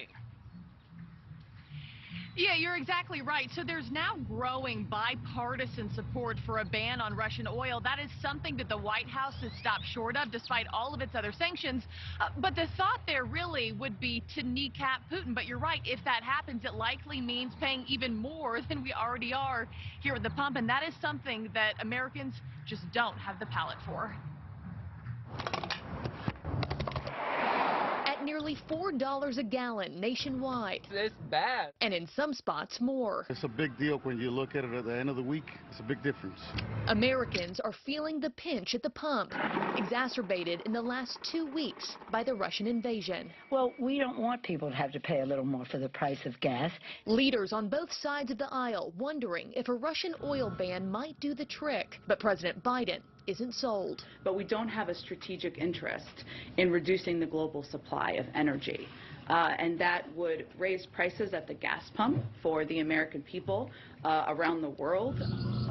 worrying. Yeah, you're exactly right. So there's now growing bipartisan support for a ban on Russian oil. That is something that the White House has stopped short of despite all of its other sanctions. But the thought there really would be to kneecap Putin. But you're right, if that happens, it likely means paying even more than we already are here at the pump. And that is something that Americans just don't have the palate for. Nearly $4 a gallon nationwide. It's bad. And in some spots, more. It's a big deal when you look at it at the end of the week. It's a big difference. Americans are feeling the pinch at the pump, exacerbated in the last 2 weeks by the Russian invasion. Well, we don't want people to have to pay a little more for the price of gas. Leaders on both sides of the aisle wondering if a Russian oil ban might do the trick. But President Biden isn't sold. But we don't have a strategic interest in reducing the global supply of energy. And that would raise prices at the gas pump for the American people around the world.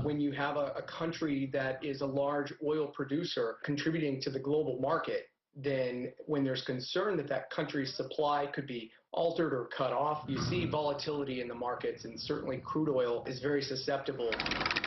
When you have a country that is a large oil producer contributing to the global market, then when there's concern that that country's supply could be altered or cut off, you see volatility in the markets, and certainly crude oil is very susceptible.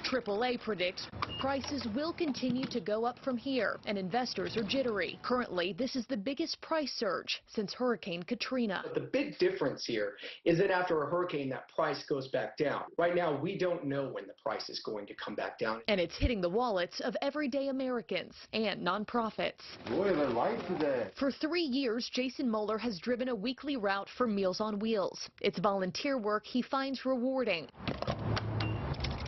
AAA predicts prices will continue to go up from here, and investors are jittery. Currently, this is the biggest price surge since Hurricane Katrina. But the big difference here is that after a hurricane, that price goes back down. Right now, we don't know when the price is going to come back down. And it's hitting the wallets of everyday Americans and nonprofits. Boy, they're light today. For 3 years, Jason Moeller has driven a weekly route for Meals on Wheels. It's volunteer work he finds rewarding.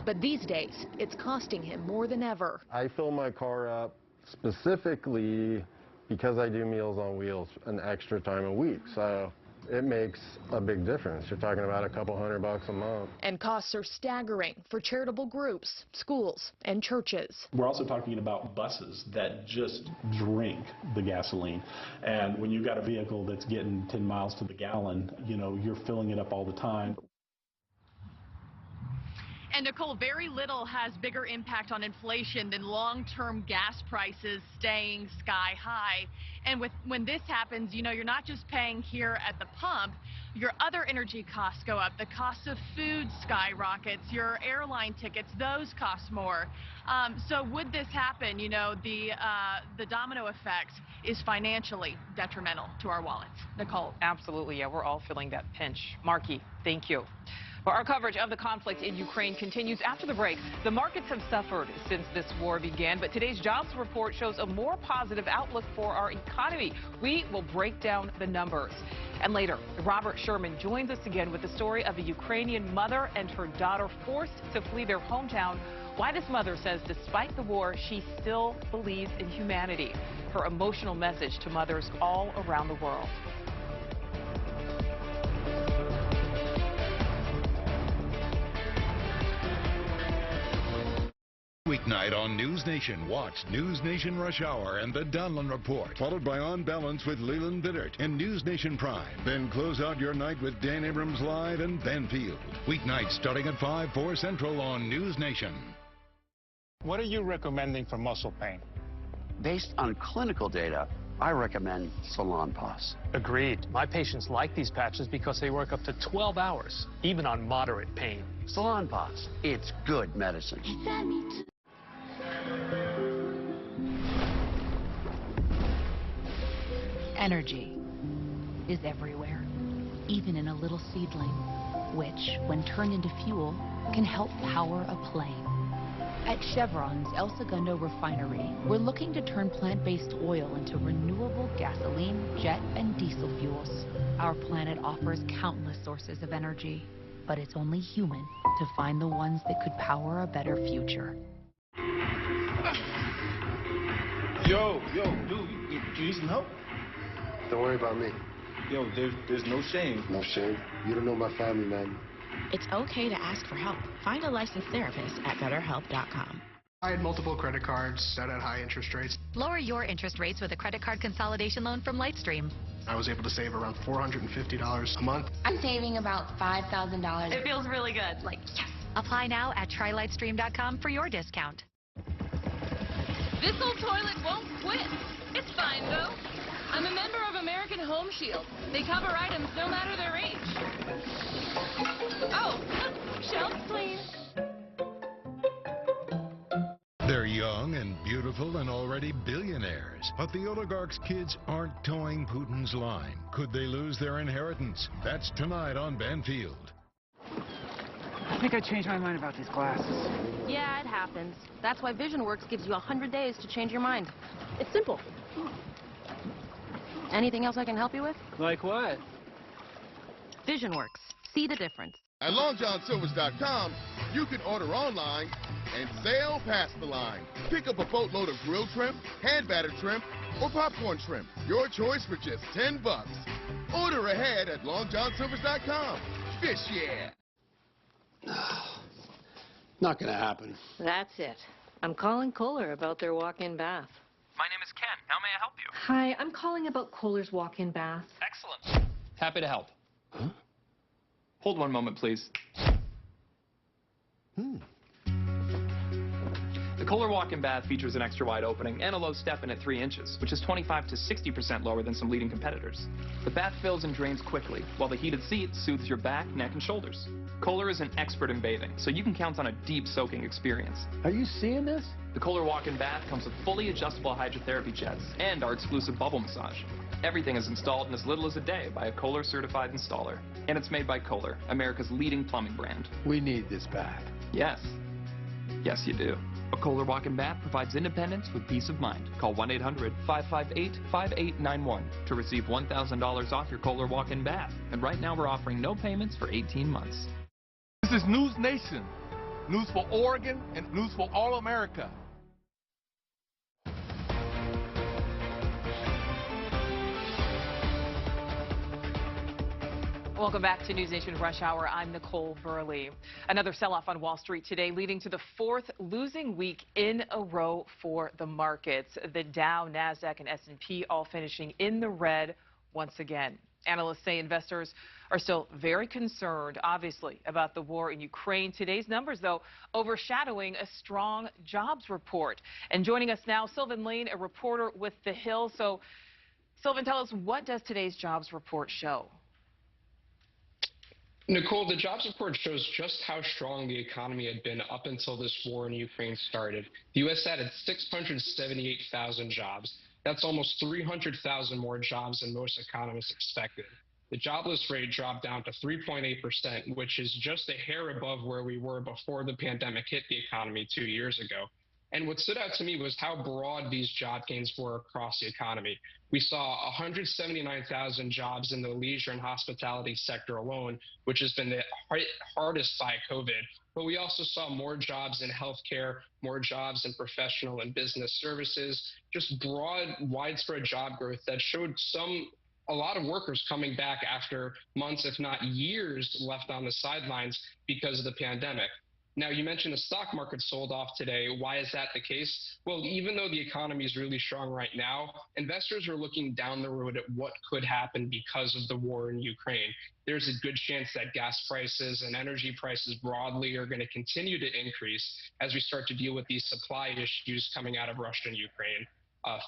But these days, it's costing him more than ever. I fill my car up specifically because I do Meals on Wheels an extra time a week. So it makes a big difference. You're talking about a couple $100 a month. And costs are staggering for charitable groups, schools, and churches. We're also talking about buses that just drink the gasoline. And when you've got a vehicle that's getting 10 miles to the gallon, you know, you're filling it up all the time. And Nicole, very little has bigger impact on inflation than long-term gas prices staying sky high. And when this happens, you know, you're not just paying here at the pump, your other energy costs go up. The cost of food skyrockets, your airline tickets, those cost more. So would this happen, you know, the domino effect is financially detrimental to our wallets. Nicole. Absolutely, yeah, we're all feeling that pinch. Marky, thank you. Well, our coverage of the conflict in Ukraine continues after the break. The markets have suffered since this war began, but today's jobs report shows a more positive outlook for our economy. We will break down the numbers. And later, Robert Sherman joins us again with the story of a Ukrainian mother and her daughter forced to flee their hometown. Why this mother says despite the war, she still believes in humanity. Her emotional message to mothers all around the world. Weeknight on News Nation. Watch News Nation Rush Hour and the Donlin Report, followed by On Balance with Leland Biddert and News Nation Prime. Then close out your night with Dan Abrams Live and Ben Field. Weeknights starting at 5, 4 Central on News Nation. What are you recommending for muscle pain? Based on clinical data, I recommend Salonpas. Agreed. My patients like these patches because they work up to 12 hours, even on moderate pain. Salonpas, it's good medicine. Energy is everywhere, even in a little seedling, which, when turned into fuel, can help power a plane. At Chevron's El Segundo refinery, we're looking to turn plant-based oil into renewable gasoline, jet, and diesel fuels. Our planet offers countless sources of energy, but it's only human to find the ones that could power a better future. Yo, dude, you need some help? Don't worry about me. Yo, there's no shame. No shame. You don't know my family, man. It's okay to ask for help. Find a licensed therapist at BetterHelp.com. I had multiple credit cards set at high interest rates. Lower your interest rates with a credit card consolidation loan from Lightstream. I was able to save around $450 a month. I'm saving about $5,000. It feels really good. Like, yes. Apply now at TryLightstream.com for your discount. This old toilet won't quit. It's fine, though. I'm a member of American Home Shield. They cover items no matter their They're young and beautiful and already billionaires. But the oligarch's kids aren't towing Putin's line. Could they lose their inheritance? That's tonight on Banfield. I think I changed my mind about these glasses. Yeah, it happens. That's why VisionWorks gives you 100 days to change your mind. It's simple. Anything else I can help you with? Like what? VisionWorks. See the difference. At LongJohnSilvers.com, you can order online and sail past the line. Pick up a boatload of grilled shrimp, hand-battered shrimp, or popcorn shrimp. Your choice for just $10. Order ahead at LongJohnSilvers.com. Fish, yeah! Not gonna happen. That's it. I'm calling Kohler about their walk-in bath. My name is Ken. How may I help you? Hi, I'm calling about Kohler's walk-in bath. Excellent. Happy to help. Huh? Hold one moment, please. The Kohler walk-in bath features an extra wide opening and a low step-in at 3 inches, which is 25 to 60% lower than some leading competitors. The bath fills and drains quickly, while the heated seat soothes your back, neck, and shoulders. Kohler is an expert in bathing, so you can count on a deep soaking experience. Are you seeing this? The Kohler walk-in bath comes with fully adjustable hydrotherapy jets and our exclusive bubble massage. Everything is installed in as little as a day by a Kohler certified installer. And it's made by Kohler, America's leading plumbing brand. We need this bath. Yes. Yes, you do. A Kohler walk-in bath provides independence with peace of mind. Call 1-800-558-5891 to receive $1,000 off your Kohler walk-in bath. And right now we're offering no payments for 18 months. This is News Nation. News for Oregon and news for all America. Welcome back to News Nation Rush Hour. I'm Nicole Burley. Another sell-off on Wall Street today, leading to the 4th losing week in a row for the markets. The Dow, NASDAQ, and S&P all finishing in the red once again. Analysts say investors are still very concerned, obviously, about the war in Ukraine. Today's numbers, though, overshadowing a strong jobs report. And joining us now, Sylvan Lane, a reporter with The Hill. So, Sylvan, tell us, what does today's jobs report show? Nicole, the jobs report shows just how strong the economy had been up until this war in Ukraine started. The U.S. added 678,000 jobs. That's almost 300,000 more jobs than most economists expected. The jobless rate dropped down to 3.8%, which is just a hair above where we were before the pandemic hit the economy 2 years ago. And what stood out to me was how broad these job gains were across the economy. We saw 179,000 jobs in the leisure and hospitality sector alone, which has been the hardest by COVID. But we also saw more jobs in healthcare, more jobs in professional and business services, just broad, widespread job growth that showed a lot of workers coming back after months, if not years, left on the sidelines because of the pandemic. Now, you mentioned the stock market sold off today. Why is that the case? Well, even though the economy is really strong right now, investors are looking down the road at what could happen because of the war in Ukraine. There's a good chance that gas prices and energy prices broadly are going to continue to increase as we start to deal with these supply issues coming out of Russia and Ukraine.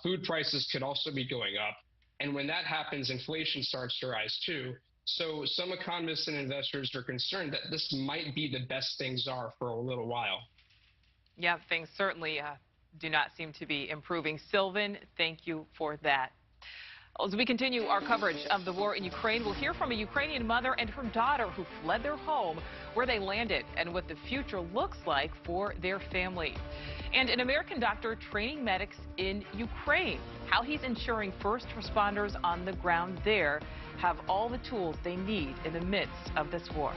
Food prices could also be going up. And when that happens, inflation starts to rise too. So some economists and investors are concerned that this might be the best things are for a little while. Yeah, things certainly do not seem to be improving. Sylvan, thank you for that. As we continue our coverage of the war in Ukraine, we'll hear from a Ukrainian mother and her daughter who fled their home, where they landed, and what the future looks like for their family. And an American doctor training medics in Ukraine, how he's ensuring first responders on the ground there have all the tools they need in the midst of this war.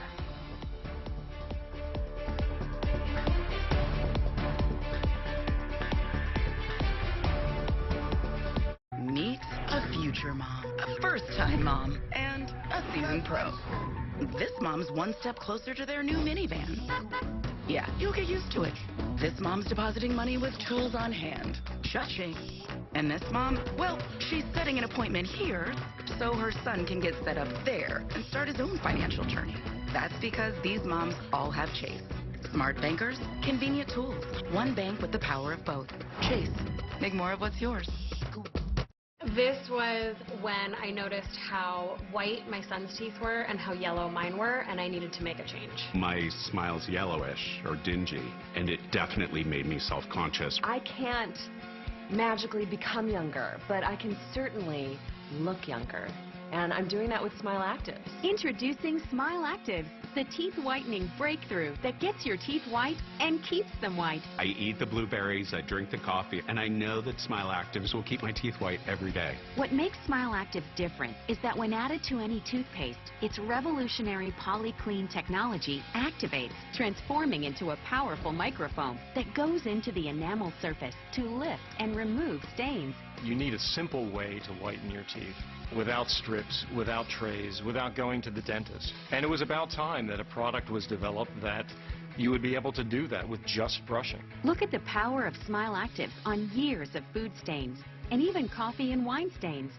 Meet a future mom, a first-time mom, and a seasoned pro. This mom's one step closer to their new minivan. Yeah, you'll get used to it. This mom's depositing money with tools on hand. Cha-ching. And this mom, well, she's setting an appointment here so her son can get set up there and start his own financial journey. That's because these moms all have Chase. Smart bankers, convenient tools. One bank with the power of both. Chase. Make more of what's yours. This was when I noticed how white my son's teeth were and how yellow mine were, and I needed to make a change. My smile's yellowish or dingy, and it definitely made me self-conscious. I can't magically become younger, but I can certainly look younger. And I'm doing that with Smile Actives. Introducing Smile Actives, the teeth whitening breakthrough that gets your teeth white and keeps them white. I eat the blueberries, I drink the coffee, and I know that Smile Actives will keep my teeth white every day. What makes Smile Actives different is that when added to any toothpaste, its revolutionary PolyClean technology activates, transforming into a powerful microfoam that goes into the enamel surface to lift and remove stains. You need a simple way to whiten your teeth, without strips, without trays, without going to the dentist. And it was about time that a product was developed that you would be able to do that with just brushing. Look at the power of Smile Actives on years of food stains and even coffee and wine stains.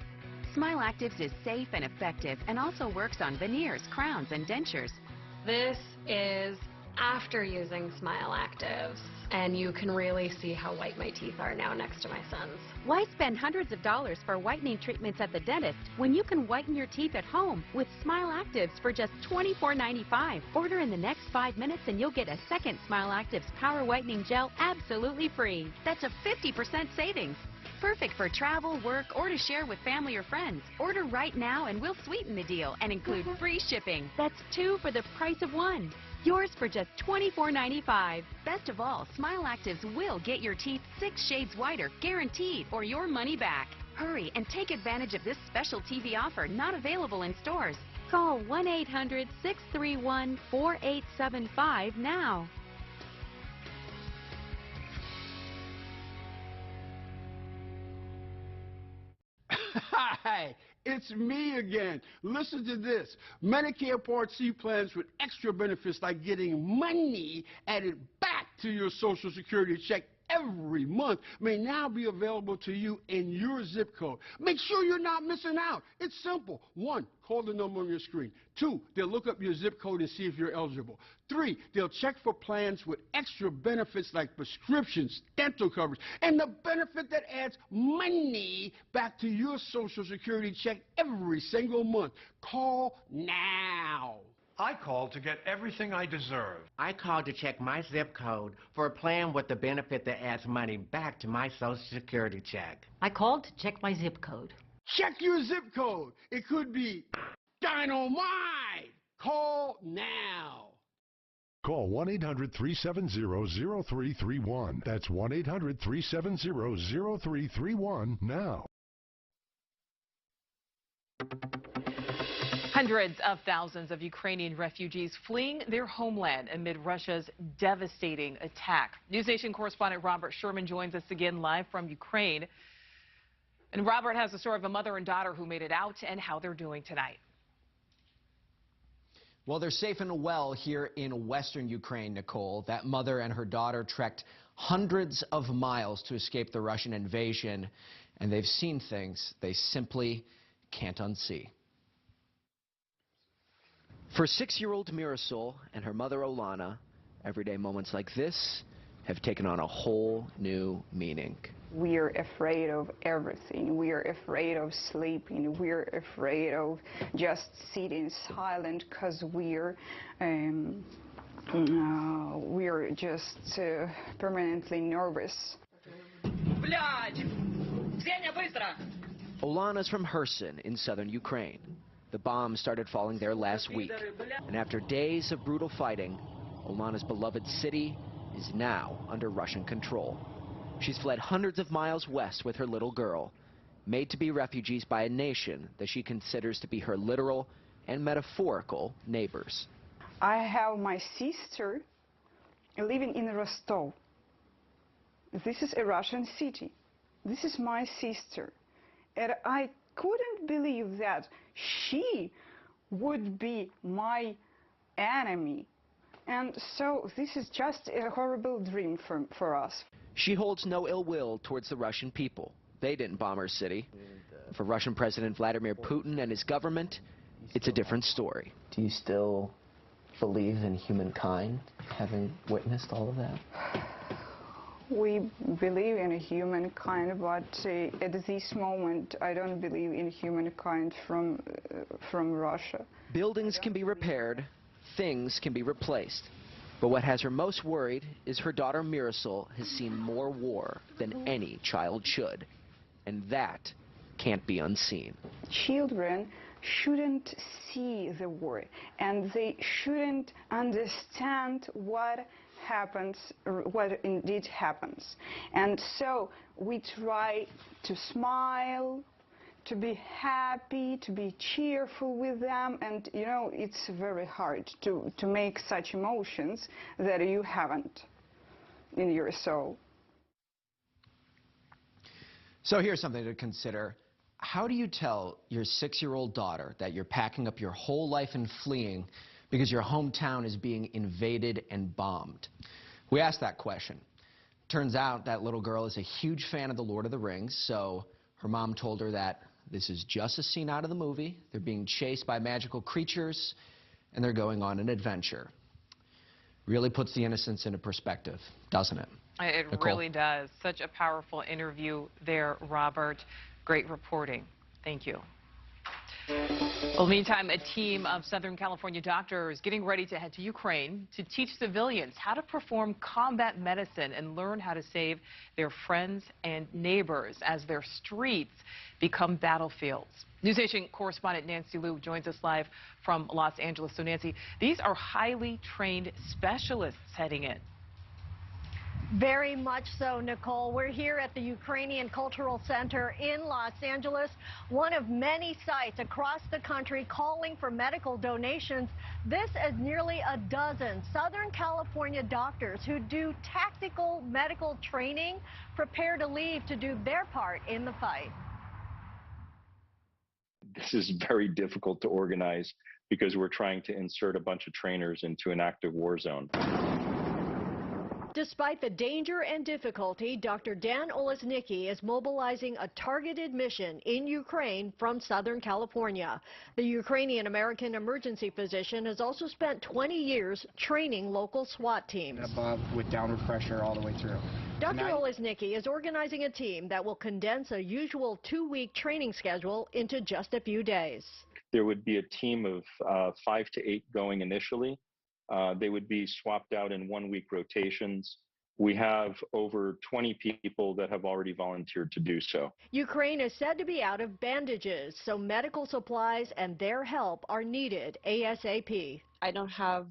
Smile Actives is safe and effective and also works on veneers, crowns, and dentures. This is after using Smile Actives, and you can really see how white my teeth are now next to my son's. Why spend hundreds of dollars for whitening treatments at the dentist when you can whiten your teeth at home with Smile Actives for just $24.95? Order in the next 5 minutes and you'll get a second Smile Actives Power Whitening Gel absolutely free. That's a 50% savings. Perfect for travel, work, or to share with family or friends. Order right now and we'll sweeten the deal and include free shipping. That's 2 for the price of 1. Yours for just $24.95. Best of all, Smile Actives will get your teeth 6 shades whiter, guaranteed, or your money back. Hurry and take advantage of this special TV offer not available in stores. Call 1-800-631-4875 now. Hi, it's me again. Listen to this. Medicare Part C plans with extra benefits like getting money added back to your Social Security check every month may now be available to you in your zip code. Make sure you're not missing out. It's simple. 1, call the number on your screen. 2, they'll look up your zip code and see if you're eligible. 3, they'll check for plans with extra benefits like prescriptions, dental coverage, and the benefit that adds money back to your Social Security check every single month. Call now. I called to get everything I deserve. I called to check my zip code for a plan with the benefit that adds money back to my Social Security check. I called to check my zip code. Check your zip code. It could be dynamite. Call now. Call 1-800-370-0331. That's 1-800-370-0331 now. Hundreds of thousands of Ukrainian refugees fleeing their homeland amid Russia's devastating attack. NewsNation correspondent Robert Sherman joins us again live from Ukraine. And Robert has the story of a mother and daughter who made it out and how they're doing tonight. Well, they're safe and well here in western Ukraine, Nicole. That mother and her daughter trekked hundreds of miles to escape the Russian invasion, and they've seen things they simply can't unsee. For 6-year-old Mirasol and her mother Olana, everyday moments like this have taken on a whole new meaning. We are afraid of everything. We are afraid of sleeping. We are afraid of just sitting silent because we're just permanently nervous. Olana's from Kherson in southern Ukraine. The bombs started falling there last week, and after days of brutal fighting, Olana's beloved city is now under Russian control. She's fled hundreds of miles west with her little girl, made to be refugees by a nation that she considers to be her literal and metaphorical neighbors. I have my sister living in Rostov. This is a Russian city. This is my sister. And I couldn't believe that she would be my enemy. And so this is just a horrible dream for us. She holds no ill will towards the Russian people. They didn't bomb her city. For Russian President Vladimir Putin and his government, it's a different story. Do you still believe in humankind, having witnessed all of that? We believe in humankind, but at this moment, I don't believe in humankind from Russia. Buildings can be repaired, things can be replaced. But what has her most worried is her daughter Mirasol has seen more war than any child should. And that can't be unseen. Children shouldn't see the war, and they shouldn't understand what happens, what indeed happens. And so we try to smile, to be happy, to be cheerful with them, and you know, it's very hard to make such emotions that you haven't in your soul. So here's something to consider. How do you tell your 6-year-old daughter that you're packing up your whole life and fleeing because your hometown is being invaded and bombed? We asked that question. Turns out that little girl is a huge fan of The Lord of the Rings, so her mom told her that this is just a scene out of the movie. They're being chased by magical creatures, and they're going on an adventure. Really puts the innocence into perspective, doesn't it? It Nicole? really does. Such a powerful interview there, Robert. Great reporting. Thank you. Well, meantime, a team of Southern California doctors getting ready to head to Ukraine to teach civilians how to perform combat medicine and learn how to save their friends and neighbors as their streets become battlefields. NewsNation correspondent Nancy Liu joins us live from Los Angeles. So, Nancy, these are highly trained specialists heading in. Very much so, Nicole. We're here at the Ukrainian Cultural Center in Los Angeles, one of many sites across the country calling for medical donations. This is nearly a dozen Southern California doctors who do tactical medical training prepare to leave to do their part in the fight. This is very difficult to organize because we're trying to insert a bunch of trainers into an active war zone. Despite the danger and difficulty, Dr. Dan Olesnicki is mobilizing a targeted mission in Ukraine from Southern California. The Ukrainian-American emergency physician has also spent 20 years training local SWAT teams. Above with downward pressure all the way through. Dr. Olesnicki is organizing a team that will condense a usual 2-week training schedule into just a few days. There would be a team of 5 to 8 going initially. They would be swapped out in 1-week rotations. We have over 20 people that have already volunteered to do so. Ukraine is said to be out of bandages, so medical supplies and their help are needed ASAP. I don't have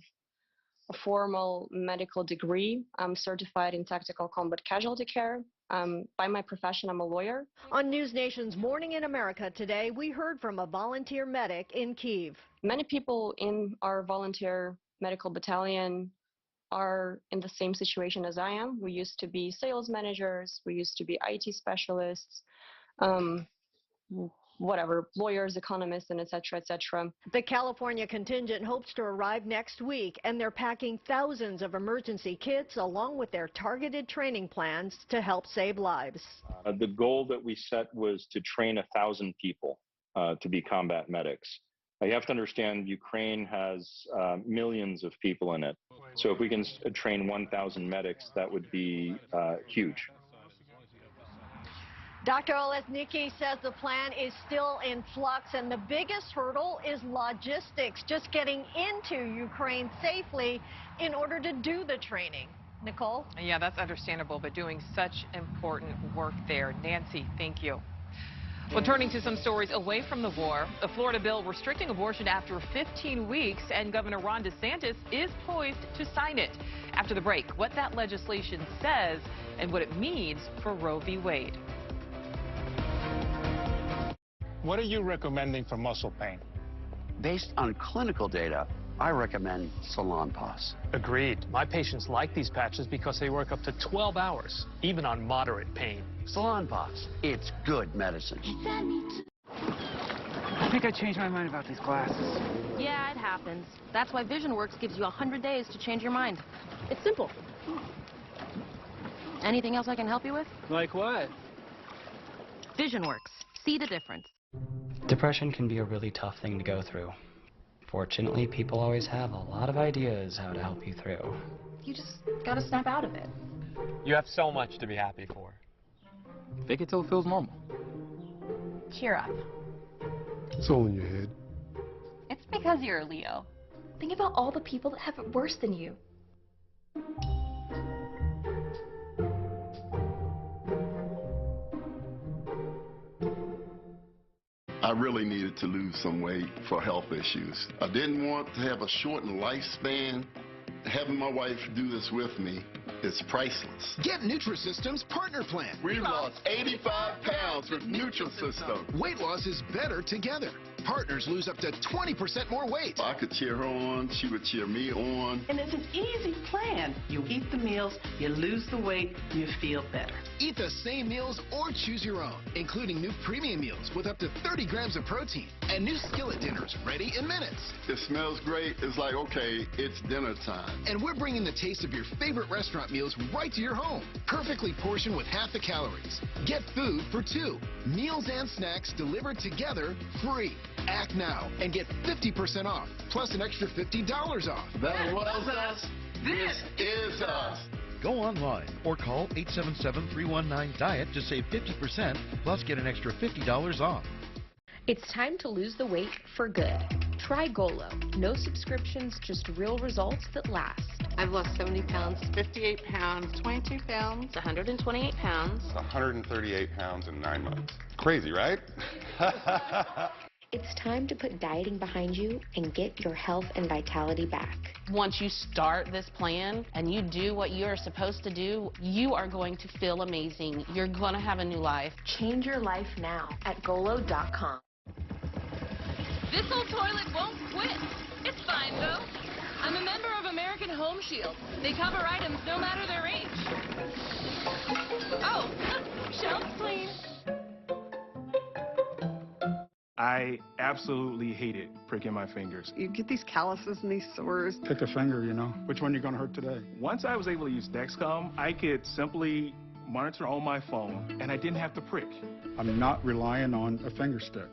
a formal medical degree. I'm certified in tactical combat casualty care. By my profession, I'm a lawyer. On NewsNation's Morning in America today, we heard from a volunteer medic in Kyiv. Many people in our volunteer medical battalion are in the same situation as I am. We used to be sales managers, we used to be IT specialists, whatever, lawyers, economists, and et cetera, et cetera. The California contingent hopes to arrive next week, and they're packing thousands of emergency kits along with their targeted training plans to help save lives. The goal that we set was to train 1,000 people to be combat medics. You have to understand Ukraine has millions of people in it. So if we can train 1,000 medics, that would be huge. Dr. Olesnicki says the plan is still in flux, and the biggest hurdle is logistics, just getting into Ukraine safely in order to do the training. Nicole? Yeah, that's understandable, but doing such important work there. Nancy, thank you. Well, turning to some stories away from the war, a Florida bill restricting abortion after 15 weeks, and Governor Ron DeSantis is poised to sign it. After the break, what that legislation says and what it means for Roe v. Wade. What are you recommending for muscle pain? Based on clinical data, I recommend Salonpas. Agreed. My patients like these patches because they work up to 12 hours, even on moderate pain. Salonpas, it's good medicine. I think I changed my mind about these glasses. Yeah, it happens. That's why VisionWorks gives you 100 days to change your mind. It's simple. Anything else I can help you with? Like what? VisionWorks. See the difference. Depression can be a really tough thing to go through. Fortunately, people always have a lot of ideas how to help you through. You just gotta snap out of it. You have so much to be happy for. Fake it till it feels normal. Cheer up. It's all in your head. It's because you're a Leo. Think about all the people that have it worse than you. I really needed to lose some weight for health issues. I didn't want to have a shortened lifespan. Having my wife do this with me is priceless. Get Nutrisystem's partner plan. We lost 85 pounds with Nutrisystem. Weight loss is better together. Partners lose up to 20% more weight. I could cheer her on, she would cheer me on. And it's an easy plan. You eat the meals, you lose the weight, you feel better. Eat the same meals or choose your own, including new premium meals with up to 30 grams of protein and new skillet dinners ready in minutes. It smells great. It's like, okay, it's dinner time. And we're bringing the taste of your favorite restaurant meals right to your home. Perfectly portioned with half the calories. Get food for two. Meals and snacks delivered together free. Act now and get 50% off, plus an extra $50 off. That was us. This is us. Go online or call 877-319-DIET to save 50%, plus get an extra $50 off. It's time to lose the weight for good. Try Golo. No subscriptions, just real results that last. I've lost 70 pounds, 58 pounds, 22 pounds, 128 pounds. 138 pounds in 9 months. Crazy, right? It's time to put dieting behind you and get your health and vitality back. Once you start this plan and you do what you're supposed to do, you are going to feel amazing. You're going to have a new life. Change your life now at Golo.com. This old toilet won't quit. It's fine, though. I'm a member of American Home Shield. They cover items no matter their age. Oh, shelves clean. I absolutely hated pricking my fingers. You get these calluses and these sores. Pick a finger, you know. Which one you gonna hurt today? Once I was able to use Dexcom, I could simply monitor on my phone, and I didn't have to prick. I'm not relying on a finger stick.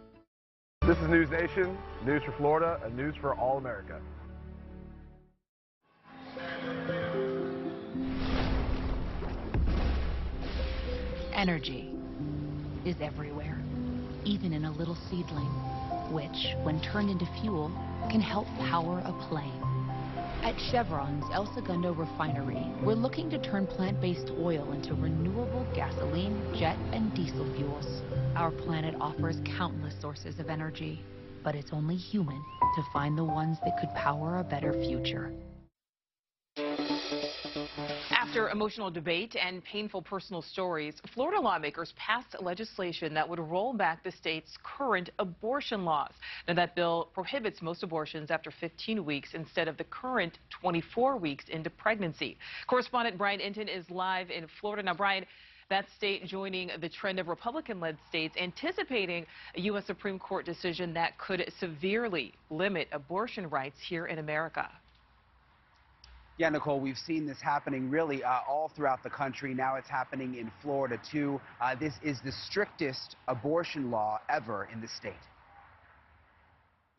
This is News Nation, news for Florida, and news for all America. Energy is everywhere, even in a little seedling, which, when turned into fuel, can help power a plane. At Chevron's El Segundo refinery, we're looking to turn plant-based oil into renewable gasoline, jet, and diesel fuels. Our planet offers countless sources of energy, but it's only human to find the ones that could power a better future. After emotional debate and painful personal stories, Florida lawmakers passed legislation that would roll back the state's current abortion laws. Now, that bill prohibits most abortions after 15 weeks instead of the current 24 weeks into pregnancy. Correspondent Brian Inton is live in Florida. Now, Brian, that state joining the trend of Republican-led states anticipating a U.S. Supreme Court decision that could severely limit abortion rights here in America. Yeah, Nicole, we've seen this happening really all throughout the country. Now it's happening in Florida, too. This is the strictest abortion law ever in the state.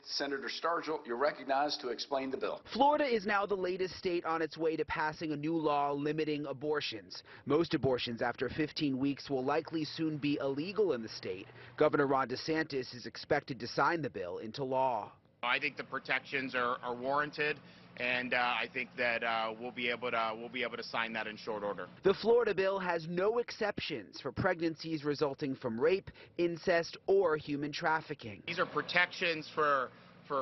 Senator Sturgill, you're recognized to explain the bill. Florida is now the latest state on its way to passing a new law limiting abortions. Most abortions after 15 weeks will likely soon be illegal in the state. Governor Ron DeSantis is expected to sign the bill into law. I think the protections are warranted. And I think that we'll be able to sign that in short order. The Florida bill has no exceptions for pregnancies resulting from rape, incest, or human trafficking. These are protections for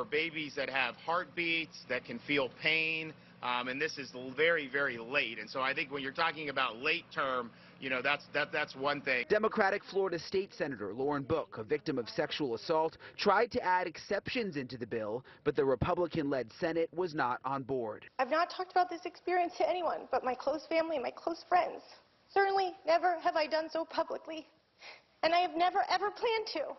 babies that have heartbeats, that can feel pain, and this is very, very late. And so I think when you're talking about late term, you know, that's one thing. Democratic Florida State Senator Lauren Book, a victim of sexual assault, tried to add exceptions into the bill, but the Republican-led Senate was not on board. I've not talked about this experience to anyone but my close family and my close friends. Certainly never have I done so publicly, and I have never ever planned to.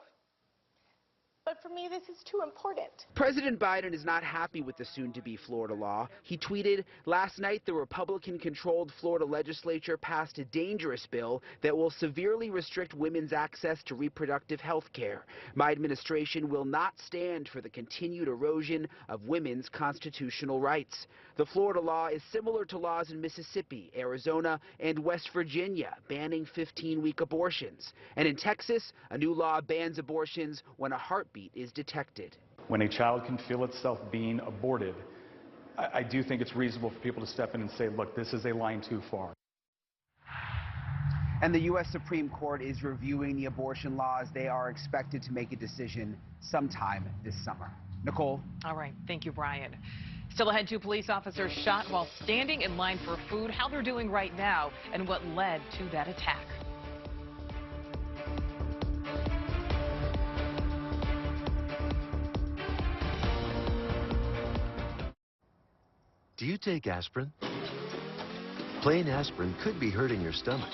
but for me, this is too important. President Biden is not happy with the soon-to-be Florida law. He tweeted, "Last night, the Republican-controlled Florida legislature passed a dangerous bill that will severely restrict women's access to reproductive health care. My administration will not stand for the continued erosion of women's constitutional rights." The Florida law is similar to laws in Mississippi, Arizona, and West Virginia banning 15-week abortions. And in Texas, a new law bans abortions when a heartbeat is detected. When a child can feel itself being aborted, I do think it's reasonable for people to step in and say, look, this is a line too far. And the U.S. Supreme Court is reviewing the abortion laws. They are expected to make a decision sometime this summer. Nicole? All right. Thank you, Brian. Still ahead, 2 police officers shot while standing in line for food, how they're doing right now, and what led to that attack. Do you take aspirin? Plain aspirin could be hurting your stomach.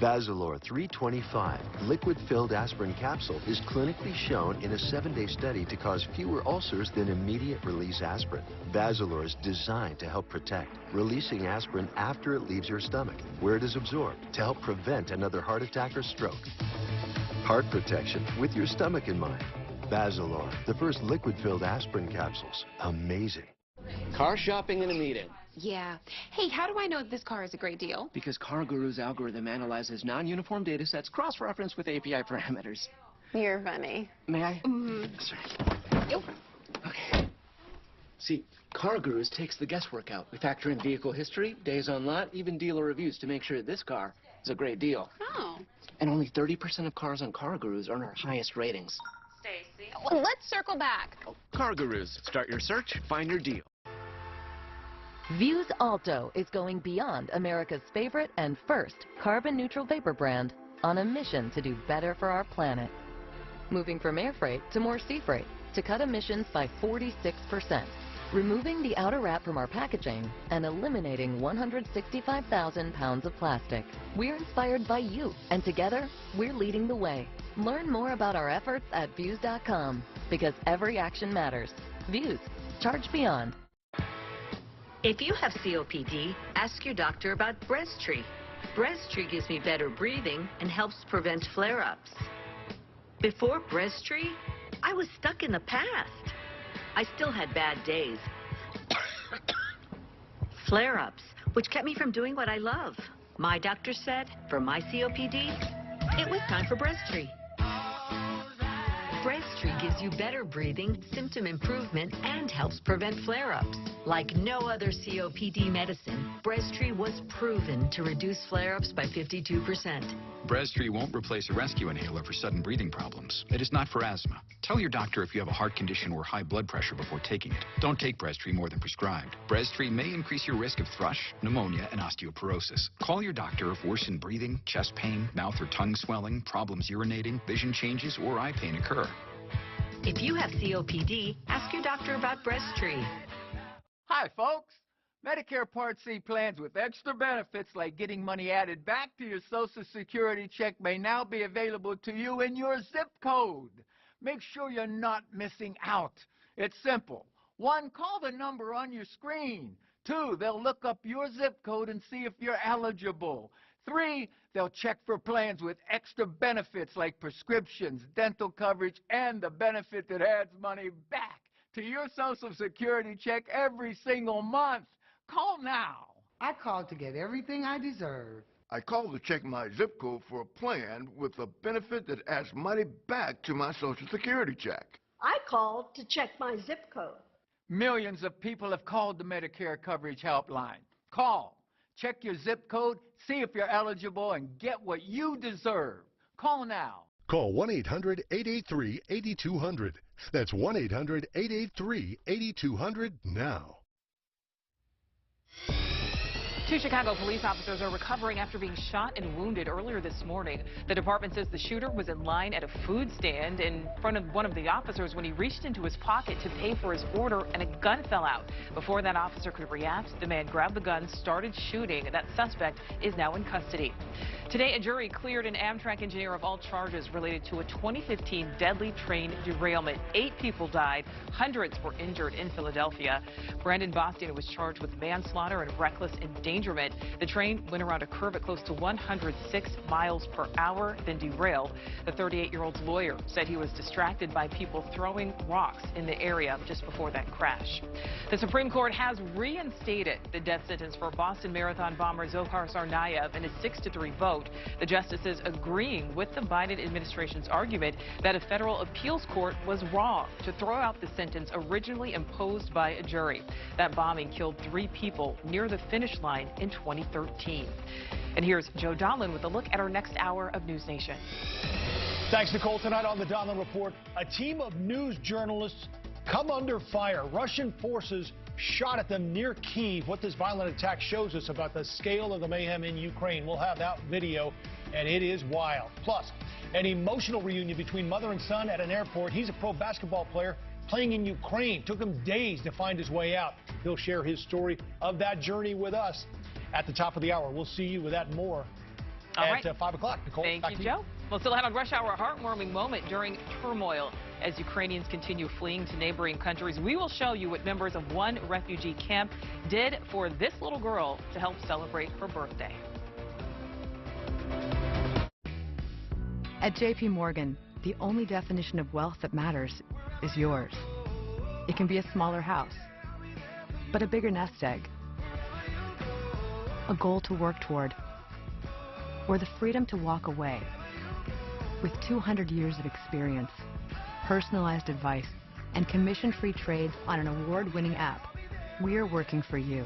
Basilor 325, liquid-filled aspirin capsule, is clinically shown in a 7-day study to cause fewer ulcers than immediate-release aspirin. Basilor is designed to help protect, releasing aspirin after it leaves your stomach, where it is absorbed, to help prevent another heart attack or stroke. Heart protection with your stomach in mind. Basilor, the first liquid-filled aspirin capsules. Amazing. Car shopping in a meeting. Yeah. Hey, how do I know if this car is a great deal? Because CarGuru's algorithm analyzes non-uniform data sets cross-referenced with API parameters. You're funny. May I? Mm-hmm. Yep. Okay. See, CarGurus takes the guesswork out. We factor in vehicle history, days on lot, even dealer reviews to make sure this car is a great deal. Oh. And only 30% of cars on CarGurus earn our highest ratings. Stacy. Well, let's circle back. CarGurus. Start your search, find your deal. Views Alto is going beyond America's favorite and first carbon-neutral vapor brand on a mission to do better for our planet. Moving from air freight to more sea freight to cut emissions by 46%, removing the outer wrap from our packaging and eliminating 165,000 pounds of plastic. We're inspired by you, and together, we're leading the way. Learn more about our efforts at Views.com, because every action matters. Views. Charge beyond. If you have COPD, ask your doctor about Breasttree. Breasttree gives me better breathing and helps prevent flare-ups. Before Breasttree, I was stuck in the past. I still had bad days. Flare-ups, which kept me from doing what I love. My doctor said, for my COPD, it was time for Breasttree. Breasttree gives you better breathing, symptom improvement, and helps prevent flare-ups. Like no other COPD medicine, Breasttree was proven to reduce flare-ups by 52%. Breasttree won't replace a rescue inhaler for sudden breathing problems. It is not for asthma. Tell your doctor if you have a heart condition or high blood pressure before taking it. Don't take Breasttree more than prescribed. Breasttree may increase your risk of thrush, pneumonia, and osteoporosis. Call your doctor if worsened breathing, chest pain, mouth or tongue swelling, problems urinating, vision changes, or eye pain occur. If you have COPD, ask your doctor about Breasttree. Hi, folks. Medicare Part C plans with extra benefits like getting money added back to your Social Security check may now be available to you in your zip code. Make sure you're not missing out. It's simple. 1, call the number on your screen. 2, they'll look up your zip code and see if you're eligible. 3, they'll check for plans with extra benefits like prescriptions, dental coverage, and the benefit that adds money back to your Social Security check every single month. Call now. I called to get everything I deserve. I called to check my zip code for a plan with a benefit that adds money back to my Social Security check. I called to check my zip code. Millions of people have called the Medicare Coverage Helpline. Call. Check your zip code, see if you're eligible, and get what you deserve. Call now. Call 1-800-883-8200. That's 1-800-883-8200 now. Two Chicago police officers are recovering after being shot and wounded earlier this morning. The department says the shooter was in line at a food stand in front of one of the officers when he reached into his pocket to pay for his order and a gun fell out. Before that officer could react, the man grabbed the gun, started shooting. That suspect is now in custody. Today, a jury cleared an Amtrak engineer of all charges related to a 2015 deadly train derailment. 8 people died. Hundreds were injured in Philadelphia. Brandon Boston was charged with manslaughter and reckless endangerment. The train went around a curve at close to 106 miles per hour, then derailed. The 38-year-old's lawyer said he was distracted by people throwing rocks in the area just before that crash. The Supreme Court has reinstated the death sentence for Boston Marathon bomber Dzhokhar Tsarnaev in a 6-3 vote. The justices agreeing with the Biden administration's argument that a federal appeals court was wrong to throw out the sentence originally imposed by a jury. That bombing killed 3 people near the finish line in 2013. And here's Joe Donlin with a look at our next hour of News Nation. Thanks, Nicole. Tonight on the Donlin Report, a team of news journalists come under fire. Russian forces shot at them near Kyiv. What this violent attack shows us about the scale of the mayhem in Ukraine. We'll have that video, and it is wild. Plus, an emotional reunion between mother and son at an airport. He's a pro basketball player playing in Ukraine. Took him days to find his way out. He'll share his story of that journey with us at the top of the hour. We'll see you with that and more at 5 o'clock. Nicole, thank you, Joe. We'll still ahead on Rush Hour, a heartwarming moment during turmoil as Ukrainians continue fleeing to neighboring countries. We will show you what members of one refugee camp did for this little girl to help celebrate her birthday. At JP Morgan, the only definition of wealth that matters is yours. It can be a smaller house, but a bigger nest egg, a goal to work toward, or the freedom to walk away. With 200 years of experience, personalized advice, and commission-free trades on an award-winning app, we're working for you.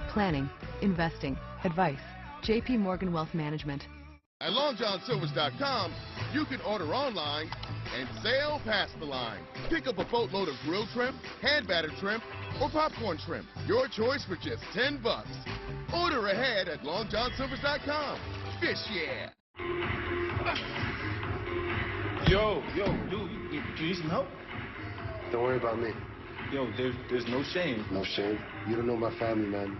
Planning, investing, advice. JP Morgan Wealth Management. At LongJohnSilvers.com, you can order online and sail past the line. Pick up a boatload of grilled shrimp, hand-battered shrimp, or popcorn shrimp. Your choice for just $10. Order ahead at LongJohnSilvers.com. Fish yeah! Yo, dude, you need some help? Don't worry about me. Yo, there's no shame. No shame? You don't know my family, man.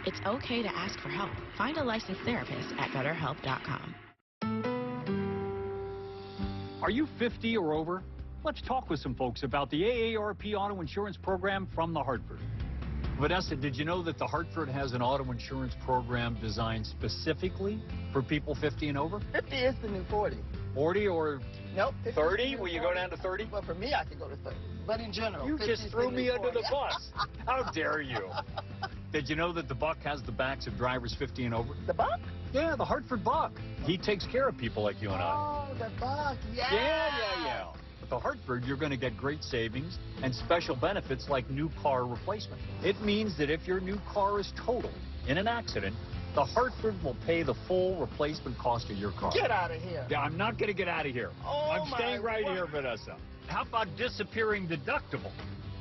It's okay to ask for help. Find a licensed therapist at BetterHelp.com. Are you 50 or over? Let's talk with some folks about the AARP auto insurance program from the Hartford. Vanessa, did you know that the Hartford has an auto insurance program designed specifically for people 50 and over? 50 is the new 40. 40 or nope, 30? Will you go down to 30? Well, for me, I could go to 30. But in general, you just threw me under the bus. How dare you? Did you know that the Buck has the backs of drivers 50 and over? The Buck? Yeah, the Hartford Buck. He takes care of people like you and I. Oh, the Buck, yeah. Yeah. At the Hartford, you're going to get great savings and special benefits like new car replacement. It means that if your new car is totaled in an accident, the Hartford will pay the full replacement cost of your car. Get out of here. Yeah, I'm not going to get out of here. Oh, I'm staying right here, Vanessa. How about disappearing deductible?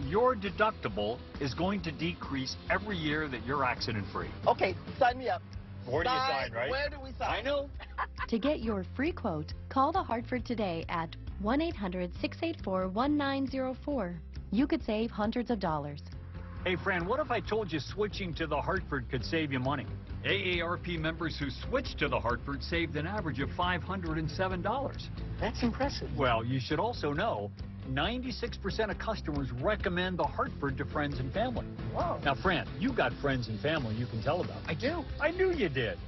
Your deductible is going to decrease every year that you're accident-free. Okay, sign me up. Where do you sign, right? Where do we sign? I know. To get your free quote, call the Hartford today at 1-800-684-1904. You could save hundreds of dollars. Hey, Fran, what if I told you switching to the Hartford could save you money? AARP members who switched to the Hartford saved an average of $507. That's impressive. Well, you should also know 96% of customers recommend the Hartford to friends and family. Wow. Now, Fran, you got friends and family you can tell about. I do. I knew you did.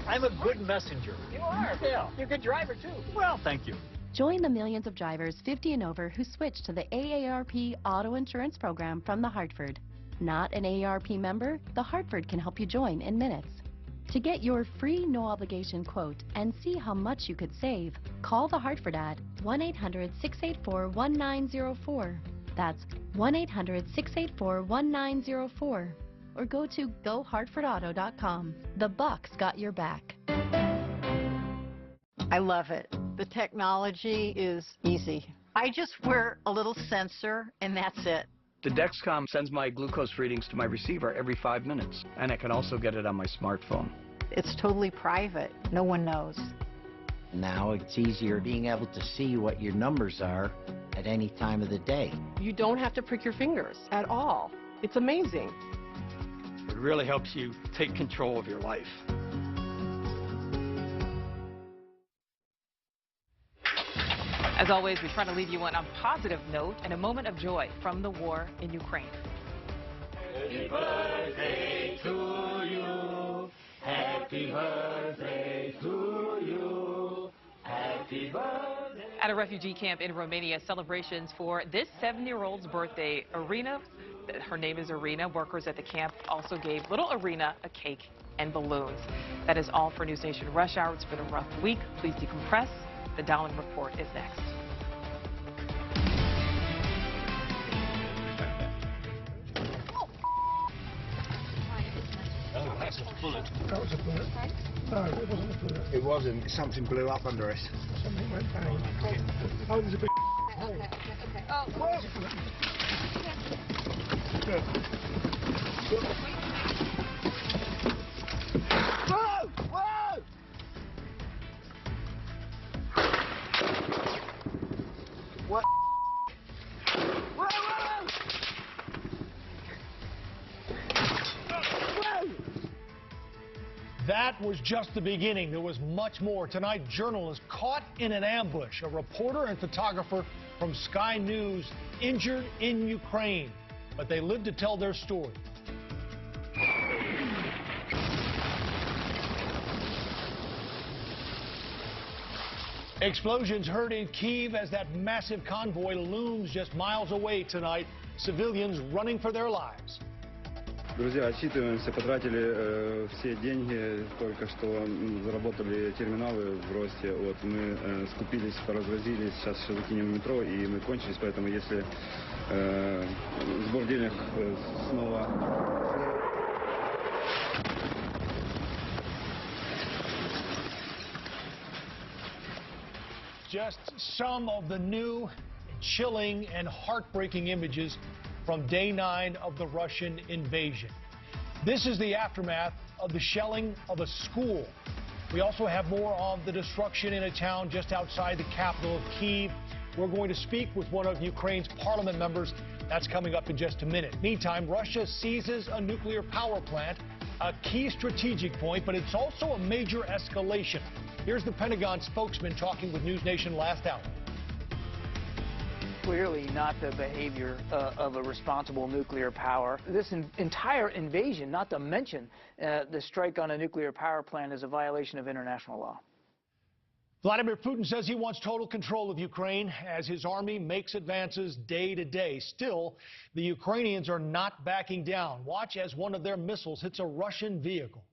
I'm a good messenger. You are. Yeah. You're a good driver, too. Well, thank you. Join the millions of drivers 50 and over who switched to the AARP auto insurance program from the Hartford. Not an AARP member? The Hartford can help you join in minutes. To get your free no-obligation quote and see how much you could save, call the Hartford at 1-800-684-1904. That's 1-800-684-1904. Or go to GoHartfordAuto.com. The Buck's got your back. I love it. The technology is easy. I just wear a little sensor and that's it. The Dexcom sends my glucose readings to my receiver every 5 minutes, and I can also get it on my smartphone. It's totally private. No one knows. Now it's easier being able to see what your numbers are at any time of the day. You don't have to prick your fingers at all. It's amazing. It really helps you take control of your life. As always, we try to leave you on a positive note and a moment of joy from the war in Ukraine. Happy birthday to you. Happy birthday to you. Happy birthday. At a refugee camp in Romania, celebrations for this 7-year-old's birthday. Irina, her name is Irina. Workers at the camp also gave little Irina a cake and balloons. That is all for News Nation Rush Hour. It's been a rough week. Please decompress. The Dahlan Report is next. Oh, that's a bullet. That was a bullet. No, it wasn't a bullet. It wasn't. Something blew up under us. Something went bang. Oh, there's a big hole. Okay. Oh, where's it? Whoa! Whoa! What? Whoa! Whoa! That was just the beginning. There was much more. Tonight, journalists caught in an ambush. A reporter and photographer from Sky News injured in Ukraine, but they lived to tell their story. Explosions heard in Kyiv as that massive convoy looms just miles away tonight. Civilians running for their lives. Друзья, отчитываемся, потратили все деньги, только что заработали терминалы в росте. Вот мы скупились, поразгрузились, сейчас еще закинем в метро, и мы кончились, поэтому если сбор денег снова... Just some of the new, chilling, and heartbreaking images from day 9 of the Russian invasion. This is the aftermath of the shelling of a school. We also have more of the destruction in a town just outside the capital of Kyiv. We're going to speak with one of Ukraine's parliament members. That's coming up in just a minute. Meantime, Russia seizes a nuclear power plant, a key strategic point, but it's also a major escalation. Here's the Pentagon spokesman talking with News Nation last hour. Clearly not the behavior of a responsible nuclear power. This entire invasion, not to mention the strike on a nuclear power plant, is a violation of international law. Vladimir Putin says he wants total control of Ukraine as his army makes advances day to day. Still, the Ukrainians are not backing down. Watch as one of their missiles hits a Russian vehicle.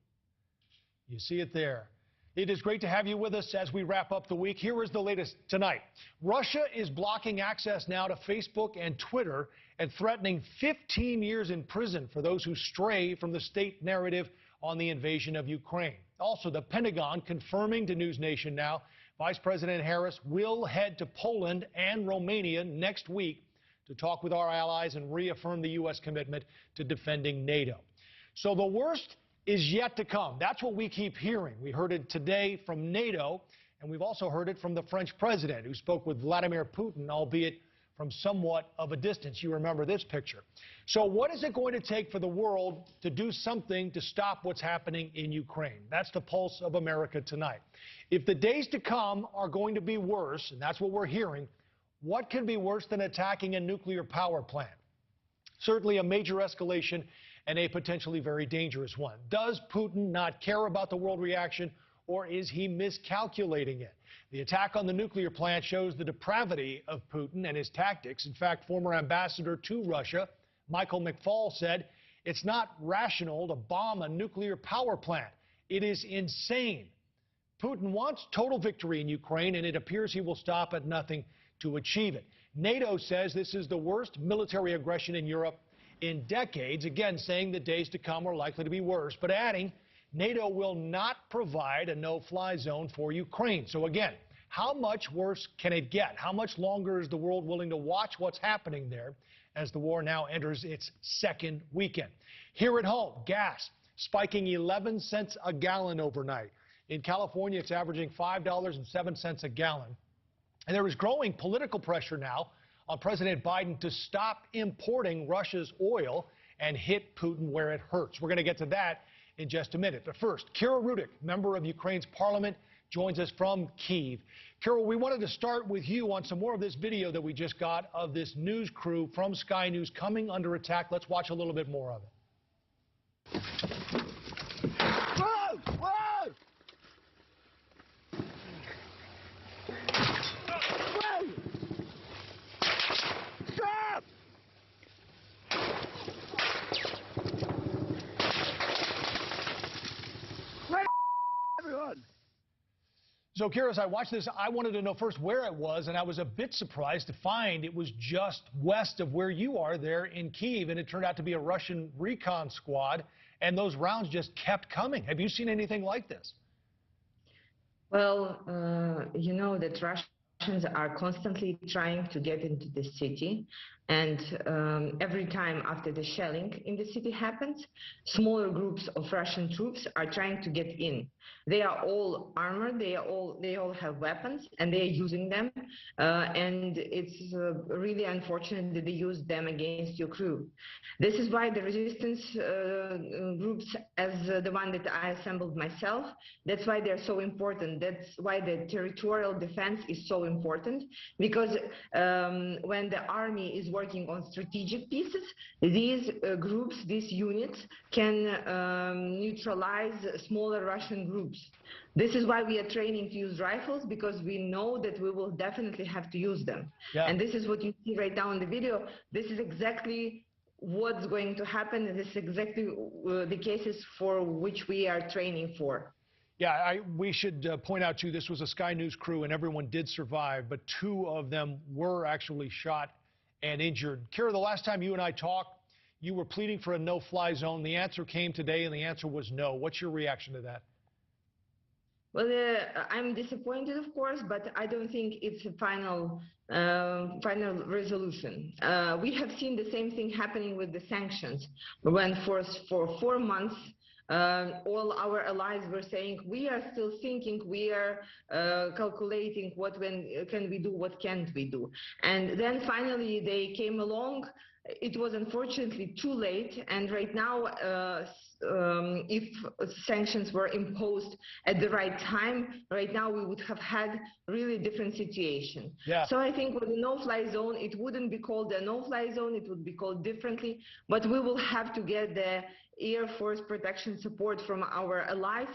You see it there. It is great to have you with us as we wrap up the week. Here is the latest tonight. Russia is blocking access now to Facebook and Twitter and threatening 15 years in prison for those who stray from the state narrative on the invasion of Ukraine. Also, the Pentagon confirming to News Nation now, Vice President Harris will head to Poland and Romania next week to talk with our allies and reaffirm the U.S. commitment to defending NATO. So the worst is yet to come. That's what we keep hearing. We heard it today from NATO, and we've also heard it from the French president, who spoke with Vladimir Putin, albeit from somewhat of a distance. You remember this picture. So what is it going to take for the world to do something to stop what's happening in Ukraine? That's the pulse of America tonight. If the days to come are going to be worse, and that's what we're hearing, what can be worse than attacking a nuclear power plant? Certainly a major escalation and a potentially very dangerous one. Does Putin not care about the world reaction, or is he miscalculating it? The attack on the nuclear plant shows the depravity of Putin and his tactics. In fact, former ambassador to Russia, Michael McFaul, said it's not rational to bomb a nuclear power plant. It is insane. Putin wants total victory in Ukraine, and it appears he will stop at nothing to achieve it. NATO says this is the worst military aggression in Europe in decades, again saying the days to come are likely to be worse, but adding NATO will not provide a no-fly zone for Ukraine. So again, how much worse can it get? How much longer is the world willing to watch what's happening there as the war now enters its second weekend. Here at home, gas spiking 11 cents a gallon overnight. In California, it's averaging $5.07 a gallon. And there is growing political pressure now on President Biden to stop importing Russia's oil and hit Putin where it hurts. We're going to get to that in just a minute. But first, Kira Rudik, member of Ukraine's parliament, joins us from Kyiv. Kira, we wanted to start with you on some more of this video that we just got of this news crew from Sky News coming under attack. Let's watch a little bit more of it. Whoa! Whoa! Whoa! Stop! Right, everyone. So, Kira, as I watched this, I wanted to know first where it was, and I was a bit surprised to find it was just west of where you are there in Kyiv, and it turned out to be a Russian recon squad, and those rounds just kept coming. Have you seen anything like this? Well, you know that Russians are constantly trying to get into the city, and every time after the shelling in the city happens, smaller groups of Russian troops are trying to get in. They are all armored, they all have weapons, and they are using them, and it's really unfortunate that they use them against your crew. This is why the resistance groups, as the one that I assembled myself, that's why they're so important. That's why the territorial defense is so important, because when the army is working on strategic pieces, these groups, these units can neutralize smaller Russian groups. This is why we are training to use rifles, because we know that we will definitely have to use them. Yeah. And this is what you see right now in the video. This is exactly what's going to happen, and this is exactly the cases for which we are training for. Yeah, we should point out, too, this was a Sky News crew, and everyone did survive, but 2 of them were actually shot and injured. Kira, the last time you and I talked, you were pleading for a no-fly zone. The answer came today, and the answer was no. What's your reaction to that? Well, I'm disappointed, of course, but I don't think it's a final resolution. We have seen the same thing happening with the sanctions, when for 4 months, all our allies were saying, we are still thinking, we are calculating what can we do, what can't we do. And then finally they came along. It was unfortunately too late, and right now, if sanctions were imposed at the right time, right now we would have had really different situation. Yeah. So I think with a no-fly zone, it wouldn't be called a no-fly zone, it would be called differently, but we will have to get the Air Force protection support from our allies.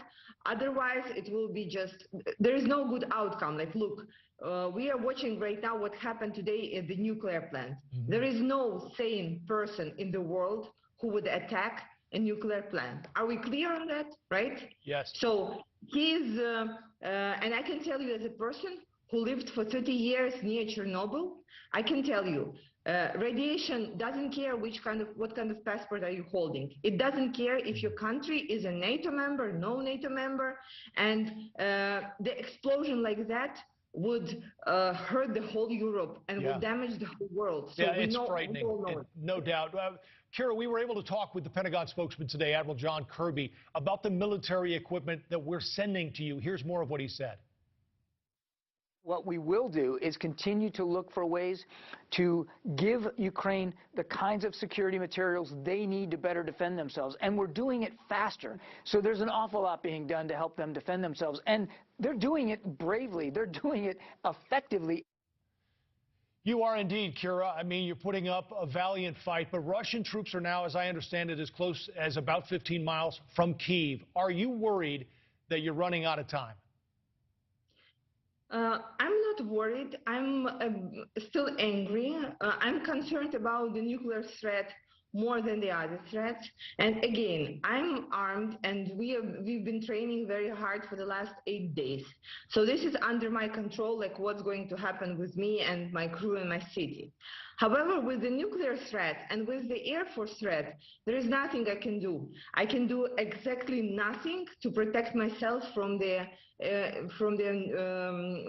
Otherwise, it will be just, there is no good outcome. Like, look, we are watching right now what happened today at the nuclear plant. Mm-hmm. There is no sane person in the world who would attack a nuclear plant. Are we clear on that, right? Yes. So he's, and I can tell you as a person who lived for 30 years near Chernobyl, I can tell you, radiation doesn't care what kind of passport are you holding. It doesn't care if your country is a NATO member, no NATO member, and the explosion like that would hurt the whole Europe and would damage the whole world. So it's frightening, no doubt. Kira, we were able to talk with the Pentagon spokesman today, Admiral John Kirby, about the military equipment that we're sending to you. Here's more of what he said. What we will do is continue to look for ways to give Ukraine the kinds of security materials they need to better defend themselves. And we're doing it faster. So there's an awful lot being done to help them defend themselves. And they're doing it bravely. They're doing it effectively. You are indeed, Kira. I mean, you're putting up a valiant fight. But Russian troops are now, as I understand it, as close as about 15 miles from Kyiv. Are you worried that you're running out of time? I'm not worried. I'm still angry. I'm concerned about the nuclear threat more than the other threats. And again, I'm armed, and we've been training very hard for the last 8 days. So this is under my control, like what's going to happen with me and my crew and my city. However, with the nuclear threat and with the Air Force threat, there is nothing I can do. I can do exactly nothing to protect myself from the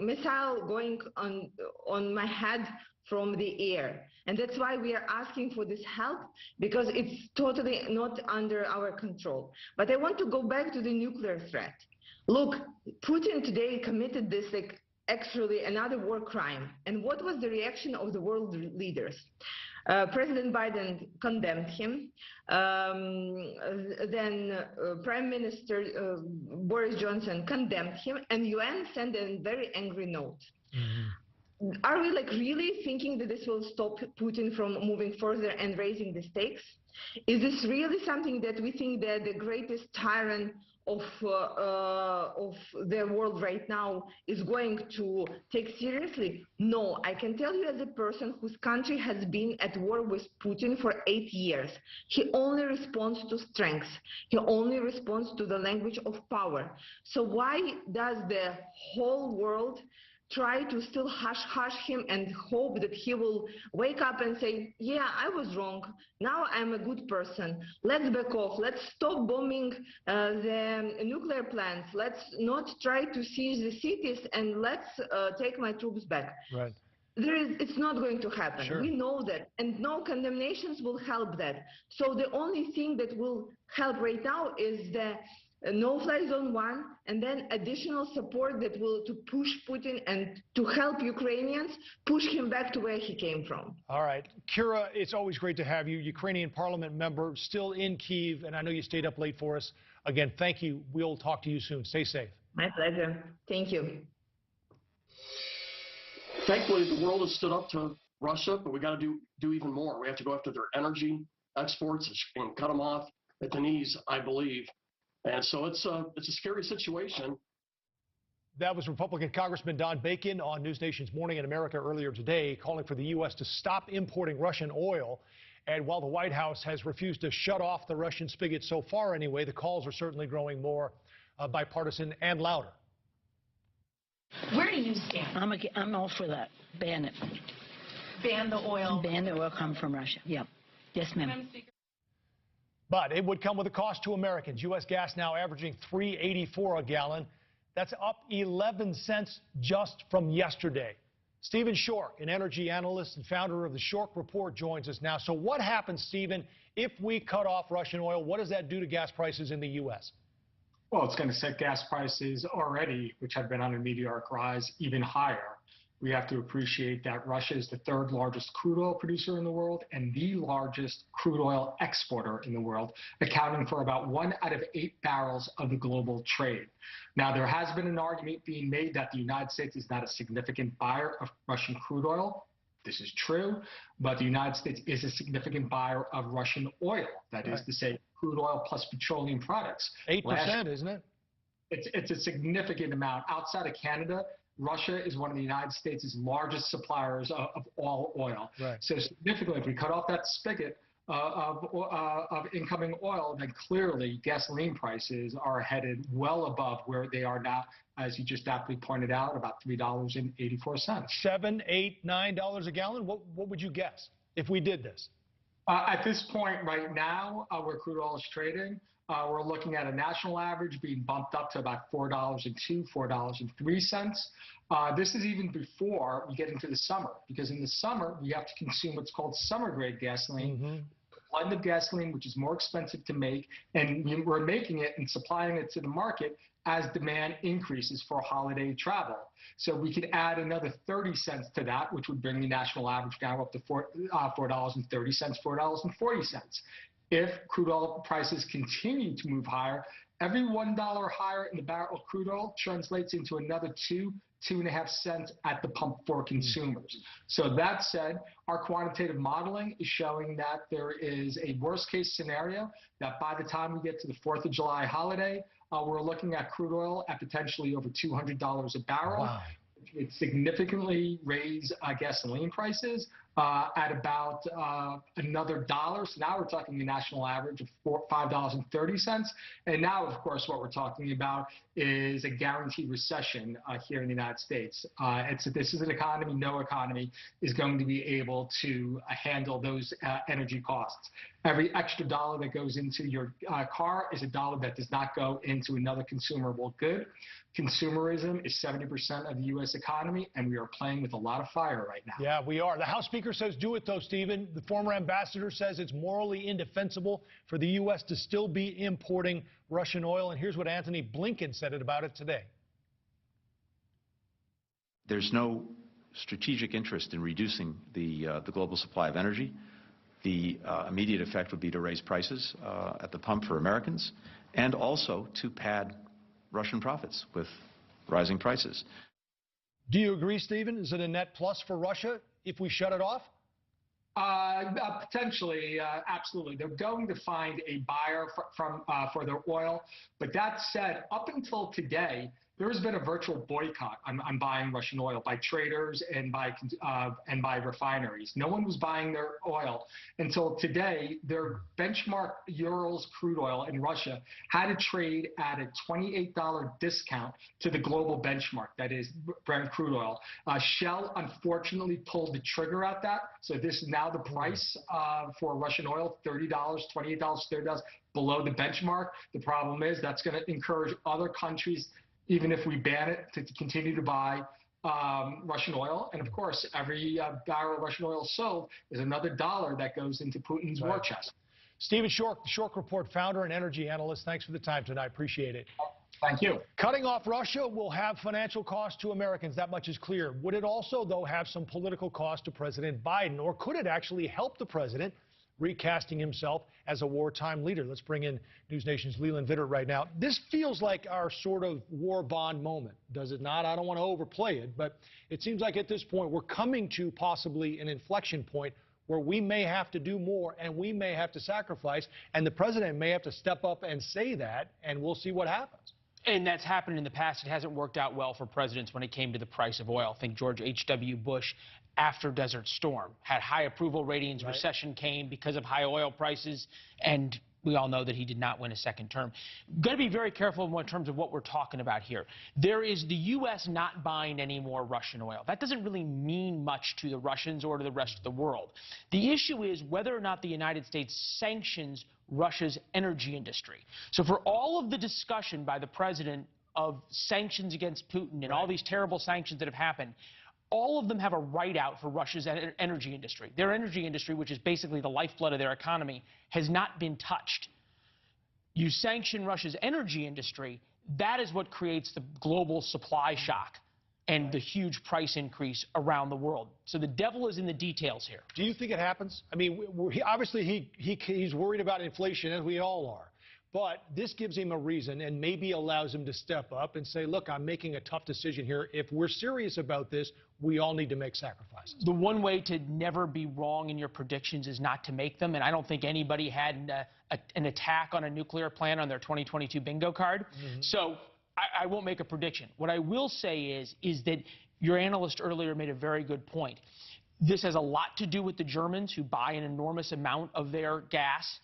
missile going on my head from the air. And that's why we are asking for this help, because it's totally not under our control. But I want to go back to the nuclear threat. Look, Putin today committed this actually another war crime. And what was the reaction of the world leaders? President Biden condemned him. Then Prime Minister Boris Johnson condemned him, and UN sent a very angry note. Are we really thinking that this will stop Putin from moving further and raising the stakes? Is this really something that we think that the greatest tyrant of the world right now is going to take seriously? No, I can tell you as a person whose country has been at war with Putin for 8 years. He only responds to strength. He only responds to the language of power. So why does the whole world try to still hush him and hope that he will wake up and say, yeah, I was wrong, now I'm a good person, let's back off, let's stop bombing the nuclear plants, let's not try to seize the cities, and let's take my troops back. Right. It's not going to happen. Sure. We know that, and no condemnations will help that. So the only thing that will help right now is the no-fly zone 1, and then additional support that will to push Putin and to help Ukrainians push him back to where he came from. All right. Kira, it's always great to have you. Ukrainian parliament member, still in Kyiv, and I know you stayed up late for us. Again, thank you. We'll talk to you soon. Stay safe. My pleasure. Thank you. Thankfully, the world has stood up to Russia, but we got to do even more. We have to go after their energy exports and cut them off at the knees, I believe. And so it's a scary situation. That was Republican Congressman Don Bacon on News Nation's Morning in America earlier today, calling for the U.S. to stop importing Russian oil. And while the White House has refused to shut off the Russian spigot so far anyway, the calls are certainly growing more bipartisan and louder. Where do you stand? I'm all for that. Ban it. Ban the oil. Ban the oil come from Russia. Yep. Yes, ma'am. But it would come with a cost to Americans. U.S. gas now averaging $3.84 a gallon. That's up 11 cents just from yesterday. Stephen Schork, an energy analyst and founder of the Schork Report, joins us now. So what happens, Stephen, if we cut off Russian oil? What does that do to gas prices in the U.S.? Well, it's going to set gas prices already, which have been on a meteoric rise, even higher. We have to appreciate that Russia is the third largest crude oil producer in the world and the largest crude oil exporter in the world, accounting for about 1 out of 8 barrels of the global trade. Now, there has been an argument being made that the United States is not a significant buyer of Russian crude oil. This is true, but the United States is a significant buyer of Russian oil. That is to say, crude oil plus petroleum products. 8%, isn't it? It's a significant amount. Outside of Canada, Russia is one of the United States' largest suppliers of all oil. Right. So significantly, if we cut off that spigot of incoming oil, then clearly gasoline prices are headed well above where they are now, as you just aptly pointed out, about $3.84. $7, $8, $9 a gallon? What would you guess if we did this? At this point right now, where crude oil is trading, we're looking at a national average being bumped up to about $4.02, $4.03. This is even before we get into the summer, because in the summer, we have to consume what's called summer-grade gasoline, a blend of gasoline, which is more expensive to make, and we're making it and supplying it to the market as demand increases for holiday travel. So we could add another 30 cents to that, which would bring the national average down up to $4.30, $4.40. If crude oil prices continue to move higher, every $1 higher in the barrel of crude oil translates into another 2.5 cents at the pump for consumers. So that said, our quantitative modeling is showing that there is a worst case scenario that by the time we get to the 4th of July holiday, we're looking at crude oil at potentially over $200 a barrel. Wow. It significantly raise gasoline prices, at about another $1. So now we're talking a national average of $5.30. And now, of course, what we're talking about is a guaranteed recession here in the United States. This is an economy, no economy is going to be able to handle those energy costs. Every extra dollar that goes into your car is a dollar that does not go into another consumable good. Consumerism is 70% of the U.S. economy, and we are playing with a lot of fire right now. Yeah, we are. The House Speaker says do it, though, Stephen. The former ambassador says it's morally indefensible for the U.S. to still be importing Russian oil. And here's what Antony Blinken said about it today. There's no strategic interest in reducing the global supply of energy. The immediate effect would be to raise prices at the pump for Americans and also to pad Russian profits with rising prices. Do you agree, Stephen? Is it a net plus for Russia if we shut it off? Potentially, absolutely. They're going to find a buyer for their oil. But that said, up until today, there has been a virtual boycott on buying Russian oil by traders and by refineries. No one was buying their oil until today. Their benchmark Urals crude oil in Russia had to trade at a $28 discount to the global benchmark, that is Brent crude oil. Shell unfortunately pulled the trigger at that, so this is now the price for Russian oil, $30, $28, $30 below the benchmark. The problem is that's going to encourage other countries, even if we ban it, to continue to buy Russian oil. And of course, every barrel of Russian oil sold is another dollar that goes into Putin's war chest. Stephen Schork, the Schork Report founder and energy analyst, thanks for the time tonight. Appreciate it. Thank you. Cutting off Russia will have financial cost to Americans. That much is clear. Would it also, though, have some political cost to President Biden? Or could it actually help the president recasting himself as a wartime leader? Let's bring in News Nation's Leland Vittert right now. This feels like our sort of war bond moment, does it not? I don't want to overplay it, but it seems like at this point we're coming to possibly an inflection point where we may have to do more and we may have to sacrifice, and the president may have to step up and say that, and we'll see what happens. And that's happened in the past. It hasn't worked out well for presidents when it came to the price of oil. Think George H.W. Bush after Desert Storm had high approval ratings. Right. Recession came because of high oil prices, and we all know that he did not win a second term. Got to be very careful in terms of what we're talking about here. There is the U.S. not buying any more Russian oil. That doesn't really mean much to the Russians or to the rest of the world. The issue is whether or not the United States sanctions Russia's energy industry. So for all of the discussion by the president of sanctions against Putin and all these terrible sanctions that have happened, all of them have a right out for Russia's energy industry. Their energy industry, which is basically the lifeblood of their economy, has not been touched. You sanction Russia's energy industry, that is what creates the global supply shock and the huge price increase around the world. So the devil is in the details here. Do you think it happens? I mean, obviously he's worried about inflation, as we all are. But this gives him a reason and maybe allows him to step up and say, look, I'm making a tough decision here. If we're serious about this, we all need to make sacrifices. The one way to never be wrong in your predictions is not to make them. And I don't think anybody had an attack on a nuclear plant on their 2022 bingo card. Mm-hmm. So I won't make a prediction. What I will say is that your analyst earlier made a very good point. This has a lot to do with the Germans, who buy an enormous amount of their gas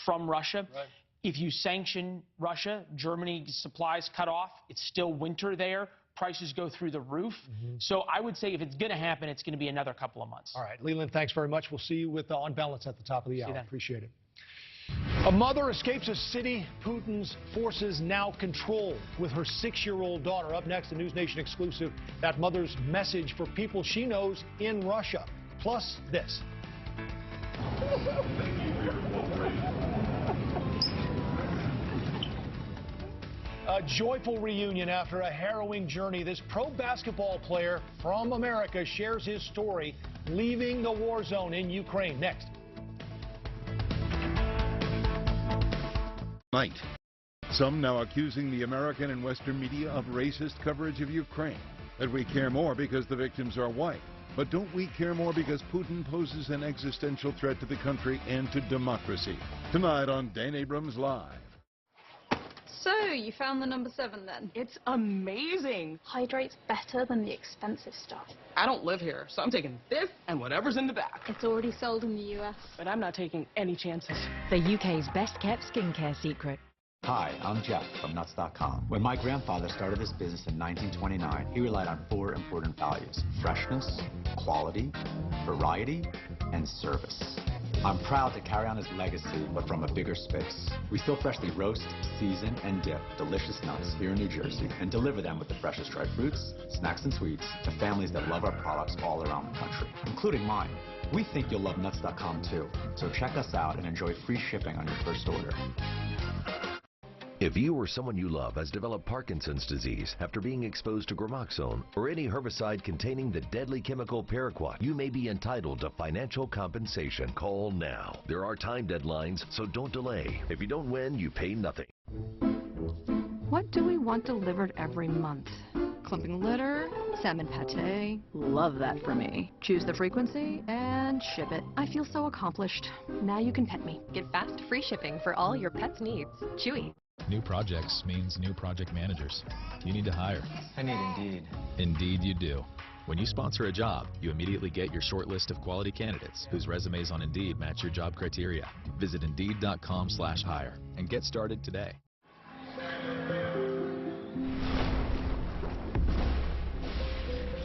from Russia. Right. If you sanction Russia, Germany's supplies cut off, it's still winter there, prices go through the roof. So I would say if it's going to happen, it's going to be another couple of months. All right, Leland, thanks very much. We'll see you with On Balance at the top of the hour. Appreciate it. A mother escapes a city Putin's forces now control with her 6-year-old daughter. Up next, a News Nation exclusive, that mother's message for people she knows in Russia. Plus this. A joyful reunion after a harrowing journey. This pro basketball player from America shares his story leaving the war zone in Ukraine. Next. Some now accusing the American and Western media of racist coverage of Ukraine. That we care more because the victims are white. But don't we care more because Putin poses an existential threat to the country and to democracy? Tonight on Dan Abrams Live. So, you found the number 7 then? It's amazing. Hydrates better than the expensive stuff. I don't live here, so I'm taking this and whatever's in the back. It's already sold in the US. But I'm not taking any chances. The UK's best-kept skincare secret. Hi, I'm Jeff from Nuts.com. When my grandfather started this business in 1929, he relied on 4 important values: freshness, quality, variety, and service. I'm proud to carry on his legacy, but from a bigger space. We still freshly roast, season, and dip delicious nuts here in New Jersey and deliver them with the freshest dried fruits, snacks, and sweets to families that love our products all around the country, including mine. We think you'll love Nuts.com too, so check us out and enjoy free shipping on your first order. If you or someone you love has developed Parkinson's disease after being exposed to Gramoxone or any herbicide containing the deadly chemical paraquat, you may be entitled to financial compensation. Call now. There are time deadlines, so don't delay. If you don't win, you pay nothing. What do we want delivered every month? Clumping litter, salmon pate. Love that for me. Choose the frequency and ship it. I feel so accomplished. Now you can pet me. Get fast, free shipping for all your pet's needs. Chewy. New projects means new project managers. You need to hire. I need Indeed. Indeed you do. When you sponsor a job, you immediately get your short list of quality candidates whose resumes on Indeed match your job criteria. Visit Indeed.com/hire and get started today.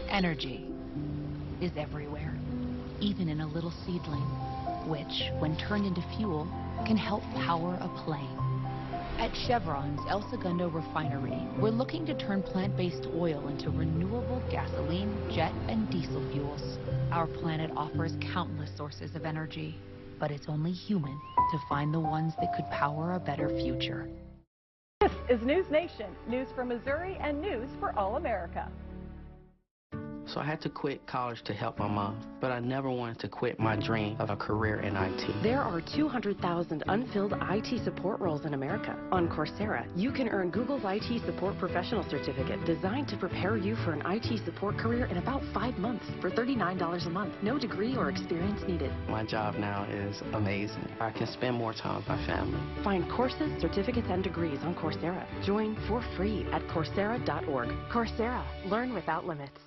Energy is everywhere, even in a little seedling, which, when turned into fuel, can help power a plane. At Chevron's El Segundo refinery, we're looking to turn plant-based oil into renewable gasoline, jet, and diesel fuels. Our planet offers countless sources of energy, but it's only human to find the ones that could power a better future. This is News Nation, news from Missouri and news for all America. So I had to quit college to help my mom, but I never wanted to quit my dream of a career in IT. There are 200,000 unfilled IT support roles in America. On Coursera, you can earn Google's IT Support Professional Certificate designed to prepare you for an IT support career in about 5 months for $39 a month. No degree or experience needed. My job now is amazing. I can spend more time with my family. Find courses, certificates, and degrees on Coursera. Join for free at Coursera.org. Coursera. Learn without limits.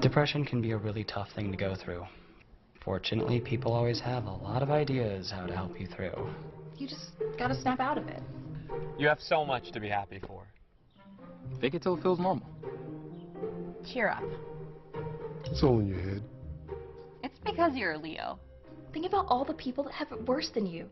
Depression can be a really tough thing to go through. Fortunately, people always have a lot of ideas how to help you through. You just gotta snap out of it. You have so much to be happy for. Fake it till it feels normal. Cheer up. It's all in your head. It's because you're a Leo. Think about all the people that have it worse than you.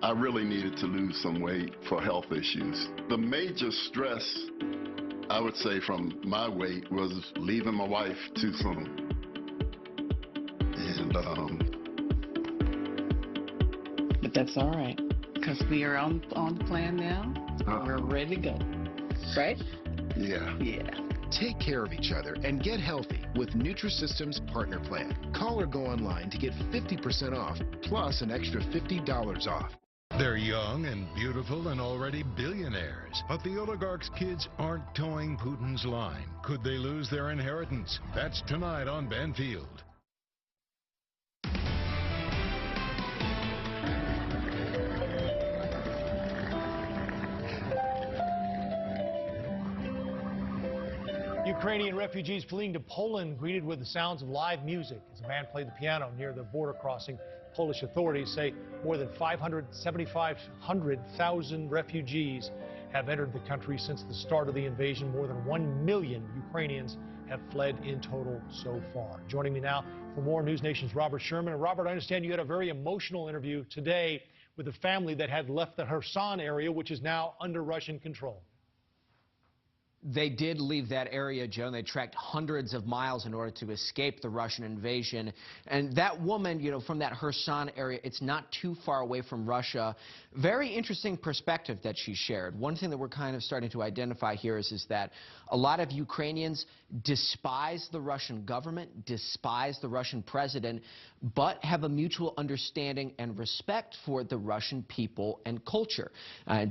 I really needed to lose some weight for health issues. The major stress, I would say, from my weight was leaving my wife too soon. And, But that's all right, because we are on the plan now. We're ready to go, right? Yeah. Yeah. Take care of each other and get healthy with Nutrisystem's Partner Plan. Call or go online to get 50% off, plus an extra $50 off. They're young and beautiful and already billionaires. But the oligarch's kids aren't towing Putin's line. Could they lose their inheritance? That's tonight on Banfield. Ukrainian refugees fleeing to Poland greeted with the sounds of live music as a man played the piano near the border crossing. Polish authorities say more than 500,000 refugees have entered the country since the start of the invasion. More than 1 million Ukrainians have fled in total so far. Joining me now for more News Nation's Robert Sherman. And Robert, I understand you had a very emotional interview today with a family that had left the Kherson area, which is now under Russian control. They did leave that area, Joe, and they trekked hundreds of miles in order to escape the Russian invasion. And that woman, you know, from that Kherson area, it's not too far away from Russia. Very interesting perspective that she shared. One thing that we're kind of starting to identify here is that a lot of Ukrainians despise the Russian government, despise the Russian president, but have a mutual understanding and respect for the Russian people and culture.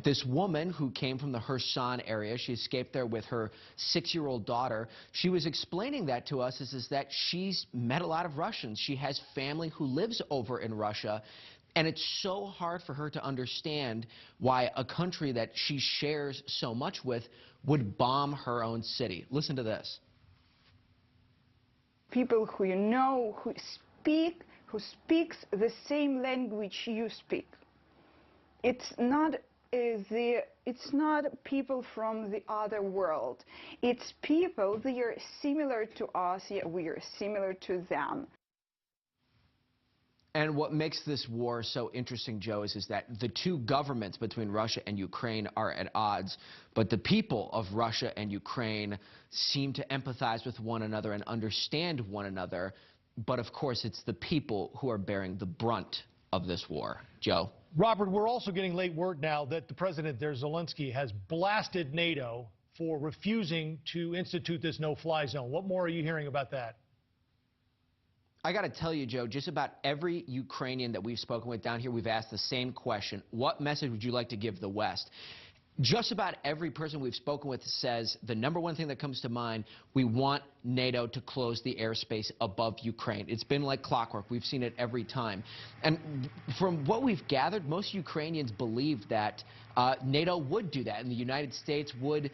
This woman who came from the Kherson area, she escaped there with with her 6-year-old daughter. She was explaining that to us is that she's met a lot of Russians. She has family who lives over in Russia. And it's so hard for her to understand why a country that she shares so much with would bomb her own city. Listen to this. People who you know, who speaks the same language you speak. It's not people from the other world. It's people that are similar to us, yet we are similar to them. And what makes this war so interesting, Joe, is that the two governments between Russia and Ukraine are at odds, but the people of Russia and Ukraine seem to empathize with one another and understand one another. But, of course, it's the people who are bearing the brunt of this war. Joe? Robert, we're also getting late word now that the president there, Zelensky, has blasted NATO for refusing to institute this no-fly zone. What more are you hearing about that? I got to tell you, Joe, just about every Ukrainian that we've spoken with down here, we've asked the same question. What message would you like to give the West? Just about every person we've spoken with says the number one thing that comes to mind, we want NATO to close the airspace above Ukraine. It's been like clockwork. We've seen it every time. And from what we've gathered, most Ukrainians believe that NATO would do that, and the United States would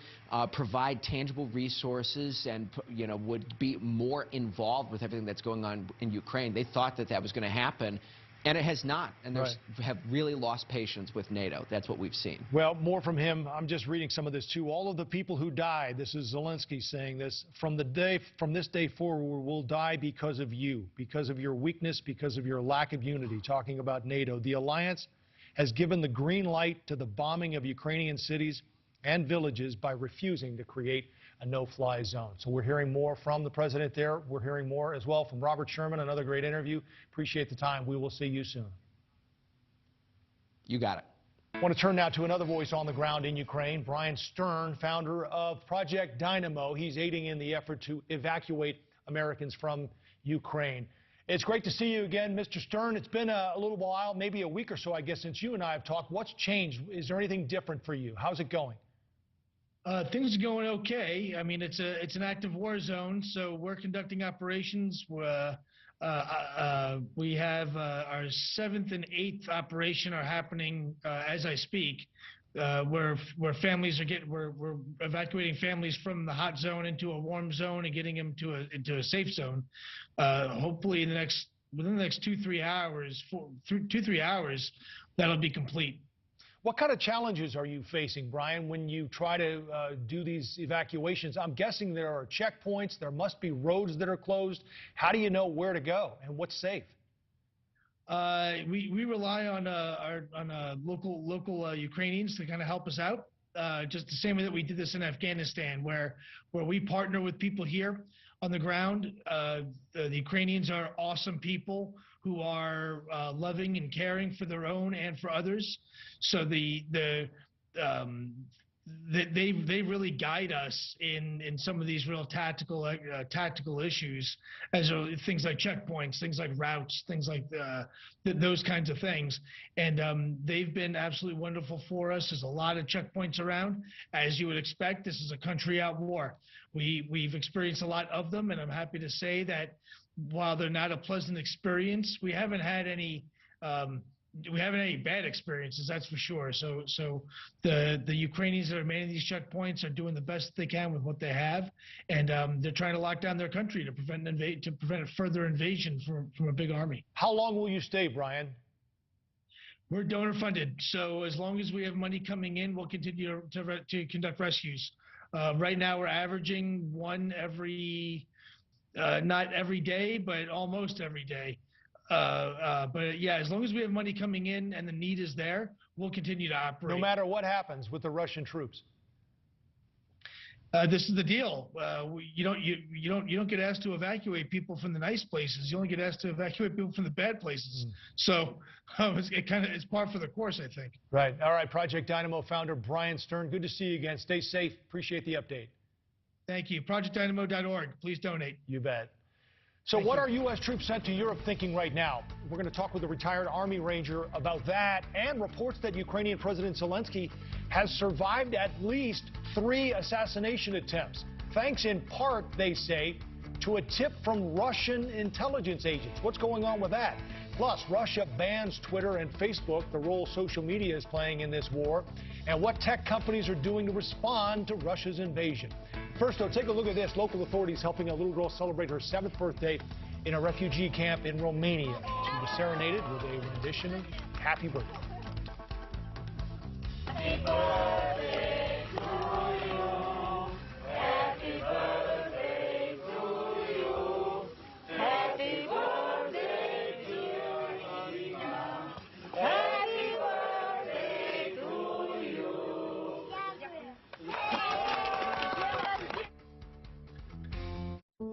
provide tangible resources and, you know, would be more involved with everything that's going on in Ukraine. They thought that that was going to happen. And it has not, and they have really lost patience with NATO. That's what we've seen. Well, more from him. I'm just reading some of this, too. All of the people who died, this is Zelensky saying this, from this day forward, will die because of you, because of your weakness, because of your lack of unity, talking about NATO. The alliance has given the green light to the bombing of Ukrainian cities and villages by refusing to create a no-fly zone. So we're hearing more from the president there. We're hearing more as well from Robert Sherman. Another great interview. Appreciate the time. We will see you soon. You got it. I want to turn now to another voice on the ground in Ukraine, Brian Stern, founder of Project Dynamo. He's aiding in the effort to evacuate Americans from Ukraine. It's great to see you again, Mr. Stern. It's been a little while, maybe a week or so, I guess, since you and I have talked. What's changed? Is there anything different for you? How's it going? Things are going okay. I mean, it's an active war zone, so we're conducting operations. We have our 7th and 8th operation are happening as I speak, where families are we're evacuating families from the hot zone into a warm zone and getting them into a safe zone. Hopefully, within the next 2-3 hours, 2-3 hours, that'll be complete. What kind of challenges are you facing, Brian, when you try to do these evacuations? I'm guessing there are checkpoints. There must be roads that are closed. How do you know where to go and what's safe? We rely on local Ukrainians to kind of help us out, just the same way that we did this in Afghanistan, where we partner with people here on the ground. The Ukrainians are awesome people who are loving and caring for their own and for others. So they really guide us in some of these real tactical issues, as things like checkpoints, things like routes, things like those kinds of things. And they've been absolutely wonderful for us. There's a lot of checkpoints around, as you would expect. This is a country at war. We've experienced a lot of them, and I'm happy to say that while they're not a pleasant experience, we haven't had any bad experiences, that's for sure. So the Ukrainians that are manning these checkpoints are doing the best they can with what they have, and they're trying to lock down their country to prevent a further invasion from a big army. How long will you stay, Brian? We're donor funded, so as long as we have money coming in, we'll continue to conduct rescues. Right now, we're averaging one every. Not every day, but almost every day. But yeah, as long as we have money coming in and the need is there, we'll continue to operate. No matter what happens with the Russian troops. This is the deal. You don't get asked to evacuate people from the nice places. You only get asked to evacuate people from the bad places. So it's par for the course, I think. Right. All right. Project Dynamo founder Brian Stern. Good to see you again. Stay safe. Appreciate the update. Thank you. ProjectDynamo.org. Please donate. You bet. So what are U.S. troops sent to Europe thinking right now? We're going to talk with a retired Army Ranger about that and reports that Ukrainian President Zelensky has survived at least 3 assassination attempts, thanks in part, they say, to a tip from Russian intelligence agents. What's going on with that? Plus, Russia bans Twitter and Facebook, the role social media is playing in this war, and what tech companies are doing to respond to Russia's invasion. First, though, take a look at this. Local authorities helping a little girl celebrate her 7th birthday in a refugee camp in Romania. She was serenaded with a rendition of Happy Birthday. Happy birthday to you. Happy birthday to you. Happy birthday, dear Ina. Happy birthday to you.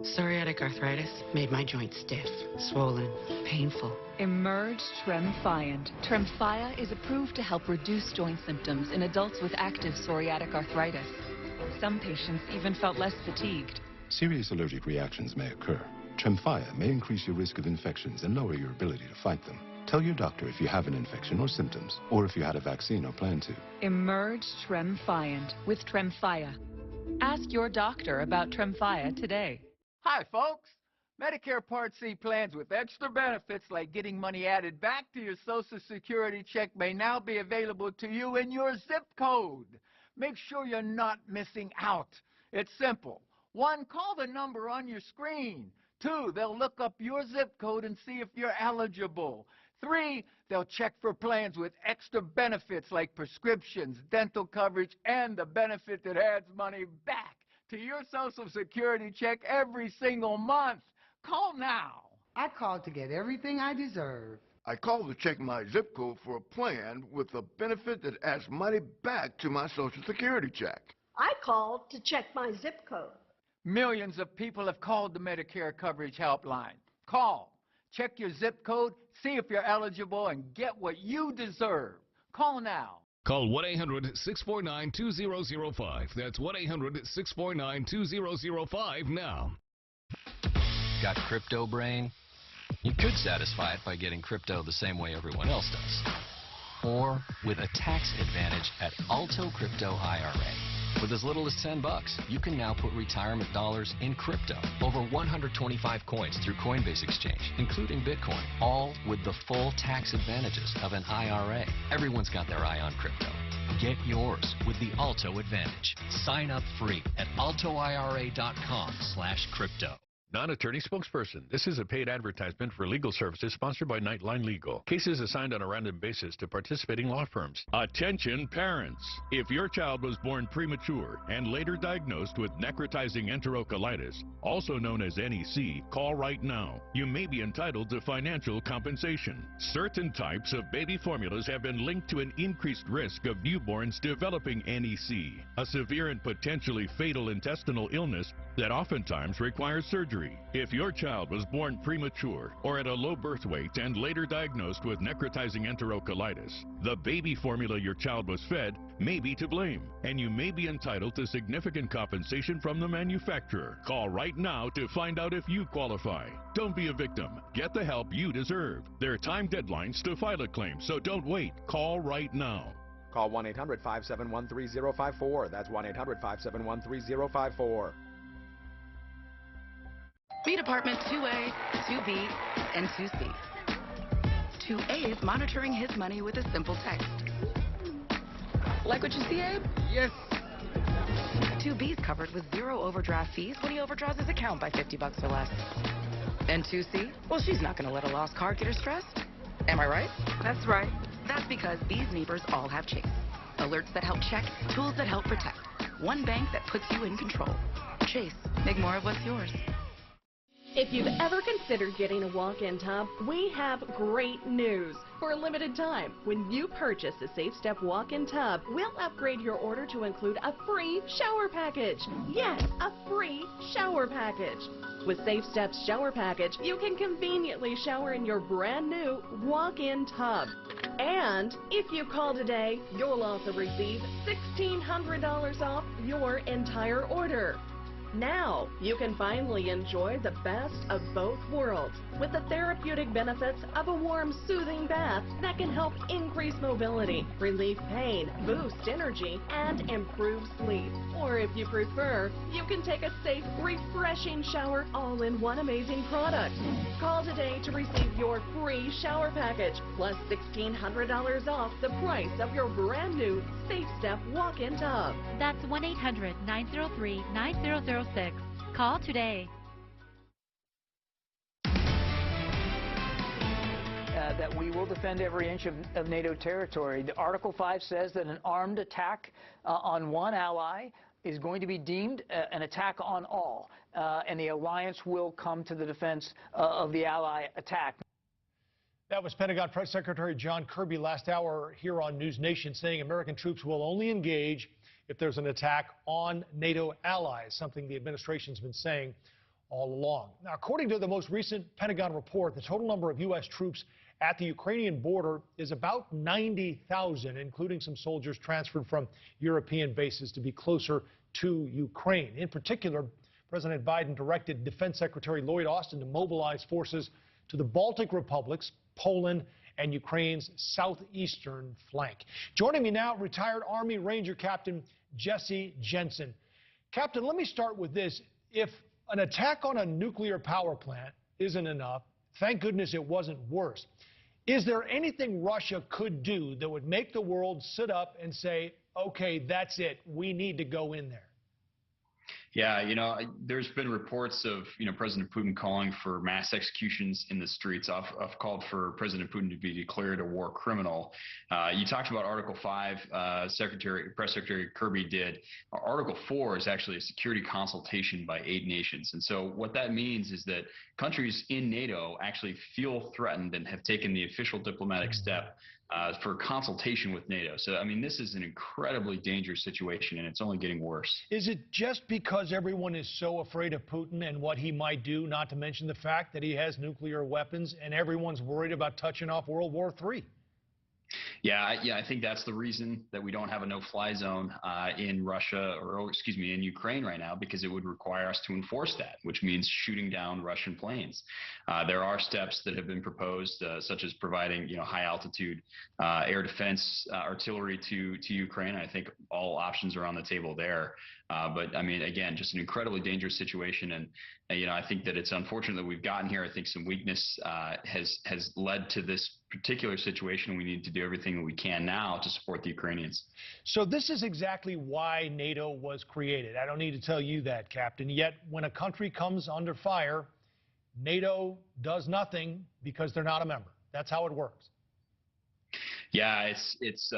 Psoriatic arthritis made my joints stiff, swollen, painful. Emerge Tremfyant. Tremfya is approved to help reduce joint symptoms in adults with active psoriatic arthritis. Some patients even felt less fatigued. Serious allergic reactions may occur. Tremfya may increase your risk of infections and lower your ability to fight them. Tell your doctor if you have an infection or symptoms, or if you had a vaccine or plan to. Emerge Tremfyant with Tremfya. Ask your doctor about Tremfya today. Hi, folks. Medicare Part C plans with extra benefits like getting money added back to your Social Security check may now be available to you in your zip code. Make sure you're not missing out. It's simple. 1, call the number on your screen. 2, they'll look up your zip code and see if you're eligible. 3, they'll check for plans with extra benefits like prescriptions, dental coverage, and the benefit that adds money back to your Social Security check every single month. Call now. I called to get everything I deserve. I called to check my zip code for a plan with a benefit that adds money back to my Social Security check. I called to check my zip code. Millions of people have called the Medicare Coverage Helpline. Call, check your zip code, see if you're eligible, and get what you deserve. Call now. Call 1-800-649-2005. That's 1-800-649-2005 now. Got crypto brain? You could satisfy it by getting crypto the same way everyone else does. Or with a tax advantage at Alto Crypto IRA. With as little as $10, you can now put retirement dollars in crypto. Over 125 coins through Coinbase Exchange, including Bitcoin, all with the full tax advantages of an IRA. Everyone's got their eye on crypto. Get yours with the Alto Advantage. Sign up free at altoira.com/crypto. Non-attorney spokesperson. This is a paid advertisement for legal services sponsored by Nightline Legal. Cases assigned on a random basis to participating law firms. Attention parents! If your child was born premature and later diagnosed with necrotizing enterocolitis, also known as NEC, call right now. You may be entitled to financial compensation. Certain types of baby formulas have been linked to an increased risk of newborns developing NEC, a severe and potentially fatal intestinal illness that oftentimes requires surgery. If your child was born premature or at a low birth weight and later diagnosed with necrotizing enterocolitis, the baby formula your child was fed may be to blame, and you may be entitled to significant compensation from the manufacturer. Call right now to find out if you qualify. Don't be a victim. Get the help you deserve. There are time deadlines to file a claim, so don't wait. Call right now. Call 1-800-571-3054. That's 1-800-571-3054. Meet apartment 2A, 2B, and 2C. 2A is monitoring his money with a simple text. Like what you see, Abe? Yes. 2B is covered with 0 overdraft fees when he overdraws his account by $50 or less. And 2C? Well, she's not going to let a lost card get her stressed. Am I right? That's right. That's because these neighbors all have Chase. Alerts that help check, tools that help protect. One bank that puts you in control. Chase, make more of what's yours. If you've ever considered getting a walk-in tub, we have great news. For a limited time, when you purchase a Safe Step walk-in tub, we'll upgrade your order to include a free shower package. Yes, a free shower package. With Safe Step's shower package, you can conveniently shower in your brand new walk-in tub. And if you call today, you'll also receive $1,600 off your entire order. Now, you can finally enjoy the best of both worlds with the therapeutic benefits of a warm, soothing bath that can help increase mobility, relieve pain, boost energy, and improve sleep. Or if you prefer, you can take a safe, refreshing shower all in one amazing product. Call today to receive your free shower package plus $1,600 off the price of your brand new Safe Step walk-in tub. That's 1-800-903-9006. Call today. That we will defend every inch of NATO territory. The Article 5 says that an armed attack on one ally is going to be deemed an attack on all, and the alliance will come to the defense of the ally attack. That was Pentagon Press Secretary John Kirby last hour here on News Nation, saying American troops will only engage if there's an attack on NATO allies, something the administration's been saying all along. Now, according to the most recent Pentagon report, the total number of U.S. troops at the Ukrainian border is about 90,000, including some soldiers transferred from European bases to be closer to Ukraine. In particular, President Biden directed Defense Secretary Lloyd Austin to mobilize forces to the Baltic republics, Poland, and Ukraine's southeastern flank. Joining me now, retired Army Ranger Captain Jesse Jensen. Captain, let me start with this. If an attack on a nuclear power plant isn't enough, thank goodness it wasn't worse. Is there anything Russia could do that would make the world sit up and say, okay, that's it, we need to go in there? Yeah, there's been reports of, President Putin calling for mass executions in the streets. I've called for President Putin to be declared a war criminal. You talked about Article 5, Press Secretary Kirby did. Article 4 is actually a security consultation by 8 nations. And so what that means is that countries in NATO actually feel threatened and have taken the official diplomatic step for consultation with NATO. So, I mean, this is an incredibly dangerous situation, and it's only getting worse. Is it just because everyone is so afraid of Putin and what he might do, not to mention the fact that he has nuclear weapons, and everyone's worried about touching off World War III? Yeah, I think that's the reason that we don't have a no-fly zone in Russia, or excuse me, in Ukraine right now, because it would require us to enforce that, which means shooting down Russian planes. There are steps that have been proposed, such as providing, high-altitude air defense artillery to Ukraine. I think all options are on the table there. But I mean, again, just an incredibly dangerous situation, and I think that it's unfortunate that we've gotten here. I think some weakness has led to this particular situation. We need to do everything that we can now to support the Ukrainians. So this is exactly why NATO was created. I don't need to tell you that, Captain. Yet when a country comes under fire, NATO does nothing because they're not a member. That's how it works. Yeah, it's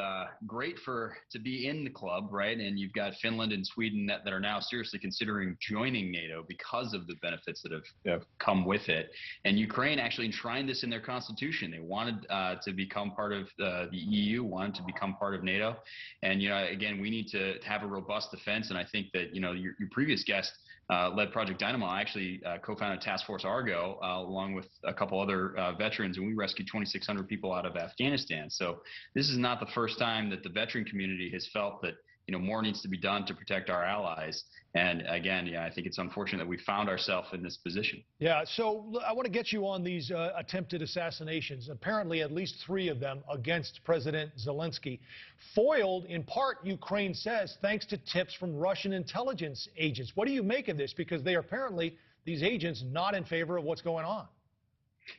great to be in the club, right? And you've got Finland and Sweden that are now seriously considering joining NATO because of the benefits that have come with it. And Ukraine actually enshrined this in their constitution. They wanted to become part of the EU, wanted to become part of NATO. And, again, we need to have a robust defense. And I think that, your previous guest led Project Dynamo. I actually co-founded Task Force Argo along with a couple other veterans, and we rescued 2,600 people out of Afghanistan. So this is not the first time that the veteran community has felt that more needs to be done to protect our allies. And again, I think it's unfortunate that we found ourselves in this position. Yeah, so I want to get you on these attempted assassinations. Apparently, at least 3 of them against President Zelensky. Foiled, in part, Ukraine says, thanks to tips from Russian intelligence agents. What do you make of this? Because they are apparently, these agents, not in favor of what's going on.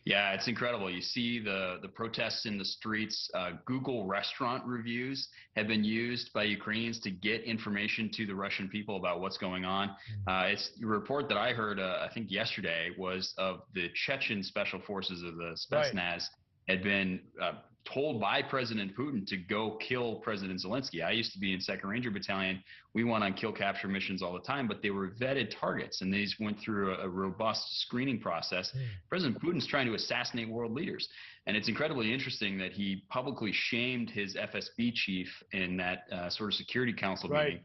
Yeah, it's incredible. You see the protests in the streets. Google restaurant reviews have been used by Ukrainians to get information to the Russian people about what's going on. It's a report that I heard, I think yesterday, was of the Chechen special forces of the Spetsnaz had been told by President Putin to go kill President Zelensky. I used to be in 2nd Ranger Battalion. We went on kill capture missions all the time, but they were vetted targets, and these went through a robust screening process. President Putin's trying to assassinate world leaders, and it's incredibly interesting that he publicly shamed his FSB chief in that sort of Security Council meeting.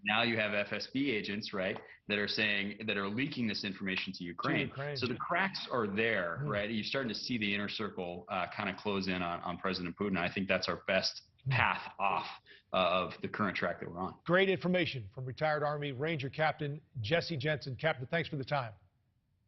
Now you have FSB agents, right, that are leaking this information to Ukraine. So the cracks are there, right? You're starting to see the inner circle kind of close in on President Putin. I think that's our best path off of the current track that we're on. Great information from retired Army Ranger Captain Jesse Jensen. Captain, thanks for the time.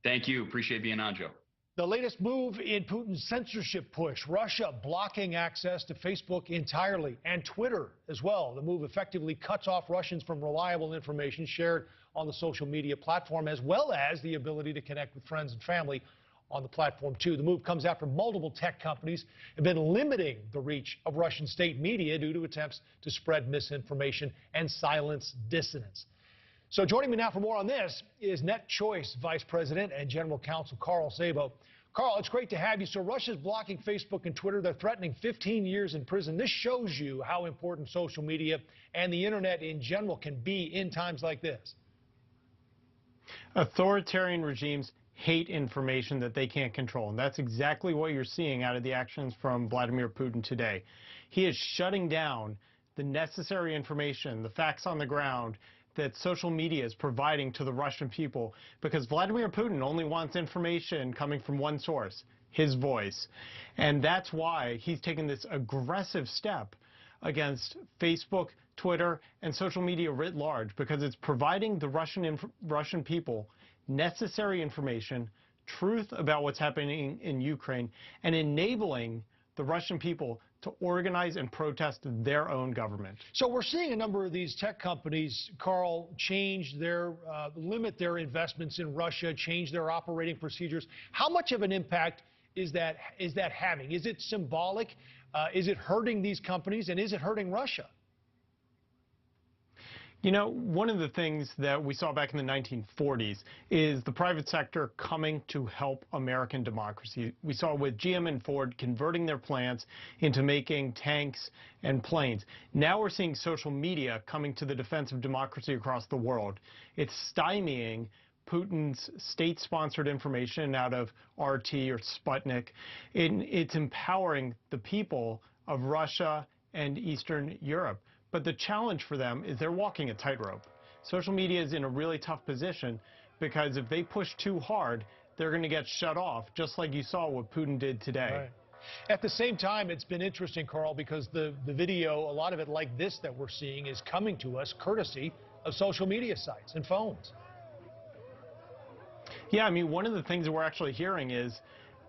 Thank you. Appreciate being on, Joe. The latest move in Putin's censorship push, Russia blocking access to Facebook entirely and Twitter as well. The move effectively cuts off Russians from reliable information shared on the social media platform, as well as the ability to connect with friends and family on the platform, too. The move comes after multiple tech companies have been limiting the reach of Russian state media due to attempts to spread misinformation and silence dissidents. So joining me now for more on this is NetChoice Vice President and General Counsel Carl Szabo. Carl, it's great to have you. So Russia's blocking Facebook and Twitter. They're threatening 15 years in prison. This shows you how important social media and the internet in general can be in times like this. Authoritarian regimes hate information that they can't control, and that's exactly what you're seeing out of the actions from Vladimir Putin today. He is shutting down the necessary information, the facts on the ground that social media is providing to the Russian people, because Vladimir Putin only wants information coming from one source, his voice. And that's why he's taken this aggressive step against Facebook, Twitter, and social media writ large, because it's providing the Russian people necessary information, truth about what's happening in Ukraine, and enabling the Russian people to organize and protest their own government. So we're seeing a number of these tech companies, Carl, change their, limit their investments in Russia, change their operating procedures. How much of an impact is that having? Is it symbolic? Is it hurting these companies, and is it hurting Russia? You know, one of the things that we saw back in the 1940s is the private sector coming to help American democracy. We saw with GM and Ford converting their plants into making tanks and planes. Now we're seeing social media coming to the defense of democracy across the world. It's stymieing Putin's state-sponsored information out of RT or Sputnik. It's empowering the people of Russia and Eastern Europe. But the challenge for them is they're walking a tightrope. Social media is in a really tough position because if they push too hard, they're going to get shut off, just like you saw what Putin did today. Right. At the same time, it's been interesting, Carl, because the video, a lot of it like this that we're seeing, is coming to us courtesy of social media sites and phones. Yeah, I mean, one of the things that we're actually hearing is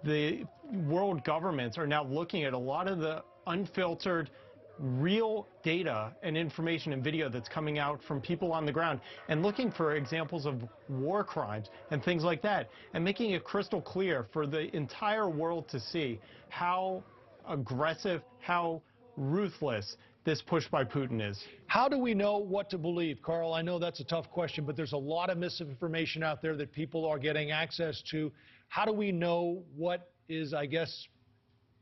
the world governments are now looking at a lot of the unfiltered real data and information and video that's coming out from people on the ground and looking for examples of war crimes and things like that, and making it crystal clear for the entire world to see how aggressive, how ruthless this push by Putin is. How do we know what to believe, Carl? I know that's a tough question, but there's a lot of misinformation out there that people are getting access to. How do we know what is, I guess,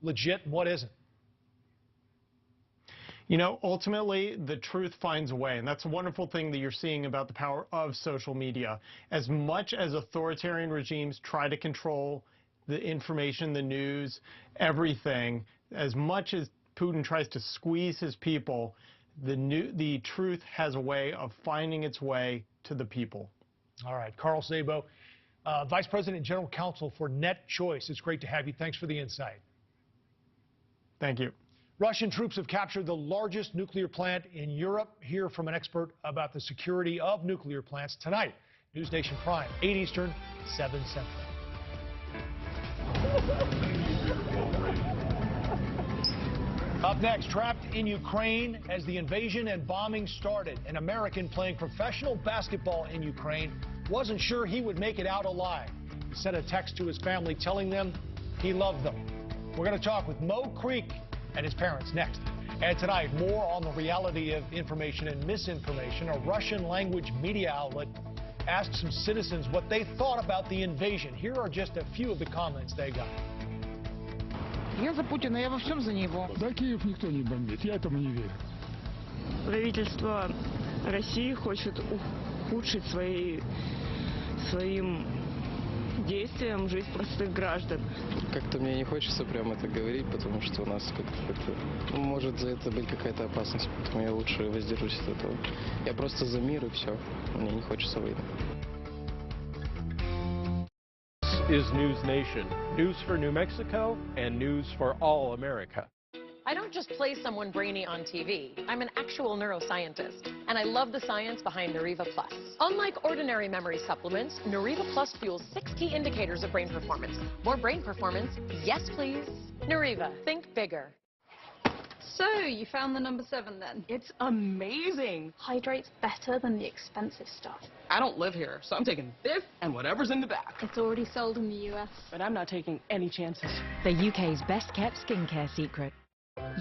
legit and what isn't? You know, ultimately, the truth finds a way, and that's a wonderful thing that you're seeing about the power of social media. As much as authoritarian regimes try to control the information, the news, everything, as much as Putin tries to squeeze his people, the truth has a way of finding its way to the people. All right, Carl Szabo, Vice President and General Counsel for NetChoice. It's great to have you. Thanks for the insight. Thank you. Russian troops have captured the largest nuclear plant in Europe. Hear from an expert about the security of nuclear plants tonight. News Nation Prime, 8 Eastern, 7 Central. Up next, trapped in Ukraine as the invasion and bombing started. An American playing professional basketball in Ukraine wasn't sure he would make it out alive. He sent a text to his family telling them he loved them. We're going to talk with Mo Creek and his parents next. And tonight, more on the reality of information and misinformation. A Russian language media outlet asked some citizens what they thought about the invasion. Here are just a few of the comments they got. Я за Путина, я во всем за него. Да, Киев никто не бомбит, я этому не верю. Правительство России хочет ухудшить своим действиям жизнь простых граждан. Как-то мне не хочется прямо это говорить, потому что у нас как-то может за это быть какая-то опасность, поэтому я лучше воздержусь от этого. Я просто за мир и все. Мне не хочется войны. This is News Nation, news for New Mexico and news for all America. I don't just play someone brainy on TV. I'm an actual neuroscientist, and I love the science behind Neuriva Plus. Unlike ordinary memory supplements, Neuriva Plus fuels 6 key indicators of brain performance. More brain performance? Yes, please. Neuriva, think bigger. So, you found the number 7 then? It's amazing. Hydrates better than the expensive stuff. I don't live here, so I'm taking this and whatever's in the back. It's already sold in the US. But I'm not taking any chances. The UK's best kept skincare secret.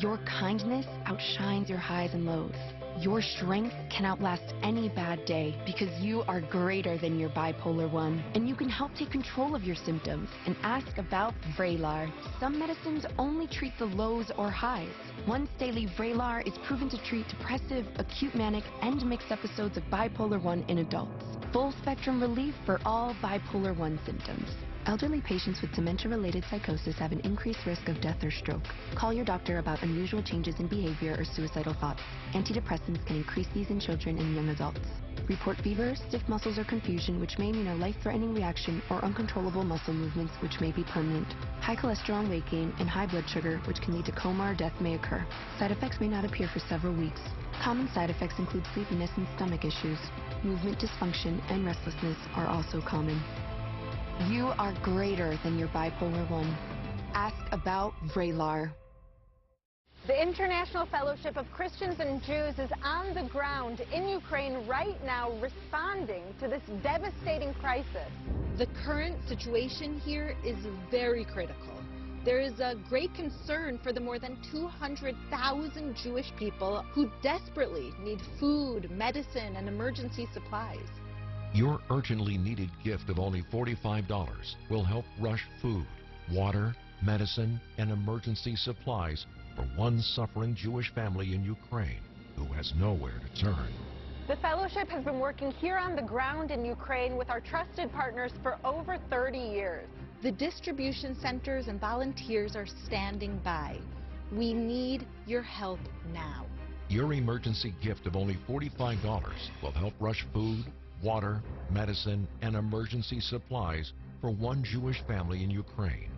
Your kindness outshines your highs and lows. Your strength can outlast any bad day because you are greater than your bipolar 1. And you can help take control of your symptoms and ask about Vraylar. Some medicines only treat the lows or highs. Once daily Vraylar is proven to treat depressive, acute manic, and mixed episodes of bipolar 1 in adults. Full spectrum relief for all bipolar 1 symptoms. Elderly patients with dementia-related psychosis have an increased risk of death or stroke. Call your doctor about unusual changes in behavior or suicidal thoughts. Antidepressants can increase these in children and young adults. Report fever, stiff muscles or confusion, which may mean a life-threatening reaction, or uncontrollable muscle movements, which may be permanent. High cholesterol and weight gain, and high blood sugar, which can lead to coma or death, may occur. Side effects may not appear for several weeks. Common side effects include sleepiness and stomach issues. Movement dysfunction and restlessness are also common. You are greater than your bipolar 1. Ask about Vraylar. The International Fellowship of Christians and Jews is on the ground in Ukraine right now responding to this devastating crisis. The current situation here is very critical. There is a great concern for the more than 200,000 Jewish people who desperately need food, medicine, and emergency supplies. Your urgently needed gift of only $45 will help rush food, water, medicine, and emergency supplies for one suffering Jewish family in Ukraine who has nowhere to turn. The fellowship has been working here on the ground in Ukraine with our trusted partners for over 30 years. The distribution centers and volunteers are standing by. We need your help now. Your emergency gift of only $45 will help rush food, water, medicine, and emergency supplies for one Jewish family in Ukraine.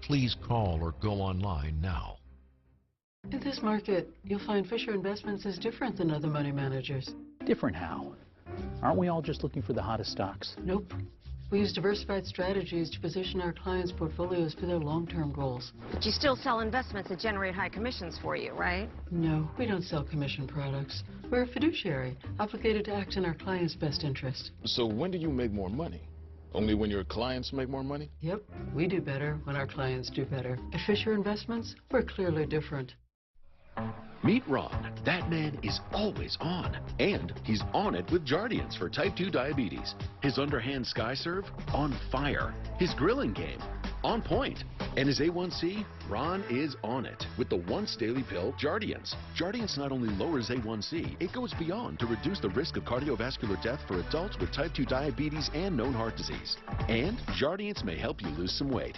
Please call or go online now. In this market, you'll find Fisher Investments is different than other money managers. Different how? Aren't we all just looking for the hottest stocks? Nope. We use diversified strategies to position our clients' portfolios for their long-term goals. But you still sell investments that generate high commissions for you, right? No, we don't sell commission products. We're a fiduciary, obligated to act in our clients' best interest. So when do you make more money? Only when your clients make more money? Yep, we do better when our clients do better. At Fisher Investments, we're clearly different. Meet Ron. That man is always on. And he's on it with Jardiance for type 2 diabetes. His underhand SkyServe, on fire. His grilling game, on point. And his A1C, Ron is on it with the once daily pill Jardiance. Jardiance not only lowers A1C, it goes beyond to reduce the risk of cardiovascular death for adults with type 2 diabetes and known heart disease. And Jardiance may help you lose some weight.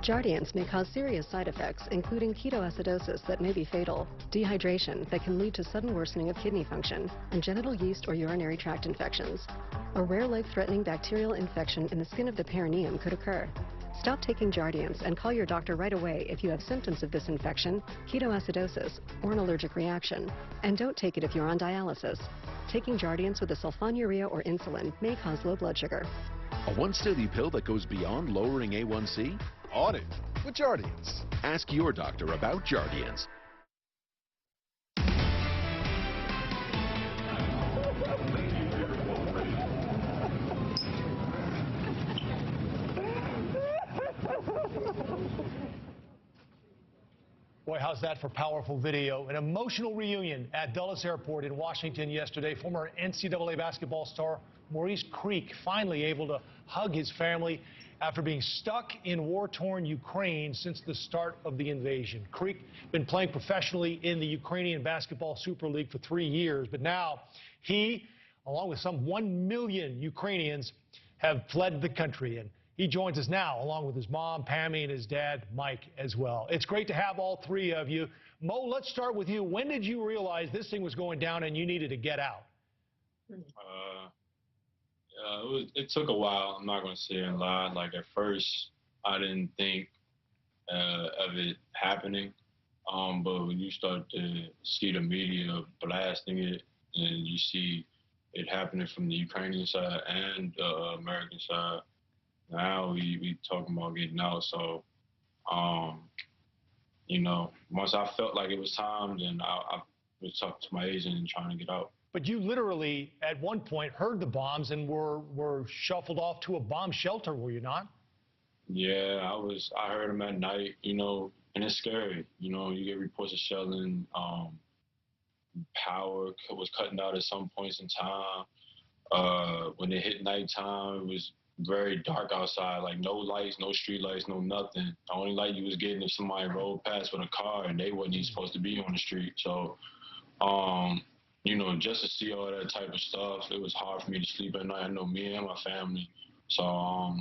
Jardiance may cause serious side effects, including ketoacidosis that may be fatal, dehydration that can lead to sudden worsening of kidney function, and genital yeast or urinary tract infections. A rare life-threatening bacterial infection in the skin of the perineum could occur. Stop taking Jardiance and call your doctor right away if you have symptoms of this infection, ketoacidosis, or an allergic reaction. And don't take it if you're on dialysis. Taking Jardiance with a sulfonylurea or insulin may cause low blood sugar. A once daily pill that goes beyond lowering A1C? On it with Jardiance. Ask your doctor about Jardiance. Boy, how's that for powerful video? An emotional reunion at Dulles Airport in Washington yesterday. Former NCAA basketball star Maurice Creek finally able to hug his family after being stuck in war-torn Ukraine since the start of the invasion. Creek been playing professionally in the Ukrainian Basketball Super League for 3 years, but now he, along with some 1 million Ukrainians, have fled the country. And he joins us now, along with his mom, Pammy, and his dad, Mike, as well. It's great to have all three of you. Mo, let's start with you. When did you realize this thing was going down and you needed to get out? It took a while. I'm not going to sit here and lie. Like, at first, I didn't think of it happening. But when you start to see the media blasting it, and you see it happening from the Ukrainian side and the American side, now we talking about getting out. So, you know, once I felt like it was time, then I was talking to my agent and trying to get out. But you literally, at one point, heard the bombs and were shuffled off to a bomb shelter, were you not? Yeah, I heard them at night, you know, and it's scary. You know, you get reports of shelling. Power was cutting out at some points in time. When it hit nighttime, it was very dark outside, like no lights, no street lights, no nothing. The only light you was getting if somebody rolled past with a car and they wasn't even supposed to be on the street. So, you know, just to see all that type of stuff, it was hard for me to sleep at night. I know me and my family. So,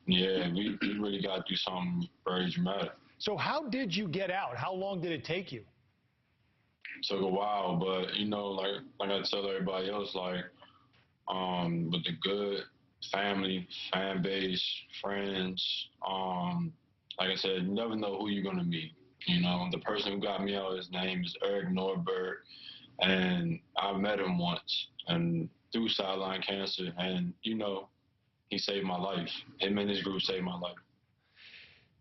yeah, we really got to do something very dramatic. So how did you get out? How long did it take you? It took a while, but, you know, like I tell everybody else, like, with the good family, fan base, friends, like I said, you never know who you're going to meet. You know, the person who got me out, his name is Eric Norbert, and I met him once and through sideline cancer, and, you know, he saved my life. Him and his group saved my life.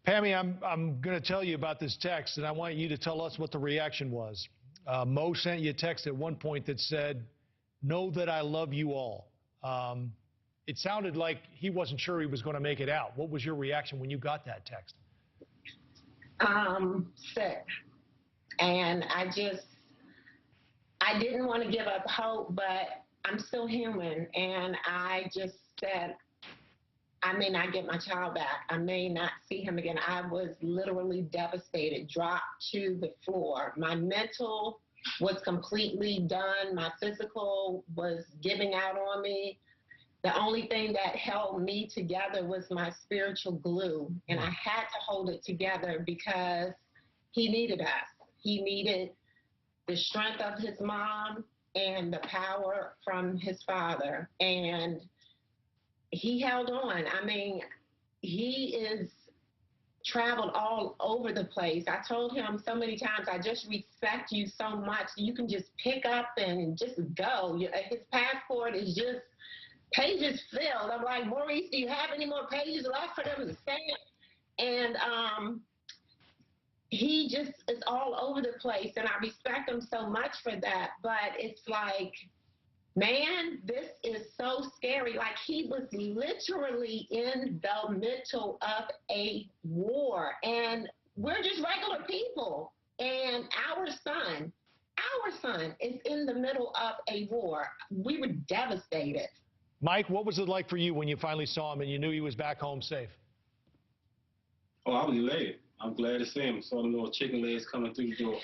Pammy, I'm going to tell you about this text, and I want you to tell us what the reaction was. Mo sent you a text at one point that said, "Know that I love you all." It sounded like he wasn't sure he was going to make it out. What was your reaction when you got that text? Sick. And I didn't want to give up hope, but I'm still human. And I just said, I may not get my child back. I may not see him again. I was literally devastated, dropped to the floor. My mental was completely done. My physical was giving out on me. The only thing that held me together was my spiritual glue. And I had to hold it together because he needed us. He needed the strength of his mom and the power from his father. And he held on. I mean, he is traveled all over the place. I told him so many times, I just respect you so much. You can just pick up and just go. His passport is just pages filled. I'm like, Maurice, do you have any more pages left for them to stamp? And he just is all over the place, and I respect him so much for that. But it's like, man, this is so scary. Like, he was literally in the middle of a war, and we're just regular people. And our son is in the middle of a war. We were devastated. Mike, what was it like for you when you finally saw him and you knew he was back home safe? Oh, I was elated. I'm glad to see him. Saw the little chicken legs coming through the door.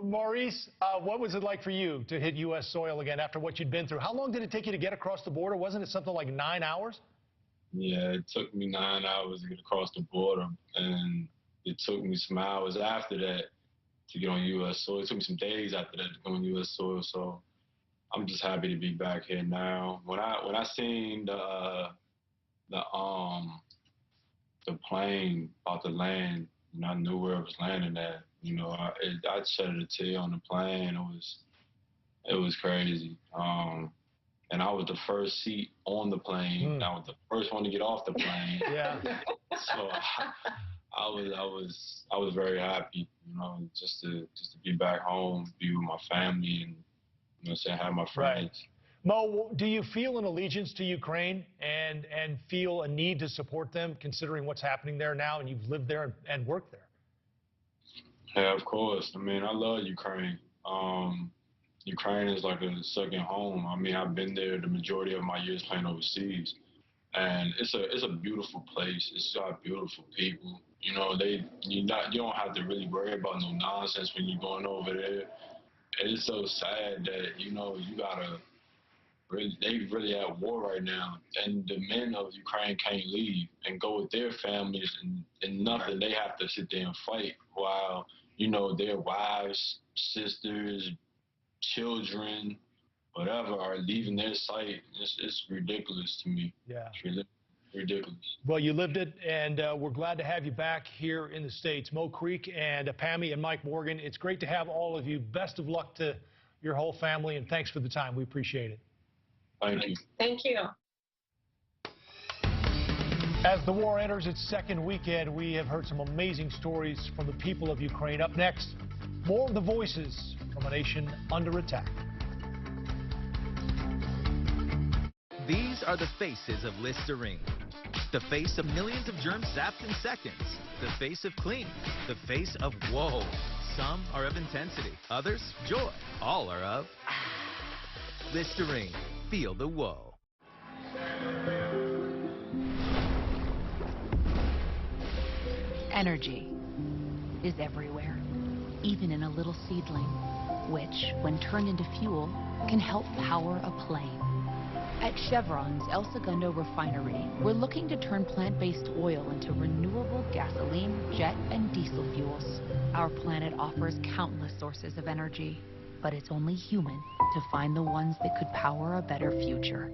Maurice, what was it like for you to hit U.S. soil again after what you'd been through? How long did it take you to get across the border? Wasn't it something like 9 hours? Yeah, it took me 9 hours to get across the border, and it took me some hours after that to get on U.S. soil. It took me some days after that to go on U.S. soil, so I'm just happy to be back here now. When I seen the plane about to land, and I knew where it was landing at, you know, I shed a tear on the plane. It was crazy. And I was the first seat on the plane. I was the first one to get off the plane. Yeah. So I was very happy, you know, just to be back home, be with my family, and, you know, have my friends. Right. Mo, do you feel an allegiance to Ukraine and feel a need to support them, considering what's happening there now, and you've lived there and worked there? Yeah, of course. I mean, I love Ukraine. Ukraine is like a second home. I mean, I've been there the majority of my years playing overseas, and it's a beautiful place. It's got beautiful people. You know, you don't have to really worry about no nonsense when you're going over there. And it's so sad that, you know, they really at war right now, and the men of Ukraine can't leave and go with their families and nothing. They have to sit there and fight while, you know, their wives, sisters, children, whatever, are leaving their site. It's ridiculous to me. Yeah. It's ridiculous. ridiculous. Well, you lived it, and we're glad to have you back here in the States. Mo Creek and Pammy and Mike Morgan, it's great to have all of you. Best of luck to your whole family, and thanks for the time. We appreciate it. Thank you. Thank you. As the war enters its second weekend, we have heard some amazing stories from the people of Ukraine. Up next, more of the voices from a nation under attack. These are the faces of Listerine. The face of millions of germs zapped in seconds. The face of clean. The face of woe. Some are of intensity. Others, joy. All are of Listerine. Feel the woe. Energy is everywhere, even in a little seedling, which, when turned into fuel, can help power a plane. At Chevron's El Segundo refinery, we're looking to turn plant-based oil into renewable gasoline, jet, and diesel fuels. Our planet offers countless sources of energy, but it's only human to find the ones that could power a better future.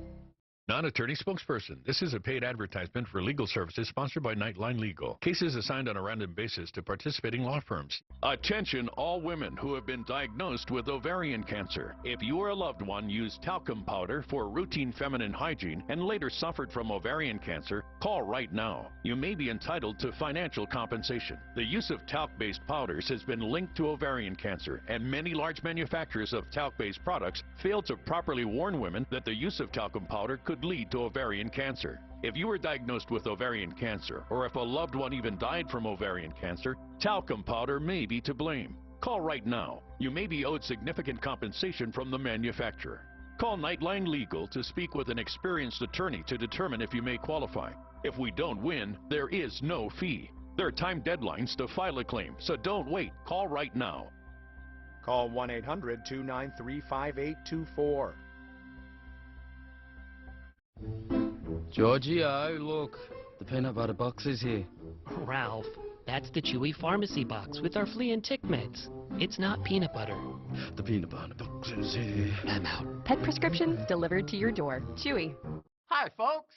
Non-attorney spokesperson. This is a paid advertisement for legal services sponsored by Nightline Legal. Cases assigned on a random basis to participating law firms. Attention all women who have been diagnosed with ovarian cancer. If you or a loved one used talcum powder for routine feminine hygiene and later suffered from ovarian cancer, call right now. You may be entitled to financial compensation. The use of talc-based powders has been linked to ovarian cancer, and many large manufacturers of talc-based products fail to properly warn women that the use of talcum powder could lead to ovarian cancer. If you were diagnosed with ovarian cancer, or if a loved one even died from ovarian cancer, talcum powder may be to blame. Call right now. You may be owed significant compensation from the manufacturer. Call Nightline Legal to speak with an experienced attorney to determine if you may qualify. If we don't win, there is no fee. There are time deadlines to file a claim, so don't wait. Call right now. Call 1-800-293-5824. Giorgio, look, the peanut butter box is here. Ralph, that's the Chewy Pharmacy box with our flea and tick meds. It's not peanut butter. The peanut butter box is here. I'm out. Pet prescriptions delivered to your door. Chewy. Hi, folks.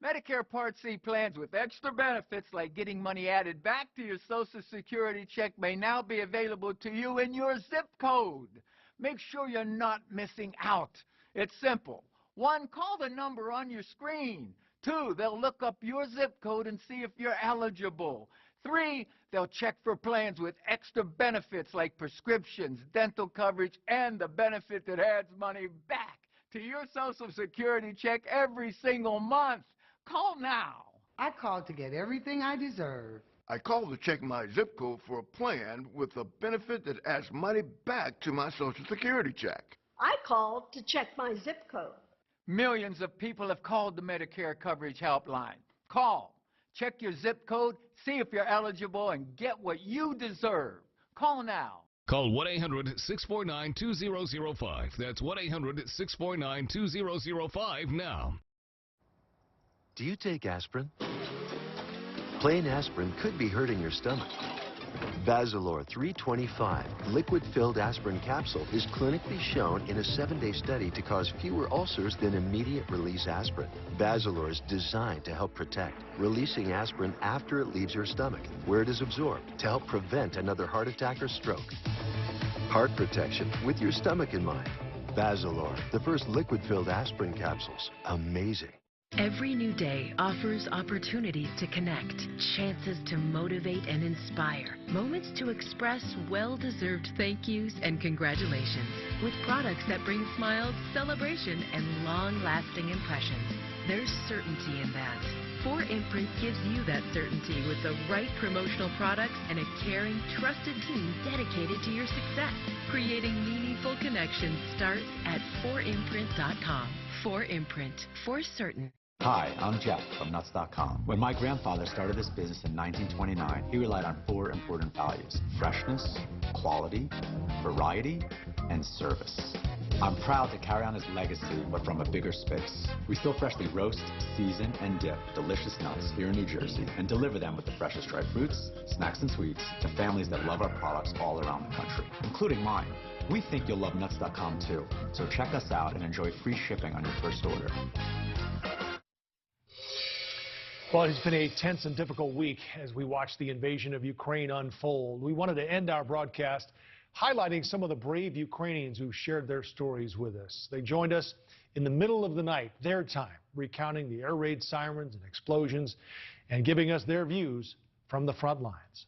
Medicare Part C plans with extra benefits like getting money added back to your Social Security check may now be available to you in your zip code. Make sure you're not missing out. It's simple. 1, call the number on your screen. 2, they'll look up your zip code and see if you're eligible. 3, they'll check for plans with extra benefits like prescriptions, dental coverage, and the benefit that adds money back to your Social Security check every single month. Call now. I called to get everything I deserve. I called to check my zip code for a plan with a benefit that adds money back to my Social Security check. I called to check my zip code. Millions of people have called the Medicare Coverage Helpline. Call, check your zip code, see if you're eligible, and get what you deserve. Call now. Call 1-800-649-2005. That's 1-800-649-2005 now. Do you take aspirin? Plain aspirin could be hurting your stomach. Basilor 325 liquid-filled aspirin capsule is clinically shown in a 7-day study to cause fewer ulcers than immediate-release aspirin. Basilor is designed to help protect, releasing aspirin after it leaves your stomach, where it is absorbed, to help prevent another heart attack or stroke. Heart protection with your stomach in mind. Basilor, the first liquid-filled aspirin capsules. Amazing. Every new day offers opportunities to connect, chances to motivate and inspire, moments to express well-deserved thank yous and congratulations, with products that bring smiles, celebration, and long-lasting impressions. There's certainty in that. 4imprint gives you that certainty with the right promotional products and a caring, trusted team dedicated to your success. Creating meaningful connections starts at 4imprint.com. 4imprint, for certain. Hi, I'm Jeff from Nuts.com. When my grandfather started this business in 1929, he relied on 4 important values: freshness, quality, variety, and service. I'm proud to carry on his legacy, but from a bigger space. We still freshly roast, season, and dip delicious nuts here in New Jersey and deliver them with the freshest dried fruits, snacks, and sweets to families that love our products all around the country, including mine. We think you'll love Nuts.com too, so check us out and enjoy free shipping on your first order. Well, it's been a tense and difficult week as we watch the invasion of Ukraine unfold. We wanted to end our broadcast highlighting some of the brave Ukrainians who shared their stories with us. They joined us in the middle of the night, their time, recounting the air raid sirens and explosions and giving us their views from the front lines.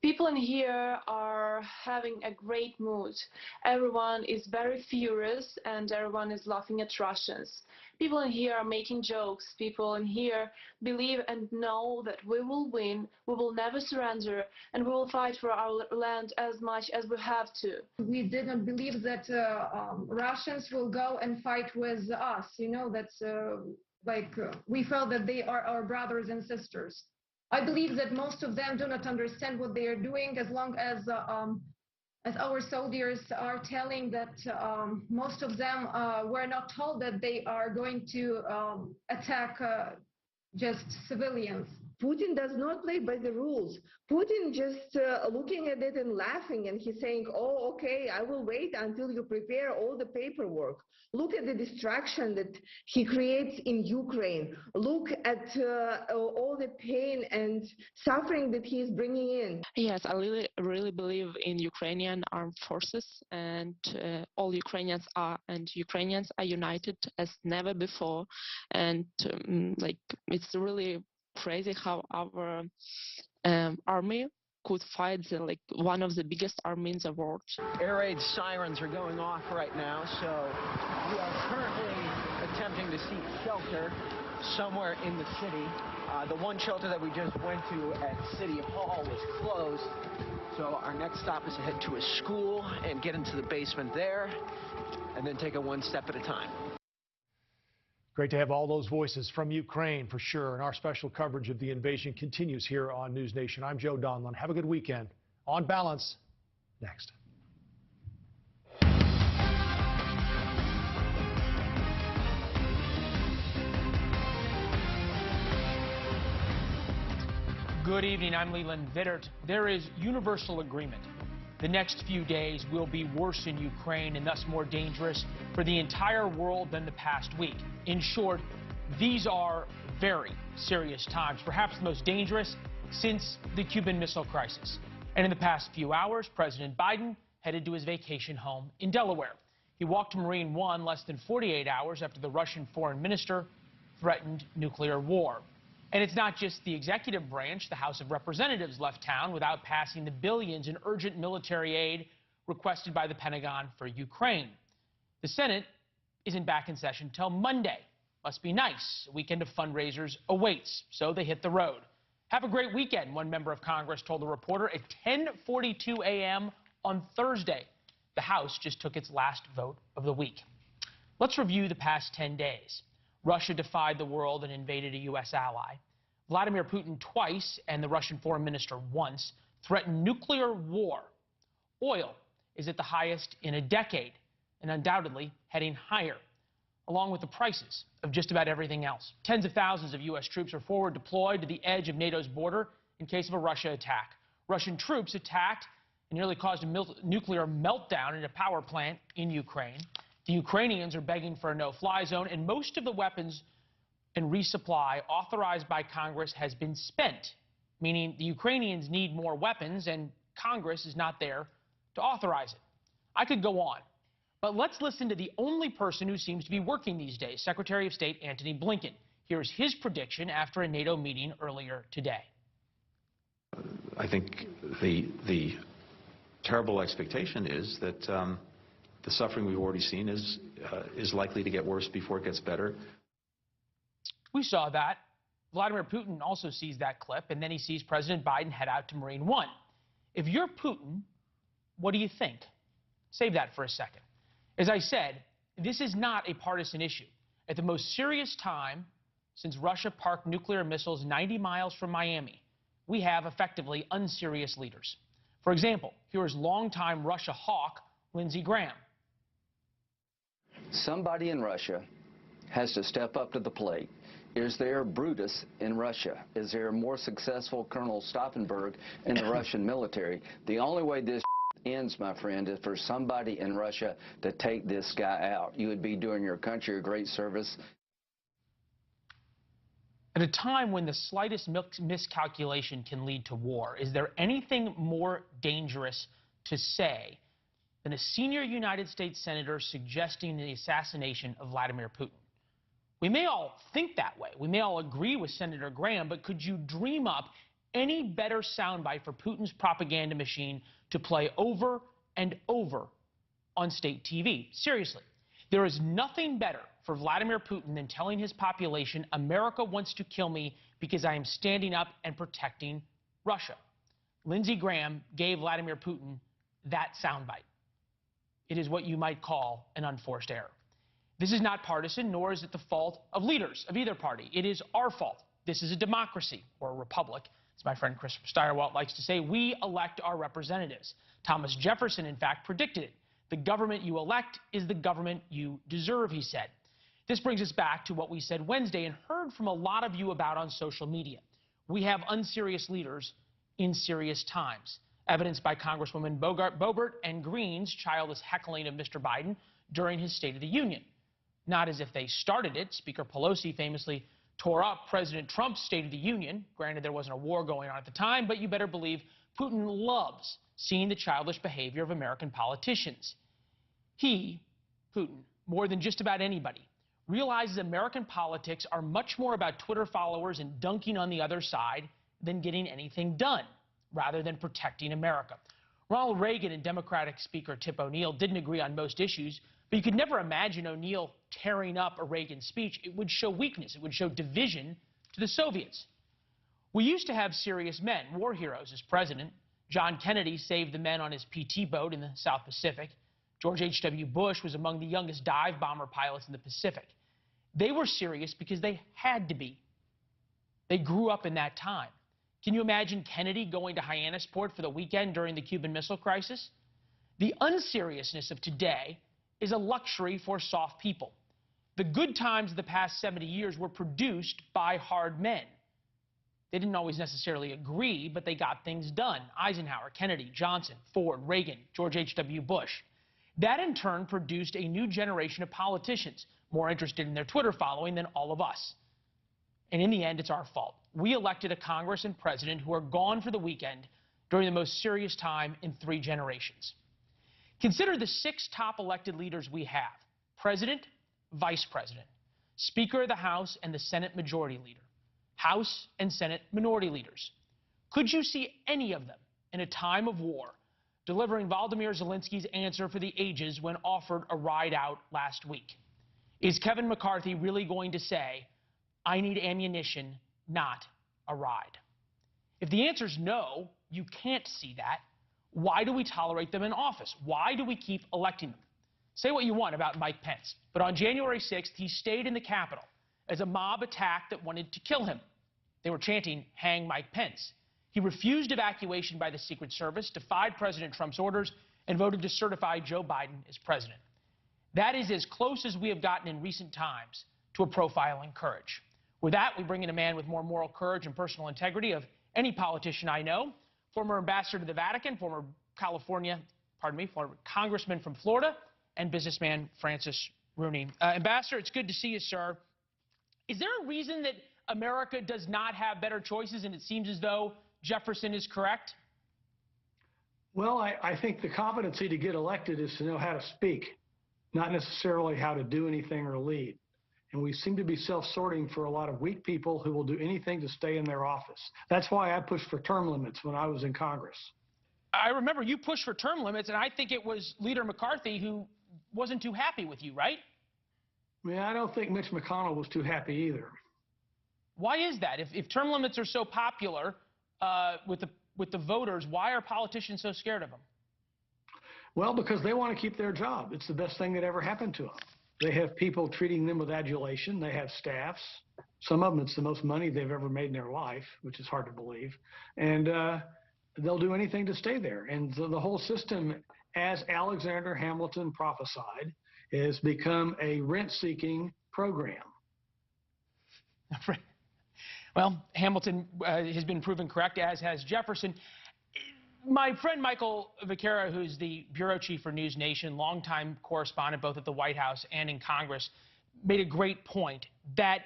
People in here are having a great mood. Everyone is very furious and everyone is laughing at Russians. People in here are making jokes. People in here believe and know that we will win, we will never surrender, and we will fight for our land as much as we have to. We didn't believe that Russians will go and fight with us. You know, that's we felt that they are our brothers and sisters. I believe that most of them do not understand what they are doing, as long as our soldiers are telling that most of them were not told that they are going to attack just civilians. Putin does not play by the rules. Putin just looking at it and laughing, and he's saying, oh, okay, I will wait until you prepare all the paperwork. Look at the destruction that he creates in Ukraine. Look at all the pain and suffering that he is bringing in. Yes, I really believe in Ukrainian armed forces, and all Ukrainians are united as never before. And it's really crazy how our army could fight one of the biggest armies in the world. Air raid sirens are going off right now, so we are currently attempting to seek shelter somewhere in the city. The one shelter that we just went to at City Hall was closed, so our next stop is to head to a school and get into the basement there, and then take it one step at a time. Great to have all those voices from Ukraine, for sure. And our special coverage of the invasion continues here on News Nation. I'm Joe Donlon. Have a good weekend. On Balance, next. Good evening. I'm Leland Vittert. There is universal agreement. The next few days will be worse in Ukraine and thus more dangerous for the entire world than the past week. In short, these are very serious times, perhaps the most dangerous since the Cuban Missile Crisis. And in the past few hours, President Biden headed to his vacation home in Delaware. He walked to Marine One less than 48 hours after the Russian foreign minister threatened nuclear war. And it's not just the executive branch. The House of Representatives left town without passing the billions in urgent military aid requested by the Pentagon for Ukraine. The Senate isn't back in session till Monday. Must be nice. A weekend of fundraisers awaits, so they hit the road. Have a great weekend, one member of Congress told the reporter at 10:42 a.m. on Thursday. The House just took its last vote of the week. Let's review the past 10 days. Russia defied the world and invaded a U.S. ally. Vladimir Putin twice, and the Russian foreign minister once, threatened nuclear war. Oil is at the highest in a decade and undoubtedly heading higher, along with the prices of just about everything else. Tens of thousands of U.S. troops are forward deployed to the edge of NATO's border in case of a Russia attack. Russian troops attacked and nearly caused a nuclear meltdown in a power plant in Ukraine. The Ukrainians are begging for a no-fly zone, and most of the weapons and resupply authorized by Congress has been spent, meaning the Ukrainians need more weapons, and Congress is not there to authorize it. I could go on, but let's listen to the only person who seems to be working these days, Secretary of State Antony Blinken. Here's his prediction after a NATO meeting earlier today. I think the terrible expectation is that the suffering we've already seen is likely to get worse before it gets better. We saw that. Vladimir Putin also sees that clip, and then he sees President Biden head out to Marine One. If you're Putin, what do you think? Save that for a second. As I said, this is not a partisan issue. At the most serious time since Russia parked nuclear missiles 90 miles from Miami, we have effectively unserious leaders. For example, here is longtime Russia hawk Lindsey Graham. Somebody in Russia has to step up to the plate. Is there Brutus in Russia? Is there a more successful Colonel Stauffenberg in the Russian military? The only way this ends, my friend, is for somebody in Russia to take this guy out. You would be doing your country a great service. At a time when the slightest miscalculation can lead to war, is there anything more dangerous to say than a senior United States senator suggesting the assassination of Vladimir Putin? We may all think that way. We may all agree with Senator Graham, but could you dream up any better soundbite for Putin's propaganda machine to play over and over on state TV? Seriously, there is nothing better for Vladimir Putin than telling his population, America wants to kill me because I am standing up and protecting Russia. Lindsey Graham gave Vladimir Putin that soundbite. It is what you might call an unforced error. This is not partisan, nor is it the fault of leaders of either party. It is our fault. This is a democracy, or a republic. As my friend Christopher Steyerwalt likes to say, we elect our representatives. Thomas Jefferson, in fact, predicted it. The government you elect is the government you deserve, he said. This brings us back to what we said Wednesday and heard from a lot of you about on social media. We have unserious leaders in serious times, evidenced by Congresswoman Boebert and Green's childish heckling of Mr. Biden during his State of the Union. Not as if they started it. Speaker Pelosi famously tore up President Trump's State of the Union. Granted, there wasn't a war going on at the time, but you better believe Putin loves seeing the childish behavior of American politicians. He, Putin, more than just about anybody, realizes American politics are much more about Twitter followers and dunking on the other side than getting anything done, rather than protecting America. Ronald Reagan and Democratic Speaker Tip O'Neill didn't agree on most issues, but you could never imagine O'Neill tearing up a Reagan speech. It would show weakness. It would show division to the Soviets. We used to have serious men, war heroes, as president. John Kennedy saved the men on his PT boat in the South Pacific. George H.W. Bush was among the youngest dive bomber pilots in the Pacific. They were serious because they had to be. They grew up in that time. Can you imagine Kennedy going to Hyannisport for the weekend during the Cuban Missile Crisis? The unseriousness of today is a luxury for soft people. The good times of the past 70 years were produced by hard men. They didn't always necessarily agree, but they got things done. Eisenhower, Kennedy, Johnson, Ford, Reagan, George H.W. Bush. That in turn produced a new generation of politicians, more interested in their Twitter following than all of us. And in the end, it's our fault. We elected a Congress and president who are gone for the weekend during the most serious time in 3 generations. Consider the 6 top elected leaders we have: President, Vice President, Speaker of the House, and the Senate Majority Leader, House and Senate Minority Leaders. Could you see any of them in a time of war delivering Volodymyr Zelensky's answer for the ages when offered a ride out last week? Is Kevin McCarthy really going to say, I need ammunition, not a ride? If the answer is no, you can't see that, why do we tolerate them in office? Why do we keep electing them? Say what you want about Mike Pence, but on January 6th, he stayed in the Capitol as a mob attacked that wanted to kill him. They were chanting, hang Mike Pence. He refused evacuation by the Secret Service, defied President Trump's orders, and voted to certify Joe Biden as president. That is as close as we have gotten in recent times to a profile in courage. With that, we bring in a man with more moral courage and personal integrity of any politician I know, former ambassador to the Vatican, former congressman from Florida, and businessman Francis Rooney. Ambassador, it's good to see you, sir. Is there a reason that America does not have better choices, and it seems as though Jefferson is correct? Well, I think the competency to get elected is to know how to speak, not necessarily how to do anything or lead. And we seem to be self-sorting for a lot of weak people who will do anything to stay in their office. That's why I pushed for term limits when I was in Congress. I remember you pushed for term limits, and I think it was Leader McCarthy who wasn't too happy with you, right? I mean, I don't think Mitch McConnell was too happy either. Why is that? If term limits are so popular with the voters, why are politicians so scared of them? Well, because they want to keep their job. It's the best thing that ever happened to them. They have people treating them with adulation. They have staffs. Some of them, it's the most money they've ever made in their life, which is hard to believe. And they'll do anything to stay there. And the whole system, as Alexander Hamilton prophesied, has become a rent-seeking program. Well, Hamilton has been proven correct, as has Jefferson. My friend Michael Vaquera, who's the bureau chief for News Nation, longtime correspondent both at the White House and in Congress, made a great point that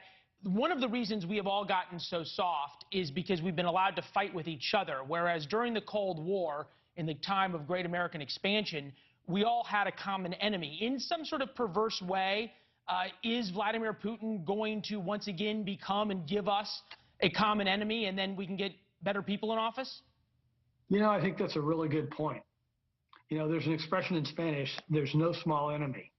one of the reasons we have all gotten so soft is because we've been allowed to fight with each other, whereas during the Cold War, in the time of great American expansion, we all had a common enemy. In some sort of perverse way, is Vladimir Putin going to once again become and give us a common enemy, and then we can get better people in office? You know, I think that's a really good point. You know, there's an expression in Spanish, there's no small enemy.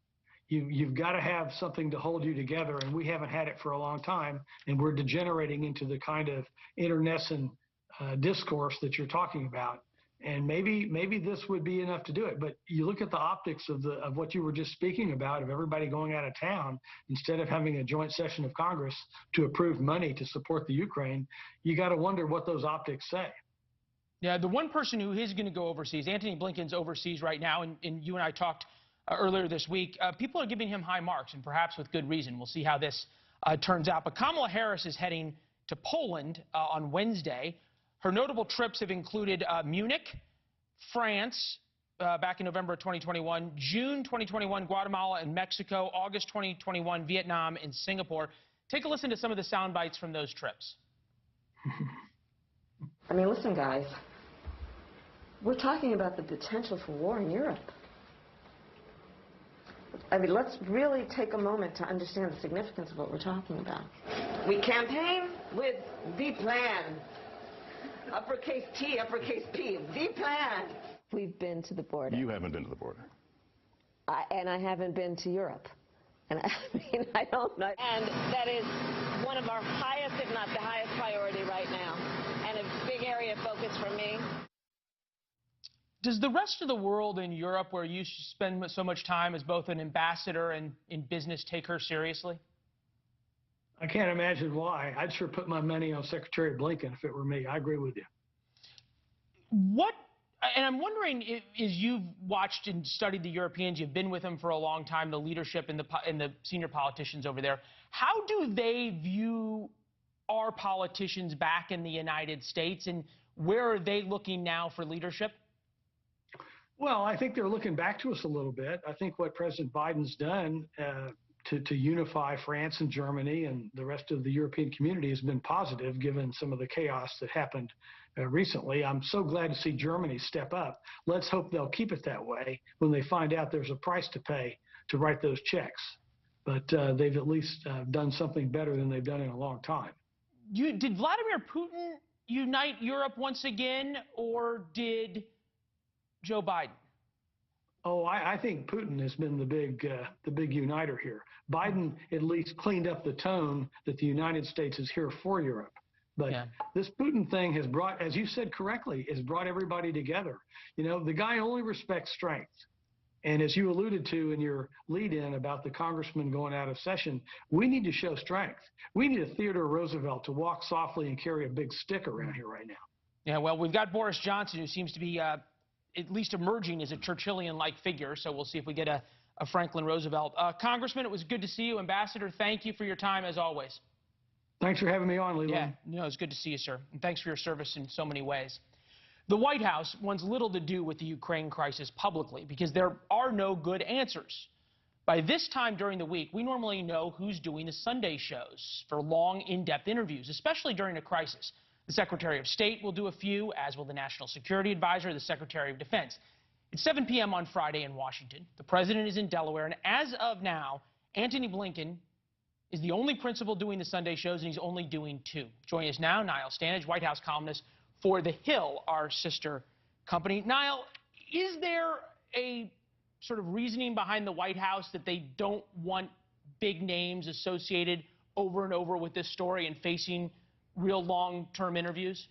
You've got to have something to hold you together, and we haven't had it for a long time, and we're degenerating into the kind of internecine discourse that you're talking about. And maybe this would be enough to do it. But you look at the optics of what you were just speaking about, of everybody going out of town, instead of having a joint session of Congress to approve money to support the Ukraine, you got to wonder what those optics say. Yeah, the one person who is going to go overseas, Antony Blinken's overseas right now, and you and I talked earlier this week. People are giving him high marks, and perhaps with good reason. We'll see how this turns out. But Kamala Harris is heading to Poland on Wednesday. Her notable trips have included Munich, France, back in November of 2021, June 2021, Guatemala and Mexico, August 2021, Vietnam and Singapore. Take a listen to some of the sound bites from those trips. I mean, listen, guys. We're talking about the potential for war in Europe. I mean, let's really take a moment to understand the significance of what we're talking about. We campaign with the plan. Uppercase T, uppercase P, the plan. We've been to the border. You haven't been to the border. And I haven't been to Europe. And I mean, I don't know. And that is one of our highest, if not the highest priority right now, and a big area of focus for me. Does the rest of the world in Europe, where you spend so much time as both an ambassador and in business, take her seriously? I can't imagine why. I'd sure put my money on Secretary Blinken if it were me. I agree with you. And I'm wondering, as you've watched and studied the Europeans, you've been with them for a long time, the leadership and the senior politicians over there, how do they view our politicians back in the United States, and where are they looking now for leadership? Well, I think they're looking back to us a little bit. I think what President Biden's done to unify France and Germany and the rest of the European community has been positive, given some of the chaos that happened recently. I'm so glad to see Germany step up. Let's hope they'll keep it that way when they find out there's a price to pay to write those checks. But they've at least done something better than they've done in a long time. Did Vladimir Putin unite Europe once again, or did Joe Biden? Oh, I think Putin has been the big uniter here. Biden at least cleaned up the tone that the United States is here for Europe. But this Putin thing has brought, as you said correctly, has brought everybody together. You know, the guy only respects strength. And as you alluded to in your lead-in about the congressman going out of session, we need to show strength. We need a Theodore Roosevelt to walk softly and carry a big stick around here right now. Yeah, well, we've got Boris Johnson, who seems to be at least emerging as a Churchillian-like figure, so we'll see if we get a Franklin Roosevelt. Congressman, it was good to see you. Ambassador, thank you for your time, as always. Thanks for having me on, Leland. Yeah, no, it's good to see you, sir. And thanks for your service in so many ways. The White House wants little to do with the Ukraine crisis publicly because there are no good answers. By this time during the week, we normally know who's doing the Sunday shows for long, in-depth interviews, especially during a crisis. The Secretary of State will do a few, as will the National Security Advisor, the Secretary of Defense. It's 7 p.m. on Friday in Washington. The president is in Delaware, and as of now, Antony Blinken is the only principal doing the Sunday shows, and he's only doing 2. Joining us now, Niall Stanage, White House columnist for The Hill, our sister company. Niall, is there a sort of reasoning behind the White House that they don't want big names associated over and over with this story and facing real long-term interviews?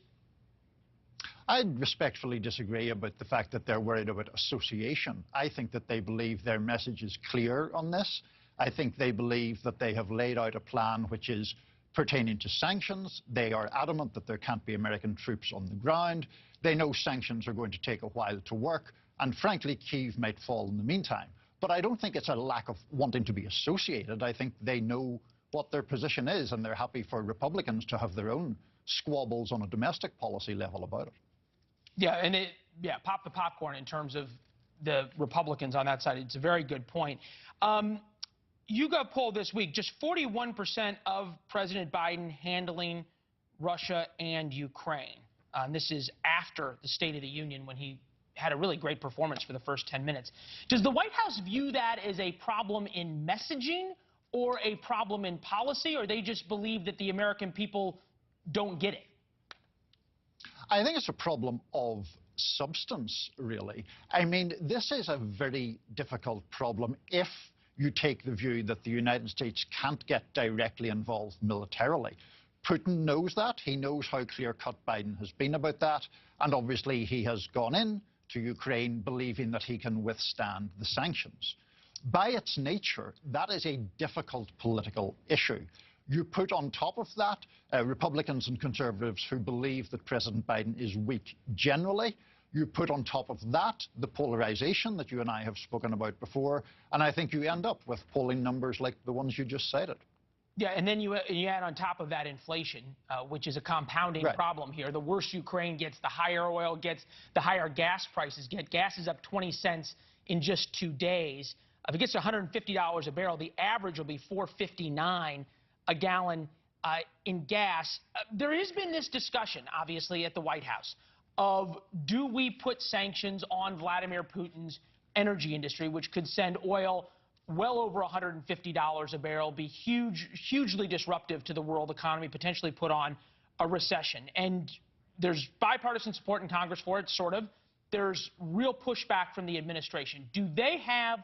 I respectfully disagree about the fact that they're worried about association. I think that they believe their message is clear on this. I think they believe that they have laid out a plan which is pertaining to sanctions. They are adamant that there can't be American troops on the ground. They know sanctions are going to take a while to work, and frankly, Kyiv might fall in the meantime. But I don't think it's a lack of wanting to be associated. I think they know what their position is, and they're happy for Republicans to have their own squabbles on a domestic policy level about it. Yeah, and pop the popcorn in terms of the Republicans on that side. It's a very good point. YouGov poll this week, just 41% of President Biden handling Russia and Ukraine. This is after the State of the Union, when he had a really great performance for the first 10 minutes. Does the White House view that as a problem in messaging or a problem in policy, or they just believe that the American people don't get it? I think it's a problem of substance, really. I mean, this is a very difficult problem if you take the view that the United States can't get directly involved militarily. Putin knows that. He knows how clear-cut Biden has been about that. And obviously, he has gone in to Ukraine believing that he can withstand the sanctions. By its nature, that is a difficult political issue. You put on top of that Republicans and conservatives who believe that President Biden is weak generally. You put on top of that the polarization that you and I have spoken about before, and I think you end up with polling numbers like the ones you just cited. Yeah, and then you add on top of that inflation, which is a compounding problem here. The worse Ukraine gets, the higher oil gets, the higher gas prices get. Gas is up 20 cents in just 2 days. If it gets to $150 a barrel, the average will be $4.59 a gallon in gas. There has been this discussion, obviously, at the White House of, do we put sanctions on Vladimir Putin's energy industry, which could send oil well over $150 a barrel, be hugely disruptive to the world economy, potentially put on a recession. And there's bipartisan support in Congress for it, sort of. There's real pushback from the administration. Do they have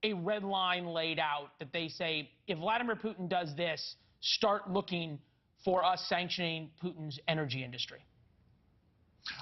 a red line laid out that they say, if Vladimir Putin does this, start looking for us sanctioning Putin's energy industry?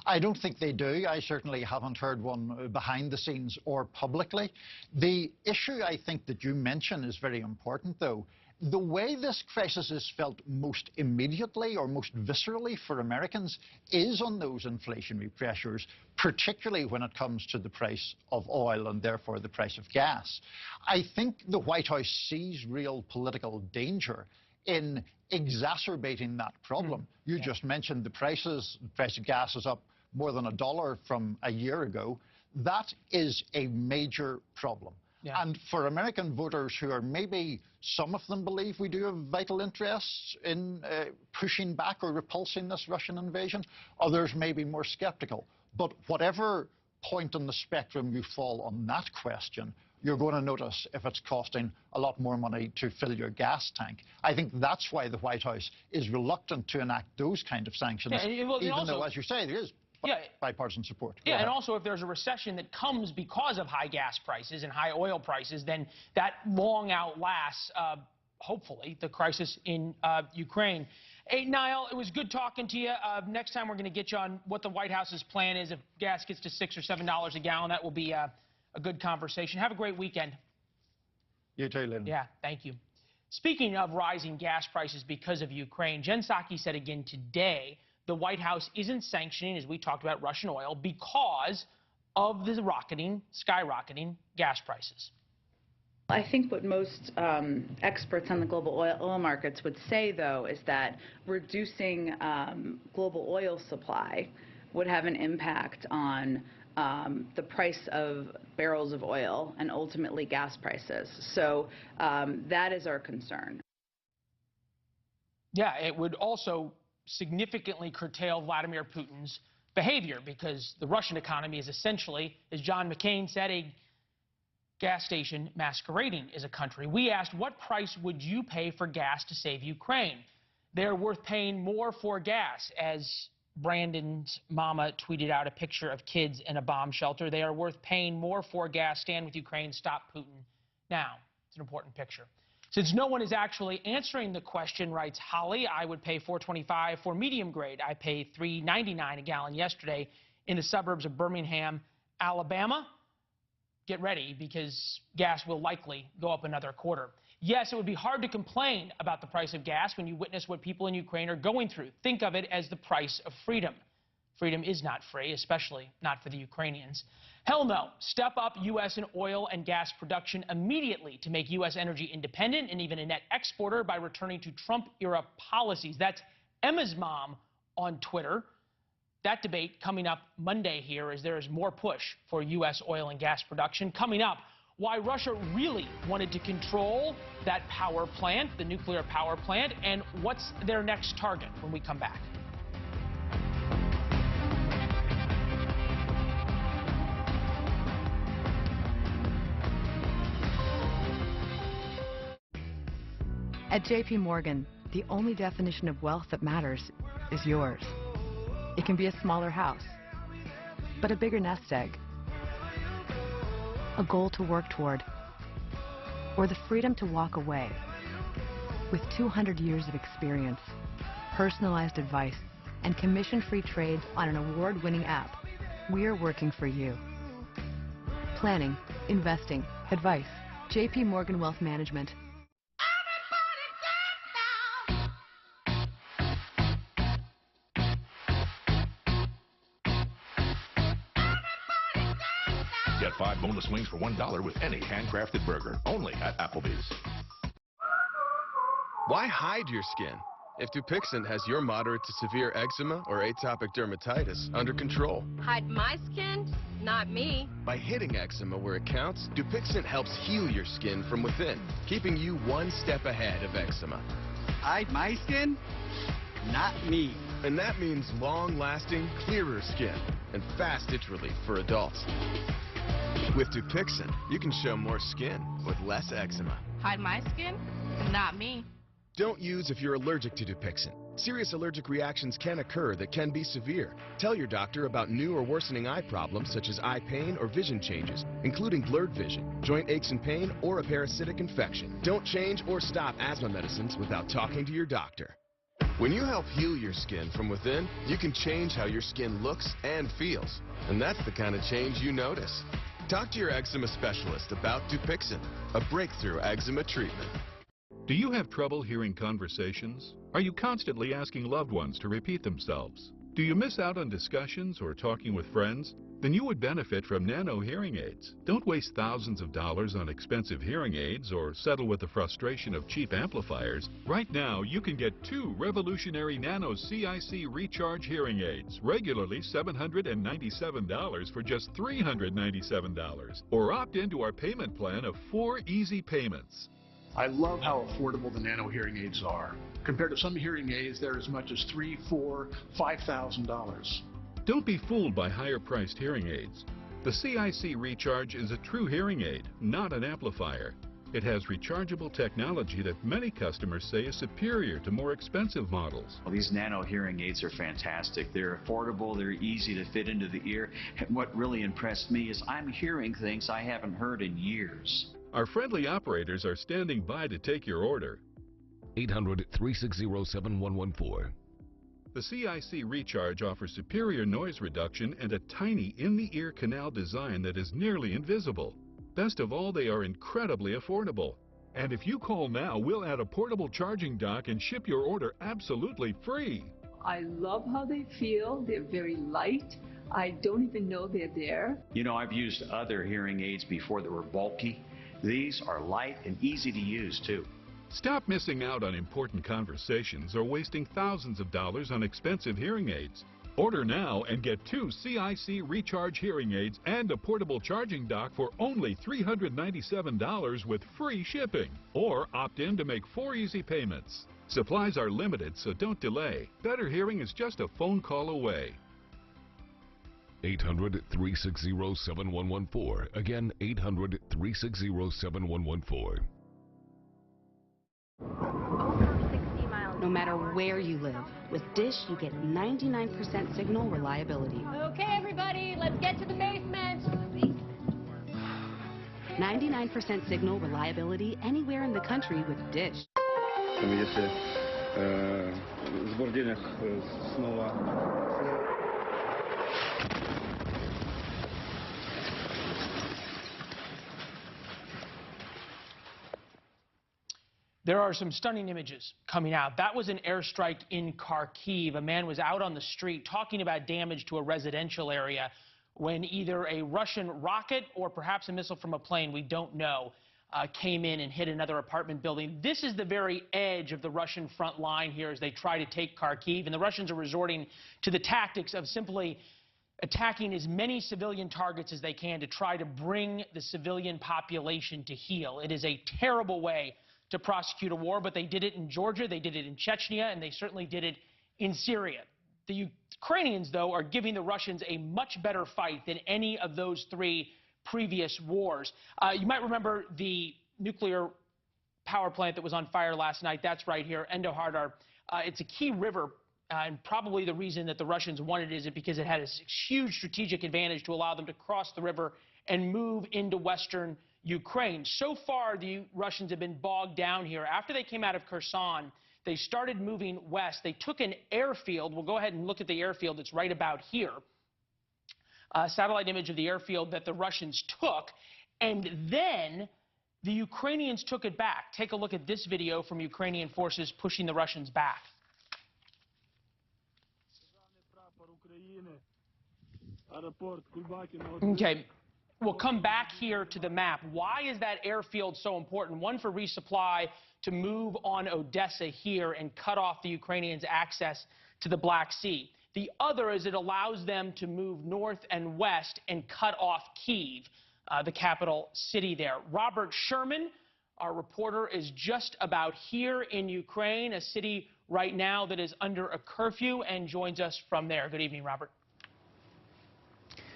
I don't think they do. I certainly haven't heard one behind the scenes or publicly. The issue I think that you mention is very important, though. The way this crisis is felt most immediately or most viscerally for Americans is on those inflationary pressures, particularly when it comes to the price of oil and therefore the price of gas. I think the White House sees real political danger in exacerbating that problem. You just mentioned the price of gas is up more than $1 from a year ago. That is a major problem. And for American voters who are maybe, some of them believe we do have vital interests in pushing back or repulsing this Russian invasion, others may be more skeptical. But whatever point on the spectrum you fall on that question, you're going to notice if it's costing a lot more money to fill your gas tank. I think that's why the White House is reluctant to enact those kind of sanctions, even though, as you say, there is bipartisan support. Yeah, and also if there's a recession that comes because of high gas prices and high oil prices, then that long outlasts, hopefully, the crisis in Ukraine. Hey, Niall, it was good talking to you. Next time we're going to get you on what the White House's plan is. If gas gets to $6 or $7 a gallon, that will be a good conversation. Have a great weekend. You too, Lynn. Yeah, thank you. Speaking of rising gas prices because of Ukraine, Jen Psaki said again today the White House isn't sanctioning, as we talked about, Russian oil because of the skyrocketing gas prices. I think what most experts on the global oil markets would say, though, is that reducing global oil supply would have an impact on the price of barrels of oil and ultimately gas prices. So that is our concern. Yeah, it would also significantly curtail Vladimir Putin's behavior because the Russian economy is essentially, as John McCain said, a gas station masquerading as a country. We asked, what price would you pay for gas to save Ukraine? They're worth paying more for gas, as Brandon's mama tweeted out a picture of kids in a bomb shelter. They are worth paying more for gas. Stand with Ukraine. Stop Putin now. It's an important picture. Since no one is actually answering the question, writes Holly, I would pay $4.25 for medium grade. I paid $3.99 a gallon yesterday in the suburbs of Birmingham, Alabama. Get ready, because gas will likely go up another quarter. Yes, it would be hard to complain about the price of gas when you witness what people in Ukraine are going through. Think of it as the price of freedom. Freedom is not free, especially not for the Ukrainians. Hell no. Step up U.S. and oil and gas production immediately to make U.S. energy independent and even a net exporter by returning to Trump-era policies. That's Emma's mom on Twitter. That debate coming up Monday here as there is more push for U.S. oil and gas production. Coming up, why Russia really wanted to control that power plant, the nuclear power plant, and what's their next target when we come back. At JP Morgan, the only definition of wealth that matters is yours. It can be a smaller house, but a bigger nest egg, a goal to work toward, or the freedom to walk away. With 200 years of experience, personalized advice, and commission-free trades on an award-winning app, we're working for you. Planning, investing, advice. JP Morgan Wealth Management. Get 5 boneless wings for $1 with any handcrafted burger, only at Applebee's. Why hide your skin if Dupixent has your moderate to severe eczema or atopic dermatitis under control? Hide my skin? Not me. By hitting eczema where it counts, Dupixent helps heal your skin from within, keeping you one step ahead of eczema. Hide my skin? Not me. And that means long-lasting, clearer skin and fast itch relief for adults. With Dupixent, you can show more skin with less eczema. Hide my skin? Not me. Don't use if you're allergic to Dupixent. Serious allergic reactions can occur that can be severe. Tell your doctor about new or worsening eye problems such as eye pain or vision changes, including blurred vision, joint aches and pain, or a parasitic infection. Don't change or stop asthma medicines without talking to your doctor. When you help heal your skin from within, you can change how your skin looks and feels. And that's the kind of change you notice. Talk to your eczema specialist about Dupixent, a breakthrough eczema treatment. Do you have trouble hearing conversations? Are you constantly asking loved ones to repeat themselves? Do you miss out on discussions or talking with friends? Then you would benefit from Nano hearing aids. Don't waste thousands of dollars on expensive hearing aids or settle with the frustration of cheap amplifiers. Right now, you can get 2 revolutionary Nano CIC Recharge hearing aids, regularly $797 for just $397, or opt into our payment plan of 4 easy payments. I love how affordable the Nano hearing aids are. Compared to some hearing aids, they're as much as $3,000, $4,000, $5,000. Don't be fooled by higher-priced hearing aids. The CIC Recharge is a true hearing aid, not an amplifier. It has rechargeable technology that many customers say is superior to more expensive models. Well, these Nano hearing aids are fantastic. They're affordable, they're easy to fit into the ear. And what really impressed me is I'm hearing things I haven't heard in years. Our friendly operators are standing by to take your order. 800-360-7114. The CIC Recharge offers superior noise reduction and a tiny in-the-ear canal design that is nearly invisible. Best of all, they are incredibly affordable. And if you call now, we'll add a portable charging dock and ship your order absolutely free. I love how they feel. They're very light. I don't even know they're there. You know, I've used other hearing aids before that were bulky. These are light and easy to use, too. Stop missing out on important conversations or wasting thousands of dollars on expensive hearing aids. Order now and get 2 CIC Recharge hearing aids and a portable charging dock for only $397 with free shipping. Or opt in to make 4 easy payments. Supplies are limited, so don't delay. Better hearing is just a phone call away. 800-360-7114. Again, 800-360-7114. No matter where you live, with Dish you get 99% signal reliability. Okay, everybody, let's get to the basement. 99% signal reliability anywhere in the country with Dish. There are some stunning images coming out. That was an airstrike in Kharkiv. A man was out on the street talking about damage to a residential area when either a Russian rocket or perhaps a missile from a plane, we don't know, came in and hit another apartment building. This is the very edge of the Russian front line here as they try to take Kharkiv, and the Russians are resorting to the tactics of simply attacking as many civilian targets as they can to try to bring the civilian population to heel. It is a terrible way to prosecute a war, but they did it in Georgia, they did it in Chechnya, and they certainly did it in Syria. The Ukrainians, though, are giving the Russians a much better fight than any of those three previous wars. You might remember the nuclear power plant that was on fire last night. That's right here, Endohardar. It's a key river, and probably the reason that the Russians wanted it is because it had a huge strategic advantage to allow them to cross the river and move into western Ukraine. So far, the Russians have been bogged down here. After they came out of Kherson, they started moving west. They took an airfield. We'll go ahead and look at the airfield. It's right about here. A satellite image of the airfield that the Russians took, and then the Ukrainians took it back. Take a look at this video from Ukrainian forces pushing the Russians back. Okay, we'll come back here to the map. Why is that airfield so important? One, for resupply to move on Odessa here and cut off the Ukrainians' access to the Black Sea. The other is it allows them to move north and west and cut off Kyiv, the capital city there. Robert Sherman, our reporter, is just about here in Ukraine, a city right now that is under a curfew, and joins us from there. Good evening, Robert.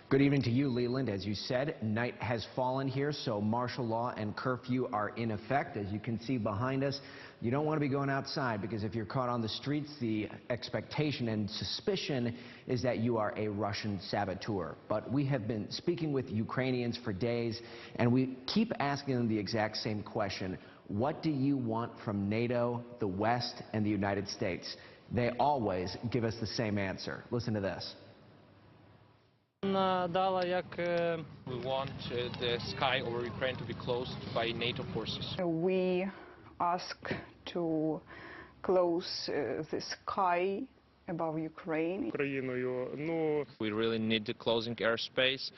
Good evening to you, Leland. As you said, night has fallen here, so martial law and curfew are in effect. As you can see behind us, you don't want to be going outside because if you're caught on the streets, the expectation and suspicion is that you are a Russian saboteur. But we have been speaking with Ukrainians for days, and we keep asking them the exact same question. What do you want from NATO, the West, and the United States? They always give us the same answer. Listen to this. We want the sky over Ukraine to be closed by NATO forces. We ask to close the sky above Ukraine. We really need the closing airspace.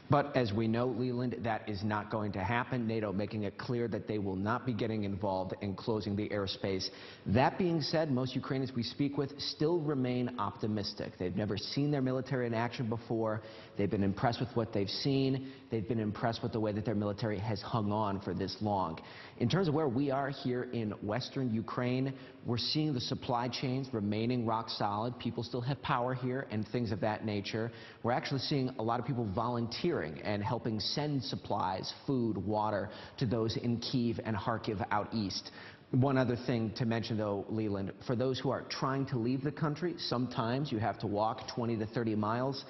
But as we know, Leland, that is not going to happen. NATO making it clear that they will not be getting involved in closing the airspace. That being said, most Ukrainians we speak with still remain optimistic. They've never seen their military in action before. They've been impressed with what they've seen. They've been impressed with the way that their military has hung on for this long. In terms of where we are here in western Ukraine, we're seeing the supply chains remaining rock solid. People still have power here and things of that nature. We're actually seeing a lot of people volunteering and helping send supplies, food, water to those in Kyiv and Kharkiv out east. One other thing to mention, though, Leland, for those who are trying to leave the country, sometimes you have to walk 20 to 30 miles.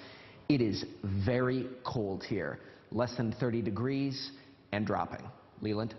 It is very cold here, less than 30 degrees and dropping. Leland?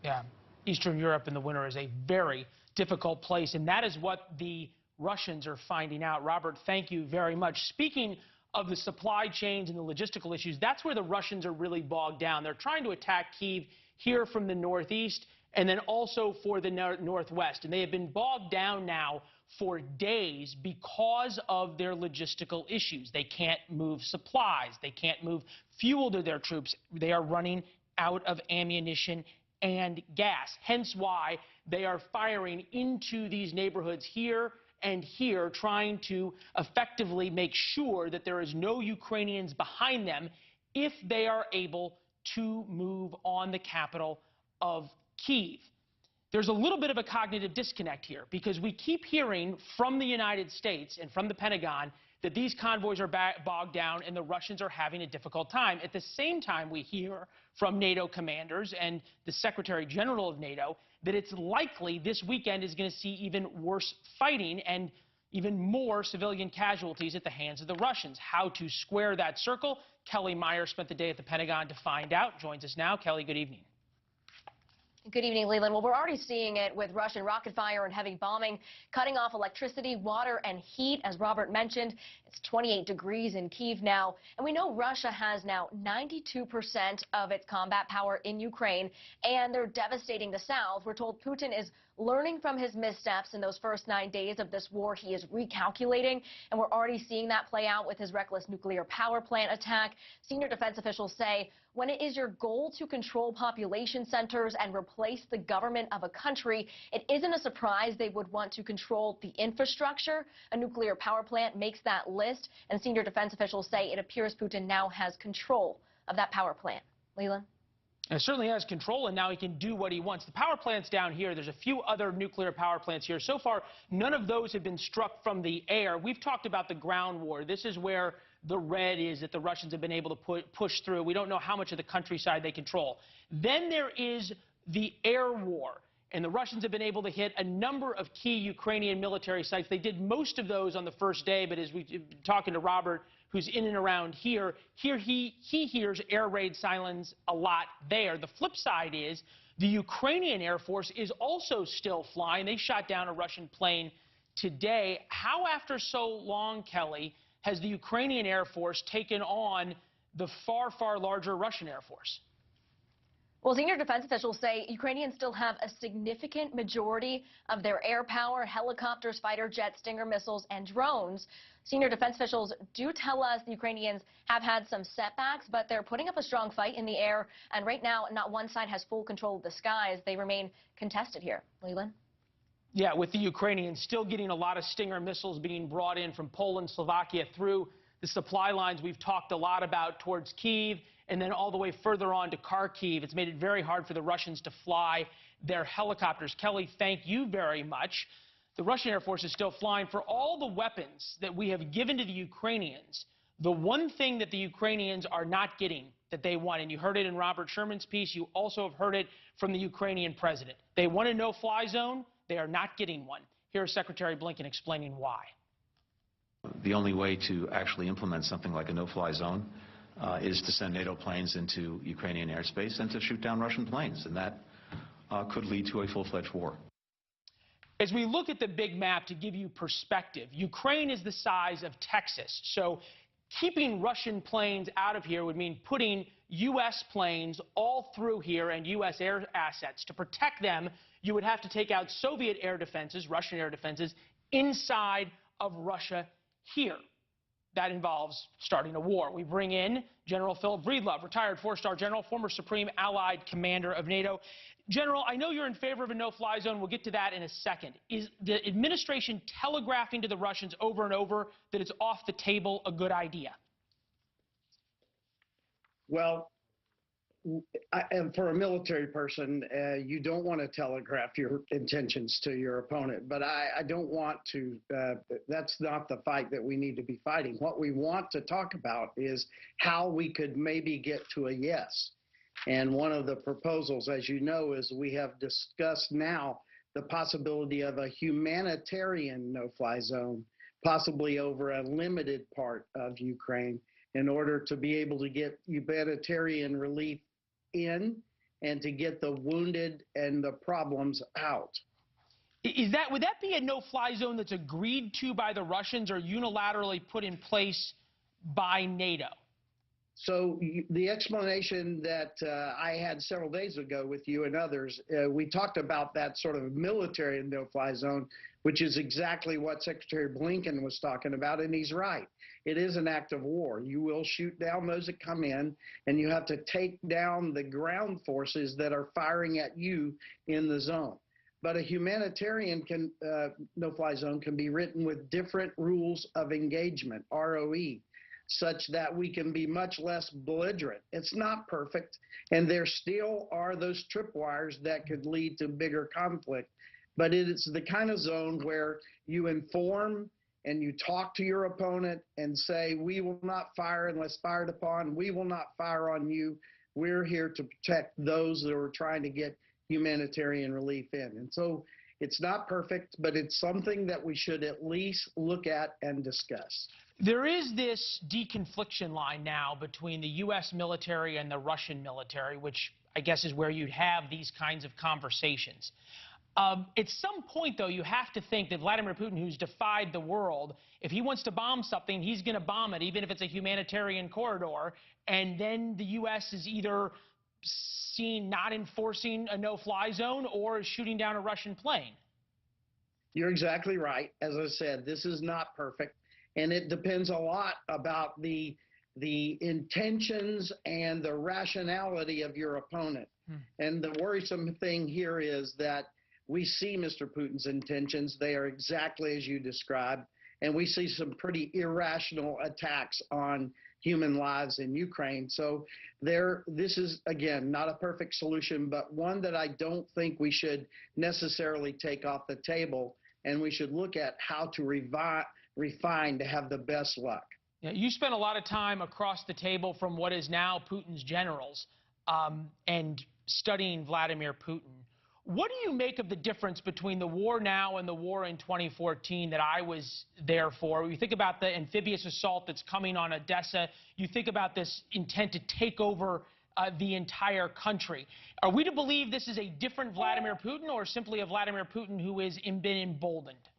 Yeah, Eastern Europe in the winter is a very difficult place, and that is what the Russians are finding out. Robert, thank you very much. Speaking of the supply chains and the logistical issues, that's where the Russians are really bogged down. They're trying to attack Kyiv here from the northeast and then also for the northwest. And they have been bogged down now for days because of their logistical issues. They can't move supplies. They can't move fuel to their troops. They are running out of ammunition and gas. Hence why they are firing into these neighborhoods here and here, trying to effectively make sure that there is no Ukrainians behind them if they are able to move on the capital of Kyiv. There's a little bit of a cognitive disconnect here because we keep hearing from the United States and from the Pentagon that these convoys are bogged down and the Russians are having a difficult time. At the same time, we hear from NATO commanders and the Secretary General of NATO that it's likely this weekend is going to see even worse fighting and even more civilian casualties at the hands of the Russians. How to square that circle? Kelly Meyer spent the day at the Pentagon to find out. Joins us now. Kelly, good evening. Good evening, Leland. Well, we're already seeing it with Russian rocket fire and heavy bombing, cutting off electricity, water, and heat. As Robert mentioned, it's 28 degrees in Kyiv now. And we know Russia has now 92% of its combat power in Ukraine, and they're devastating the south. We're told Putin is learning from his missteps in those first 9 days of this war. He is recalculating, and we're already seeing that play out with his reckless nuclear power plant attack. Senior defense officials say when it is your goal to control population centers and replace the government of a country, it isn't a surprise they would want to control the infrastructure. A nuclear power plant makes that list, and senior defense officials say it appears Putin now has control of that power plant. Leland? And certainly has control, and now he can do what he wants. The power plant's down here. There's a few other nuclear power plants here. So far, none of those have been struck from the air. We've talked about the ground war. This is where the red is that the Russians have been able to push through. We don't know how much of the countryside they control. Then there is the air war, and the Russians have been able to hit a number of key Ukrainian military sites. They did most of those on the first day, but as we've been talking to Robert, who's in and around here he hears air raid sirens a lot there. The flip side is the Ukrainian Air Force is also still flying. They shot down a Russian plane today. How, after so long, Kelly, has the Ukrainian Air Force taken on the far, far larger Russian Air Force? Well, senior defense officials say Ukrainians still have a significant majority of their air power, helicopters, fighter jets, Stinger missiles, and drones. Senior defense officials do tell us the Ukrainians have had some setbacks, but they're putting up a strong fight in the air. And right now, not one side has full control of the skies. They remain contested here. Leland? Yeah, with the Ukrainians still getting a lot of Stinger missiles being brought in from Poland, Slovakia, through the supply lines we've talked a lot about towards Kyiv, and then all the way further on to Kharkiv. It's made it very hard for the Russians to fly their helicopters. Kelly, thank you very much. The Russian Air Force is still flying. For all the weapons that we have given to the Ukrainians, the one thing that the Ukrainians are not getting that they want, and you heard it in Robert Sherman's piece, you also have heard it from the Ukrainian president. They want a no-fly zone. They are not getting one. Here's Secretary Blinken explaining why. The only way to actually implement something like a no-fly zone is to send NATO planes into Ukrainian airspace and to shoot down Russian planes, and that could lead to a full-fledged war. As we look at the big map to give you perspective, Ukraine is the size of Texas, so keeping Russian planes out of here would mean putting U.S. planes all through here and U.S. air assets. To protect them, you would have to take out Soviet air defenses, Russian air defenses, inside of Russia here. That involves starting a war. We bring in General Philip Breedlove, retired four-star general, former Supreme Allied Commander of NATO. General, I know you're in favor of a no-fly zone. We'll get to that in a second. Is the administration telegraphing to the Russians over and over that it's off the table a good idea? Well, and for a military person, you don't want to telegraph your intentions to your opponent. But I don't want to, that's not the fight that we need to be fighting. What we want to talk about is how we could maybe get to a yes. And one of the proposals, as you know, is we have discussed now the possibility of a humanitarian no-fly zone, possibly over a limited part of Ukraine, in order to be able to get humanitarian relief in and to get the wounded and the problems out. Would that be a no-fly zone that's agreed to by the Russians or unilaterally put in place by NATO? So the explanation that I had several days ago with you and others, we talked about that sort of military no-fly zone, which is exactly what Secretary Blinken was talking about, and he's right. It is an act of war. You will shoot down those that come in, and you have to take down the ground forces that are firing at you in the zone. But a humanitarian no-fly zone can be written with different rules of engagement, ROE, such that we can be much less belligerent. It's not perfect, and there still are those tripwires that could lead to bigger conflict. But it is the kind of zone where you inform and you talk to your opponent and say, we will not fire unless fired upon. We will not fire on you. We're here to protect those that are trying to get humanitarian relief in. And so it's not perfect, but it's something that we should at least look at and discuss. There is this deconfliction line now between the U.S. military and the Russian military, which I guess is where you'd have these kinds of conversations. At some point, though, you have to think that Vladimir Putin, who's defied the world, if he wants to bomb something, he's going to bomb it, even if it's a humanitarian corridor. And then the U.S. is either seen not enforcing a no-fly zone or is shooting down a Russian plane. You're exactly right. As I said, this is not perfect. And it depends a lot about the the intentions and the rationality of your opponent. And the worrisome thing here is that we see Mr. Putin's intentions. They are exactly as you described. And we see some pretty irrational attacks on human lives in Ukraine. So this is, again, not a perfect solution, but one that I don't think we should necessarily take off the table. And we should look at how to refine to have the best luck. Yeah, you spent a lot of time across the table from what is now Putin's generals and studying Vladimir Putin. What do you make of the difference between the war now and the war in 2014 that I was there for? You think about the amphibious assault that's coming on Odessa. You think about this intent to take over the entire country. Are we to believe this is a different Vladimir Putin or simply a Vladimir Putin who has been emboldened?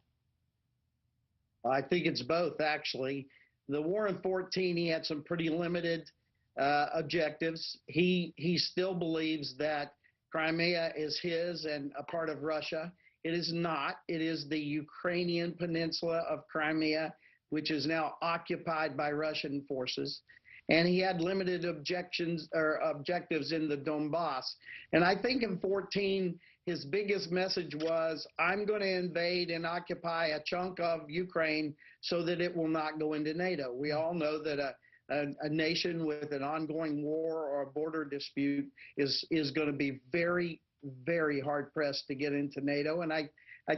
I think it's both, actually. The war in 2014, he had some pretty limited objectives. He still believes that Crimea is his and a part of Russia. It is not. It is the Ukrainian peninsula of Crimea, which is now occupied by Russian forces. And he had limited objectives in the Donbass. And I think in 2014, his biggest message was, I'm going to invade and occupy a chunk of Ukraine so that it will not go into NATO. We all know that a nation with an ongoing war or a border dispute is going to be very, very hard-pressed to get into NATO. And I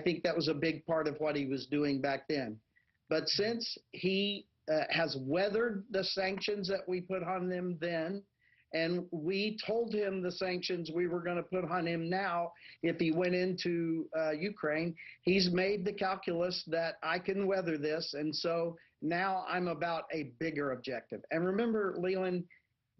think that was a big part of what he was doing back then. But since he has weathered the sanctions that we put on him then, and we told him the sanctions we were going to put on him now if he went into Ukraine, he's made the calculus that I can weather this, and so now I'm about a bigger objective. And remember, Leland,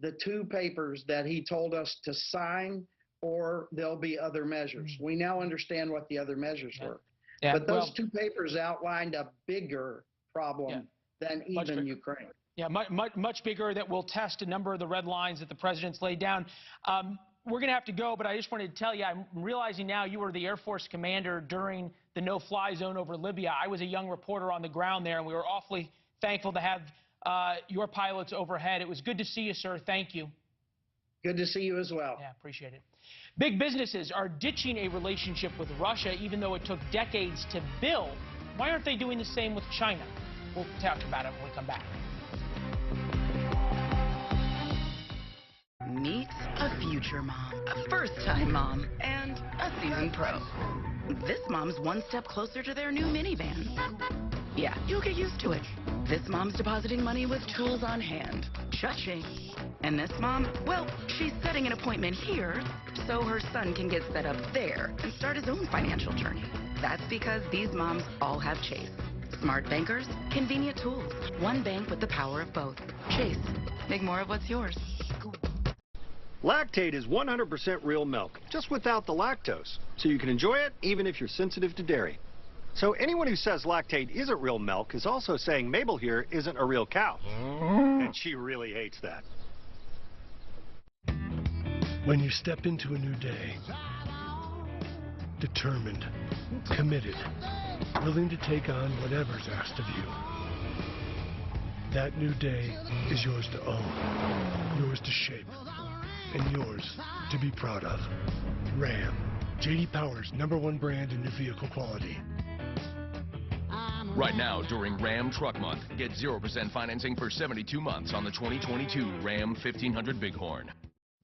the two papers that he told us to sign, or there'll be other measures. We now understand what the other measures were. Yeah, but those two papers outlined a bigger problem than even Ukraine. Yeah, much bigger, that will test a number of the red lines that the president's laid down. We're going to have to go, but I just wanted to tell you, I'm realizing now you were the Air Force commander during the no-fly zone over Libya. I was a young reporter on the ground there, and we were awfully thankful to have your pilots overhead. It was good to see you, sir. Thank you. Good to see you as well. Yeah, appreciate it. Big businesses are ditching a relationship with Russia, even though it took decades to build. Why aren't they doing the same with China? We'll talk about it when we come back. Meet a future mom, a first-time mom, and a seasoned pro. This mom's one step closer to their new minivan. Yeah, you'll get used to it. This mom's depositing money with tools on hand. Cha-ching. And this mom, well, she's setting an appointment here so her son can get set up there and start his own financial journey. That's because these moms all have Chase. Smart bankers, convenient tools. One bank with the power of both. Chase. Make more of what's yours. Lactate is 100% real milk, just without the lactose, so you can enjoy it even if you're sensitive to dairy. So anyone who says Lactate isn't real milk is also saying Mabel here isn't a real cow. And she really hates that. When you step into a new day, determined, committed, willing to take on whatever's asked of you, that new day is yours to own, yours to shape, and yours to be proud of. Ram, J.D. Power's #1 brand in new vehicle quality. Right now, during Ram Truck Month, get 0% financing for 72 months on the 2022 Ram 1500 Bighorn.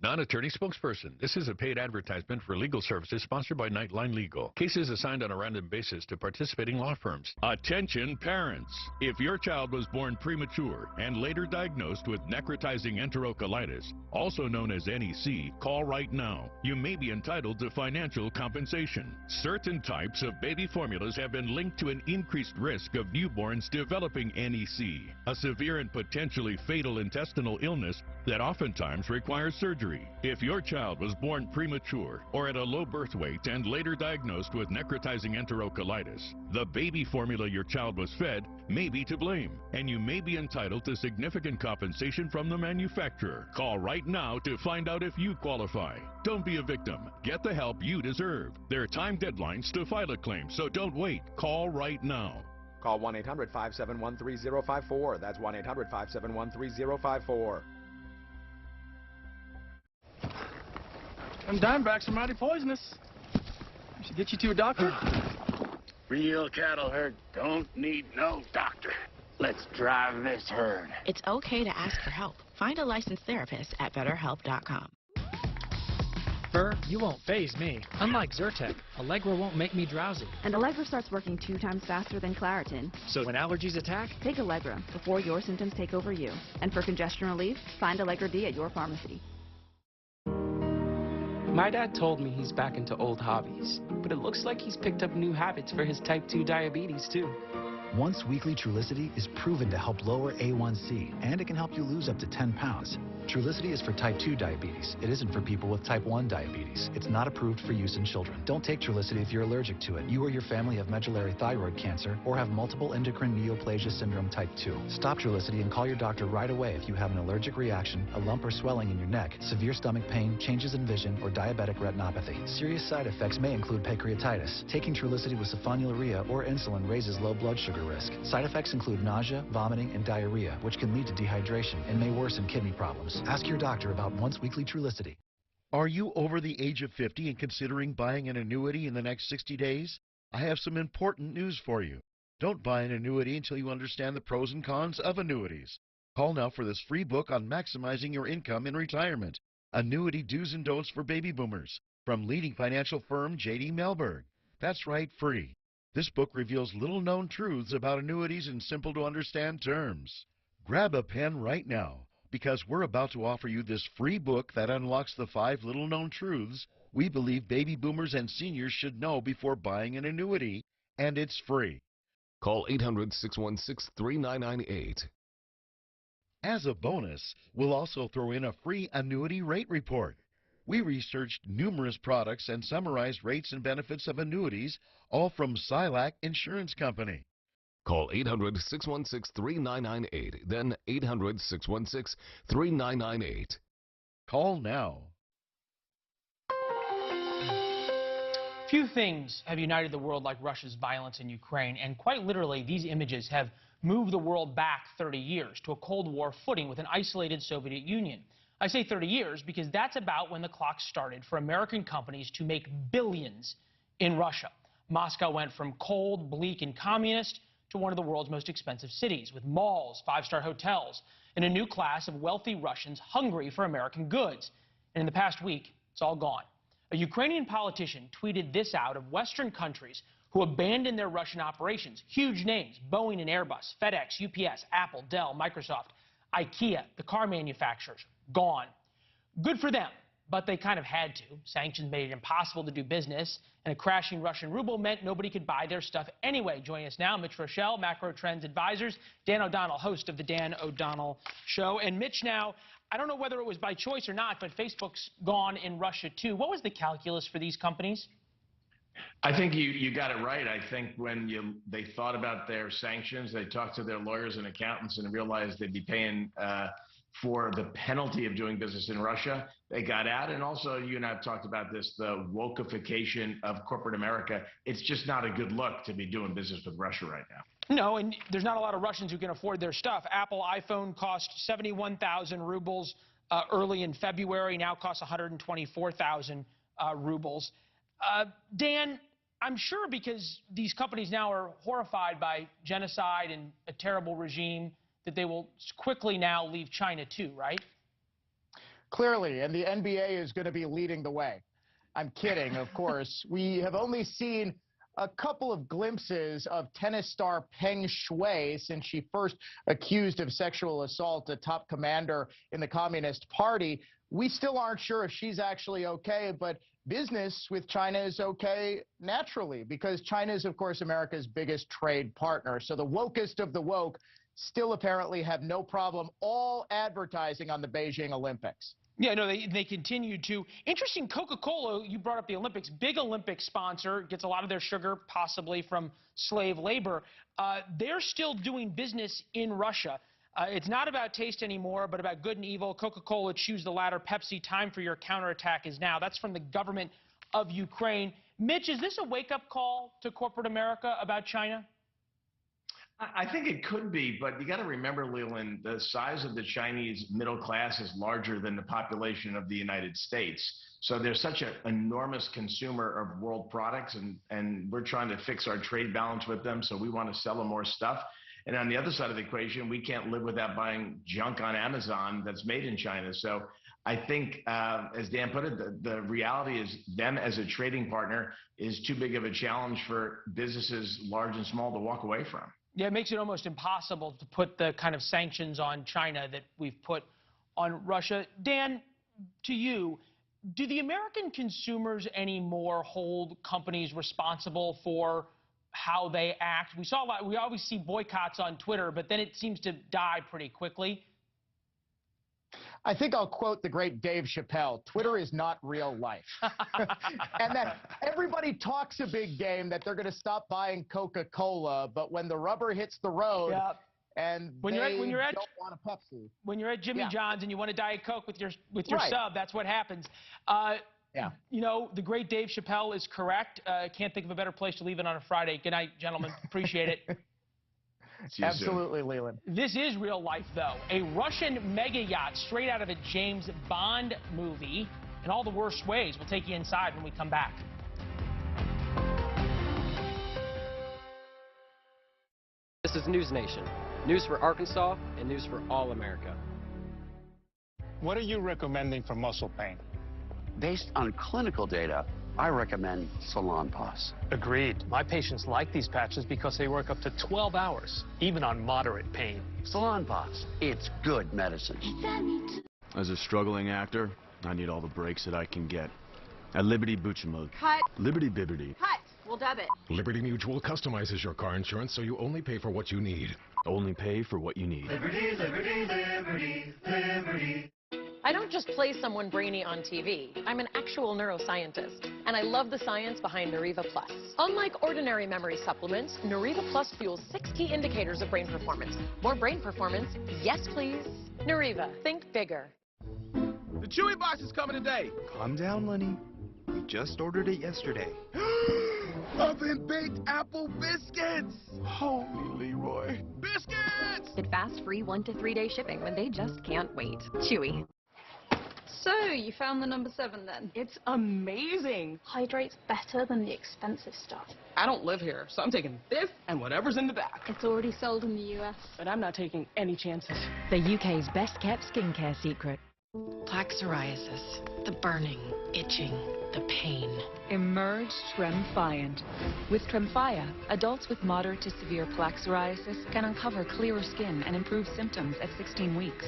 Non-attorney spokesperson. This is a paid advertisement for legal services sponsored by Nightline Legal. Cases assigned on a random basis to participating law firms. Attention parents! If your child was born premature and later diagnosed with necrotizing enterocolitis, also known as NEC, call right now. You may be entitled to financial compensation. Certain types of baby formulas have been linked to an increased risk of newborns developing NEC, a severe and potentially fatal intestinal illness that oftentimes requires surgery. If your child was born premature or at a low birth weight and later diagnosed with necrotizing enterocolitis, the baby formula your child was fed may be to blame, and you may be entitled to significant compensation from the manufacturer. Call right now to find out if you qualify. Don't be a victim. Get the help you deserve. There are time deadlines to file a claim, so don't wait. Call right now. call 1-800-571-3054. That's 1-800-571-3054. Them Diamondbacks are mighty poisonous. We should get you to a doctor. Real cattle herd don't need no doctor. Let's drive this herd. It's okay to ask for help. Find a licensed therapist at BetterHelp.com. Burr, you won't faze me. Unlike Zyrtec, Allegra won't make me drowsy. And Allegra starts working 2 times faster than Claritin. So when allergies attack, take Allegra before your symptoms take over you. And for congestion relief, find Allegra D at your pharmacy. My dad told me he's back into old hobbies, but it looks like he's picked up new habits for his type 2 diabetes too. Once weekly Trulicity is proven to help lower A1C, and it can help you lose up to 10 pounds. Trulicity is for type 2 diabetes. It isn't for people with type 1 diabetes. It's not approved for use in children. Don't take Trulicity if you're allergic to it. You or your family have medullary thyroid cancer or have multiple endocrine neoplasia syndrome type 2. Stop Trulicity and call your doctor right away if you have an allergic reaction, a lump or swelling in your neck, severe stomach pain, changes in vision, or diabetic retinopathy. Serious side effects may include pancreatitis. Taking Trulicity with sulfonylurea or insulin raises low blood sugar risk. Side effects include nausea, vomiting, and diarrhea, which can lead to dehydration and may worsen kidney problems. Ask your doctor about once weekly Trulicity. Are you over the age of 50 and considering buying an annuity in the next 60 days? I have some important news for you. Don't buy an annuity until you understand the pros and cons of annuities. Call now for this free book on maximizing your income in retirement. Annuity Do's and Don'ts for Baby Boomers from leading financial firm J.D. Mellberg. That's right, free. This book reveals little-known truths about annuities in simple-to-understand terms. Grab a pen right now, because we're about to offer you this free book that unlocks the 5 little-known truths we believe baby boomers and seniors should know before buying an annuity, and it's free. Call 800-616-3998. As a bonus, we'll also throw in a free annuity rate report. We researched numerous products and summarized rates and benefits of annuities, all from Silac Insurance Company. Call 800-616-3998, then 800-616-3998. Call now. Few things have united the world like Russia's violence in Ukraine, and quite literally, these images have moved the world back 30 years to a Cold War footing with an isolated Soviet Union. I say 30 years because that's about when the clock started for American companies to make billions in Russia. Moscow went from cold, bleak, and communist to one of the world's most expensive cities, with malls, 5-star hotels, and a new class of wealthy Russians hungry for American goods. And in the past week, it's all gone. A Ukrainian politician tweeted this out of Western countries who abandoned their Russian operations. Huge names: Boeing and Airbus, FedEx, UPS, Apple, Dell, Microsoft, IKEA, the car manufacturers, gone. Good for them, but they kind of had to. Sanctions made it impossible to do business, and a crashing Russian ruble meant nobody could buy their stuff anyway. Joining us now, Mitch Rochelle, Macro Trends Advisors, Dan O'Donnell, host of the Dan O'Donnell Show. And Mitch, now, I don't know whether it was by choice or not, but Facebook's gone in Russia too. What was the calculus for these companies? I think you got it right. I think when they thought about their sanctions, they talked to their lawyers and accountants and realized they'd be paying for the penalty of doing business in Russia. They got out. And also, you and I have talked about this, the wokeification of corporate America. It's just not a good look to be doing business with Russia right now. No, and there's not a lot of Russians who can afford their stuff. Apple iPhone cost 71,000 rubles early in February, now costs 124,000 rubles. Dan, I'm sure because these companies now are horrified by genocide and a terrible regime that they will quickly now leave China too, right? Clearly, and the NBA is going to be leading the way. I'm kidding, of course. We have only seen a couple of glimpses of tennis star Peng Shuai since she first accused of sexual assault a top commander in the Communist Party. We still aren't sure if she's actually okay, but business with China is okay naturally because China is, of course, America's biggest trade partner. So the wokest of the woke still apparently have no problem all advertising on the Beijing Olympics. Yeah, no, they continue to. Interesting, Coca-Cola, you brought up the Olympics, big Olympic sponsor, gets a lot of their sugar possibly from slave labor. They're still doing business in Russia. It's not about taste anymore, but about good and evil. Coca-Cola, choose the latter. Pepsi, time for your counterattack is now. That's from the government of Ukraine. Mitch, is this a wake-up call to corporate America about China? I think it could be, but you got to remember, Leland, the size of the Chinese middle class is larger than the population of the United States. So they're such an enormous consumer of world products, and we're trying to fix our trade balance with them. So we want to sell them more stuff. And on the other side of the equation, we can't live without buying junk on Amazon that's made in China. So I think, as Dan put it, the reality is them as a trading partner is too big of a challenge for businesses large and small to walk away from. Yeah, it makes it almost impossible to put the kind of sanctions on China that we've put on Russia. Dan, to you, do the American consumers anymore hold companies responsible for how they act? We saw a lot, we always see boycotts on Twitter, but then it seems to die pretty quickly. I think I'll quote the great Dave Chappelle, Twitter is not real life. And that everybody talks a big game that they're going to stop buying Coca-Cola, but when the rubber hits the road and when they you're at, don't want a Pepsi. When you're at Jimmy John's and you want a Diet Coke with your Right. sub, that's what happens. You know, the great Dave Chappelle is correct. Can't think of a better place to leave it on a Friday. Good night, gentlemen. Appreciate it. Absolutely, Leland. This is real life, though. A Russian mega yacht straight out of a James Bond movie in all the worst ways. We'll take you inside when we come back. This is News Nation. News for Arkansas and news for all America. What are you recommending for muscle pain? Based on clinical data, I recommend Salonpas. Agreed. My patients like these patches because they work up to 12 hours, even on moderate pain. Salonpas, it's good medicine. As a struggling actor, I need all the breaks that I can get. At Liberty Buchamode. Cut. Liberty Bibbity. Cut. We'll dub it. Liberty Mutual customizes your car insurance so you only pay for what you need. Only pay for what you need. Liberty, liberty, liberty, liberty. I don't just play someone brainy on TV. I'm an actual neuroscientist, and I love the science behind Nariva Plus. Unlike ordinary memory supplements, Nariva Plus fuels 6 key indicators of brain performance. More brain performance? Yes, please. Nariva, think bigger. The Chewy box is coming today. Calm down, Lenny. We just ordered it yesterday. Oven-baked apple biscuits! Holy Leroy. Biscuits! Get fast, free 1 to 3 day shipping when they just can't wait. Chewy. So, you found the number 7 then? It's amazing. Hydrates better than the expensive stuff. I don't live here, so I'm taking this and whatever's in the back. It's already sold in the US. But I'm not taking any chances. The UK's best kept skincare secret. Plaque psoriasis, the burning, itching, the pain. Emerge Tremfyant. With Tremfya, adults with moderate to severe plaque psoriasis can uncover clearer skin and improve symptoms at 16 weeks.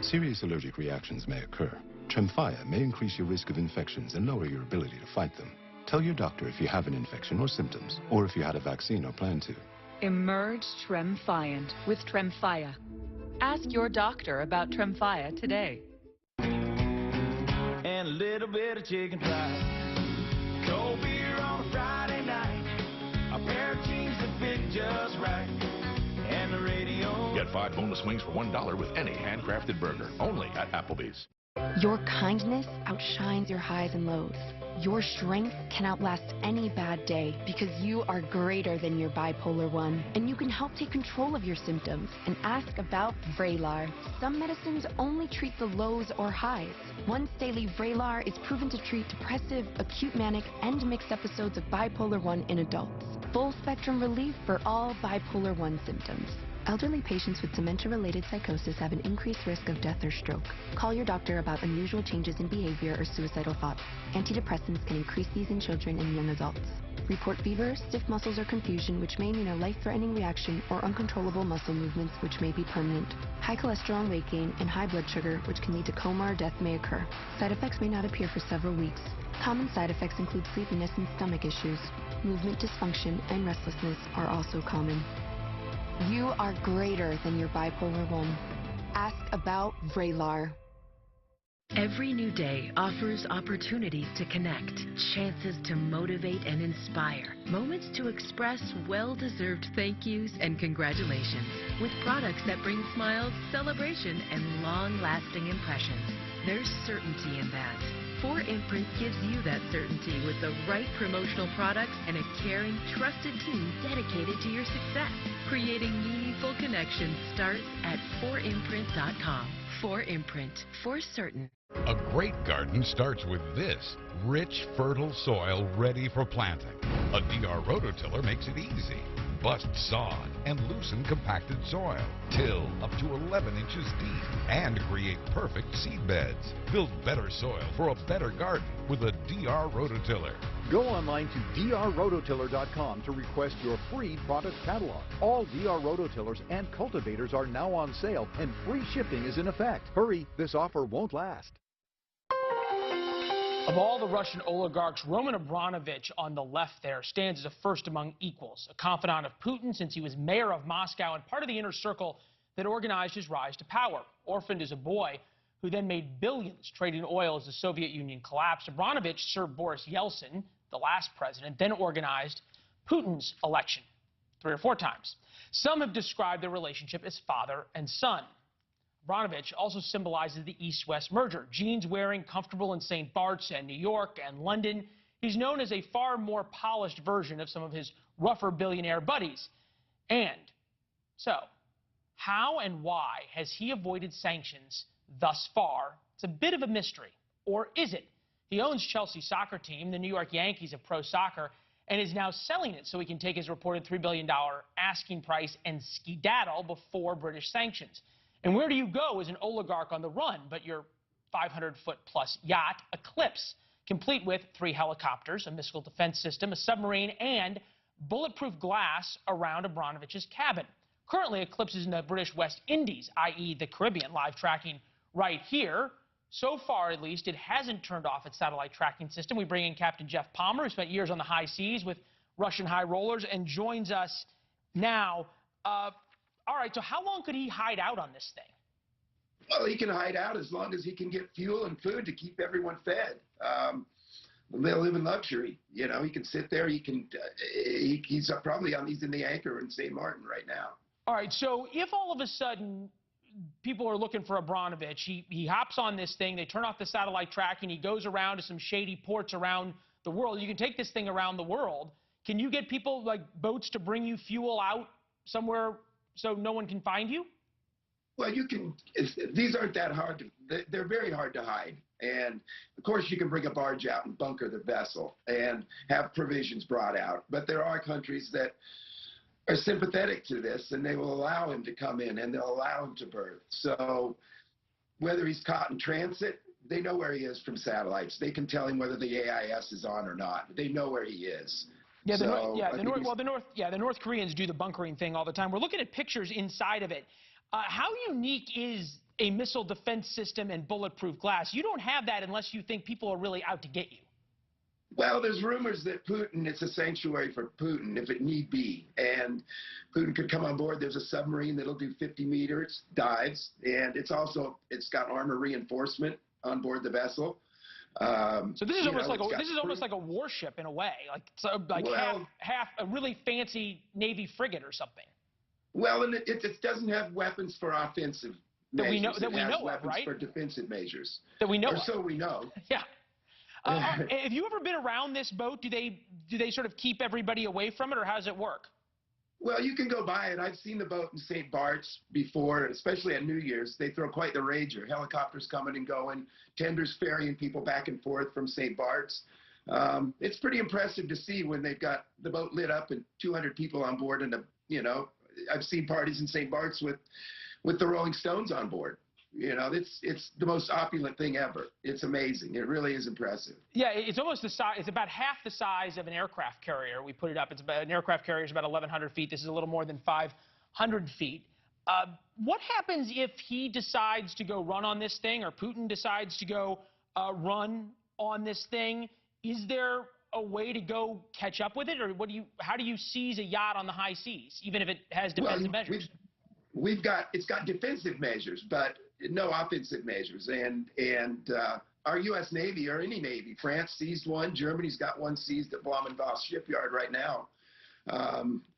Serious allergic reactions may occur. Tremfya may increase your risk of infections and lower your ability to fight them. Tell your doctor if you have an infection or symptoms, or if you had a vaccine or plan to. Emerge Tremfyant with Tremfya. Ask your doctor about Tremfya today. And a little bit of chicken fried. Cold beer on a Friday night. A pair of jeans that fit just right. And the radio. Get 5 boneless wings for $1 with any handcrafted burger. Only at Applebee's. Your kindness outshines your highs and lows. Your strength can outlast any bad day because you are greater than your bipolar 1. And you can help take control of your symptoms and ask about Vraylar. Some medicines only treat the lows or highs. Once daily Vraylar is proven to treat depressive, acute manic, and mixed episodes of bipolar 1 in adults. Full spectrum relief for all bipolar 1 symptoms. Elderly patients with dementia-related psychosis have an increased risk of death or stroke. Call your doctor about unusual changes in behavior or suicidal thoughts. Antidepressants can increase these in children and young adults. Report fever, stiff muscles or confusion, which may mean a life-threatening reaction, or uncontrollable muscle movements, which may be permanent. High cholesterol and weight gain, and high blood sugar, which can lead to coma or death, may occur. Side effects may not appear for several weeks. Common side effects include sleepiness and stomach issues. Movement dysfunction and restlessness are also common. You are greater than your bipolar 1. Ask about Vraylar. Every new day offers opportunities to connect, chances to motivate and inspire, moments to express well-deserved thank yous and congratulations, with products that bring smiles, celebration, and long-lasting impressions. There's certainty in that. 4imprint gives you that certainty with the right promotional products and a caring, trusted team dedicated to your success. Creating meaningful connections starts at 4imprint.com. 4imprint, for certain. A great garden starts with this: rich, fertile soil ready for planting. A DR rototiller makes it easy. Bust sod and loosen compacted soil. Till up to 11 inches deep and create perfect seed beds. Build better soil for a better garden with a DR rototiller. Go online to drrototiller.com to request your free product catalog. All DR rototillers and cultivators are now on sale, and free shipping is in effect. Hurry, this offer won't last. Of all the Russian oligarchs, Roman Abramovich on the left there stands as a first among equals, a confidant of Putin since he was mayor of Moscow and part of the inner circle that organized his rise to power. Orphaned as a boy, who then made billions trading oil as the Soviet Union collapsed, Abramovich served Boris Yeltsin, the last president, then organized Putin's election 3 or 4 times. Some have described their relationship as father and son. Abramovich also symbolizes the East-West merger, jeans wearing, comfortable in St. Bart's and New York and London. He's known as a far more polished version of some of his rougher billionaire buddies. And so, how and why has he avoided sanctions thus far? It's a bit of a mystery. Or is it? He owns Chelsea soccer team, the New York Yankees of pro soccer, and is now selling it so he can take his reported $3 billion asking price and skedaddle before British sanctions. And where do you go as an oligarch on the run but your 500-foot-plus yacht, Eclipse, complete with 3 helicopters, a missile defense system, a submarine, and bulletproof glass around Abramovich's cabin. Currently, Eclipse is in the British West Indies, i.e. the Caribbean, live tracking right here. So far, at least, it hasn't turned off its satellite tracking system. We bring in Captain Jeff Palmer, who spent years on the high seas with Russian high rollers, and joins us now. All right, so how long could he hide out on this thing? Well, he can hide out as long as he can get fuel and food to keep everyone fed. They live in luxury. You know, he can sit there. He can. He's probably he's in the Anchor in St. Martin right now. All right, so if all of a sudden people are looking for Abramovich, he hops on this thing, they turn off the satellite tracking, he goes around to some shady ports around the world. You can take this thing around the world. Can you get people, like boats, to bring you fuel out somewhere so no one can find you? Well, you can. These aren't that hard. They're very hard to hide. And, of course, you can bring a barge out and bunker the vessel and have provisions brought out. But there are countries that are sympathetic to this, and they will allow him to come in, and they'll allow him to berth. So whether he's caught in transit, they know where he is from satellites. They can tell him whether the AIS is on or not. They know where he is. Yeah, the North Koreans do the bunkering thing all the time. We're looking at pictures inside of it. How unique is a missile defense system and bulletproof glass? You don't have that unless you think people are really out to get you. Well, there's rumors that Putin, it's a sanctuary for Putin if it need be. And Putin could come on board. There's a submarine that'll do 50 meters, dives. And it's got armor reinforcement on board the vessel. So this is almost like a warship in a way, like half a really fancy Navy frigate or something. Well, and it doesn't have weapons for offensive measures. That we know of, weapons right? For defensive measures. That we know or of. So we know. Yeah. Have you ever been around this boat? Do they sort of keep everybody away from it, or how does it work? Well, you can go by it. I've seen the boat in St. Bart's before, especially at New Year's. They throw quite the rager. Helicopters coming and going, tenders ferrying people back and forth from St. Bart's. It's pretty impressive to see when they've got the boat lit up and 200 people on board. And, I've seen parties in St. Bart's with the Rolling Stones on board. It's the most opulent thing ever. It's amazing. It really is impressive. Yeah, it's almost the size. It's about half the size of an aircraft carrier. We put it up. An aircraft carrier is about 1,100 feet. This is a little more than 500 feet. What happens if he decides to go run on this thing, or Putin decides to go run on this thing? Is there a way to go catch up with it, or how do you seize a yacht on the high seas, even if it has defensive measures? It's got defensive measures, but no offensive measures. And our U.S. Navy, or any Navy, France seized one. Germany's got one seized at Blumenbach shipyard right now.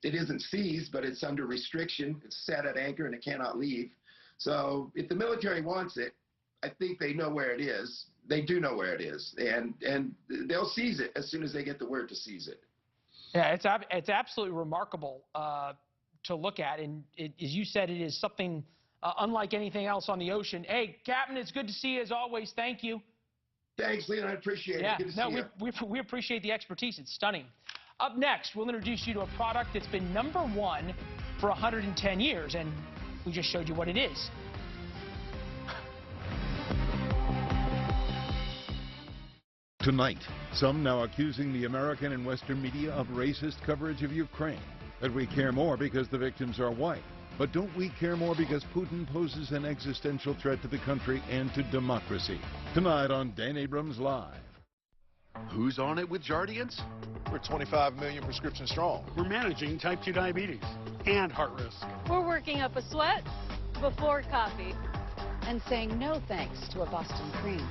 It isn't seized, but it's under restriction. It's set at anchor and it cannot leave. So if the military wants it, I think they know where it is. they do know where it is, and they'll seize it as soon as they get the word to seize it. Yeah, it's absolutely remarkable to look at, and as you said, it is something unlike anything else on the ocean. Hey, Captain, it's good to see you as always. Thank you. Thanks, Leon. I appreciate it. Good to see you. We appreciate the expertise. It's stunning. Up next, we'll introduce you to a product that's been #1 for 110 years, and we just showed you what it is. Tonight, some now accusing the American and Western media of racist coverage of Ukraine. That we care more because the victims are white. But don't we care more because Putin poses an existential threat to the country and to democracy? Tonight on Dan Abrams Live. Who's on it with Jardiance? We're 25 million prescriptions strong. We're managing type 2 diabetes and heart risk. We're working up a sweat before coffee and saying no thanks to a Boston cream.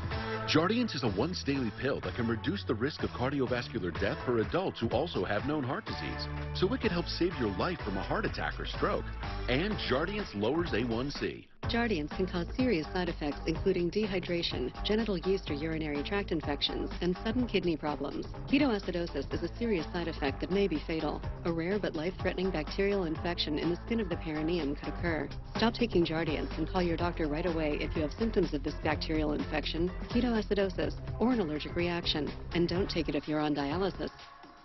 Jardiance is a once-daily pill that can reduce the risk of cardiovascular death for adults who also have known heart disease. So it could help save your life from a heart attack or stroke. And Jardiance lowers A1C. Jardiance can cause serious side effects including dehydration, genital yeast or urinary tract infections, and sudden kidney problems. Ketoacidosis is a serious side effect that may be fatal. A rare but life-threatening bacterial infection in the skin of the perineum could occur. Stop taking Jardiance and call your doctor right away if you have symptoms of this bacterial infection, ketoacidosis, or an allergic reaction. And don't take it if you're on dialysis.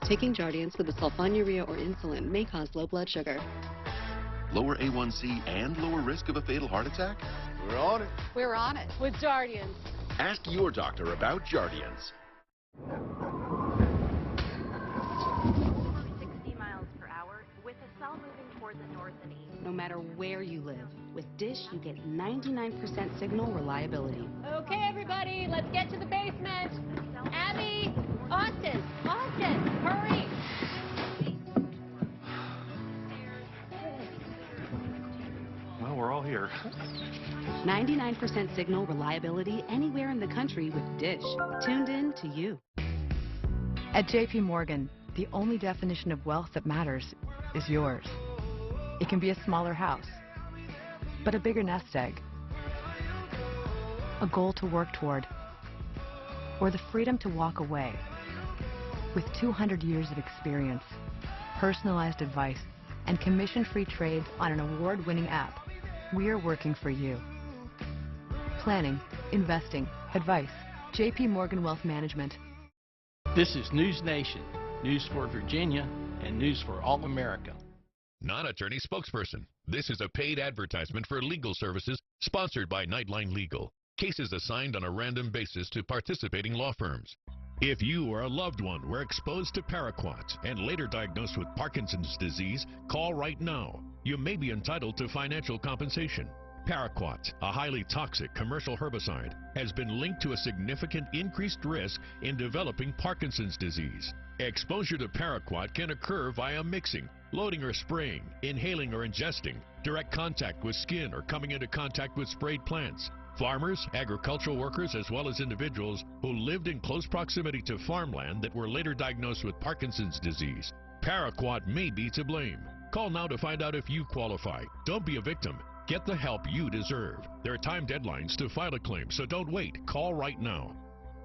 Taking Jardiance with a sulfonylurea or insulin may cause low blood sugar. Lower A1C and lower risk of a fatal heart attack? We're on it. We're on it with Jardiance. Ask your doctor about Jardiance. 60 miles per hour with a cell moving toward the north and east. No matter where you live, with Dish you get 99% signal reliability. Okay, everybody, let's get to the basement. Abby, Austin, hurry. Well, we're all here. 99% signal reliability anywhere in the country with Dish. Tuned in to you. At JP Morgan, the only definition of wealth that matters is yours. It can be a smaller house, but a bigger nest egg, a goal to work toward, or the freedom to walk away. With 200 years of experience, personalized advice, and commission-free trades on an award-winning app, we are working for you. Planning, investing, advice. JP Morgan Wealth Management. This is News Nation, news for Virginia and news for all America. Non-attorney spokesperson. This is a paid advertisement for legal services sponsored by Nightline Legal. Cases assigned on a random basis to participating law firms. If you or a loved one were exposed to paraquat and later diagnosed with Parkinson's disease, call right now. You may be entitled to financial compensation. Paraquat, a highly toxic commercial herbicide, has been linked to a significant increased risk in developing Parkinson's disease. Exposure to paraquat can occur via mixing, loading or spraying, inhaling or ingesting, direct contact with skin or coming into contact with sprayed plants. Farmers, agricultural workers, as well as individuals who lived in close proximity to farmland that were later diagnosed with Parkinson's disease. Paraquat may be to blame. Call now to find out if you qualify. Don't be a victim. Get the help you deserve. There are time deadlines to file a claim, so don't wait. Call right now.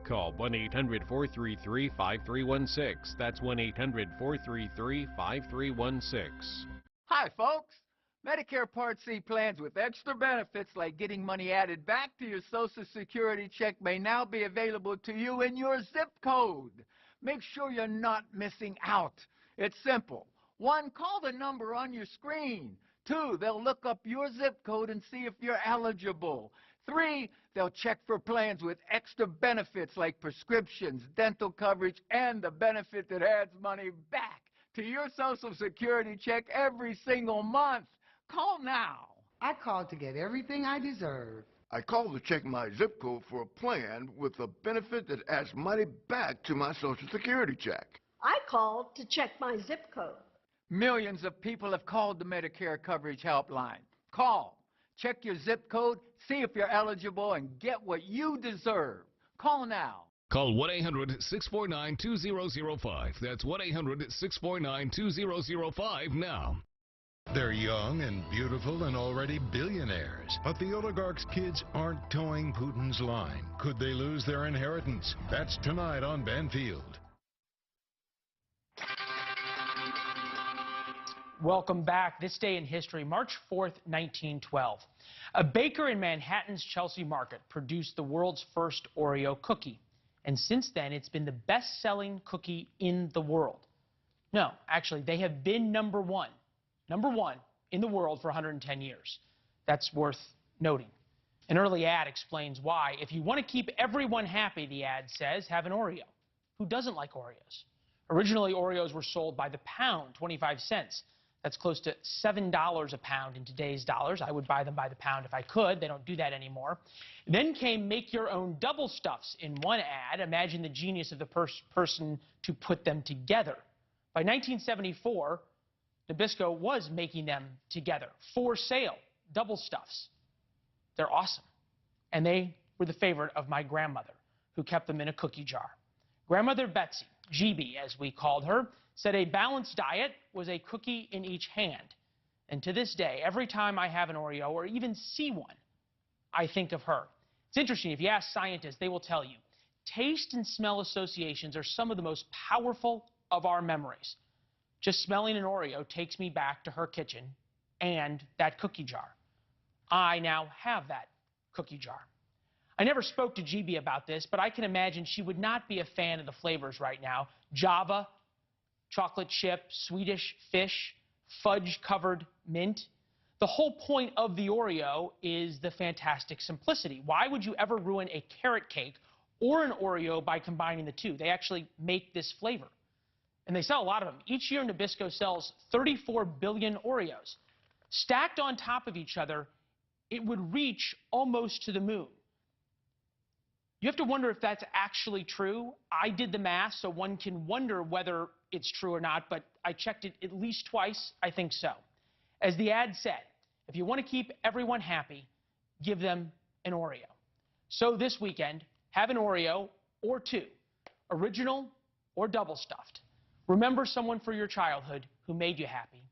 Call 1-800-433-5316. That's 1-800-433-5316. Hi, folks. Medicare Part C plans with extra benefits like getting money added back to your Social Security check may now be available to you in your zip code. Make sure you're not missing out. It's simple. 1, call the number on your screen. 2, they'll look up your zip code and see if you're eligible. 3, they'll check for plans with extra benefits like prescriptions, dental coverage, and the benefit that adds money back to your Social Security check every single month. Call now. I called to get everything I deserve. I called to check my zip code for a plan with a benefit that adds money back to my Social Security check. I called to check my zip code. Millions of people have called the Medicare Coverage Helpline. Call, check your zip code, see if you're eligible, and get what you deserve. Call now. Call 1-800-649-2005. That's 1-800-649-2005 now. They're young and beautiful and already billionaires. But the oligarch's kids aren't towing Putin's line. Could they lose their inheritance? That's tonight on Banfield. Welcome back. This day in history, March 4th, 1912. A baker in Manhattan's Chelsea Market produced the world's first Oreo cookie. And since then, it's been the best-selling cookie in the world. No, actually, they have been number one in the world for 110 years. That's worth noting. An early ad explains why. If you want to keep everyone happy, the ad says, have an Oreo. Who doesn't like Oreos? Originally, Oreos were sold by the pound, 25 cents. That's close to $7 a pound in today's dollars. I would buy them by the pound if I could. They don't do that anymore. Then came make your own double stuffs in one ad. Imagine the genius of the person to put them together. By 1974, Nabisco was making them together for sale, double stuffs. They're awesome. And they were the favorite of my grandmother, who kept them in a cookie jar. Grandmother Betsy, GB as we called her, said a balanced diet was a cookie in each hand. And to this day, every time I have an Oreo or even see one, I think of her. It's interesting, if you ask scientists, they will tell you, taste and smell associations are some of the most powerful of our memories. Just smelling an Oreo takes me back to her kitchen and that cookie jar. I now have that cookie jar. I never spoke to GB about this, but I can imagine she would not be a fan of the flavors right now. Java, chocolate chip, Swedish fish, fudge-covered mint. The whole point of the Oreo is the fantastic simplicity. Why would you ever ruin a carrot cake or an Oreo by combining the two? They actually make this flavor. And they sell a lot of them. Each year, Nabisco sells 34 billion Oreos. Stacked on top of each other, it would reach almost to the moon. You have to wonder if that's actually true. I did the math, so one can wonder whether it's true or not, but I checked it at least twice. I think so. As the ad said, if you want to keep everyone happy, give them an Oreo. So this weekend, have an Oreo or two, original or double stuffed. Remember someone from your childhood who made you happy.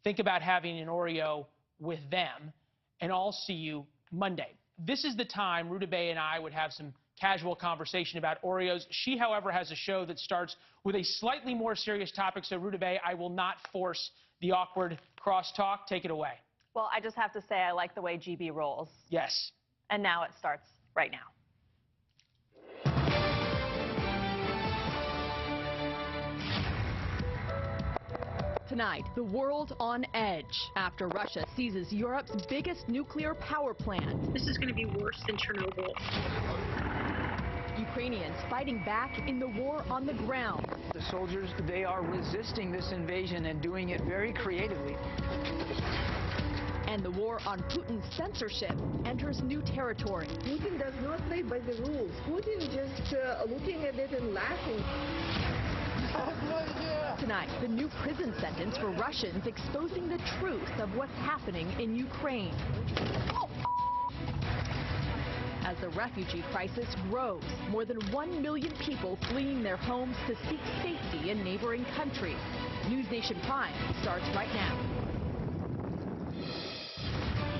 Think about having an Oreo with them, and I'll see you Monday. This is the time Ruta Bay and I would have some casual conversation about Oreos. She, however, has a show that starts with a slightly more serious topic, so Ruta Bay, I will not force the awkward crosstalk. Take it away. Well, I just have to say I like the way GB rolls. Yes. And now it starts right now. Tonight, the world on edge after Russia seizes Europe's biggest nuclear power plant. This is going to be worse than Chernobyl. Ukrainians fighting back in the war on the ground. The soldiers, they are resisting this invasion and doing it very creatively. And the war on Putin's censorship enters new territory. Putin does not play by the rules. Putin just looking at it and laughing. Tonight, the new prison sentence for Russians exposing the truth of what's happening in Ukraine. As the refugee crisis grows, more than 1 million people fleeing their homes to seek safety in neighboring countries. News Nation Prime starts right now.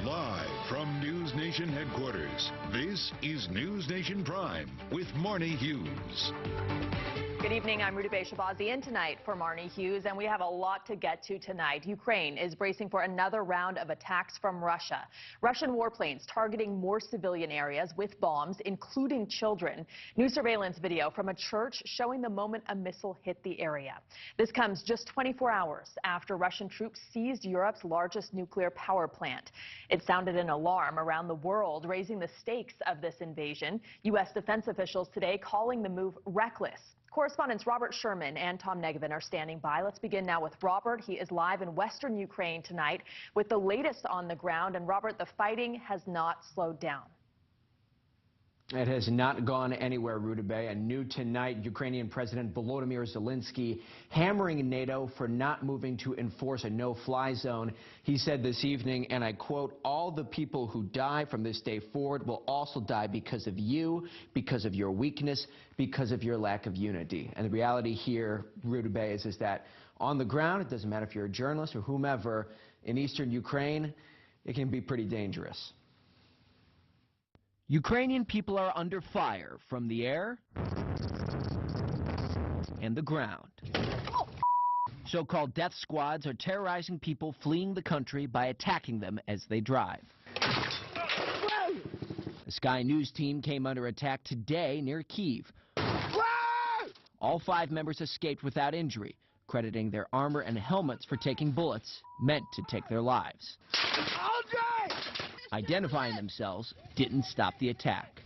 Live from News Nation headquarters, this is News Nation Prime with Marnie Hughes. Good evening, I'm Ruta Bay Shabazi in tonight for Marnie Hughes, and we have a lot to get to tonight. Ukraine is bracing for another round of attacks from Russia. Russian warplanes targeting more civilian areas with bombs, including children. New surveillance video from a church showing the moment a missile hit the area. This comes just 24 hours after Russian troops seized Europe's largest nuclear power plant. It sounded an alarm around the world, raising the stakes of this invasion. U.S. defense officials today calling the move reckless. Correspondents Robert Sherman and Tom Negevin are standing by. Let's begin now with Robert. He is live in western Ukraine tonight with the latest on the ground. And Robert, the fighting has not slowed down. It has not gone anywhere, Rudabeh, and new tonight, Ukrainian President Volodymyr Zelensky hammering NATO for not moving to enforce a no-fly zone. He said this evening, and I quote, "All the people who die from this day forward will also die because of you, because of your weakness, because of your lack of unity." And the reality here, Rudabeh, is that on the ground, it doesn't matter if you're a journalist or whomever, in eastern Ukraine, it can be pretty dangerous. Ukrainian people are under fire from the air and the ground. So-called death squads are terrorizing people fleeing the country by attacking them as they drive. The Sky News team came under attack today near Kyiv. All 5 members escaped without injury, crediting their armor and helmets for taking bullets meant to take their lives. Identifying themselves didn't stop the attack.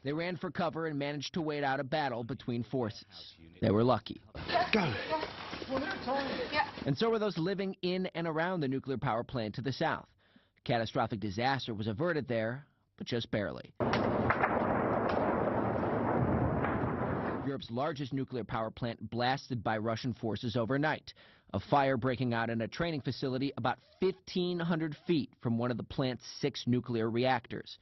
They ran for cover and managed to wait out a battle between forces. They were lucky. And so were those living in and around the nuclear power plant to the south. A catastrophic disaster was averted there, but just barely. Europe's largest nuclear power plant blasted by Russian forces overnight. A fire breaking out in a training facility about 1,500 feet from one of the plant's 6 nuclear reactors.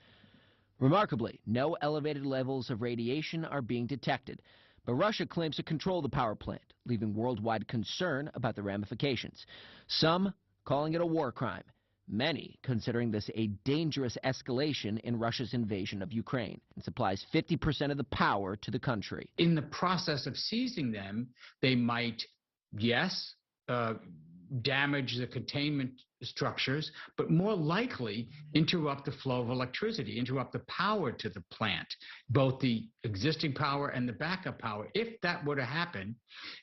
Remarkably, no elevated levels of radiation are being detected, but Russia claims to control the power plant, leaving worldwide concern about the ramifications. Some calling it a war crime, many considering this a dangerous escalation in Russia's invasion of Ukraine and supplies 50% of the power to the country. In the process of seizing them, they might, yes, damage the containment structures, but more likely interrupt the flow of electricity, interrupt the power to the plant, both the existing power and the backup power. If that were to happen,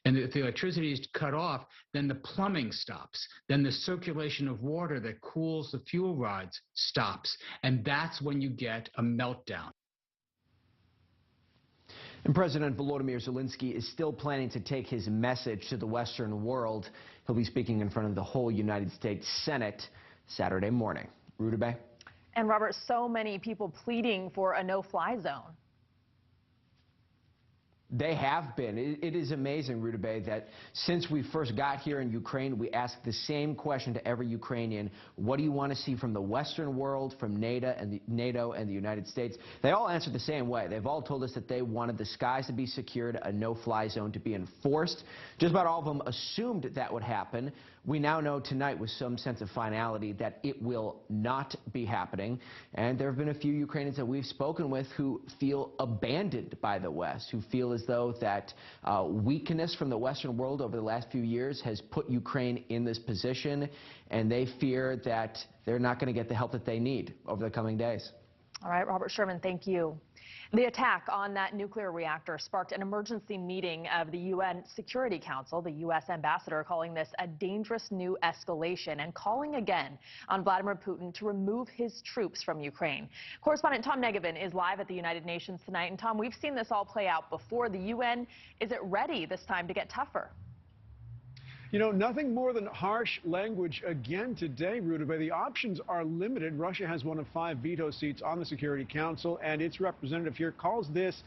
and if the electricity is cut off, then the plumbing stops. Then the circulation of water that cools the fuel rods stops. And that's when you get a meltdown. And President Volodymyr Zelensky is still planning to take his message to the Western world. He'll be speaking in front of the whole United States Senate Saturday morning. Rudabeh? And Robert, so many people pleading for a no-fly zone. They have been. It is amazing, Rudabeh, that since we first got here in Ukraine, we asked the same question to every Ukrainian. What do you want to see from the Western world, from NATO and the United States? They all answered the same way. They've all told us that they wanted the skies to be secured, a no-fly zone to be enforced. Just about all of them assumed that would happen. We now know tonight with some sense of finality that it will not be happening. And there have been a few Ukrainians that we've spoken with who feel abandoned by the West, who feel as though that weakness from the Western world over the last few years has put Ukraine in this position, and they fear that they're not going to get the help that they need over the coming days. All right, Robert Sherman, thank you. The attack on that nuclear reactor sparked an emergency meeting of the UN Security Council, the U.S. ambassador calling this a dangerous new escalation and calling again on Vladimir Putin to remove his troops from Ukraine. Correspondent Tom Negevin is live at the United Nations tonight. And Tom, we've seen this all play out before. The UN, is it ready this time to get tougher? You know, nothing more than harsh language again today, Rudabeh. The options are limited. Russia has one of 5 veto seats on the Security Council, and its representative here calls this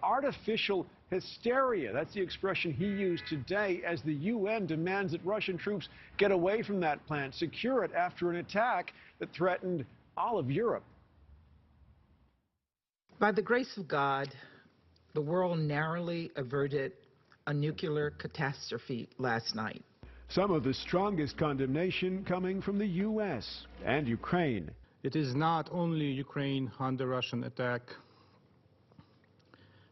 artificial hysteria. That's the expression he used today as the UN demands that Russian troops get away from that plant, secure it after an attack that threatened all of Europe. By the grace of God, the world narrowly averted a nuclear catastrophe last night. Some of the strongest condemnation coming from the U.S. and Ukraine. It is not only Ukraine under Russian attack.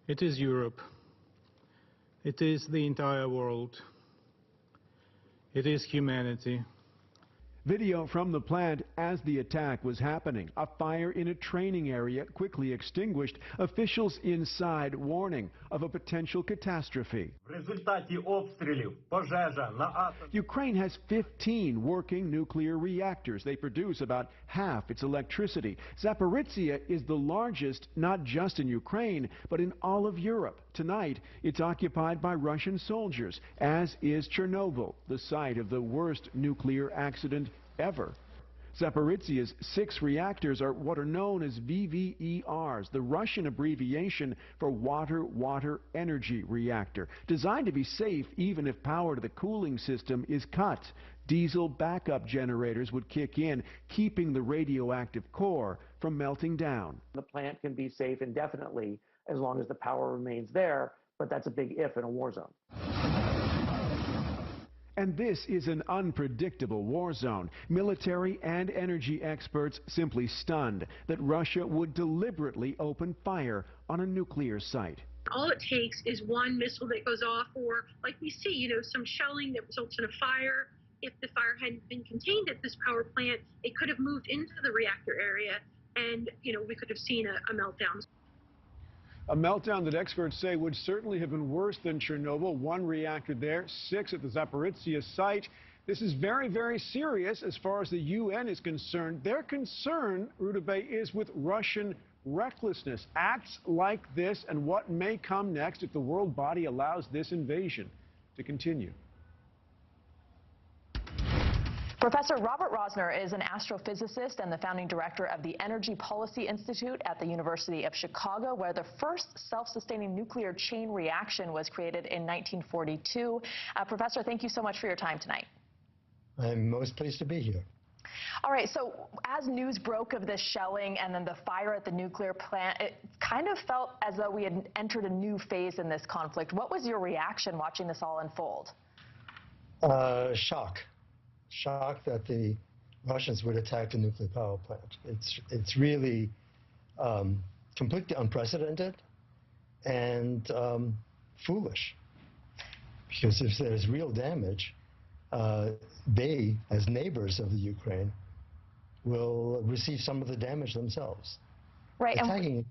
It is Europe. It is the entire world. It is humanity. Video from the plant as the attack was happening. A fire in a training area quickly extinguished. Officials inside warning of a potential catastrophe. Ukraine has 15 working nuclear reactors. They produce about half its electricity. Zaporizhzhia is the largest, not just in Ukraine, but in all of Europe. Tonight, it's occupied by Russian soldiers, as is Chernobyl, the site of the worst nuclear accident ever. Zaporizhzhia's 6 reactors are what are known as VVERs, the Russian abbreviation for water energy reactor, designed to be safe even if power to the cooling system is cut. Diesel backup generators would kick in, keeping the radioactive core from melting down. The plant can be safe indefinitely as long as the power remains there, but that's a big if in a war zone. And this is an unpredictable war zone. Military and energy experts simply stunned that Russia would deliberately open fire on a nuclear site. All it takes is one missile that goes off, or like we see, some shelling that results in a fire. If the fire hadn't been contained at this power plant, it could have moved into the reactor area, and we could have seen a meltdown. A meltdown that experts say would certainly have been worse than Chernobyl. 1 reactor there, 6 at the Zaporizhzhia site. This is very, very serious as far as the UN is concerned. Their concern, Rudabeh, is with Russian recklessness. Acts like this and what may come next if the world body allows this invasion to continue. Professor Robert Rosner is an astrophysicist and the founding director of the Energy Policy Institute at the University of Chicago, where the first self-sustaining nuclear chain reaction was created in 1942. Professor, thank you so much for your time tonight. I'm most pleased to be here. All right, so as news broke of this shelling and then the fire at the nuclear plant, it kind of felt as though we had entered a new phase in this conflict. What was your reaction watching this all unfold? Shock that the Russians would attack a nuclear power plant. It's really completely unprecedented and foolish, because if there's real damage, they, as neighbors of the Ukraine, will receive some of the damage themselves. Right. Attacking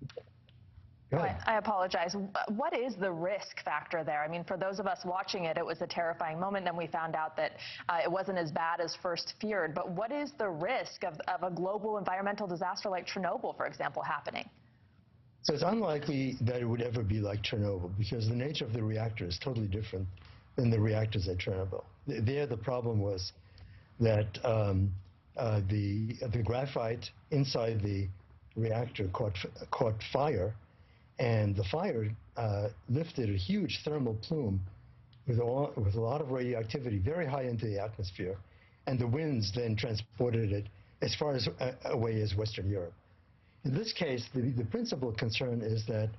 I apologize. What is the risk factor there? I mean, for those of us watching it, it was a terrifying moment. Then we found out that it wasn't as bad as first feared. But what is the risk of a global environmental disaster like Chernobyl, for example, happening? So it's unlikely that it would ever be like Chernobyl, because the nature of the reactor is totally different than the reactors at Chernobyl. There, the problem was that the graphite inside the reactor caught fire, and the fire lifted a huge thermal plume with a lot of radioactivity very high into the atmosphere, and the winds then transported it as far away as Western Europe. In this case, the principal concern is that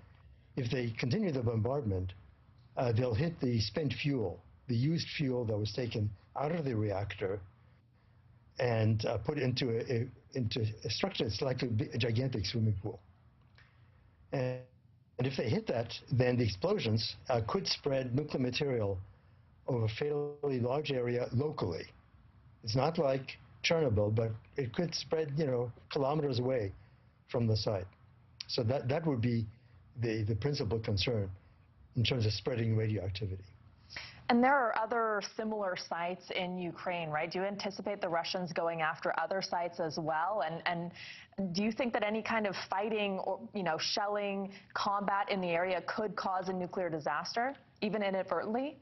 if they continue the bombardment, they'll hit the spent fuel, the used fuel that was taken out of the reactor and put into a structure that's like a gigantic swimming pool. And if they hit that, then the explosions could spread nuclear material over a fairly large area locally. It's not like Chernobyl, but it could spread, kilometers away from the site. So that would be the principal concern in terms of spreading radioactivity. And there are other similar sites in Ukraine, right? Do you anticipate the Russians going after other sites as well? And do you think that any kind of fighting or, shelling, combat in the area could cause a nuclear disaster, even inadvertently?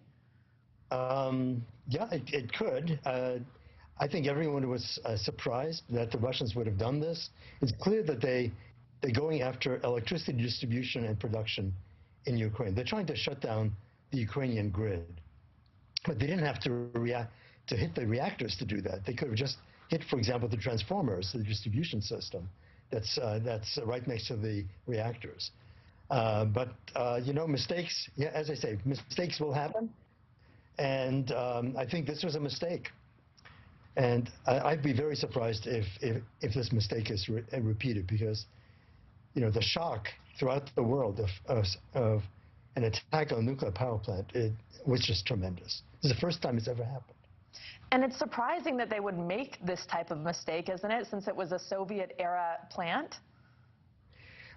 Yeah, it could. I think everyone was surprised that the Russians would have done this. It's clear that they're going after electricity distribution and production in Ukraine. They're trying to shut down the Ukrainian grid. But they didn't have to hit the reactors to do that. They could have just hit, for example, the transformers, the distribution system that's right next to the reactors. But mistakes, as I say, mistakes will happen. And I think this was a mistake. And I'd be very surprised if this mistake is repeated, because, the shock throughout the world of an attack on a nuclear power plant, it was just tremendous. This is the first time it's ever happened. And it's surprising that they would make this type of mistake, isn't it, since it was a Soviet-era plant?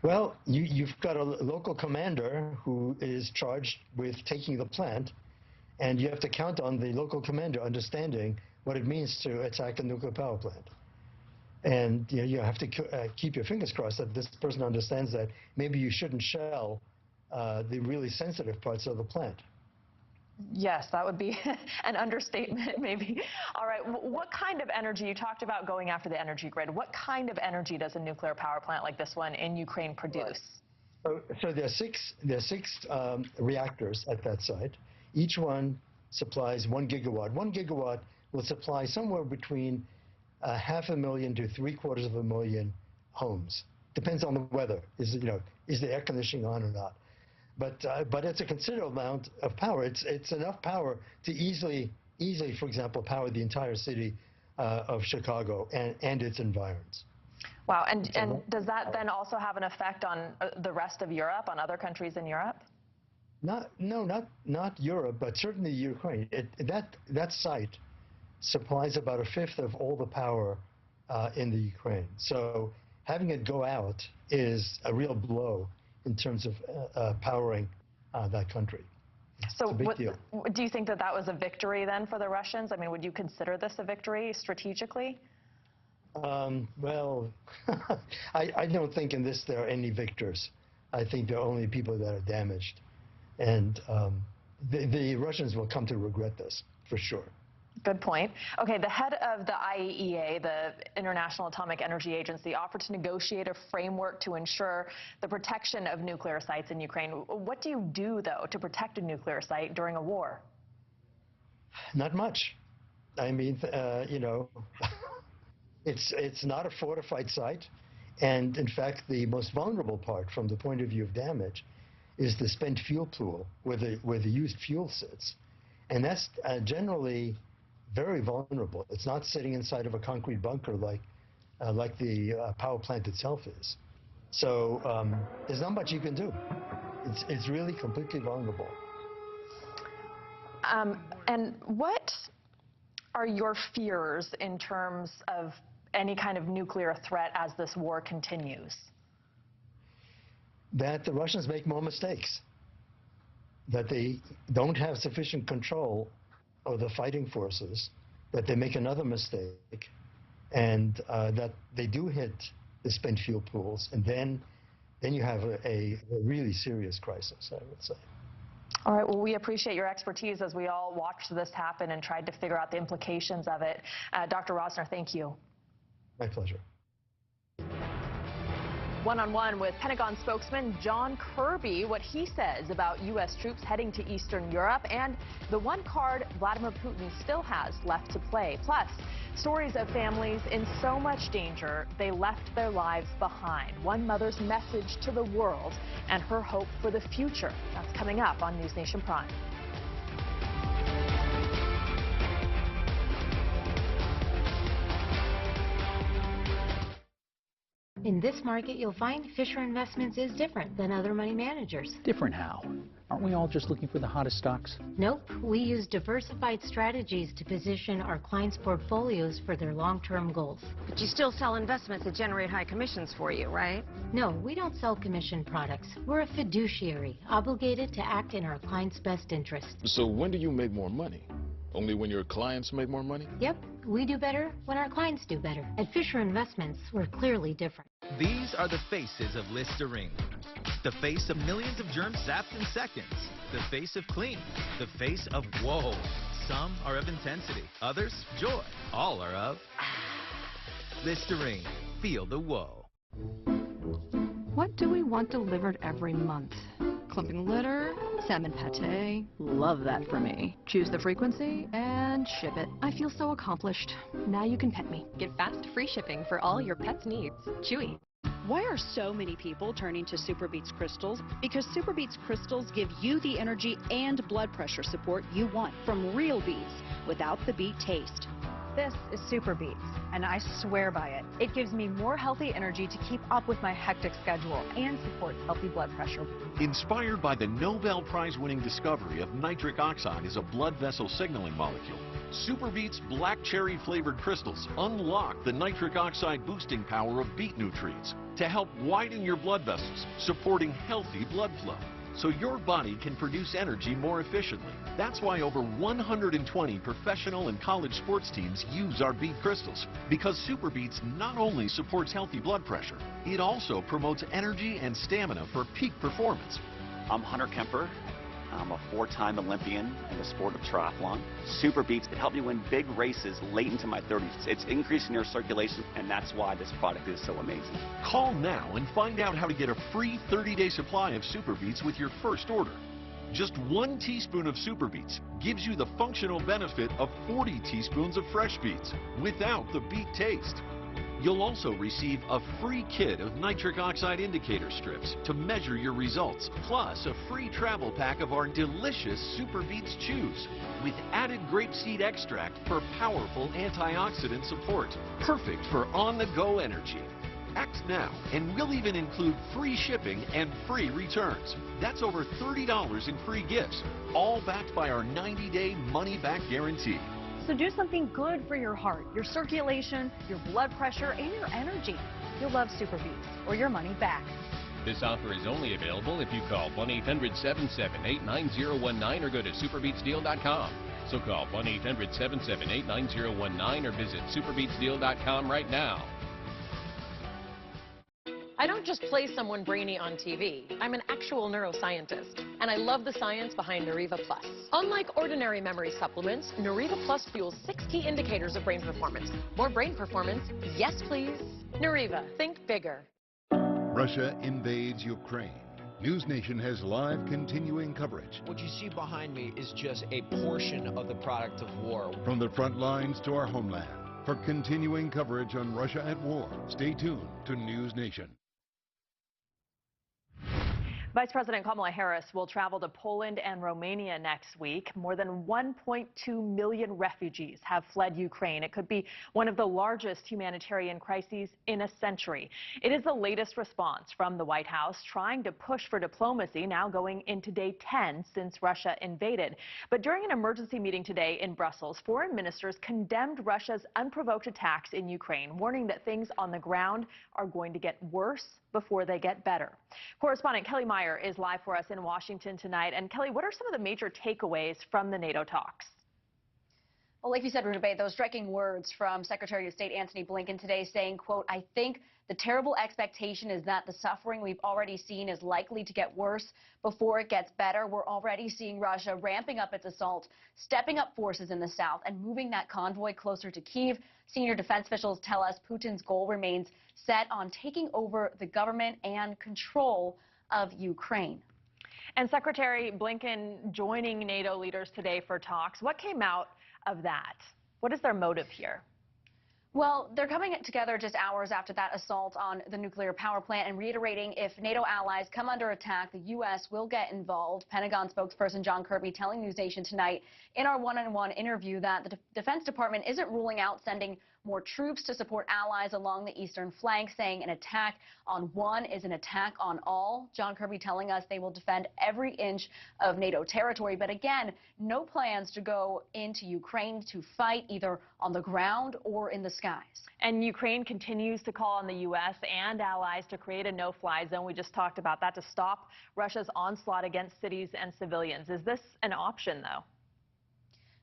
Well, you've got a local commander who is charged with taking the plant, and you have to count on the local commander understanding what it means to attack a nuclear power plant. And you have to keep your fingers crossed that this person understands that maybe you shouldn't shell the really sensitive parts of the plant. Yes, that would be an understatement, maybe. All right, what kind of energy, you talked about going after the energy grid, what kind of energy does a nuclear power plant like this one in Ukraine produce? So there are six reactors at that site. Each one supplies 1 gigawatt. 1 gigawatt will supply somewhere between 500,000 to 750,000 homes. Depends on the weather. Is the air conditioning on or not? But it's a considerable amount of power. It's enough power to easily, for example, power the entire city of Chicago and its environs. Wow, and does that then also have an effect on the rest of Europe, on other countries in Europe? Not Europe, but certainly Ukraine. That site supplies about a fifth of all the power in the Ukraine. So having it go out is a real blow in terms of powering that country. It's a big deal. Do you think that was a victory then for the Russians? I mean, would you consider this a victory strategically? Well, I don't think in this there are any victors. I think there are only people that are damaged. And the Russians will come to regret this, for sure. Good point. Okay, the head of the IAEA, the International Atomic Energy Agency, offered to negotiate a framework to ensure the protection of nuclear sites in Ukraine. What do you do, though, to protect a nuclear site during a war? Not much. I mean, it's not a fortified site. And in fact, the most vulnerable part from the point of view of damage is the spent fuel pool where the used fuel sits. And that's generally very vulnerable. It's not sitting inside of a concrete bunker like the power plant itself is. So there's not much you can do. It's really completely vulnerable. And what are your fears in terms of any kind of nuclear threat as this war continues? That the Russians make more mistakes, that they don't have sufficient control of the fighting forces, that they make another mistake, and that they do hit the spent fuel pools, and then you have a really serious crisis, I would say. All right, well, we appreciate your expertise as we all watched this happen and tried to figure out the implications of it. Dr. Rosner, thank you. My pleasure. One-on-one with Pentagon spokesman John Kirby, what he says about U.S. troops heading to Eastern Europe and the one card Vladimir Putin still has left to play. Plus, stories of families in so much danger they left their lives behind. One mother's message to the world and her hope for the future. That's coming up on News Nation Prime. In this market, you'll find Fisher Investments is different than other money managers. Different how? Aren't we all just looking for the hottest stocks? Nope. We use diversified strategies to position our clients' portfolios for their long-term goals. But you still sell investments that generate high commissions for you, right? No, we don't sell commission products. We're a fiduciary, obligated to act in our clients' best interest. So when do you make more money? Only when your clients make more money? Yep. We do better when our clients do better. At Fisher Investments, we're clearly different. These are the faces of Listerine. The face of millions of germs zapped in seconds. The face of clean. The face of whoa. Some are of intensity. Others, joy. All are of Listerine. Feel the whoa. What do we want delivered every month? Clumping litter, salmon pate. Love that for me. Choose the frequency and ship it. I feel so accomplished. Now you can pet me. Get fast free shipping for all your pet's needs. Chewy. Why are so many people turning to SuperBeets crystals? Because SuperBeets crystals give you the energy and blood pressure support you want from real beets without the beet taste. This is SuperBeets, and I swear by it. It gives me more healthy energy to keep up with my hectic schedule and supports healthy blood pressure. Inspired by the Nobel Prize-winning discovery of nitric oxide as a blood vessel signaling molecule, SuperBeets black cherry flavored crystals unlock the nitric oxide boosting power of beet nutrients to help widen your blood vessels, supporting healthy blood flow, so your body can produce energy more efficiently. That's why over 120 professional and college sports teams use our beet crystals, because SuperBeets not only supports healthy blood pressure, it also promotes energy and stamina for peak performance. I'm Hunter Kemper, I'm a 4-time Olympian in the sport of triathlon. Super Beets, it helped me win big races late into my 30s. It's increasing your circulation, and that's why this product is so amazing. Call now and find out how to get a free 30-day supply of Super Beets with your first order. Just 1 teaspoon of Super Beets gives you the functional benefit of 40 teaspoons of fresh beets without the beet taste. You'll also receive a free kit of nitric oxide indicator strips to measure your results, plus a free travel pack of our delicious Super Beets Chews with added grapeseed extract for powerful antioxidant support. Perfect for on-the-go energy. Act now, and we'll even include free shipping and free returns. That's over $30 in free gifts, all backed by our 90-day money-back guarantee. So do something good for your heart, your circulation, your blood pressure, and your energy. You'll love Super Beets, or your money back. This offer is only available if you call 1-800-778-9019 or go to superbeetsdeal.com. So call 1-800-778-9019 or visit superbeetsdeal.com right now. I don't just play someone brainy on TV. I'm an actual neuroscientist, and I love the science behind Neuriva Plus. Unlike ordinary memory supplements, Neuriva Plus fuels 6 key indicators of brain performance. More brain performance? Yes, please. Neuriva, think bigger. Russia invades Ukraine. NewsNation has live continuing coverage. What you see behind me is just a portion of the product of war. From the front lines to our homeland. For continuing coverage on Russia at war, stay tuned to NewsNation. Vice President Kamala Harris will travel to Poland and Romania next week. More than 1.2 million refugees have fled Ukraine. It could be one of the largest humanitarian crises in a century. It is the latest response from the White House, trying to push for diplomacy, now going into day 10 since Russia invaded. But during an emergency meeting today in Brussels, foreign ministers condemned Russia's unprovoked attacks in Ukraine, warning that things on the ground are going to get worse before they get better. Correspondent Kelly Meyer is live for us in Washington tonight. And Kelly, what are some of the major takeaways from the NATO talks? Well, like you said, Ruta Bay, those striking words from Secretary of State Antony Blinken today saying, quote, "I think the terrible expectation is that the suffering we've already seen is likely to get worse before it gets better. We're already seeing Russia ramping up its assault, stepping up forces in the south, and moving that convoy closer to Kyiv. Senior defense officials tell us Putin's goal remains set on taking over the government and control of Ukraine." And Secretary Blinken joining NATO leaders today for talks. What came out of that? What is their motive here? Well, they're coming together just hours after that assault on the nuclear power plant and reiterating if NATO allies come under attack, the U.S. will get involved. Pentagon spokesperson John Kirby telling NewsNation tonight in our one-on-one interview that the Defense Department isn't ruling out sending more troops to support allies along the eastern flank, saying an attack on one is an attack on all. John Kirby telling us they will defend every inch of NATO territory. But again, no plans to go into Ukraine to fight either on the ground or in the skies. And Ukraine continues to call on the U.S. and allies to create a no-fly zone. We just talked about that to stop Russia's onslaught against cities and civilians. Is this an option, though?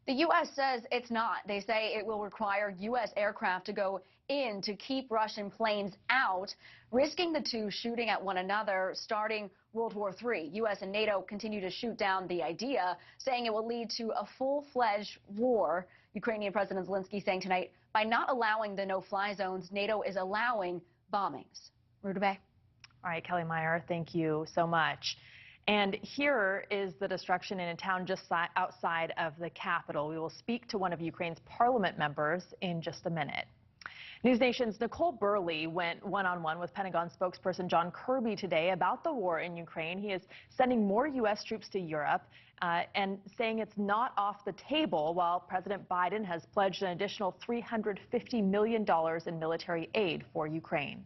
The U.S. says it's not. They say it will require U.S. aircraft to go in to keep Russian planes out, risking the two shooting at one another, starting World War III. U.S. and NATO continue to shoot down the idea, saying it will lead to a full-fledged war. Ukrainian President Zelensky saying tonight, by not allowing the no-fly zones, NATO is allowing bombings. Ruta Bay. All right, Kelly Meyer, thank you so much. And here is the destruction in a town just outside of the capital. We will speak to one of Ukraine's parliament members in just a minute. NewsNation's Nicole Burley went one-on-one with Pentagon spokesperson John Kirby today about the war in Ukraine. He is sending more U.S. troops to Europe and saying it's not off the table, while President Biden has pledged an additional $350 million in military aid for Ukraine.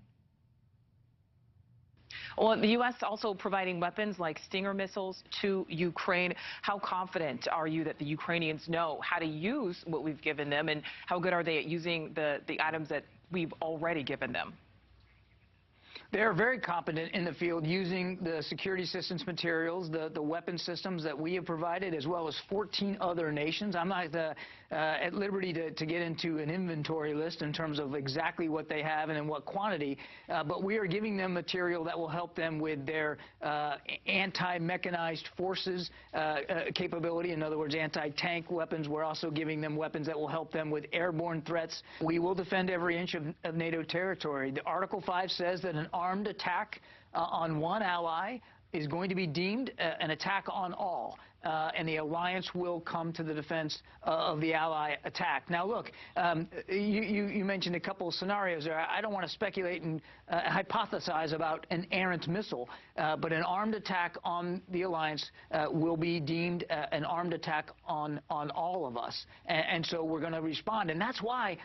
Well, the U.S. also providing weapons like Stinger missiles to Ukraine. How confident are you that the Ukrainians know how to use what we've given them, and how good are they at using the items that we've already given them? They're very competent in the field using the security assistance materials, the weapon systems that we have provided, as well as 14 other nations. I'm not at liberty to get into an inventory list in terms of exactly what they have and in what quantity, but we are giving them material that will help them with their anti-mechanized forces capability. In other words, anti-tank weapons. We're also giving them weapons that will help them with airborne threats. We will defend every inch of NATO territory. The Article 5 says that an armed attack on one ally is going to be deemed an attack on all, and the alliance will come to the defense of the ally attack. Now, look, you mentioned a couple of scenarios there. I don't want to speculate and hypothesize about an errant missile, but an armed attack on the alliance will be deemed an armed attack on all of us, and so we're going to respond, and that's why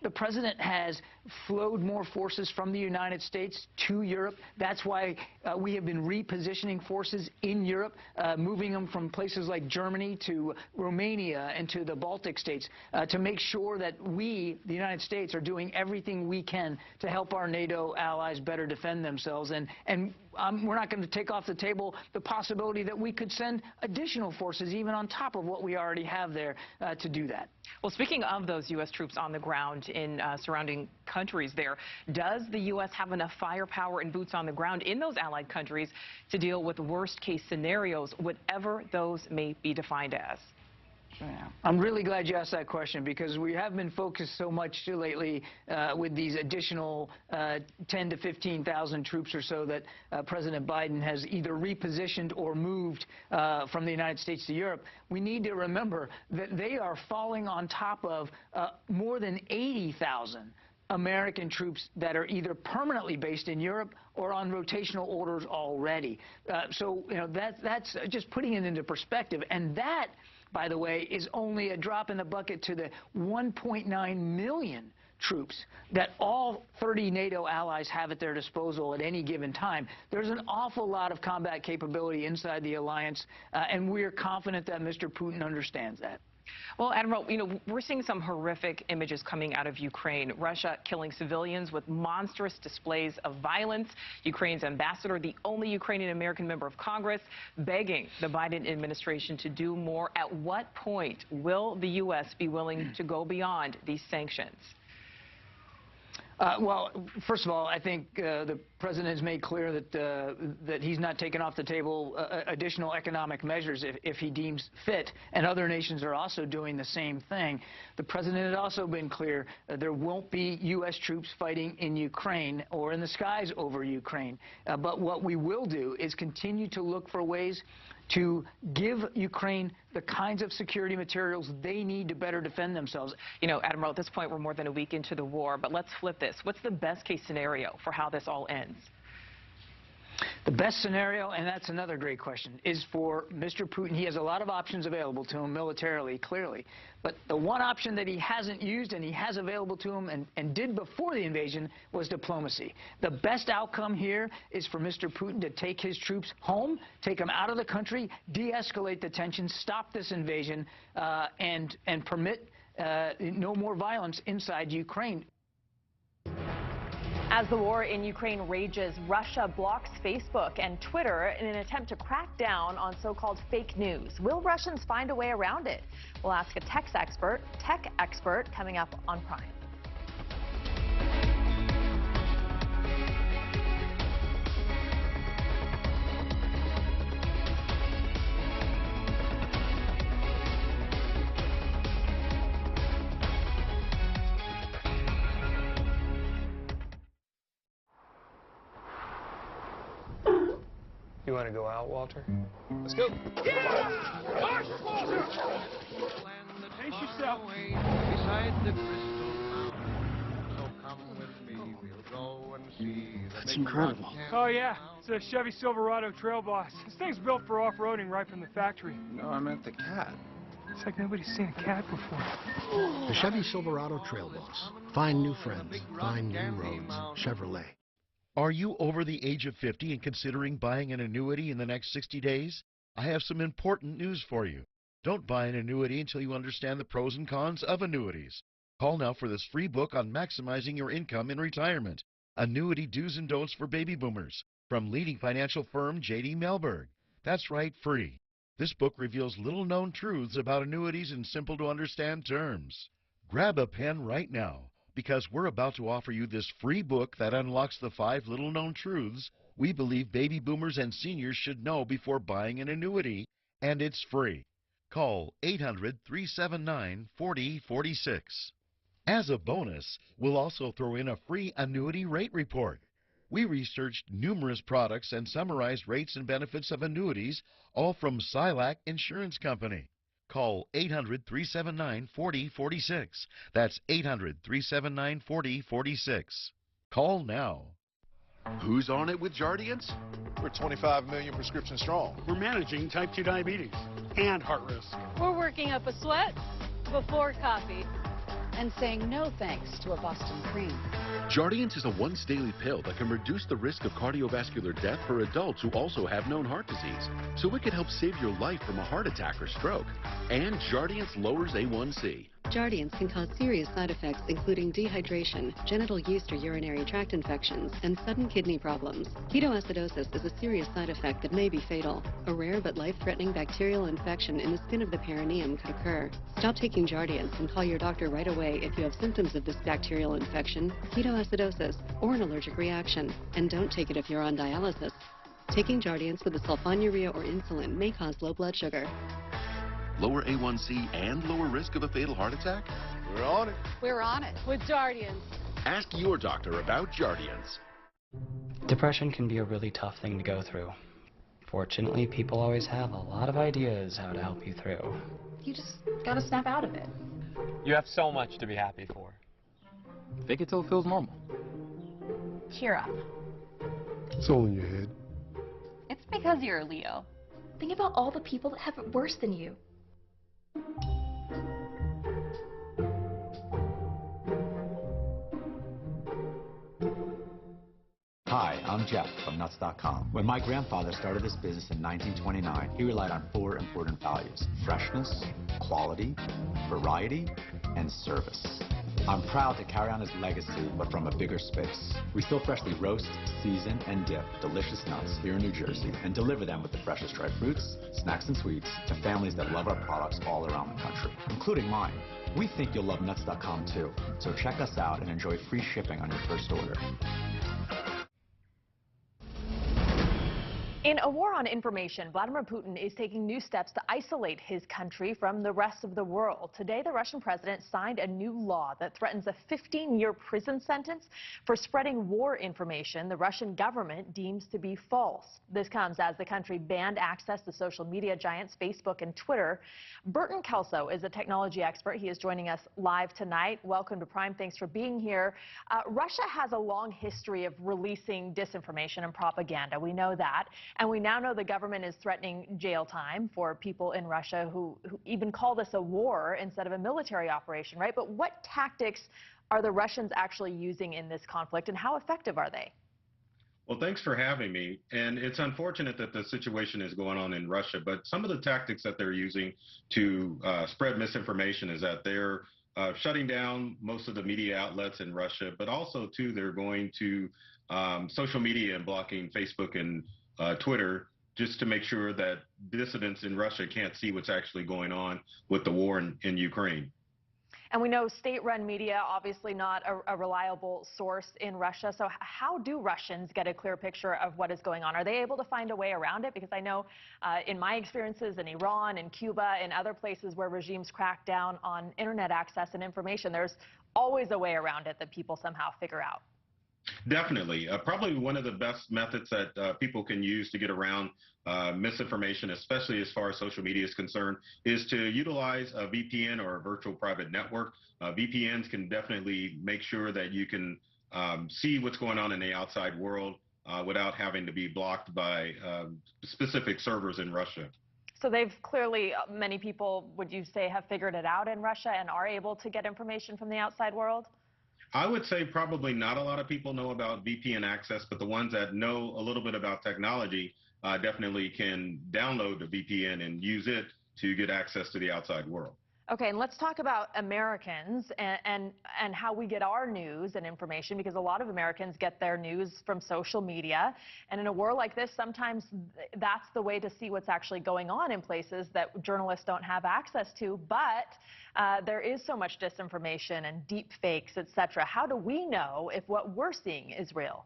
the president has flowed more forces from the United States to Europe. That's why we have been repositioning forces in Europe, moving them from places like Germany to Romania and to the Baltic states to make sure that we, the United States, are doing everything we can to help our NATO allies better defend themselves. And we're not going to take off the table the possibility that we could send additional forces even on top of what we already have there to do that. Well, speaking of those U.S. troops on the ground in surrounding countries there, does the U.S. have enough firepower and boots on the ground in those allied countries to deal with worst-case scenarios, whatever those may be defined as? Yeah. I'm really glad you asked that question, because we have been focused so much lately with these additional 10 to 15,000 troops or so that President Biden has either repositioned or moved from the United States to Europe. We need to remember that they are falling on top of more than 80,000 American troops that are either permanently based in Europe or on rotational orders already. So, you know, that's just putting it into perspective. And that, by the way, is only a drop in the bucket to the 1.9 million troops that all 30 NATO allies have at their disposal at any given time. There's an awful lot of combat capability inside the alliance, and we're confident that Mr. Putin understands that. Well, Admiral, you know, we're seeing some horrific images coming out of Ukraine. Russia killing civilians with monstrous displays of violence. Ukraine's ambassador, the only Ukrainian-American member of Congress, begging the Biden administration to do more. At what point will the U.S. be willing to go beyond these sanctions? Well, first of all, I think the president has made clear that he's not taking off the table additional economic measures if he deems fit, and other nations are also doing the same thing. The president has also been clear there won't be U.S. troops fighting in Ukraine or in the skies over Ukraine. But what we will do is continue to look for ways to give Ukraine the kinds of security materials they need to better defend themselves. You know, Admiral, at this point, we're more than a week into the war, but let's flip this. What's the best-case scenario for how this all ends? The best scenario, and that's another great question, is for Mr. Putin. He has a lot of options available to him militarily, clearly. But the one option that he hasn't used and he has available to him and did before the invasion was diplomacy. The best outcome here is for Mr. Putin to take his troops home, take them out of the country, de-escalate the tensions, stop this invasion, and permit no more violence inside Ukraine. As the war in Ukraine rages, Russia blocks Facebook and Twitter in an attempt to crack down on so-called fake news. Will Russians find a way around it? We'll ask a tech expert coming up on Prime. You want to go out, Walter? Let's go. Yeah! March, Walter! Pace yourself. Beside the crystal fountain. So come with me, we'll go and see. That's incredible. Oh, yeah. It's a Chevy Silverado Trail Boss. This thing's built for off-roading right from the factory. No, I meant the cat. It's like nobody's seen a cat before. The Chevy Silverado Trail Boss. Find new friends. Find new roads. Chevrolet. Are you over the age of 50 and considering buying an annuity in the next 60 days? I have some important news for you. Don't buy an annuity until you understand the pros and cons of annuities. Call now for this free book on maximizing your income in retirement. Annuity Do's and Don'ts for Baby Boomers from leading financial firm J.D. Mellberg. That's right, free. This book reveals little-known truths about annuities in simple-to-understand terms. Grab a pen right now, because we're about to offer you this free book that unlocks the 5 little-known truths we believe baby boomers and seniors should know before buying an annuity, and it's free. Call 800-379-4046. As a bonus, we'll also throw in a free annuity rate report. We researched numerous products and summarized rates and benefits of annuities, all from Silac Insurance Company. Call 800-379-4046. That's 800-379-4046. Call now. Who's on it with Jardiance? We're 25 million prescriptions strong. We're managing type 2 diabetes and heart risk. We're working up a sweat before coffee and saying no thanks to a Boston cream. Jardiance is a once-daily pill that can reduce the risk of cardiovascular death for adults who also have known heart disease, so it could help save your life from a heart attack or stroke. And Jardiance lowers A1C. Jardiance can cause serious side effects including dehydration, genital yeast or urinary tract infections, and sudden kidney problems. Ketoacidosis is a serious side effect that may be fatal. A rare but life-threatening bacterial infection in the skin of the perineum could occur. Stop taking Jardiance and call your doctor right away if you have symptoms of this bacterial infection, ketoacidosis, or an allergic reaction. And don't take it if you're on dialysis. Taking Jardiance with a sulfonylurea or insulin may cause low blood sugar. Lower A1C and lower risk of a fatal heart attack? We're on it. We're on it with Jardiance. Ask your doctor about Jardiance. Depression can be a really tough thing to go through. Fortunately, people always have a lot of ideas how to help you through. You just gotta snap out of it. You have so much to be happy for. Fake it till it feels normal. Cheer up. It's all in your head. It's because you're a Leo. Think about all the people that have it worse than you. Hi, I'm Jeff from Nuts.com. When my grandfather started this business in 1929, he relied on 4 important values: freshness, quality, variety, and service. I'm proud to carry on his legacy, but from a bigger space. We still freshly roast, season, and dip delicious nuts here in New Jersey and deliver them with the freshest dried fruits, snacks, and sweets to families that love our products all around the country, including mine. We think you'll love Nuts.com too, so check us out and enjoy free shipping on your first order. In a war on information, Vladimir Putin is taking new steps to isolate his country from the rest of the world. Today, the Russian president signed a new law that threatens a 15-year prison sentence for spreading war information the Russian government deems to be false. This comes as the country banned access to social media giants Facebook and Twitter. Burton Kelso is a technology expert. He is joining us live tonight. Welcome to Prime. Thanks for being here. Russia has a long history of releasing disinformation and propaganda. We know that. And we now know the government is threatening jail time for people in Russia who even call this a war instead of a military operation, right? But what tactics are the Russians actually using in this conflict, and how effective are they? Well, thanks for having me. And it's unfortunate that the situation is going on in Russia, but some of the tactics that they're using to spread misinformation is that they're shutting down most of the media outlets in Russia, but also, too, they're going to social media and blocking Facebook and Twitter just to make sure that dissidents in Russia can't see what's actually going on with the war in Ukraine. And we know state-run media, obviously not a reliable source in Russia. So how do Russians get a clear picture of what is going on? Are they able to find a way around it? Because I know in my experiences in Iran and Cuba and other places where regimes crack down on internet access and information, there's always a way around it that people somehow figure out. Definitely. Probably one of the best methods that people can use to get around misinformation, especially as far as social media is concerned, is to utilize a VPN or a virtual private network. VPNs can definitely make sure that you can see what's going on in the outside world without having to be blocked by specific servers in Russia. So they've clearly, many people, would you say, have figured it out in Russia and are able to get information from the outside world? I would say probably not a lot of people know about VPN access, but the ones that know a little bit about technology definitely can download the VPN and use it to get access to the outside world. Okay, and let's talk about Americans and how we get our news and information, because a lot of Americans get their news from social media. And in a war like this, sometimes that's the way to see what's actually going on in places that journalists don't have access to. But there is so much disinformation and deep fakes, etc. How do we know if what we're seeing is real?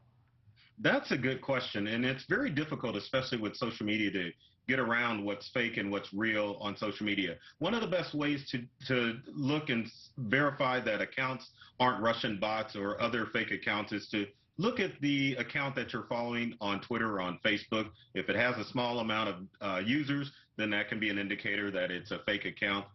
That's a good question, and it's very difficult, especially with social media, to get around what's fake and what's real on social media. One of the best ways to look and verify that accounts aren't Russian bots or other fake accounts is to look at the account that you're following on Twitter or on Facebook. If it has a small amount of users, then that can be an indicator that it's a fake account.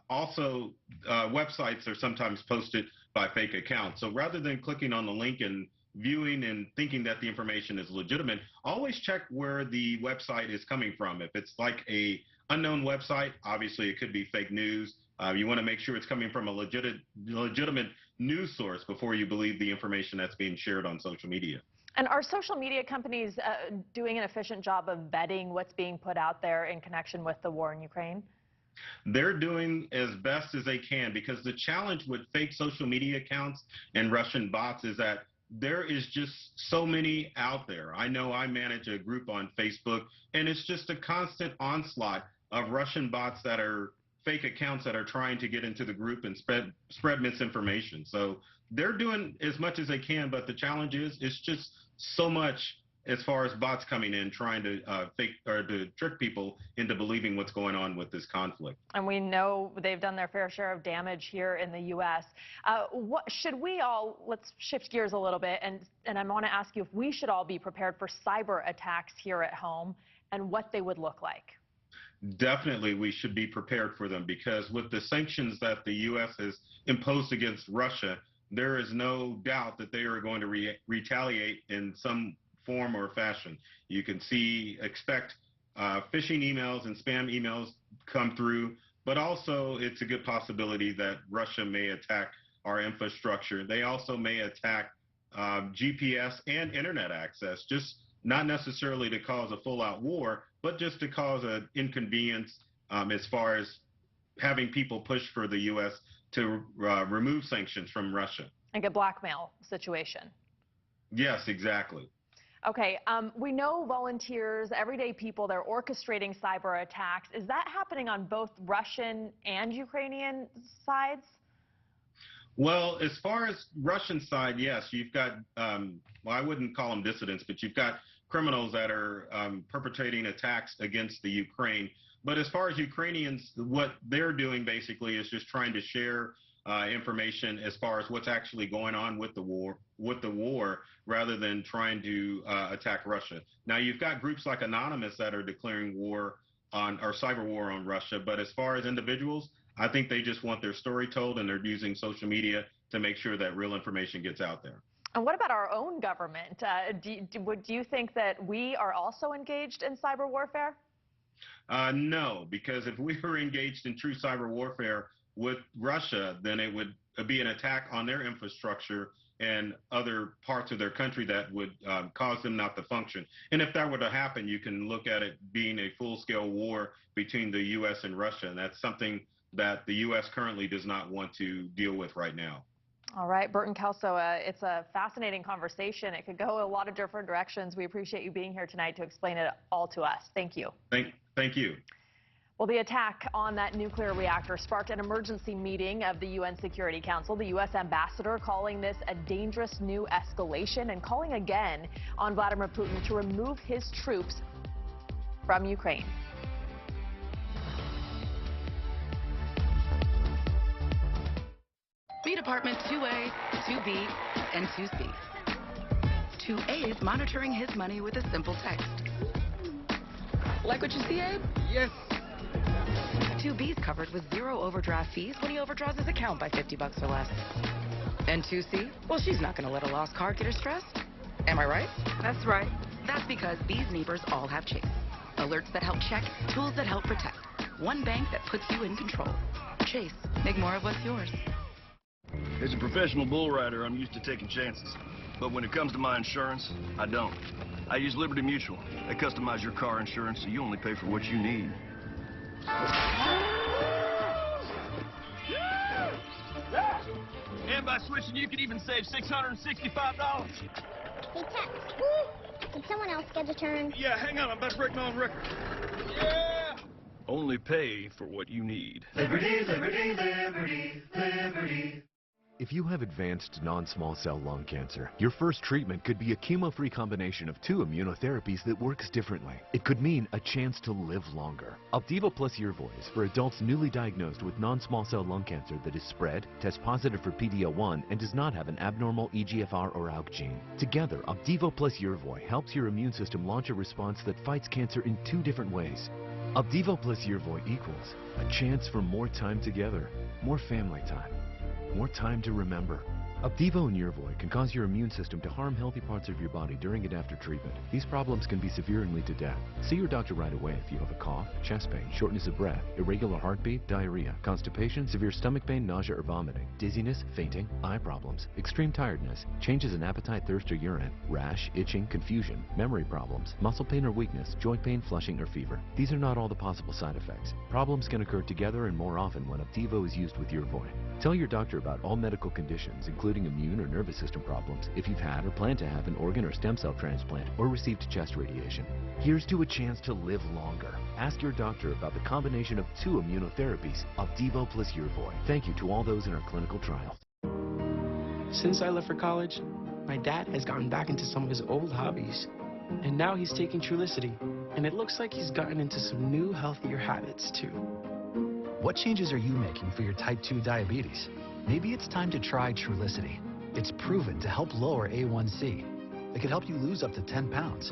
Also, websites are sometimes posted by fake accounts. So rather than clicking on the link and viewing and thinking that the information is legitimate, always check where the website is coming from. If it's like a unknown website, obviously it could be fake news. You want to make sure it's coming from a legitimate news source before you believe the information that's being shared on social media. And are social media companies doing an efficient job of vetting what's being put out there in connection with the war in Ukraine? They're doing as best as they can, because the challenge with fake social media accounts and Russian bots is that there is just so many out there. I know I manage a group on Facebook, and it's just a constant onslaught of Russian bots that are fake accounts that are trying to get into the group and spread misinformation. So they're doing as much as they can, but the challenge is it's just so much as far as bots coming in trying to fake or to trick people into believing what's going on with this conflict. And we know they've done their fair share of damage here in the U.S. What should we all, let's shift gears a little bit, and I want to ask you if we should all be prepared for cyber attacks here at home and what they would look like. Definitely, we should be prepared for them, because with the sanctions that the U.S. has imposed against Russia, there is no doubt that they are going to retaliate in some form or fashion. You can expect phishing emails and spam emails come through, but also it's a good possibility that Russia may attack our infrastructure. They also may attack GPS and internet access, just not necessarily to cause a full-out war, but just to cause an inconvenience as far as having people push for the U.S. to remove sanctions from Russia. Like a blackmail situation. Yes, exactly. Okay, we know volunteers, everyday people, they're orchestrating cyber attacks. Is that happening on both Russian and Ukrainian sides? Well, as far as Russian side, yes, you've got, well, I wouldn't call them dissidents, but you've got criminals that are perpetrating attacks against the Ukraine. But as far as Ukrainians, what they're doing basically is just trying to share information as far as what's actually going on with the war, rather than trying to attack Russia. Now, you've got groups like Anonymous that are declaring war on, or cyber war on Russia, but as far as individuals, I think they just want their story told, and they're using social media to make sure that real information gets out there. And what about our own government? Do you think that we are also engaged in cyber warfare? No, because if we were engaged in true cyber warfare with Russia, then it would be an attack on their infrastructure and other parts of their country that would cause them not to function. And if that were to happen, you can look at it being a full-scale war between the U.S. and Russia, and that's something that the U.S. currently does not want to deal with right now. All right, Burton Kelso, it's a fascinating conversation. It could go a lot of different directions. We appreciate you being here tonight to explain it all to us. Thank you. Thank you. Well, the attack on that nuclear reactor sparked an emergency meeting of the UN Security Council. The U.S. ambassador calling this a dangerous new escalation and calling again on Vladimir Putin to remove his troops from Ukraine. Meet apartment 2A, 2B, and 2C. 2A is monitoring his money with a simple text. Like what you see, Abe? Yes. 2B's covered with 0 overdraft fees when he overdraws his account by $50 or less. And 2C? Well, she's not going to let a lost card get her stressed. Am I right? That's right. That's because these neighbors all have Chase. Alerts that help check, tools that help protect. One bank that puts you in control. Chase, make more of what's yours. As a professional bull rider, I'm used to taking chances. But when it comes to my insurance, I don't. I use Liberty Mutual. They customize your car insurance so you only pay for what you need. And by switching, you could even save $665. Hey, Tex. Did someone else get a turn? Yeah, hang on. I'm about to break my own record. Yeah! Only pay for what you need. Liberty, liberty, liberty, liberty. If you have advanced non-small cell lung cancer, your first treatment could be a chemo-free combination of 2 immunotherapies that works differently. It could mean a chance to live longer. Opdivo plus Yervoy is for adults newly diagnosed with non-small cell lung cancer that is spread, tests positive for PD-L1, and does not have an abnormal EGFR or ALK gene. Together, Opdivo plus Yervoy helps your immune system launch a response that fights cancer in 2 different ways. Opdivo plus Yervoy equals a chance for more time together, more family time, more time to remember. Opdivo and Yervoy can cause your immune system to harm healthy parts of your body during and after treatment. These problems can be severe and lead to death. See your doctor right away if you have a cough, chest pain, shortness of breath, irregular heartbeat, diarrhea, constipation, severe stomach pain, nausea or vomiting, dizziness, fainting, eye problems, extreme tiredness, changes in appetite, thirst or urine, rash, itching, confusion, memory problems, muscle pain or weakness, joint pain, flushing or fever. These are not all the possible side effects. Problems can occur together and more often when Opdivo is used with Yervoy. Tell your doctor about all medical conditions, including immune or nervous system problems, if you've had or plan to have an organ or stem cell transplant or received chest radiation. Here's to a chance to live longer. Ask your doctor about the combination of 2 immunotherapies, Opdivo plus Yervoy. Thank you to all those in our clinical trials. Since I left for college, my dad has gotten back into some of his old hobbies. And now he's taking Trulicity. And it looks like he's gotten into some new, healthier habits, too. What changes are you making for your type 2 diabetes? Maybe it's time to try Trulicity. It's proven to help lower A1C. It could help you lose up to 10 pounds.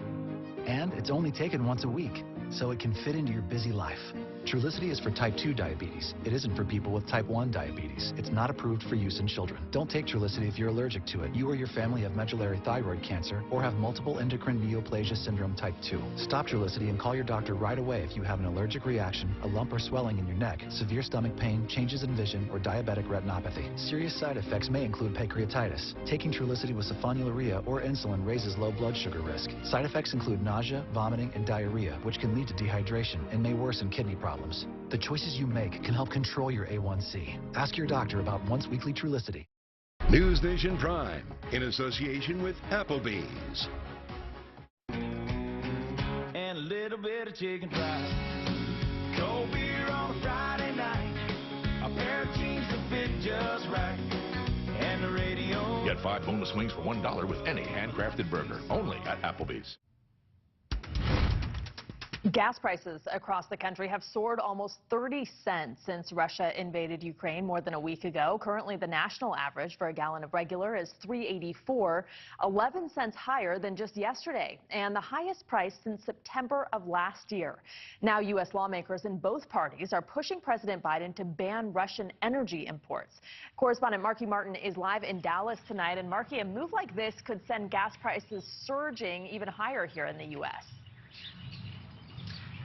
And it's only taken once a week, so it can fit into your busy life. Trulicity is for type 2 diabetes. It isn't for people with type 1 diabetes. It's not approved for use in children. Don't take Trulicity if you're allergic to it. You or your family have medullary thyroid cancer or have multiple endocrine neoplasia syndrome type 2. Stop Trulicity and call your doctor right away if you have an allergic reaction, a lump or swelling in your neck, severe stomach pain, changes in vision, or diabetic retinopathy. Serious side effects may include pancreatitis. Taking Trulicity with sulfonylurea or insulin raises low blood sugar risk. Side effects include nausea, vomiting, and diarrhea, which can lead to dehydration and may worsen kidney problems. The choices you make can help control your A1C. Ask your doctor about once-weekly Trulicity. News Nation Prime, in association with Applebee's. And a little bit of chicken fried. Cold beer on a Friday night. A pair of jeans that fit just right. And the radio. Get 5 boneless wings for $1 with any handcrafted burger. Only at Applebee's. Gas prices across the country have soared almost 30 cents since Russia invaded Ukraine more than a week ago. Currently, the national average for a gallon of regular is $3.84, 11 cents higher than just yesterday, and the highest price since September of last year. Now, U.S. lawmakers in both parties are pushing President Biden to ban Russian energy imports. Correspondent Marky Martin is live in Dallas tonight, and Marky, a move like this could send gas prices surging even higher here in the U.S.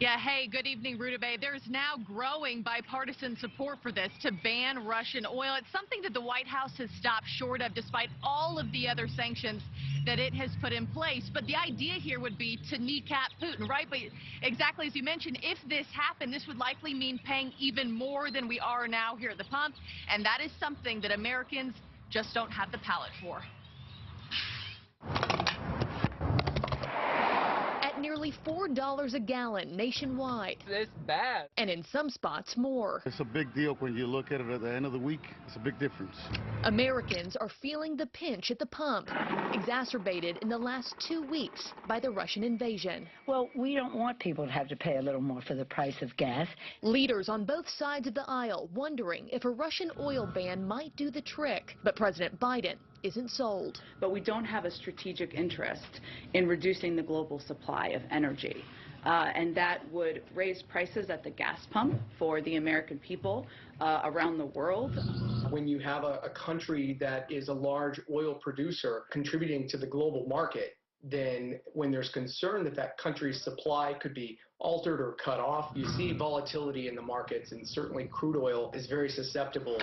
Yeah, hey, good evening, Rudabeh. There's now growing bipartisan support for this to ban Russian oil. It's something that the White House has stopped short of despite all of the other sanctions that it has put in place. But the idea here would be to kneecap Putin, right? But exactly as you mentioned, if this happened, this would likely mean paying even more than we are now here at the pump. And that is something that Americans just don't have the palate for. Nearly $4 a gallon nationwide. It's bad. And in some spots, more. It's a big deal when you look at it at the end of the week. It's a big difference. Americans are feeling the pinch at the pump, exacerbated in the last 2 weeks by the Russian invasion. Well, we don't want people to have to pay a little more for the price of gas. Leaders on both sides of the aisle wondering if a Russian oil ban might do the trick. But President Biden isn't sold. But we don't have a strategic interest in reducing the global supply of energy. And that would raise prices at the gas pump for the American people around the world. When you have a country that is a large oil producer contributing to the global market, then when there's concern that that country's supply could be altered or cut off, you see volatility in the markets, and certainly crude oil is very susceptible.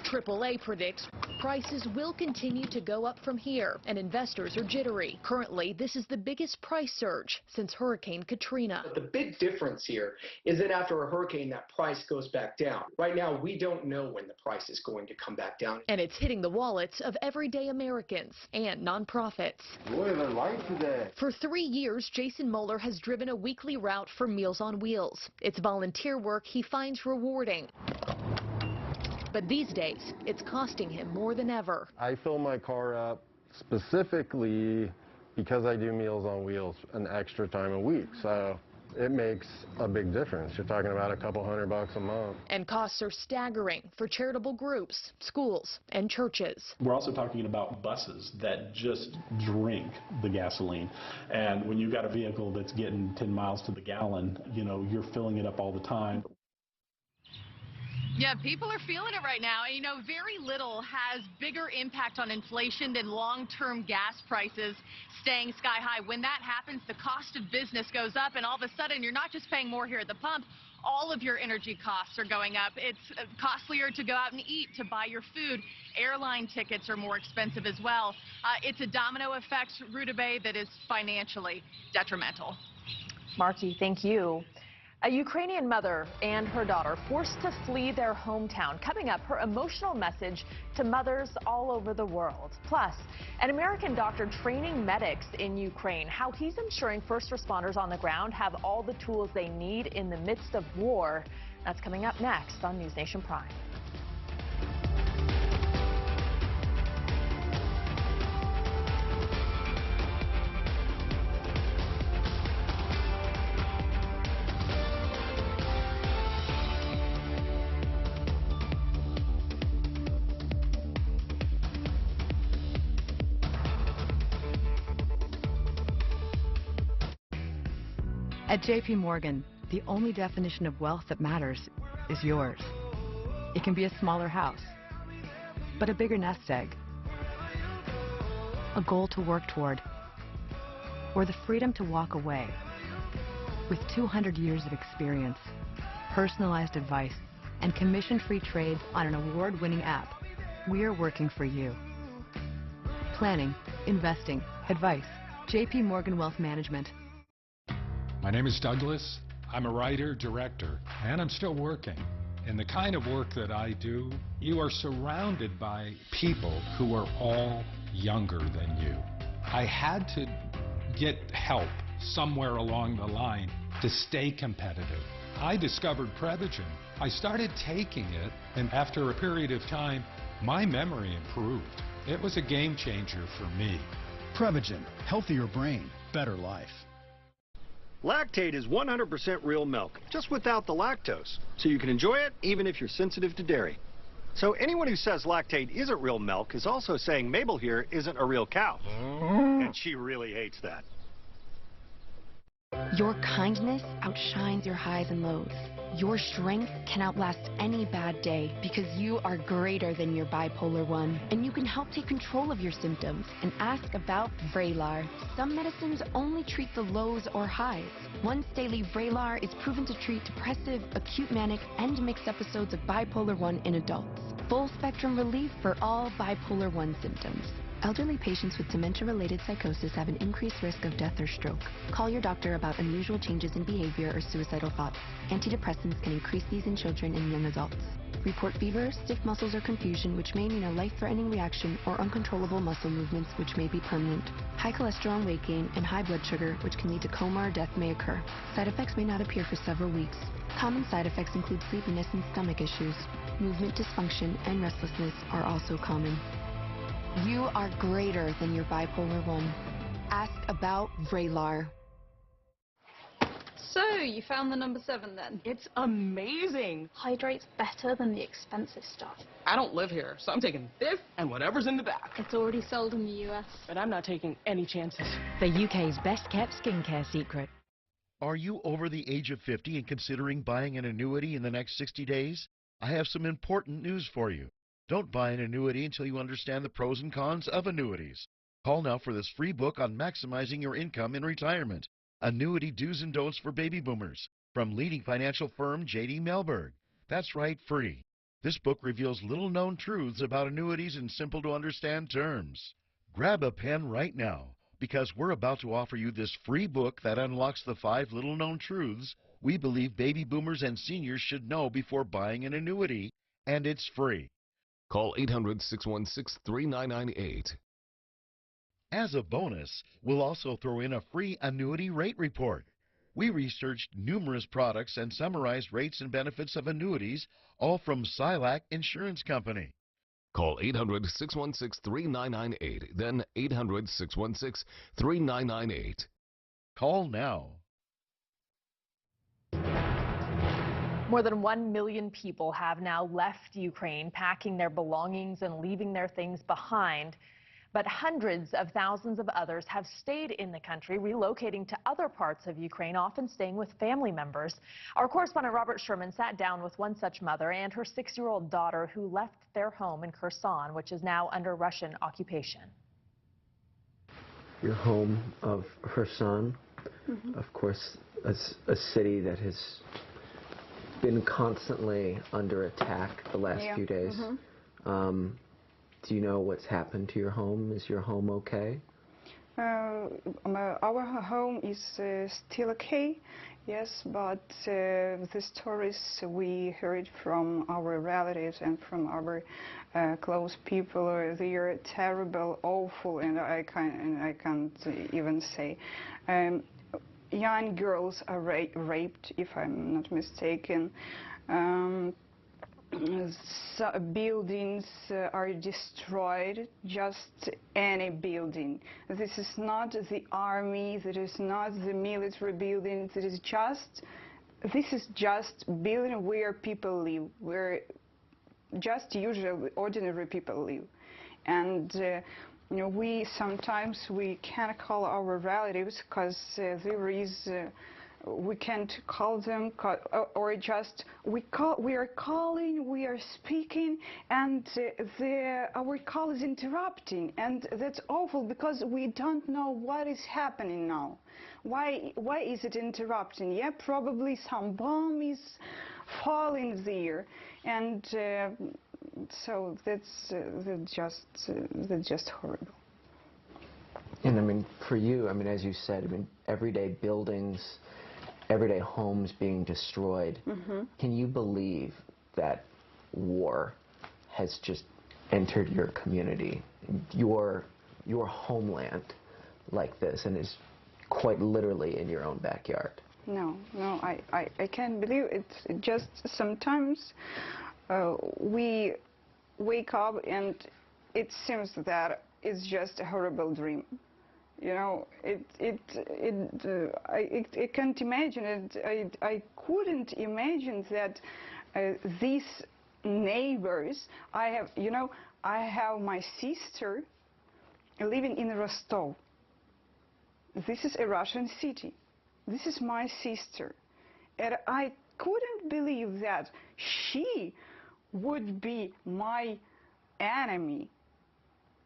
AAA predicts prices will continue to go up from here, and investors are jittery. Currently, this is the biggest price surge since Hurricane Katrina. But the big difference here is that after a hurricane, that price goes back down. Right now, we don't know when the price is going to come back down. And it's hitting the wallets of everyday Americans and nonprofits. Boy, they're light today. For 3 years, Jason Moeller has driven a weekly route for Meals on Wheels. It's volunteer work he finds rewarding. But these days, it's costing him more than ever. I fill my car up specifically because I do Meals on Wheels an extra time a week. So it makes a big difference. You're talking about a couple $100 a month. And costs are staggering for charitable groups, schools, and churches. We're also talking about buses that just drink the gasoline. And when you've got a vehicle that's getting 10 miles to the gallon, you know, you're filling it up all the time. Yeah, people are feeling it right now. And, you know, very little has bigger impact on inflation than long-term gas prices staying sky high. When that happens, the cost of business goes up, and all of a sudden, you're not just paying more here at the pump. All of your energy costs are going up. It's costlier to go out and eat, to buy your food. Airline tickets are more expensive as well. It's a domino effect, Rudabeh, that is financially detrimental. Marky, thank you. A Ukrainian mother and her daughter forced to flee their hometown. Coming up, her emotional message to mothers all over the world. Plus, an American doctor training medics in Ukraine, how he's ensuring first responders on the ground have all the tools they need in the midst of war. That's coming up next on News Nation Prime. At JP Morgan, the only definition of wealth that matters is yours. It can be a smaller house, but a bigger nest egg, a goal to work toward, or the freedom to walk away. With 200 years of experience, personalized advice, and commission-free trades on an award-winning app, we're working for you. Planning, investing, advice. JP Morgan Wealth Management. My name is Douglas. I'm a writer, director, and I'm still working. In the kind of work that I do, you are surrounded by people who are all younger than you. I had to get help somewhere along the line to stay competitive. I discovered Prevagen. I started taking it, and after a period of time, my memory improved. It was a game changer for me. Prevagen, healthier brain, better life. Lactate is 100% real milk, just without the lactose, so you can enjoy it even if you're sensitive to dairy. So anyone who says Lactate isn't real milk is also saying Mabel here isn't a real cow. And she really hates that. Your kindness outshines your highs and lows. Your strength can outlast any bad day because you are greater than your bipolar 1. And you can help take control of your symptoms and ask about Vraylar. Some medicines only treat the lows or highs. Once daily Vraylar is proven to treat depressive, acute manic, and mixed episodes of bipolar 1 in adults. Full spectrum relief for all bipolar 1 symptoms. Elderly patients with dementia-related psychosis have an increased risk of death or stroke. Call your doctor about unusual changes in behavior or suicidal thoughts. Antidepressants can increase these in children and young adults. Report fever, stiff muscles, or confusion, which may mean a life-threatening reaction, or uncontrollable muscle movements, which may be permanent. High cholesterol and weight gain, and high blood sugar, which can lead to coma or death, may occur. Side effects may not appear for several weeks. Common side effects include sleepiness and stomach issues. Movement dysfunction and restlessness are also common. You are greater than your bipolar 1. Ask about Vraylar. So, you found the number 7 then? It's amazing. Hydrates better than the expensive stuff. I don't live here, so I'm taking this and whatever's in the back. It's already sold in the US. But I'm not taking any chances. The UK's best kept skincare secret. Are you over the age of 50 and considering buying an annuity in the next 60 days? I have some important news for you. Don't buy an annuity until you understand the pros and cons of annuities. Call now for this free book on maximizing your income in retirement. Annuity Do's and Don'ts for Baby Boomers from leading financial firm J.D. Mellberg. That's right, free. This book reveals little-known truths about annuities in simple-to-understand terms. Grab a pen right now, because we're about to offer you this free book that unlocks the 5 little-known truths we believe baby boomers and seniors should know before buying an annuity, and it's free. Call 800-616-3998. As a bonus, we'll also throw in a free annuity rate report. We researched numerous products and summarized rates and benefits of annuities, all from Silac Insurance Company. Call 800-616-3998, then 800-616-3998. Call now. More than 1 million people have now left Ukraine, packing their belongings and leaving their things behind. But hundreds of thousands of others have stayed in the country, relocating to other parts of Ukraine, often staying with family members. Our correspondent Robert Sherman sat down with one such mother and her 6-year-old daughter who left their home in Kherson, which is now under Russian occupation. Your home of Kherson, of course, a city that has been constantly under attack the last few days. Do you know what's happened to your home? Is your home okay? Our home is still okay, yes, but the stories we heard from our relatives and from our close people, they are terrible, awful, and I can't even say. Young girls are raped, if I'm not mistaken. Buildings are destroyed, just any building. This is not the army, that is not the military building, this is just building where people live, where just usual ordinary people live. And you know, we sometimes can't call our relatives because there is we can't call them, or just we are calling, we are speaking, and our call is interrupting, and that's awful because we don't know what is happening now. Why is it interrupting? Yeah, probably some bomb is falling there, and so that's just horrible. And I mean, for you, I mean, as you said, I mean, everyday buildings, everyday homes being destroyed. Can you believe that war has just entered your community, your homeland like this, and is quite literally in your own backyard? No, I can't believe it. Just sometimes we wake up and it seems that it's just a horrible dream. You know, I can't imagine it. I couldn't imagine that these neighbors. I have my sister living in Rostov. This is a Russian city. This is my sister, and I couldn't believe that she would be my enemy.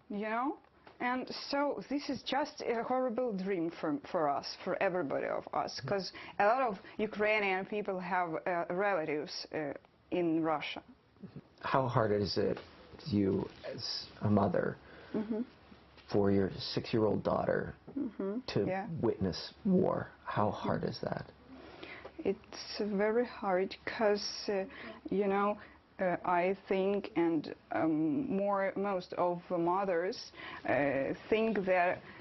You know. And so this is just a horrible dream for us, for everybody of us, because a lot of Ukrainian people have relatives in Russia. How hard is it, you as a mother, for your 6-year-old daughter to witness war? How hard is that? It's very hard because, you know, I think, and most of mothers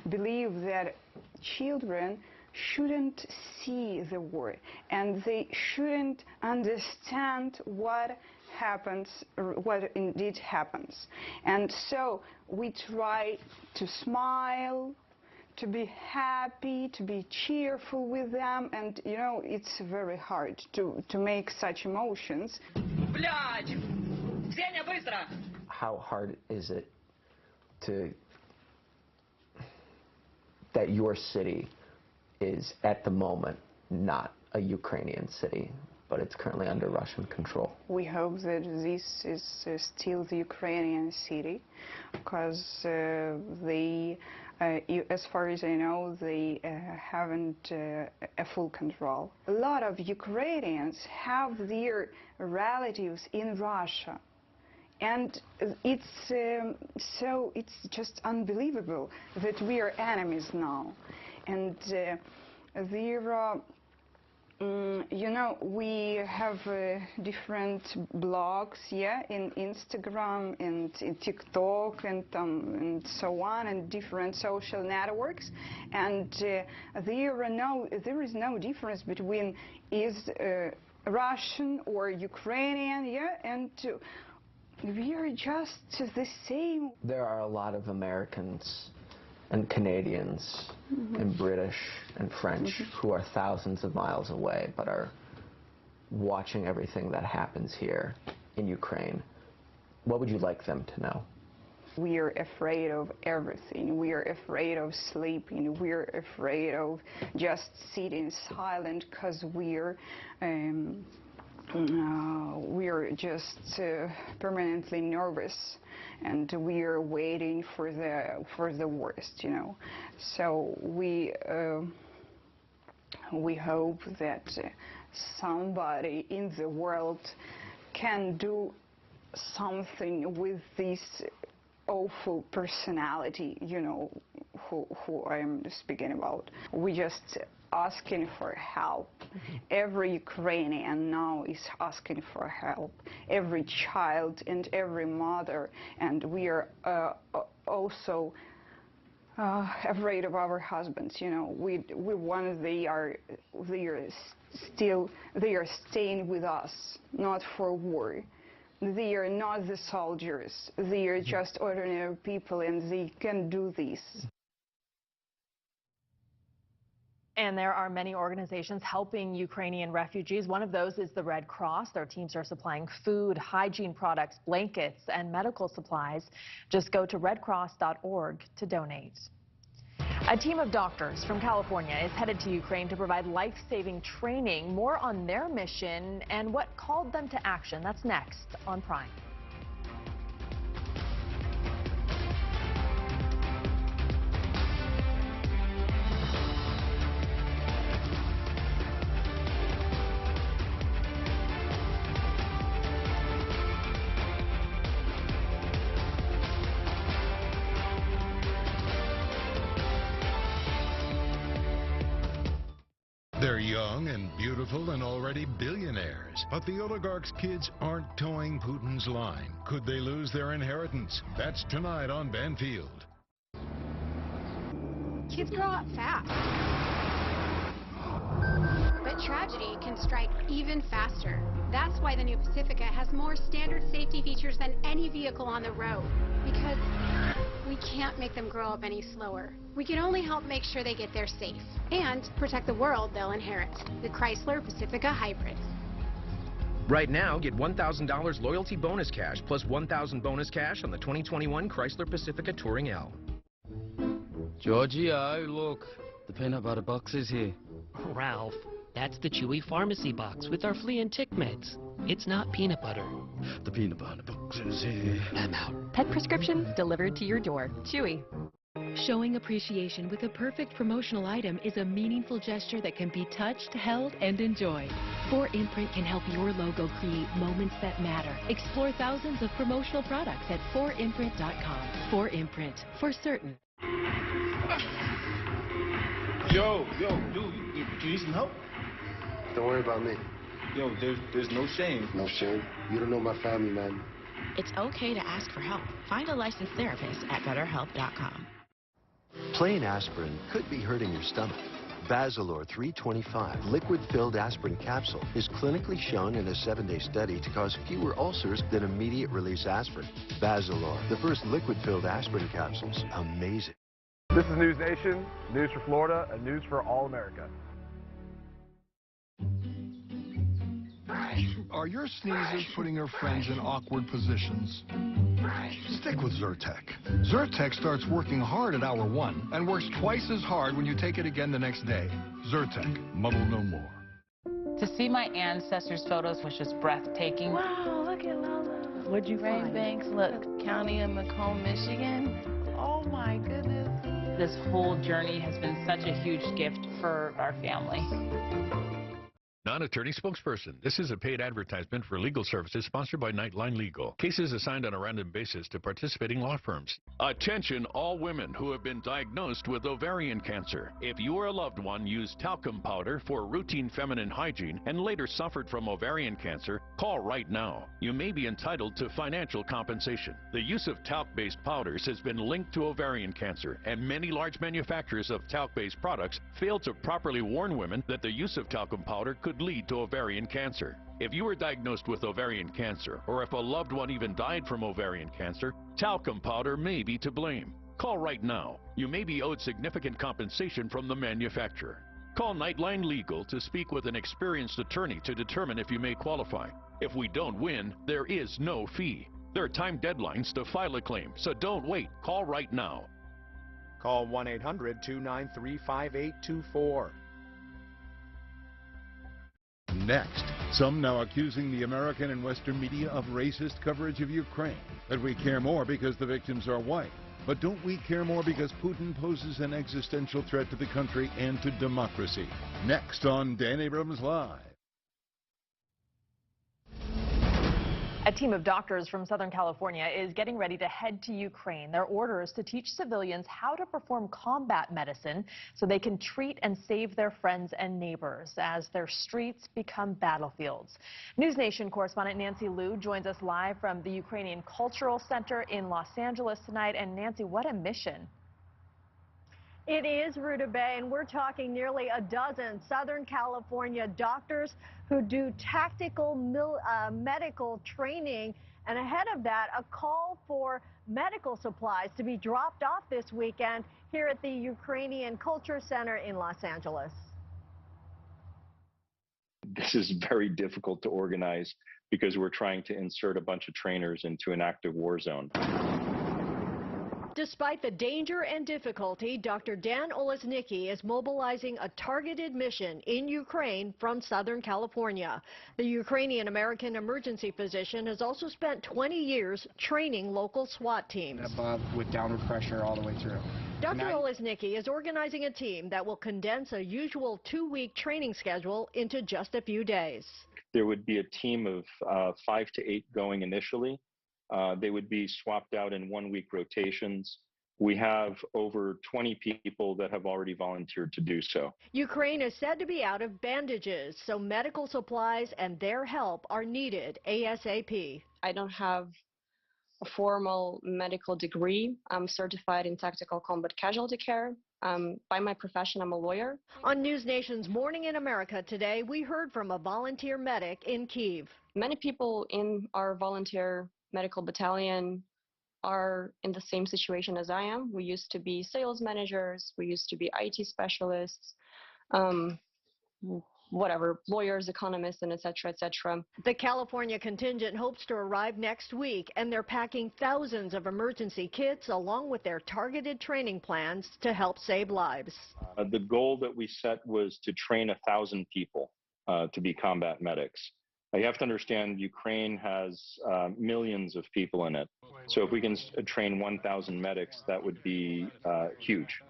believe that children shouldn't see the war, and they shouldn't understand what happens, what indeed happens. And so we try to smile, to be happy, to be cheerful with them, and you know, it's very hard to make such emotions. How hard is it that your city is at the moment not a Ukrainian city, but it's currently under Russian control. We hope that this is still the Ukrainian city, because as far as I know, they haven't a full control. A lot of Ukrainians have their relatives in Russia. And it's just unbelievable that we are enemies now. And there are, you know, we have different blogs, yeah, in Instagram and in TikTok and so on, and different social networks. And there is no difference between is Russian or Ukrainian, yeah, and we are just the same. There are a lot of Americans and Canadians and British and French who are thousands of miles away but are watching everything that happens here in Ukraine. What would you like them to know? We are afraid of everything. We are afraid of sleeping. We are afraid of just sitting silent because we're just permanently nervous, and we are waiting for the worst, you know. So we hope that somebody in the world can do something with this awful personality, you know, who I'm speaking about. We just asking for help. Every Ukrainian now is asking for help. Every child and every mother, and we are also afraid of our husbands. You know, we want they are staying with us, not for war. They are not the soldiers. They are just ordinary people, and they can do this. And there are many organizations helping Ukrainian refugees. One of those is the Red Cross. Their teams are supplying food, hygiene products, blankets, and medical supplies. Just go to redcross.org to donate. A team of doctors from California is headed to Ukraine to provide life-saving training. More on their mission and what called them to action. That's next on Prime. They're young and beautiful and already billionaires. But the oligarch's kids aren't towing Putin's line. Could they lose their inheritance? That's tonight on Banfield. Kids grow up fast. But tragedy can strike even faster. That's why the new Pacifica has more standard safety features than any vehicle on the road. Because we can't make them grow up any slower. We can only help make sure they get there safe and protect the world they'll inherit. The Chrysler Pacifica Hybrid. Right now, get $1,000 loyalty bonus cash plus $1,000 bonus cash on the 2021 Chrysler Pacifica Touring L. Giorgio, look, the peanut butter box is here. Ralph, that's the Chewy Pharmacy box with our flea and tick meds. It's not peanut butter. The peanut butter box is here. I'm out. Pet prescriptions delivered to your door. Chewy. Showing appreciation with a perfect promotional item is a meaningful gesture that can be touched, held, and enjoyed. 4imprint can help your logo create moments that matter. Explore thousands of promotional products at 4imprint.com. 4imprint, for certain. Yo, dude, you need some help? Don't worry about me. Yo, there's no shame. No shame? You don't know my family, man. It's okay to ask for help. Find a licensed therapist at BetterHelp.com. Plain aspirin could be hurting your stomach. Basilor 325 liquid-filled aspirin capsule is clinically shown in a 7-day study to cause fewer ulcers than immediate-release aspirin. Basilor, the first liquid-filled aspirin capsules. Amazing. This is News Nation, news for Florida, and news for all America. Are your sneezers putting your friends in awkward positions? Stick with Zyrtec. Zyrtec starts working hard at hour 1 and works twice as hard when you take it again the next day. Zyrtec, muddle no more. To see my ancestors' photos was just breathtaking. Wow, look at Lola. What'd you Ray find? Banks, look, County of Macomb, Michigan. Oh my goodness. This whole journey has been such a huge gift for our family. Non-attorney spokesperson. This is a paid advertisement for legal services sponsored by Nightline Legal. Cases assigned on a random basis to participating law firms. Attention all women who have been diagnosed with ovarian cancer. If you or a loved one used talcum powder for routine feminine hygiene and later suffered from ovarian cancer, call right now. You may be entitled to financial compensation. The use of talc-based powders has been linked to ovarian cancer, and many large manufacturers of talc-based products fail to properly warn women that the use of talcum powder could lead to ovarian cancer. If you were diagnosed with ovarian cancer, or if a loved one even died from ovarian cancer, talcum powder may be to blame. Call right now. You may be owed significant compensation from the manufacturer. Call Nightline Legal to speak with an experienced attorney to determine if you may qualify. If we don't win, there is no fee. There are time deadlines to file a claim, so don't wait. Call right now. Call 1-800-293-5824. Next, some now accusing the American and Western media of racist coverage of Ukraine. That we care more because the victims are white. But don't we care more because Putin poses an existential threat to the country and to democracy? Next on Dan Abrams Live. A team of doctors from Southern California is getting ready to head to Ukraine. Their orders to teach civilians how to perform combat medicine so they can treat and save their friends and neighbors as their streets become battlefields. News Nation correspondent Nancy Liu joins us live from the Ukrainian Cultural Center in Los Angeles tonight. And Nancy, what a mission. It is, Ruta Bay, and we're talking nearly a dozen Southern California doctors who do tactical medical training. And ahead of that, a call for medical supplies to be dropped off this weekend here at the Ukrainian Culture Center in Los Angeles. This is very difficult to organize because we're trying to insert a bunch of trainers into an active war zone. Despite the danger and difficulty, Dr. Dan Olesnicki is mobilizing a targeted mission in Ukraine from Southern California. The Ukrainian American emergency physician has also spent 20 years training local SWAT teams. Above with downward pressure all the way through. Dr. Olesnicki is organizing a team that will condense a usual 2-week training schedule into just a few days. There would be a team of 5 to 8 going initially. They would be swapped out in 1-week rotations. We have over 20 people that have already volunteered to do so. Ukraine is said to be out of bandages, so medical supplies and their help are needed ASAP. I don't have a formal medical degree. I'm certified in tactical combat casualty care. By my profession, I'm a lawyer. On News Nation's Morning in America today, we heard from a volunteer medic in Kyiv. Many people in our volunteer medical battalion are in the same situation as I am. We used to be sales managers, we used to be IT specialists, whatever, lawyers, economists, and et cetera, et cetera. The California contingent hopes to arrive next week, and they're packing thousands of emergency kits along with their targeted training plans to help save lives. The goal that we set was to train 1,000 people to be combat medics. You have to understand Ukraine has millions of people in it. So if we can train 1,000 medics, that would be huge.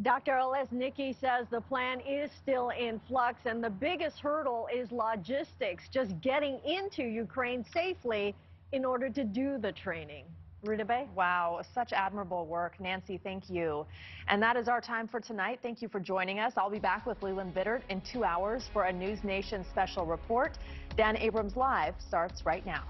Dr. Olesnicki says the plan is still in flux, and the biggest hurdle is logistics, just getting into Ukraine safely in order to do the training. Ruta Bay? Wow, such admirable work. Nancy, thank you. And that is our time for tonight. Thank you for joining us. I'll be back with Leland Bittert in 2 hours for a News Nation special report. Dan Abrams Live starts right now.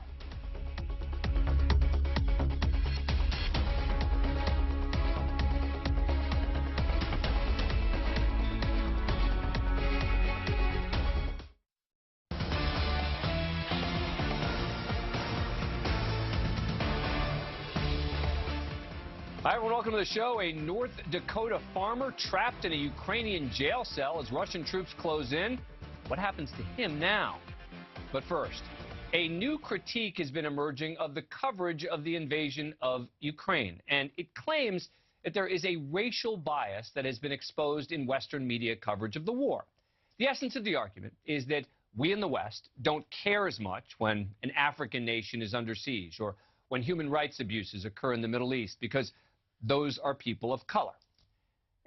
Hi, everyone. Welcome to the show. A North Dakota farmer trapped in a Ukrainian jail cell as Russian troops close in. What happens to him now? But first, a new critique has been emerging of the coverage of the invasion of Ukraine, and it claims that there is a racial bias that has been exposed in Western media coverage of the war. The essence of the argument is that we in the West don't care as much when an African nation is under siege or when human rights abuses occur in the Middle East because those are people of color.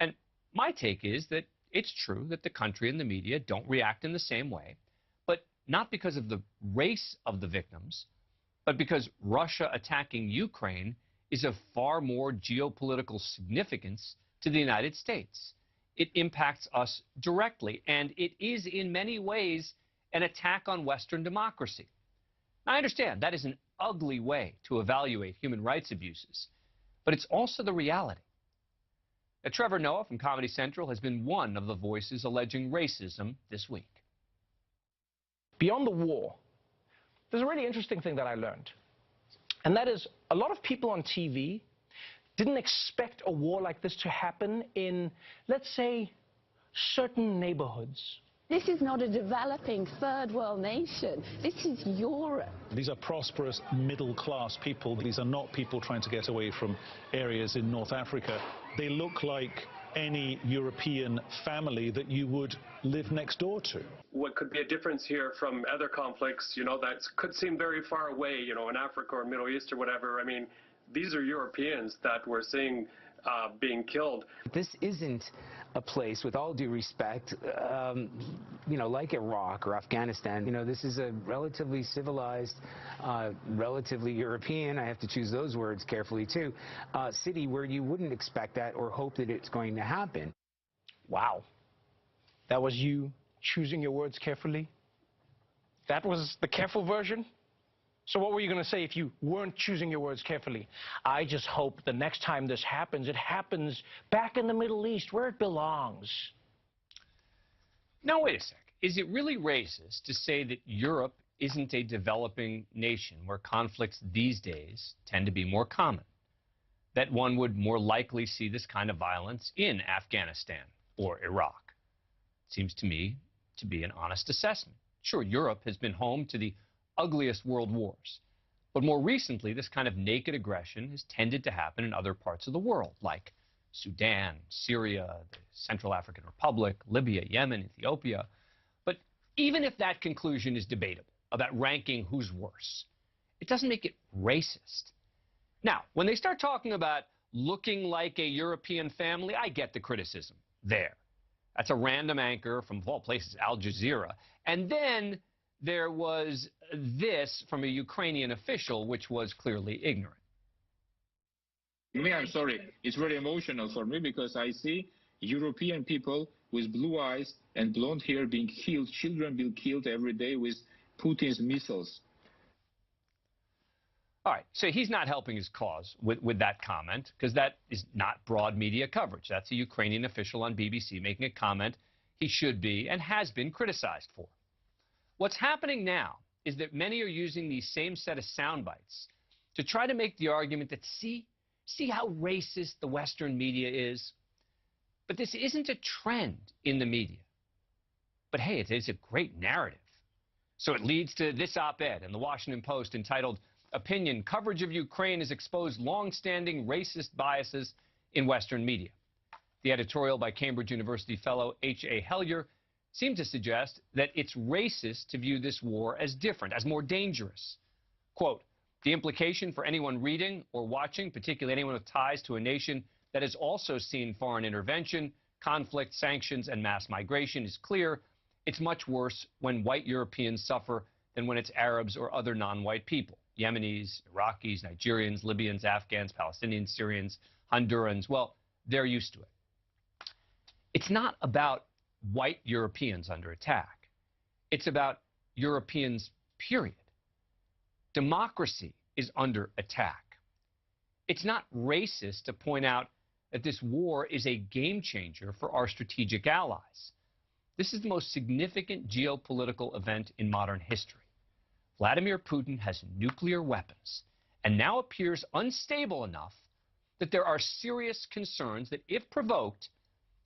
And my take is that it's true that the country and the media don't react in the same way, but not because of the race of the victims, but because Russia attacking Ukraine is of far more geopolitical significance to the United States. It impacts us directly, and it is in many ways an attack on Western democracy. Now, I understand that is an ugly way to evaluate human rights abuses, but it's also the reality. Now, Trevor Noah from Comedy Central has been one of the voices alleging racism this week. Beyond the war, there's a really interesting thing that I learned, and that is a lot of people on TV didn't expect a war like this to happen in, let's say, certain neighborhoods. This is not a developing third world nation. This is Europe. These are prosperous middle-class people. These are not people trying to get away from areas in North Africa. They look like any European family that you would live next door to. What could be a difference here from other conflicts, that could seem very far away, in Africa or Middle East or whatever. I mean, these are Europeans that we're seeing being killed. This isn't a place, with all due respect, like Iraq or Afghanistan. This is a relatively civilized, relatively European, I have to choose those words carefully too, city where you wouldn't expect that or hope that it's going to happen. Wow. That was you choosing your words carefully? That was the careful version? So what were you going to say if you weren't choosing your words carefully? I just hope the next time this happens, it happens back in the Middle East where it belongs. Now, wait a sec. Is it really racist to say that Europe isn't a developing nation where conflicts these days tend to be more common? That one would more likely see this kind of violence in Afghanistan or Iraq? Seems to me to be an honest assessment. Sure, Europe has been home to the ugliest world wars. But more recently, this kind of naked aggression has tended to happen in other parts of the world, like Sudan, Syria, the Central African Republic, Libya, Yemen, Ethiopia. But even if that conclusion is debatable about ranking who's worse, it doesn't make it racist. Now, when they start talking about looking like a European family, I get the criticism there. That's a random anchor from, of all places, Al Jazeera. And then there was this from a Ukrainian official, which was clearly ignorant. Me, I'm sorry. It's very emotional for me because I see European people with blue eyes and blonde hair being killed, children being killed every day with Putin's missiles. All right, so he's not helping his cause with that comment because that is not broad media coverage. That's a Ukrainian official on BBC making a comment he should be and has been criticized for. What's happening now is that many are using these same set of sound bites to try to make the argument that, see how racist the Western media is? But this isn't a trend in the media. But hey, it is a great narrative. So it leads to this op-ed in the Washington Post entitled, "Opinion, Coverage of Ukraine has exposed long-standing racist biases in Western media." The editorial by Cambridge University fellow H.A. Hellyer seemed to suggest that it's racist to view this war as different, as more dangerous. Quote, "The implication for anyone reading or watching, particularly anyone with ties to a nation that has also seen foreign intervention, conflict, sanctions, and mass migration is clear. It's much worse when white Europeans suffer than when it's Arabs or other non-white people. Yemenis, Iraqis, Nigerians, Libyans, Afghans, Palestinians, Syrians, Hondurans, well, they're used to it." It's not about white Europeans under attack. It's about Europeans, period. Democracy is under attack. It's not racist to point out that this war is a game changer for our strategic allies. This is the most significant geopolitical event in modern history. Vladimir Putin has nuclear weapons and now appears unstable enough that there are serious concerns that if provoked,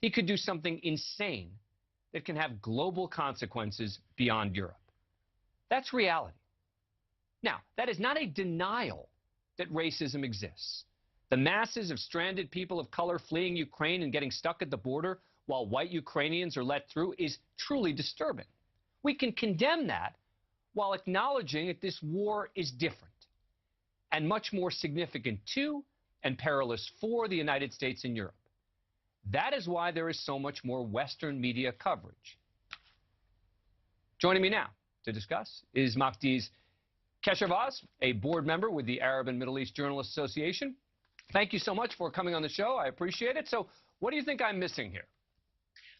he could do something insane that can have global consequences beyond Europe. That's reality. Now, that is not a denial that racism exists. The masses of stranded people of color fleeing Ukraine and getting stuck at the border while white Ukrainians are let through is truly disturbing. We can condemn that while acknowledging that this war is different and much more significant to and perilous for the United States and Europe. That is why there is so much more Western media coverage. Joining me now to discuss is Mahdiz Keshavaz, a board member with the Arab and Middle East Journalists Association. Thank you so much for coming on the show. I appreciate it. So what do you think I'm missing here?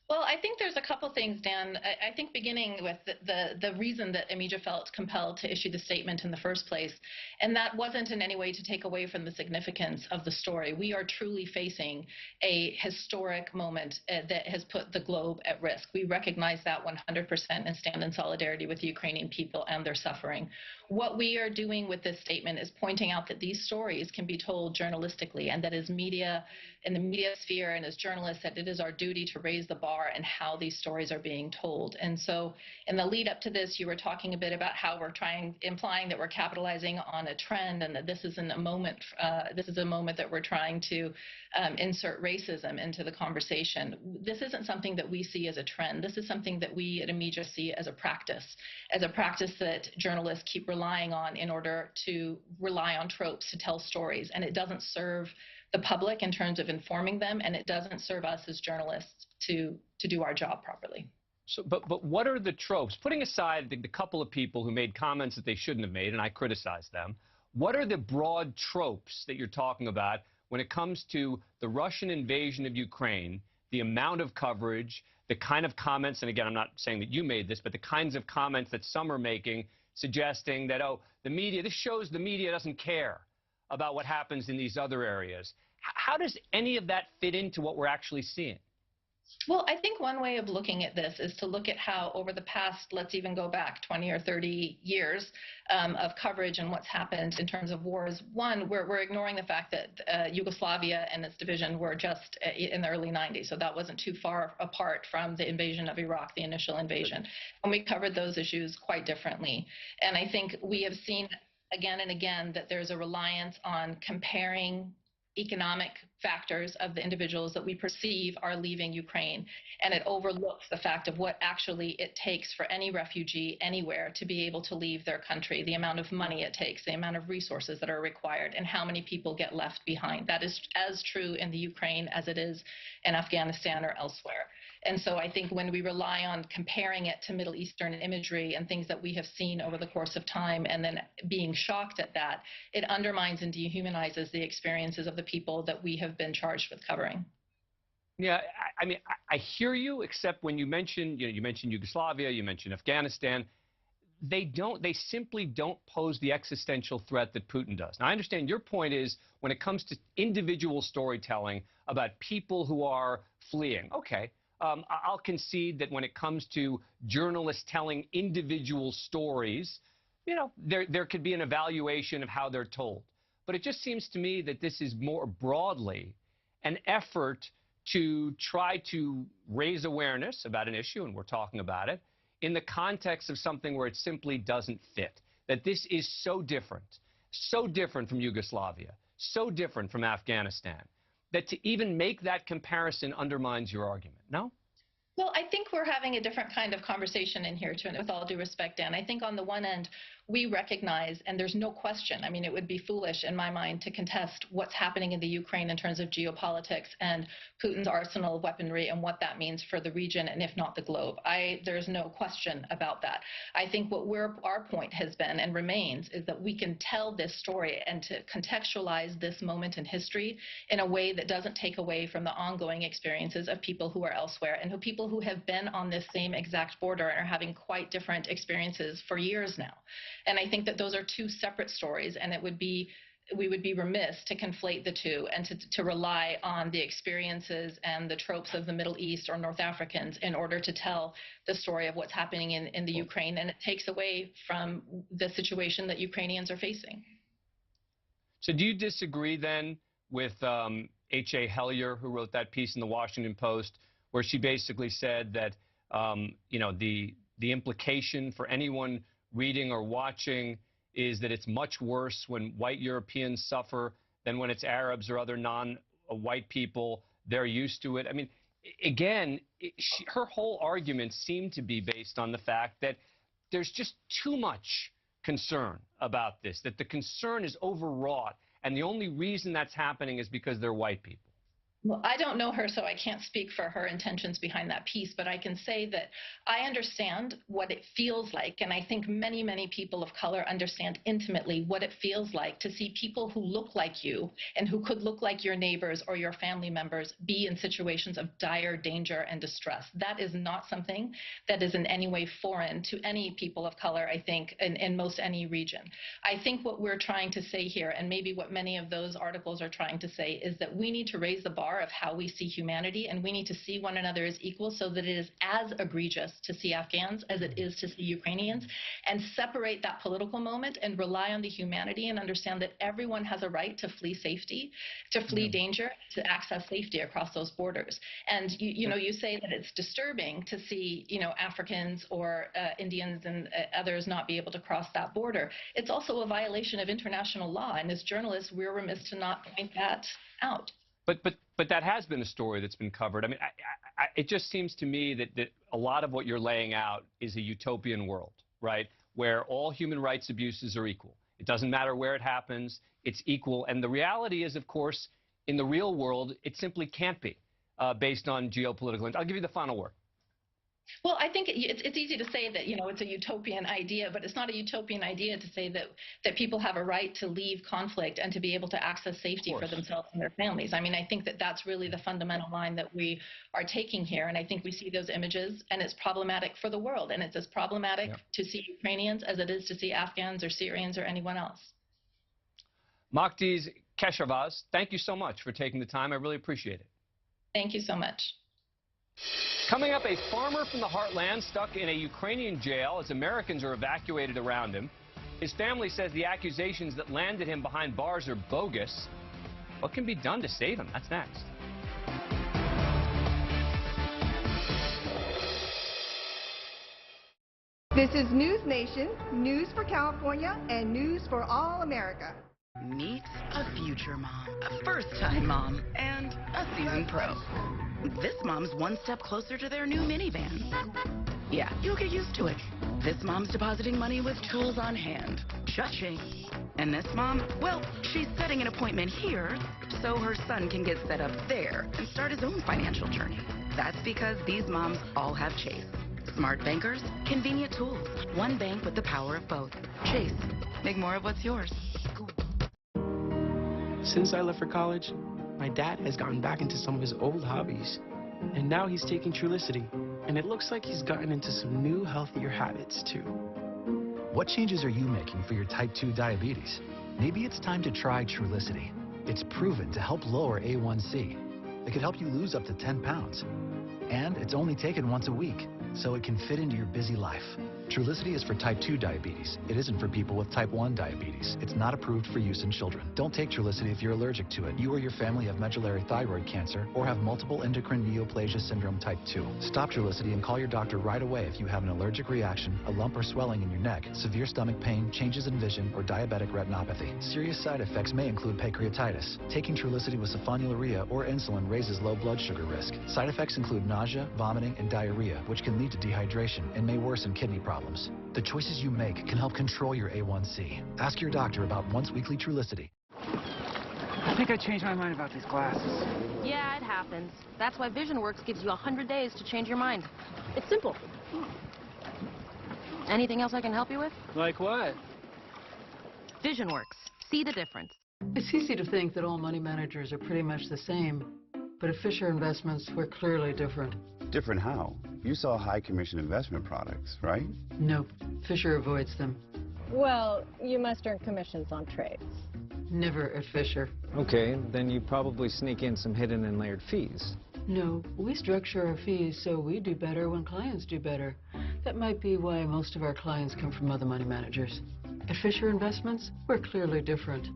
Well, I think there's a couple things, Dan. I think beginning with the reason that Amija felt compelled to issue the statement in the first place, and that wasn't in any way to take away from the significance of the story. We are truly facing a historic moment that has put the globe at risk. We recognize that 100% and stand in solidarity with the Ukrainian people and their suffering. What we are doing with this statement is pointing out that these stories can be told journalistically, and that as media, in the media sphere and as journalists, that it is our duty to raise the bar and how these stories are being told. And so in the lead up to this, you were talking a bit about how we're implying that we're capitalizing on a trend, and that this isn't a moment, this is a moment that we're trying to insert racism into the conversation. This isn't something that we see as a trend. This is something that we at Amija see as a practice that journalists keep relying on in order to rely on tropes to tell stories. And it doesn't serve the public in terms of informing them, and it doesn't serve us as journalists to do our job properly. So, but what are the tropes? Putting aside the couple of people who made comments that they shouldn't have made, and I criticized them, what are the broad tropes that you're talking about when it comes to the Russian invasion of Ukraine, the amount of coverage, the kind of comments, and again, I'm not saying that you made this, but the kinds of comments that some are making suggesting that, oh, the media, this shows the media doesn't care about what happens in these other areas. How does any of that fit into what we're actually seeing? Well, I think one way of looking at this is to look at how over the past, let's even go back 20 or 30 years of coverage and what's happened in terms of wars. One, we're ignoring the fact that Yugoslavia and its division were just in the early 90s, so that wasn't too far apart from the invasion of Iraq, the initial invasion. And we covered those issues quite differently. And I think we have seen again and again that there's a reliance on comparing economic factors of the individuals that we perceive are leaving Ukraine, and it overlooks the fact of what actually it takes for any refugee anywhere to be able to leave their country, the amount of money it takes, the amount of resources that are required, and how many people get left behind. That is as true in the Ukraine as it is in Afghanistan or elsewhere. And so I think when we rely on comparing it to Middle Eastern imagery and things that we have seen over the course of time and then being shocked at that, it undermines and dehumanizes the experiences of the people that we have been charged with covering. Yeah, I mean, I hear you, except when you mentioned, you mentioned Yugoslavia, you mentioned Afghanistan. They simply don't pose the existential threat that Putin does. Now, I understand your point is when it comes to individual storytelling about people who are fleeing. Okay. I'll concede that when it comes to journalists telling individual stories, there could be an evaluation of how they're told. But it just seems to me that this is more broadly an effort to try to raise awareness about an issue, and we're talking about it, in the context of something where it simply doesn't fit. That this is so different from Yugoslavia, so different from Afghanistan, that to even make that comparison undermines your argument, no? Well, I think we're having a different kind of conversation in here, with all due respect, Dan. I think on the one end, we recognize, and there's no question, I mean, it would be foolish in my mind to contest what's happening in the Ukraine in terms of geopolitics and Putin's arsenal of weaponry and what that means for the region and if not the globe. There's no question about that. I think what our point has been and remains is that we can tell this story and to contextualize this moment in history in a way that doesn't take away from the ongoing experiences of people who are elsewhere and people who have been on this same exact border and are having quite different experiences for years now. And I think that those are two separate stories, and we would be remiss to conflate the two and to rely on the experiences and the tropes of the Middle East or North Africans in order to tell the story of what's happening in the Ukraine. And it takes away from the situation that Ukrainians are facing. So do you disagree then with H.A. Hellier, who wrote that piece in the Washington Post, where she basically said that, the implication for anyone reading or watching is that it's much worse when white Europeans suffer than when it's Arabs or other non-white people. They're used to it. I mean, again, her whole argument seemed to be based on the fact that there's just too much concern about this, that the concern is overwrought, and the only reason that's happening is because they're white people. Well, I don't know her, so I can't speak for her intentions behind that piece, but I can say that I understand what it feels like, and I think many, many people of color understand intimately what it feels like to see people who look like you and who could look like your neighbors or your family members be in situations of dire danger and distress. That is not something that is in any way foreign to any people of color, I think, in most any region. I think what we're trying to say here, and maybe what many of those articles are trying to say, is that we need to raise the bar of how we see humanity, and we need to see one another as equal so that it is as egregious to see Afghans as it is to see Ukrainians, and separate that political moment and rely on the humanity and understand that everyone has a right to flee safety, to flee danger, to access safety across those borders. And you say that it's disturbing to see Africans or Indians and others not be able to cross that border. It's also a violation of international law, and as journalists, we're remiss to not point that out. But that has been a story that's been covered. I mean, it just seems to me that a lot of what you're laying out is a utopian world, right, where all human rights abuses are equal. It doesn't matter where it happens. It's equal. And the reality is, of course, in the real world, it simply can't be based on geopolitical. I'll give you the final word. Well, I think it's easy to say that, it's a utopian idea, but it's not a utopian idea to say that people have a right to leave conflict and to be able to access safety for themselves and their families. I mean, I think that that's really the fundamental line that we are taking here, and I think we see those images, and it's problematic for the world, and it's as problematic to see Ukrainians as it is to see Afghans or Syrians or anyone else. Makdiz Keshavaz, thank you so much for taking the time. I really appreciate it. Thank you so much. Coming up, a farmer from the heartland stuck in a Ukrainian jail as Americans are evacuated around him. His family says the accusations that landed him behind bars are bogus. What can be done to save him? That's next. This is News Nation, news for California and news for all America. Meet a future mom, a first-time mom, and a seasoned pro. This mom's one step closer to their new minivan. Yeah, you'll get used to it. This mom's depositing money with tools on hand. Cha-ching. And this mom, well, she's setting an appointment here so her son can get set up there and start his own financial journey. That's because these moms all have Chase. Smart bankers, convenient tools. One bank with the power of both. Chase. Make more of what's yours. Since I left for college, my dad has gotten back into some of his old hobbies. And now he's taking Trulicity. And it looks like he's gotten into some new, healthier habits, too. What changes are you making for your type 2 diabetes? Maybe it's time to try Trulicity. It's proven to help lower A1C. It could help you lose up to 10 pounds. And it's only taken once a week, so it can fit into your busy life. Trulicity is for type 2 diabetes. It isn't for people with type 1 diabetes. It's not approved for use in children. Don't take Trulicity if you're allergic to it. You or your family have medullary thyroid cancer or have multiple endocrine neoplasia syndrome type 2. Stop Trulicity and call your doctor right away if you have an allergic reaction, a lump or swelling in your neck, severe stomach pain, changes in vision, or diabetic retinopathy. Serious side effects may include pancreatitis. Taking Trulicity with sulfonylurea or insulin raises low blood sugar risk. Side effects include nausea, vomiting, and diarrhea, which can lead to dehydration and may worsen kidney problems. The choices you make can help control your A1C. Ask your doctor about once-weekly Trulicity. I think I changed my mind about these glasses. Yeah, it happens. That's why VisionWorks gives you 100 days to change your mind. It's simple. Anything else I can help you with? Like what? VisionWorks. See the difference. It's easy to think that all money managers are pretty much the same, but at Fisher Investments, we're clearly different. Different how? You saw high commission investment products, right? Nope. Fisher avoids them. Well, you must earn commissions on trades. Never at Fisher. Okay, then you probably sneak in some hidden and layered fees. No, we structure our fees so we do better when clients do better. That might be why most of our clients come from other money managers. At Fisher Investments, we're clearly different.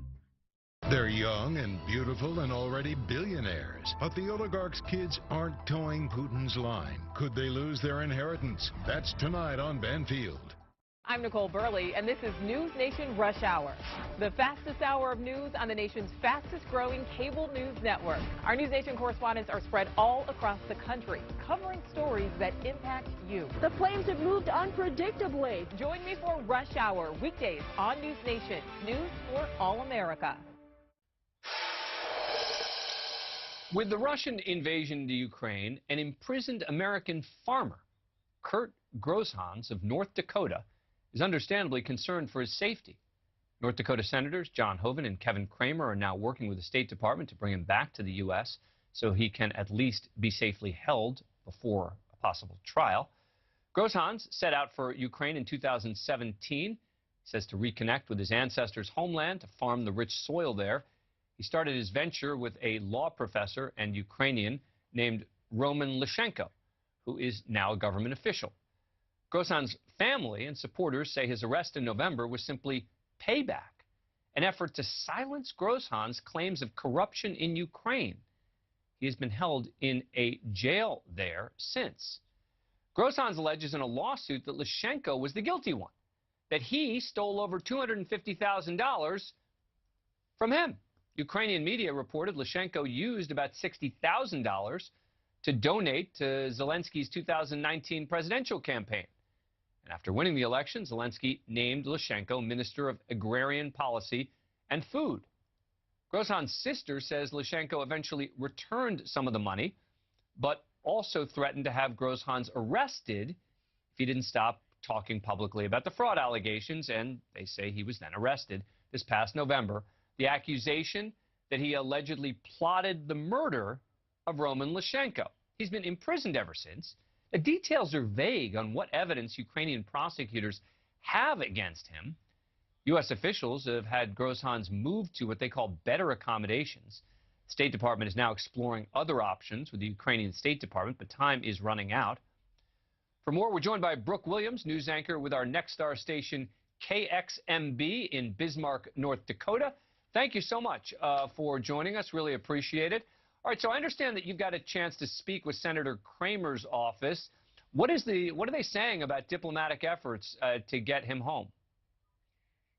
They're young and beautiful and already billionaires. But the oligarch's kids aren't towing Putin's line. Could they lose their inheritance? That's tonight on Banfield. I'm Nicole Burley, and this is News Nation Rush Hour, the fastest hour of news on the nation's fastest-growing cable news network. Our News Nation correspondents are spread all across the country, covering stories that impact you. The flames have moved unpredictably. Join me for Rush Hour, weekdays on News Nation, news for all America. With the Russian invasion into Ukraine, an imprisoned American farmer, Kurt Grosshans of North Dakota, is understandably concerned for his safety. North Dakota Senators John Hoeven and Kevin Cramer are now working with the State Department to bring him back to the U.S. so he can at least be safely held before a possible trial. Grosshans set out for Ukraine in 2017. He says to reconnect with his ancestors' homeland, to farm the rich soil there. He started his venture with a law professor and Ukrainian named Roman Lyshenko, who is now a government official. Grosshans' family and supporters say his arrest in November was simply payback, an effort to silence Grosshans' claims of corruption in Ukraine. He has been held in a jail there since. Grosshans alleges in a lawsuit that Lyshenko was the guilty one, that he stole over $250,000 from him. Ukrainian media reported Lyshenko used about $60,000 to donate to Zelensky's 2019 presidential campaign. And after winning the election, Zelensky named Lyshenko Minister of Agrarian Policy and Food. Grosshans' sister says Lyshenko eventually returned some of the money, but also threatened to have Grosshans arrested if he didn't stop talking publicly about the fraud allegations, and they say he was then arrested this past November. The accusation that he allegedly plotted the murder of Roman Lyshenko. He's been imprisoned ever since. The details are vague on what evidence Ukrainian prosecutors have against him. U.S. officials have had Grosshans moved to what they call better accommodations. The State Department is now exploring other options with the Ukrainian State Department, but time is running out. For more, we're joined by Brooke Williams, news anchor with our Nexstar station KXMB in Bismarck, North Dakota. Thank you so much for joining us. Really appreciate it. All right, so I understand that you've got a chance to speak with Senator Cramer's office. What are they saying about diplomatic efforts to get him home?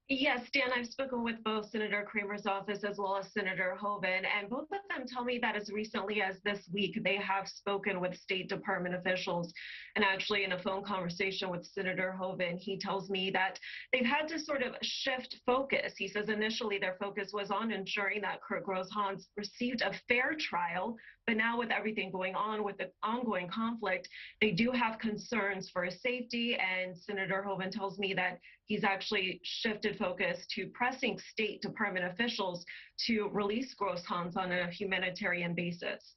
Yes, Dan, I've spoken with both Senator Cramer's office as well as Senator Hoeven, and both of them tell me that as recently as this week, they have spoken with State Department officials. And actually, in a phone conversation with Senator Hoeven, he tells me that they've had to sort of shift focus. He says initially their focus was on ensuring that Kurt Grosshans received a fair trial, but now with everything going on with the ongoing conflict, they do have concerns for his safety, and Senator Hoeven tells me that he's actually shifted focus to pressing State Department officials to release Grosshans on a humanitarian basis.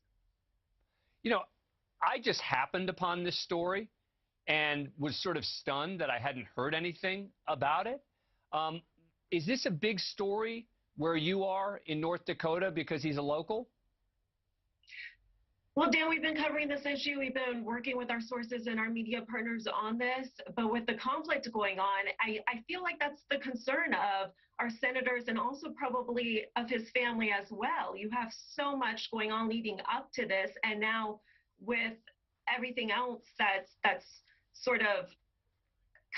You know, I just happened upon this story and was sort of stunned that I hadn't heard anything about it. Is this a big story where you are in North Dakota because he's a local? Well, Dan, we've been covering this issue. We've been working with our sources and our media partners on this. But with the conflict going on, I feel like that's the concern of our senators and also probably of his family as well. You have so much going on leading up to this. And now with everything else that's sort of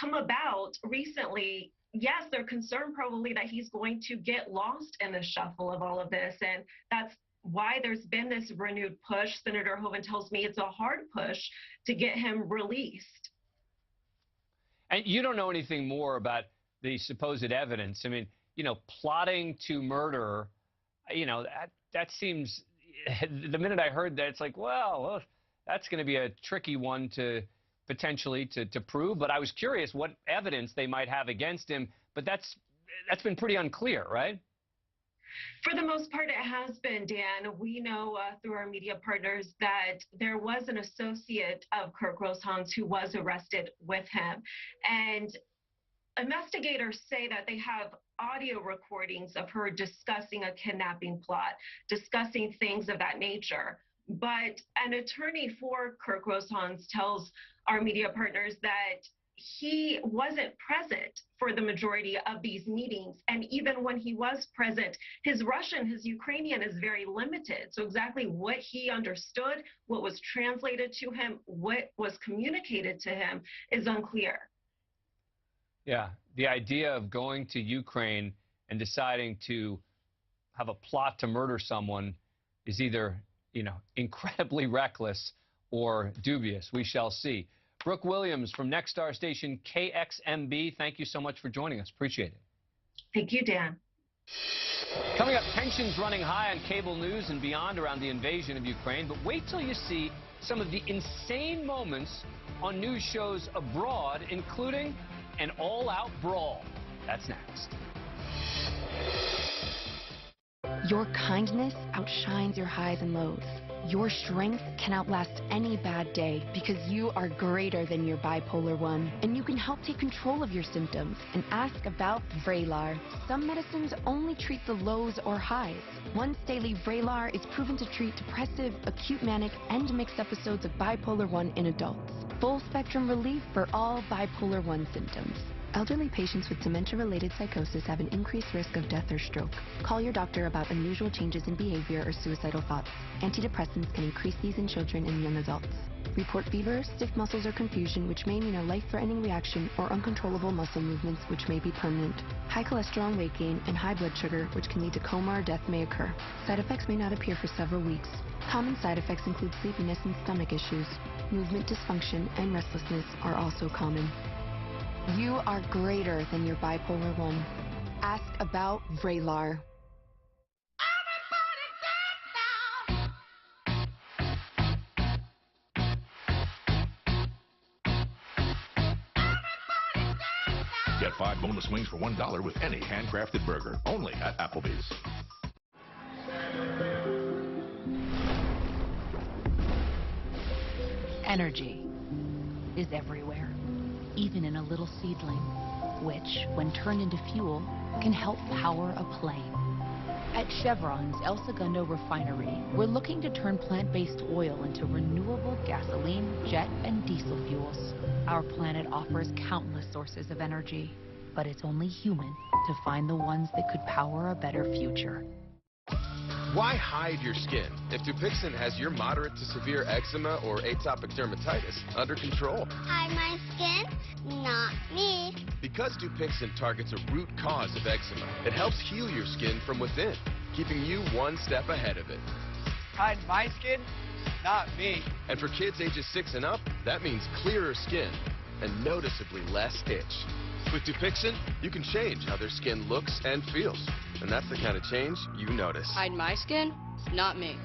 come about recently, yes, they're concerned probably that he's going to get lost in the shuffle of all of this. And that's why there's been this renewed push. Senator Hoeven tells me it's a hard push to get him released. And you don't know anything more about the supposed evidence. I mean, you know, plotting to murder, you know, that seems, the minute I heard that, it's like, well, that's going to be a tricky one to potentially to prove. But I was curious what evidence they might have against him. But that's been pretty unclear, right? For the most part, it has been, Dan. We know through our media partners that there was an associate of Kurt Grosshans who was arrested with him. And investigators say that they have audio recordings of her discussing a kidnapping plot, discussing things of that nature. But an attorney for Kurt Grosshans tells our media partners that he wasn't present for the majority of these meetings. And even when he was present, his Russian, his Ukrainian is very limited. So exactly what he understood, what was translated to him, what was communicated to him is unclear. Yeah, the idea of going to Ukraine and deciding to have a plot to murder someone is either, incredibly reckless or dubious. We shall see. Brooke Williams from Nexstar station KXMB, thank you so much for joining us. Appreciate it. Thank you, Dan. Coming up, tensions running high on cable news and beyond around the invasion of Ukraine. But wait till you see some of the insane moments on news shows abroad, including an all-out brawl. That's next. Your kindness outshines your highs and lows. Your strength can outlast any bad day because you are greater than your bipolar 1. And you can help take control of your symptoms and ask about Vraylar. Some medicines only treat the lows or highs. Once daily Vraylar is proven to treat depressive, acute manic, and mixed episodes of bipolar 1 in adults. Full spectrum relief for all bipolar 1 symptoms. Elderly patients with dementia-related psychosis have an increased risk of death or stroke. Call your doctor about unusual changes in behavior or suicidal thoughts. Antidepressants can increase these in children and young adults. Report fever, stiff muscles or confusion, which may mean a life-threatening reaction, or uncontrollable muscle movements, which may be permanent. High cholesterol and weight gain, and high blood sugar, which can lead to coma or death, may occur. Side effects may not appear for several weeks. Common side effects include sleepiness and stomach issues. Movement dysfunction and restlessness are also common. You are greater than your bipolar 1. Ask about Vraylar. Get 5 boneless wings for $1 with any handcrafted burger. Only at Applebee's. Energy is everywhere, even in a little seedling, which, when turned into fuel, can help power a plane. At Chevron's El Segundo refinery, we're looking to turn plant-based oil into renewable gasoline, jet, and diesel fuels. Our planet offers countless sources of energy, but it's only human to find the ones that could power a better future. Why hide your skin if Dupixent has your moderate to severe eczema or atopic dermatitis under control? Hide my skin? Not me. Because Dupixent targets a root cause of eczema, it helps heal your skin from within, keeping you one step ahead of it. Hide my skin? Not me. And for kids ages 6 and up, that means clearer skin and noticeably less itch. With Dupixent, you can change how their skin looks and feels. And that's the kind of change you notice. Hide my skin? Not me.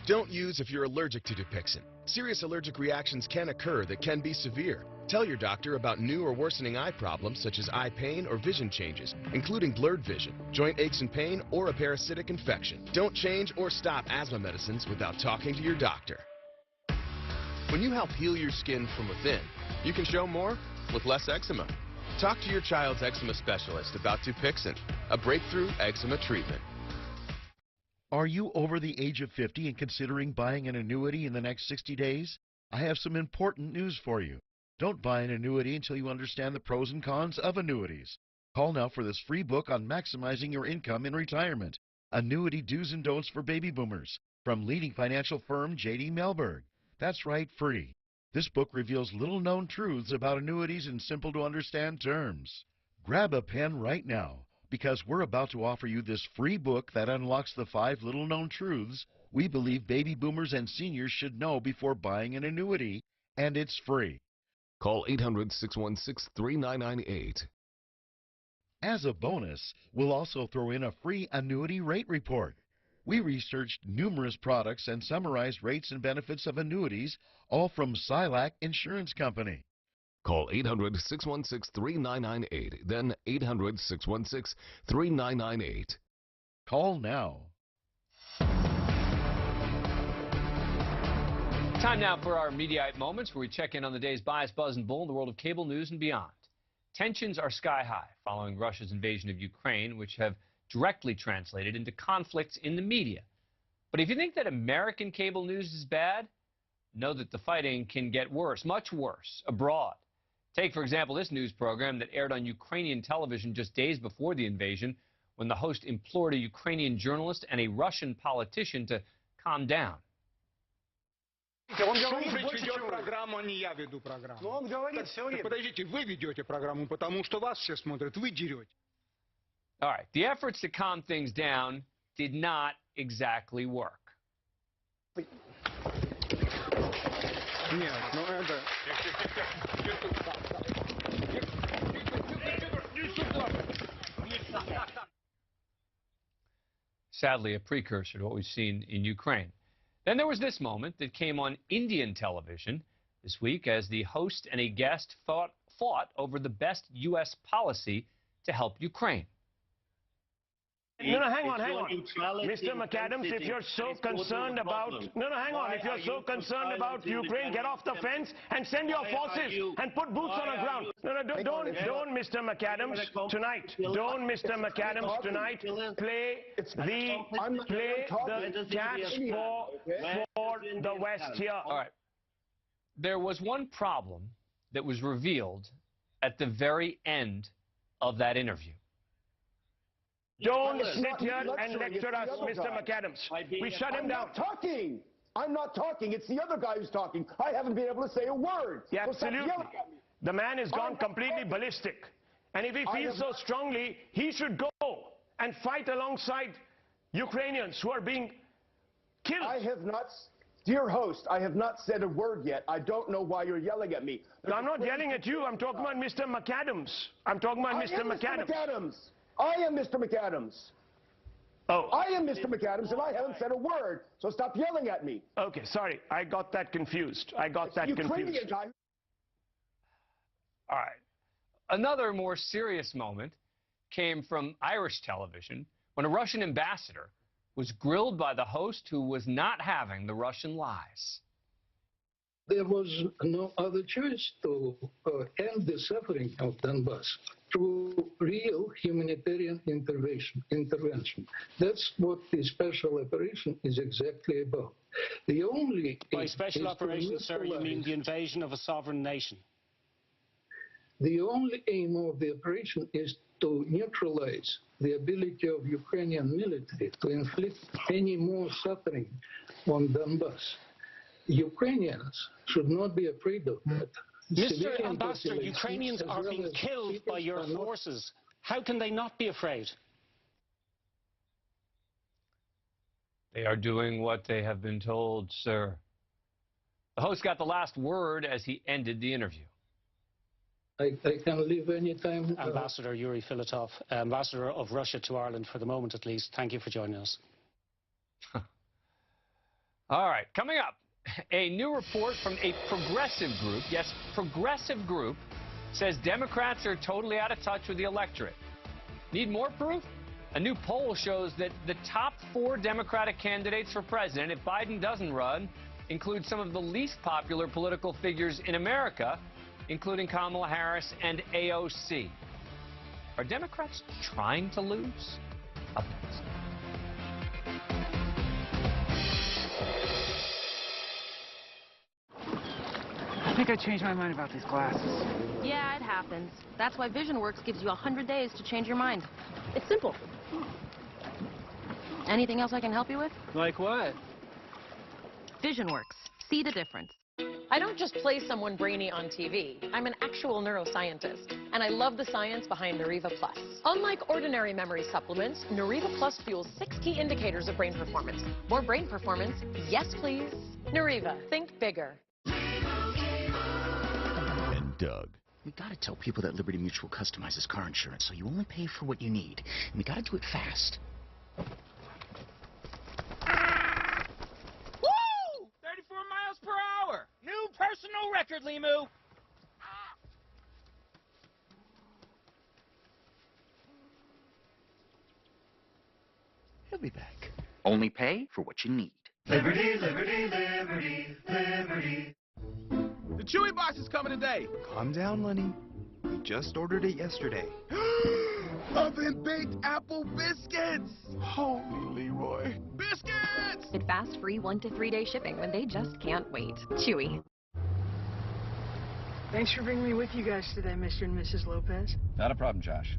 Don't use if you're allergic to Dupixent. Serious allergic reactions can occur that can be severe. Tell your doctor about new or worsening eye problems such as eye pain or vision changes, including blurred vision, joint aches and pain, or a parasitic infection. Don't change or stop asthma medicines without talking to your doctor. When you help heal your skin from within, you can show more with less eczema. Talk to your child's eczema specialist about Dupixent, a breakthrough eczema treatment. Are you over the age of 50 and considering buying an annuity in the next 60 days? I have some important news for you. Don't buy an annuity until you understand the pros and cons of annuities. Call now for this free book on maximizing your income in retirement. Annuity Do's and Don'ts for Baby Boomers from leading financial firm J.D. Mellberg. That's right, free. This book reveals little-known truths about annuities in simple-to-understand terms. Grab a pen right now, because we're about to offer you this free book that unlocks the 5 little-known truths we believe baby boomers and seniors should know before buying an annuity, and it's free. Call 800-616-3998. As a bonus, we'll also throw in a free annuity rate report. We researched numerous products and summarized rates and benefits of annuities, all from Silac Insurance Company. Call 800-616-3998, then 800-616-3998. Call now. Time now for our Mediaite Moments, where we check in on the day's bias, buzz, and bull in the world of cable news and beyond. Tensions are sky high following Russia's invasion of Ukraine, which have directly translated into conflicts in the media. But if you think that American cable news is bad, know that the fighting can get worse, much worse, abroad. Take, for example, this news program that aired on Ukrainian television just days before the invasion, when the host implored a Ukrainian journalist and a Russian politician to calm down. Он ведет программу, а не я веду программу. Но он говорит все время. Подождите, вы ведете программу, потому что вас все смотрят, вы дерете. All right, the efforts to calm things down did not exactly work. Нет, ну это... Sadly, a precursor to what we've seen in Ukraine. Then there was this moment that came on Indian television this week as the host and a guest fought over the best U.S. policy to help Ukraine. No, hang on. Mr. McAdams, if you're so concerned about... hang on. If you're so concerned about Ukraine, get off the fence and send your forces and put boots on the ground. Don't, Mr. McAdams, tonight. Don't, Mr. McAdams, tonight. Play the catch for the West here. All right. There was one problem that was revealed at the very end of that interview. Don't sit here and lecture us, Mr. McAdams. We shut him down. I'm not talking. It's the other guy who's talking. I haven't been able to say a word. Yeah, absolutely. The man has gone completely ballistic. And if he feels so strongly, he should go and fight alongside Ukrainians who are being killed. Dear host, I have not said a word yet. I don't know why you're yelling at me. No, I'm not yelling at you. I'm talking about Mr. McAdams. Mr. McAdams. I am Mr. McAdams. Oh. I am Mr. McAdams, and I haven't said a word, so stop yelling at me. Okay, sorry. I got that confused. Ukrainian guy. All right. Another more serious moment came from Irish television when a Russian ambassador was grilled by the host who was not having the Russian lies. There was no other choice to end the suffering of Donbass through real humanitarian intervention. That's what the special operation is exactly about. The only by special operation, sir, you mean the invasion of a sovereign nation? The only aim of the operation is to neutralize the ability of Ukrainian military to inflict any more suffering on Donbass. Ukrainians should not be afraid of that. Mr. Ambassador, Ukrainians are being killed by your forces. How can they not be afraid? They are doing what they have been told, sir. The host got the last word as he ended the interview. I can leave anytime. Ambassador Yuri Filatov, Ambassador of Russia to Ireland for the moment at least. Thank you for joining us. All right, coming up, a new report from a progressive group, yes, progressive group, says Democrats are totally out of touch with the electorate. Need more proof? A new poll shows that the top 4 Democratic candidates for president, if Biden doesn't run, include some of the least popular political figures in America, including Kamala Harris and AOC. Are Democrats trying to lose? Up next. I think I changed my mind about these glasses. Yeah, it happens. That's why VisionWorks gives you 100 days to change your mind. It's simple. Anything else I can help you with? Like what? VisionWorks. See the difference. I don't just play someone brainy on TV. I'm an actual neuroscientist, and I love the science behind Neuriva Plus. Unlike ordinary memory supplements, Neuriva Plus fuels 6 key indicators of brain performance. More brain performance? Yes, please. Neuriva. Think bigger. And Doug. We gotta tell people that Liberty Mutual customizes car insurance, so you only pay for what you need. And we gotta do it fast. New personal record, Limu. He'll be back. Only pay for what you need. Liberty, liberty, liberty, liberty. The Chewy box is coming today. Calm down, Lenny. We just ordered it yesterday. Oven-baked apple biscuits! Holy Leroy. Biscuits! With fast, free 1 to 3 day shipping when they just can't wait. Chewy. Thanks for bringing me with you guys today, Mr. and Mrs. Lopez. Not a problem, Josh.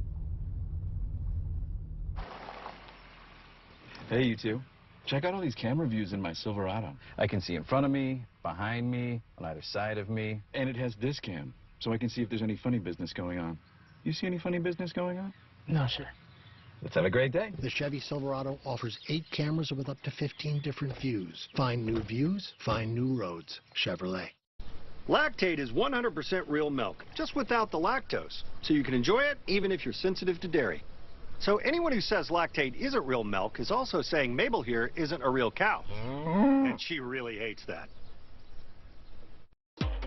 Hey, you two. Check out all these camera views in my Silverado. I can see in front of me, behind me, on either side of me. And it has this cam, so I can see if there's any funny business going on. You see any funny business going on? No, sir. Let's have a great day. The Chevy Silverado offers 8 cameras with up to 15 different views. Find new views, find new roads. Chevrolet. Lactate is 100% real milk, just without the lactose, so you can enjoy it even if you're sensitive to dairy. So anyone who says lactate isn't real milk is also saying Mabel here isn't a real cow. And she really hates that.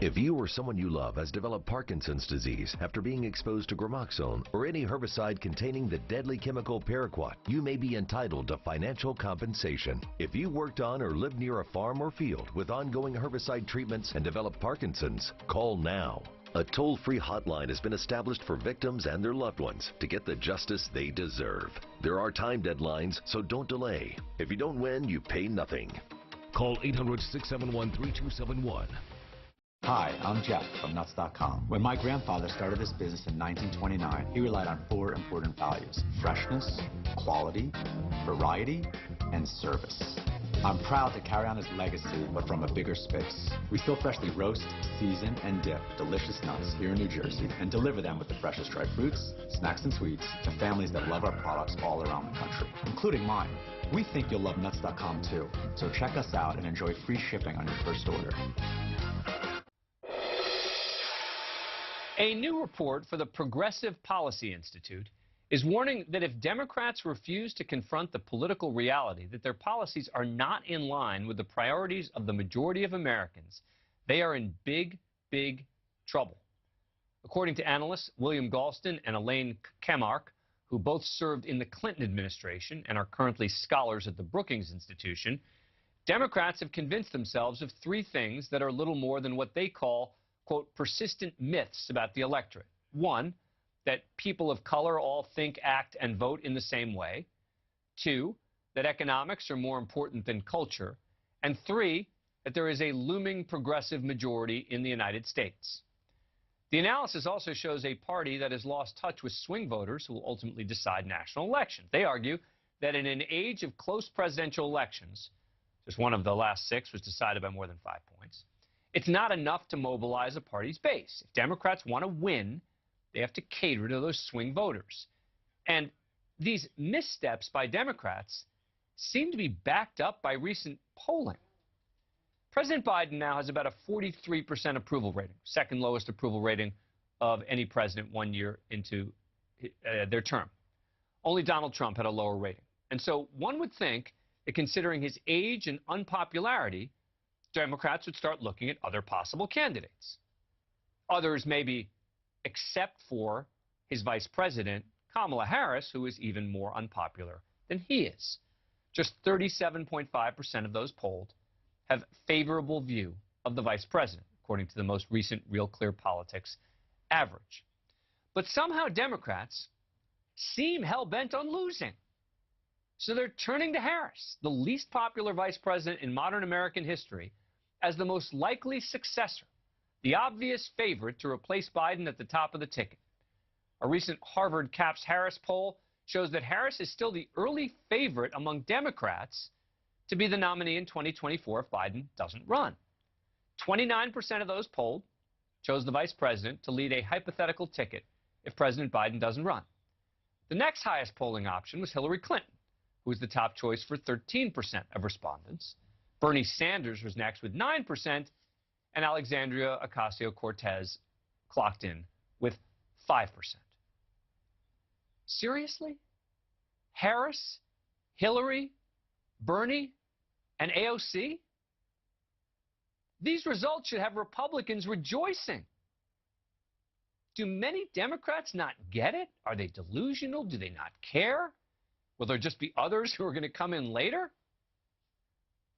If you or someone you love has developed Parkinson's disease after being exposed to Gramoxone or any herbicide containing the deadly chemical paraquat, you may be entitled to financial compensation. If you worked on or lived near a farm or field with ongoing herbicide treatments and developed Parkinson's, call now. A toll-free hotline has been established for victims and their loved ones to get the justice they deserve. There are time deadlines, so don't delay. If you don't win, you pay nothing. Call 800-671-3271. Hi, I'm Jeff from Nuts.com. When my grandfather started this business in 1929, he relied on 4 important values: freshness, quality, variety, and service. I'm proud to carry on his legacy, but from a bigger space. We still freshly roast, season, and dip delicious nuts here in New Jersey and deliver them with the freshest dried fruits, snacks, and sweets to families that love our products all around the country, including mine. We think you'll love Nuts.com too, so check us out and enjoy free shipping on your first order. A new report for the Progressive Policy Institute is warning that if Democrats refuse to confront the political reality that their policies are not in line with the priorities of the majority of Americans, they are in big, big trouble. According to analysts William Galston and Elaine Kamarck, who both served in the Clinton administration and are currently scholars at the Brookings Institution, Democrats have convinced themselves of 3 things that are little more than what they call, quote, persistent myths about the electorate. 1, that people of color all think, act, and vote in the same way. 2, that economics are more important than culture. And 3, that there is a looming progressive majority in the United States. The analysis also shows a party that has lost touch with swing voters who will ultimately decide national elections. They argue that in an age of close presidential elections, just one of the last 6 was decided by more than 5 points, it's not enough to mobilize a party's base. If Democrats want to win, they have to cater to those swing voters. And these missteps by Democrats seem to be backed up by recent polling. President Biden now has about a 43% approval rating, second lowest approval rating of any president 1 year into their term. Only Donald Trump had a lower rating. And so one would think that considering his age and unpopularity, Democrats would start looking at other possible candidates. Others maybe except for his vice president, Kamala Harris, who is even more unpopular than he is. Just 37.5% of those polled have favorable view of the vice president, according to the most recent Real Clear Politics average. But somehow Democrats seem hell-bent on losing. So they're turning to Harris, the least popular vice president in modern American history, as the most likely successor, the obvious favorite to replace Biden at the top of the ticket. A recent Harvard Capps-Harris poll shows that Harris is still the early favorite among Democrats to be the nominee in 2024 if Biden doesn't run. 29% of those polled chose the vice president to lead a hypothetical ticket if President Biden doesn't run. The next highest polling option was Hillary Clinton, who was the top choice for 13% of respondents. Bernie Sanders was next with 9%, and Alexandria Ocasio-Cortez clocked in with 5%. Seriously? Harris, Hillary, Bernie, and AOC? These results should have Republicans rejoicing. Do many Democrats not get it? Are they delusional? Do they not care? Will there just be others who are going to come in later?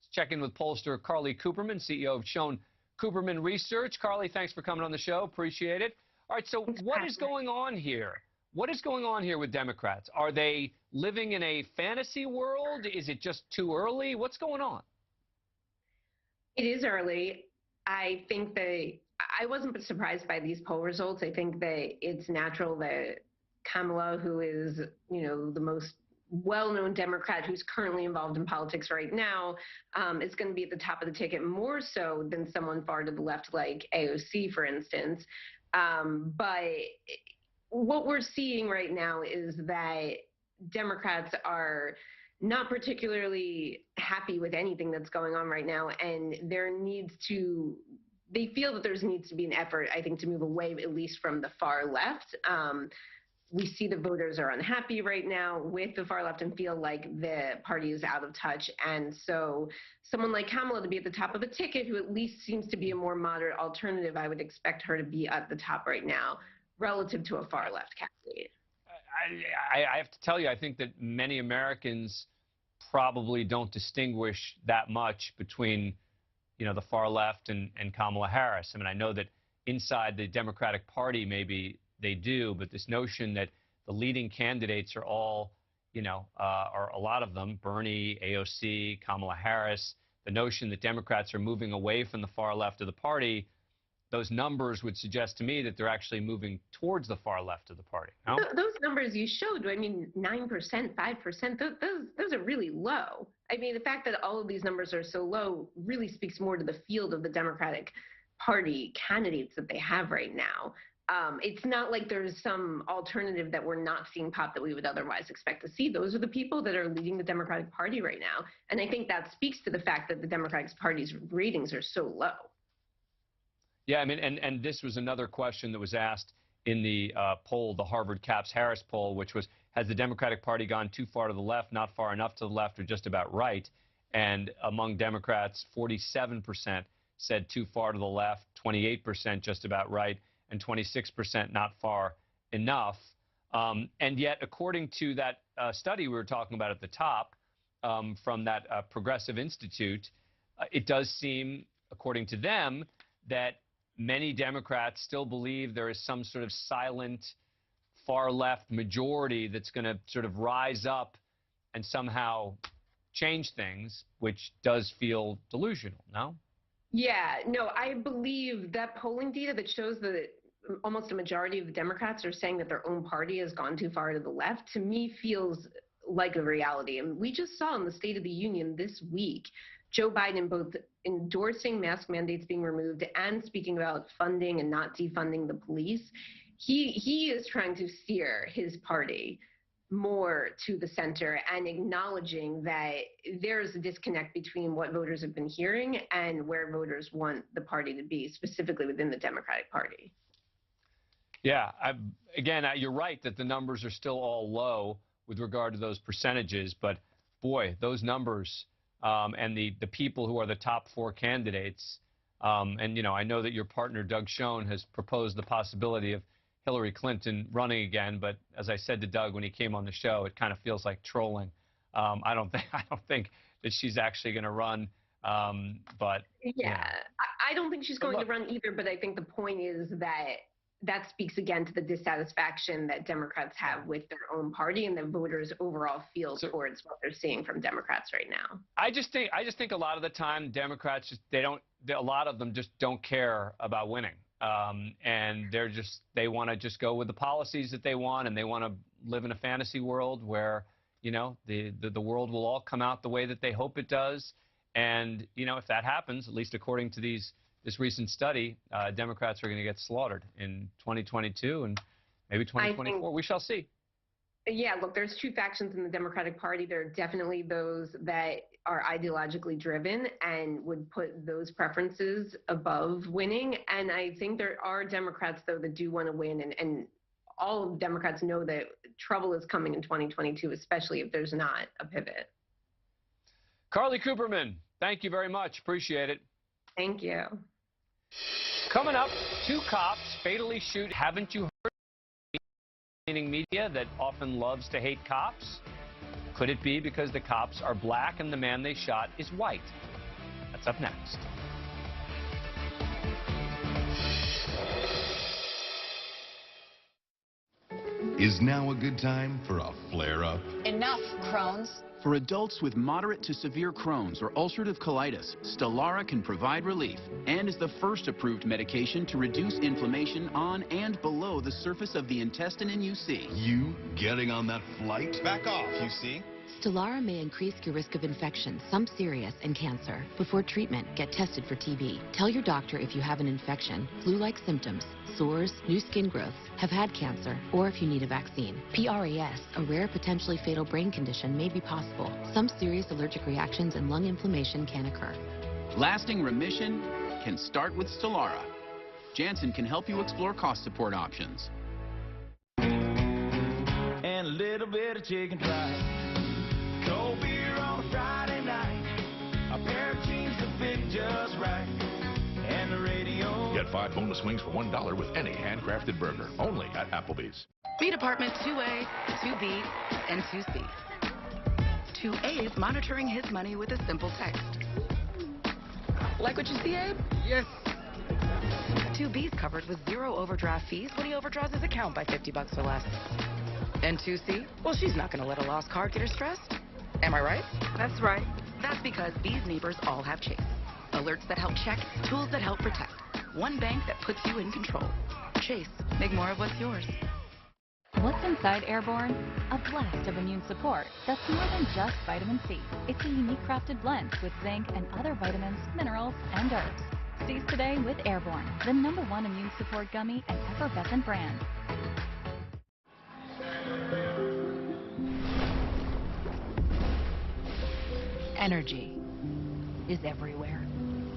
Let's check in with pollster Carly Cooperman, CEO of Schoen Cooperman Research. Carly, thanks for coming on the show. Appreciate it. All right, so what is going on here? What is going on here with Democrats? Are they living in a fantasy world? Is it just too early? What's going on? It is early. I think I wasn't surprised by these poll results. I think that it's natural that Kamala, who is, the most well-known Democrat who's currently involved in politics right now is going to be at the top of the ticket more so than someone far to the left like AOC, for instance. But what we're seeing right now is that Democrats are not particularly happy with anything that's going on right now, and they feel that there needs to be an effort, I think, to move away at least from the far left. We see the voters are unhappy right now with the far left and feel like the party is out of touch. And so someone like Kamala to be at the top of a ticket, who at least seems to be a more moderate alternative, I would expect her to be at the top right now relative to a far left candidate. I have to tell you, I think that many Americans probably don't distinguish that much between, the far left and Kamala Harris. I mean, I know that inside the Democratic Party, maybe they do, but this notion that the leading candidates are all, are a lot of them, Bernie, AOC, Kamala Harris, the notion that Democrats are moving away from the far left of the party, those numbers would suggest to me that they're actually moving towards the far left of the party. No? Those numbers you showed, 9%, 5%, those are really low. I mean, the fact that all of these numbers are so low really speaks more to the field of the Democratic Party candidates that they have right now. It's not like there's some alternative that we're not seeing pop that we would otherwise expect to see. Those are the people that are leading the Democratic Party right now. And I think that speaks to the fact that the Democratic Party's ratings are so low. Yeah, I mean, and this was another question that was asked in the poll, the Harvard Capps-Harris poll, which was, has the Democratic Party gone too far to the left, not far enough to the left, or just about right? And among Democrats, 47% said too far to the left, 28% just about right, and 26% not far enough. And yet, according to that study we were talking about at the top from that Progressive Institute, it does seem, according to them, that many Democrats still believe there is some sort of silent far-left majority that's going to sort of rise up and somehow change things, which does feel delusional, no? Yeah, no, I believe that polling data that shows that almost a majority of the Democrats are saying that their own party has gone too far to the left, to me feels like a reality. And we just saw in the State of the Union this week, Joe Biden both endorsing mask mandates being removed and speaking about funding and not defunding the police. He is trying to steer his party more to the center and acknowledging that there's a disconnect between what voters have been hearing and where voters want the party to be, specifically within the Democratic Party. Yeah, again, you're right that the numbers are still all low with regard to those percentages, but boy, those numbers and the people who are the top four candidates, and I know that your partner Doug Schoen has proposed the possibility of Hillary Clinton running again, but as I said to Doug when he came on the show, it kind of feels like trolling. I don't think that she's actually going to run. But yeah, I don't think she's going to run either. But I think the point is that speaks again to the dissatisfaction that Democrats have with their own party and the voters overall feel towards what they're seeing from Democrats right now. I just think a lot of the time Democrats a lot of them just don't care about winning. And they want to just go with the policies that they want, and they want to live in a fantasy world where, the world will all come out the way that they hope it does. And, if that happens, at least according to this recent study, Democrats are going to get slaughtered in 2022 and maybe 2024. We shall see. Yeah, look, there's two factions in the Democratic Party. There are definitely those that are ideologically driven and would put those preferences above winning. And I think there are Democrats, though, that do want to win. And all Democrats know that trouble is coming in 2022, especially if there's not a pivot. Carly Cooperman, thank you very much. Appreciate it. Thank you. Coming up, 2 cops fatally shoot. Haven't you heard? Media that often loves to hate cops? Could it be because the cops are black and the man they shot is white? That's up next. Is now a good time for a flare-up? Enough, Crohn's. For adults with moderate to severe Crohn's or ulcerative colitis, Stelara can provide relief and is the first approved medication to reduce inflammation on and below the surface of the intestine in UC. You getting on that flight? Back off, UC. Stelara may increase your risk of infection, some serious, and cancer. Before treatment, get tested for TB. Tell your doctor if you have an infection, flu-like symptoms, sores, new skin growths, have had cancer, or if you need a vaccine. PRAS, a rare potentially fatal brain condition, may be possible. Some serious allergic reactions and lung inflammation can occur. Lasting remission can start with Stelara. Janssen can help you explore cost support options. And a little bit of chicken fried. Cold beer on a Friday night, a pair of jeans that fit just right, and the radio. Get 5 boneless wings for $1 with any handcrafted burger. Only at Applebee's. Meet apartment 2A, 2B, and 2C. 2A is monitoring his money with a simple text. Like what you see, Abe? Yes. 2B's covered with 0 overdraft fees when he overdraws his account by $50 or less. And 2C? Well, she's not going to let a lost card get her stressed. Am I right? That's right. That's because B's neighbors all have Chase. Alerts that help check, tools that help protect. One bank that puts you in control. Chase, make more of what's yours. What's inside Airborne? A blast of immune support that's more than just vitamin C. It's a unique crafted blend with zinc and other vitamins, minerals, and herbs. Seize today with Airborne, the #1 immune support gummy and effervescent brand. Energy is everywhere,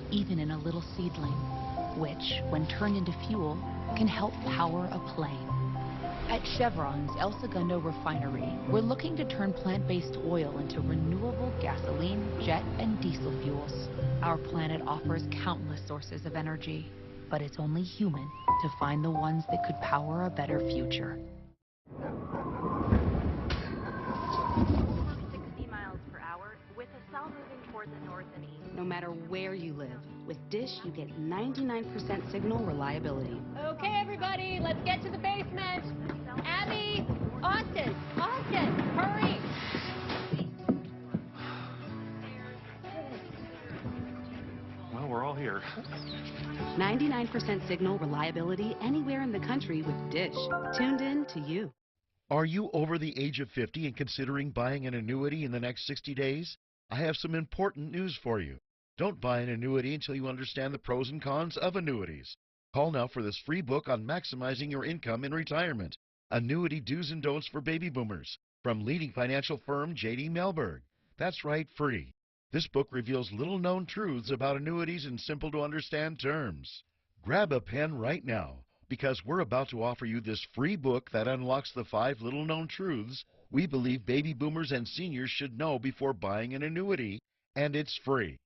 even in a little seedling, which, when turned into fuel, can help power a plane. At Chevron's El Segundo refinery, we're looking to turn plant-based oil into renewable gasoline, jet, and diesel fuels. Our planet offers countless sources of energy, but it's only human to find the ones that could power a better future. 60 miles per hour with a cell moving towards the north and east. No matter where you live, with Dish you get 99% signal reliability. Okay, everybody, let's get to the basement. Abby, Austin, hurry. Well, we're all here. 99% signal reliability anywhere in the country with Dish. Tuned in to you. Are you over the age of 50 and considering buying an annuity in the next 60 days? I have some important news for you. Don't buy an annuity until you understand the pros and cons of annuities. Call now for this free book on maximizing your income in retirement. Annuity Do's and Don'ts for Baby Boomers from leading financial firm J.D. Mellberg. That's right, free. This book reveals little-known truths about annuities in simple-to-understand terms. Grab a pen right now, because we're about to offer you this free book that unlocks the 5 little-known truths we believe baby boomers and seniors should know before buying an annuity, and it's free.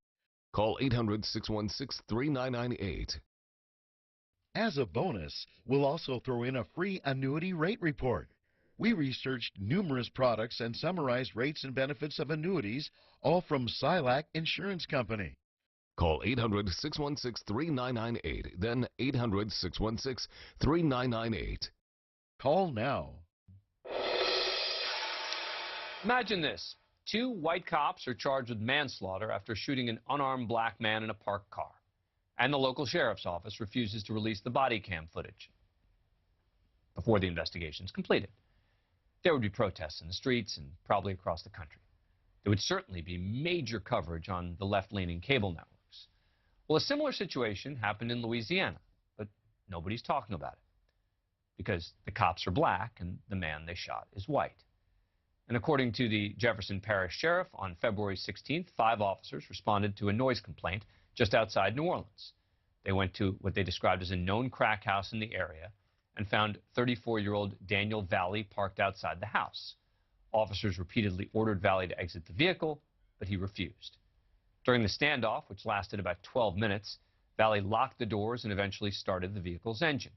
Call 800-616-3998. As a bonus, we'll also throw in a free annuity rate report. We researched numerous products and summarized rates and benefits of annuities, all from Silac Insurance Company. Call 800-616-3998, then 800-616-3998. Call now. Imagine this. 2 white cops are charged with manslaughter after shooting an unarmed black man in a parked car. And the local sheriff's office refuses to release the body cam footage before the investigation is completed. There would be protests in the streets and probably across the country. There would certainly be major coverage on the left-leaning cable networks. Well, a similar situation happened in Louisiana, but nobody's talking about it because the cops are black and the man they shot is white. And according to the Jefferson Parish Sheriff, on February 16th, 5 officers responded to a noise complaint just outside New Orleans. They went to what they described as a known crack house in the area and found 34-year-old Daniel Valley parked outside the house. Officers repeatedly ordered Valley to exit the vehicle, but he refused. During the standoff, which lasted about 12 minutes, Valley locked the doors and eventually started the vehicle's engine.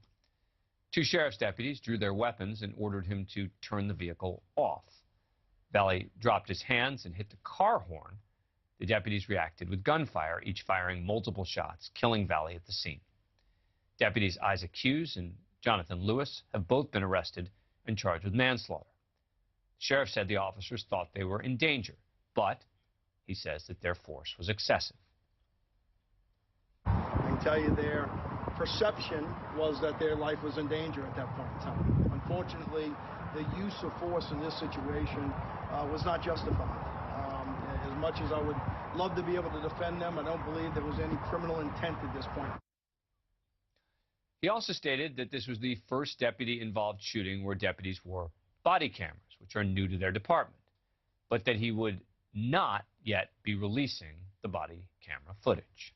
2 sheriff's deputies drew their weapons and ordered him to turn the vehicle off. Valley dropped his hands and hit the car horn. The deputies reacted with gunfire, each firing multiple shots, killing Valley at the scene. Deputies Isaac Hughes and Jonathan Lewis have both been arrested and charged with manslaughter. The sheriff said the officers thought they were in danger, but he says that their force was excessive. I can tell you their perception was that their life was in danger at that point in time. Unfortunately, the use of force in this situation was not justified. As much as I would love to be able to defend them, I don't believe there was any criminal intent at this point. He also stated that this was the first deputy-involved shooting where deputies wore body cameras, which are new to their department, but that he would not yet be releasing the body camera footage.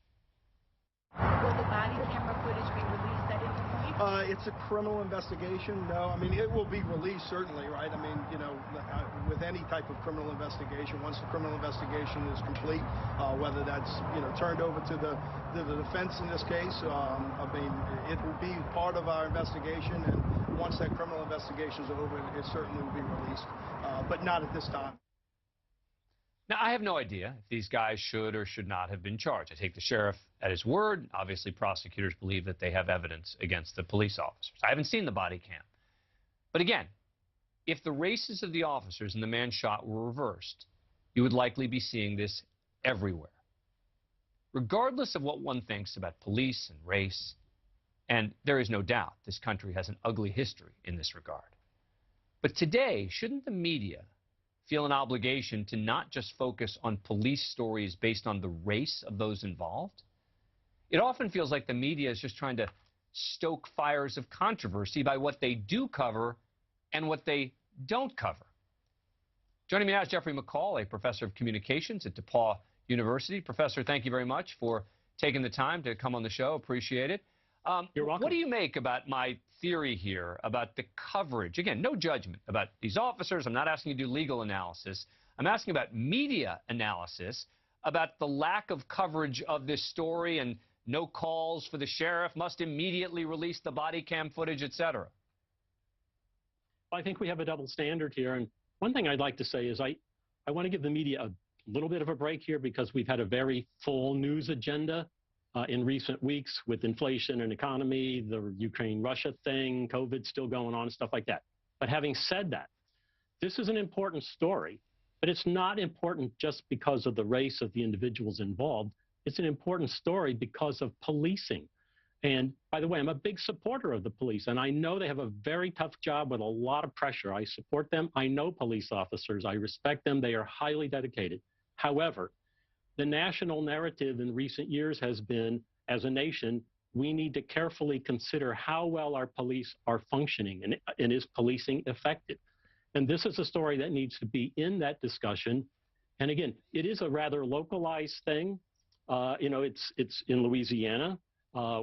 Will the body camera footage be released at any point? It's a criminal investigation. No, I mean, it will be released, certainly, right? I mean, you know, with any type of criminal investigation, once the criminal investigation is complete, whether that's, you know, turned over to the defense in this case, I mean, it will be part of our investigation, and once that criminal investigation is over, it certainly will be released, but not at this time. Now, I have no idea if these guys should or should not have been charged. I take the sheriff at his word. Obviously, prosecutors believe that they have evidence against the police officers. I haven't seen the body cam. But again, if the races of the officers and the man shot were reversed, you would likely be seeing this everywhere. Regardless of what one thinks about police and race, and there is no doubt this country has an ugly history in this regard. But today, shouldn't the media feel an obligation to not just focus on police stories based on the race of those involved? It often feels like the media is just trying to stoke fires of controversy by what they do cover and what they don't cover. Joining me now is Jeffrey McCall, a professor of communications at DePauw University. Professor, thank you very much for taking the time to come on the show. Appreciate it. You're welcome. What do you make about my theory here about the coverage? Again, no judgment about these officers. I'm not asking you to do legal analysis. I'm asking about media analysis, about the lack of coverage of this story and no calls for the sheriff, must immediately release the body cam footage, etc. I think we have a double standard here. And one thing I'd like to say is I want to give the media a little bit of a break here because we've had a very full news agenda in recent weeks with inflation and economy, the Ukraine-Russia thing, COVID still going on, and stuff like that. But having said that, this is an important story, but it's not important just because of the race of the individuals involved. It's an important story because of policing. And by the way, I'm a big supporter of the police, and I know they have a very tough job with a lot of pressure. I support them. I know police officers. I respect them. They are highly dedicated. However, the national narrative in recent years has been, as a nation, we need to carefully consider how well our police are functioning and is policing effective. And this is a story that needs to be in that discussion. And again, it is a rather localized thing. You know, it's in Louisiana,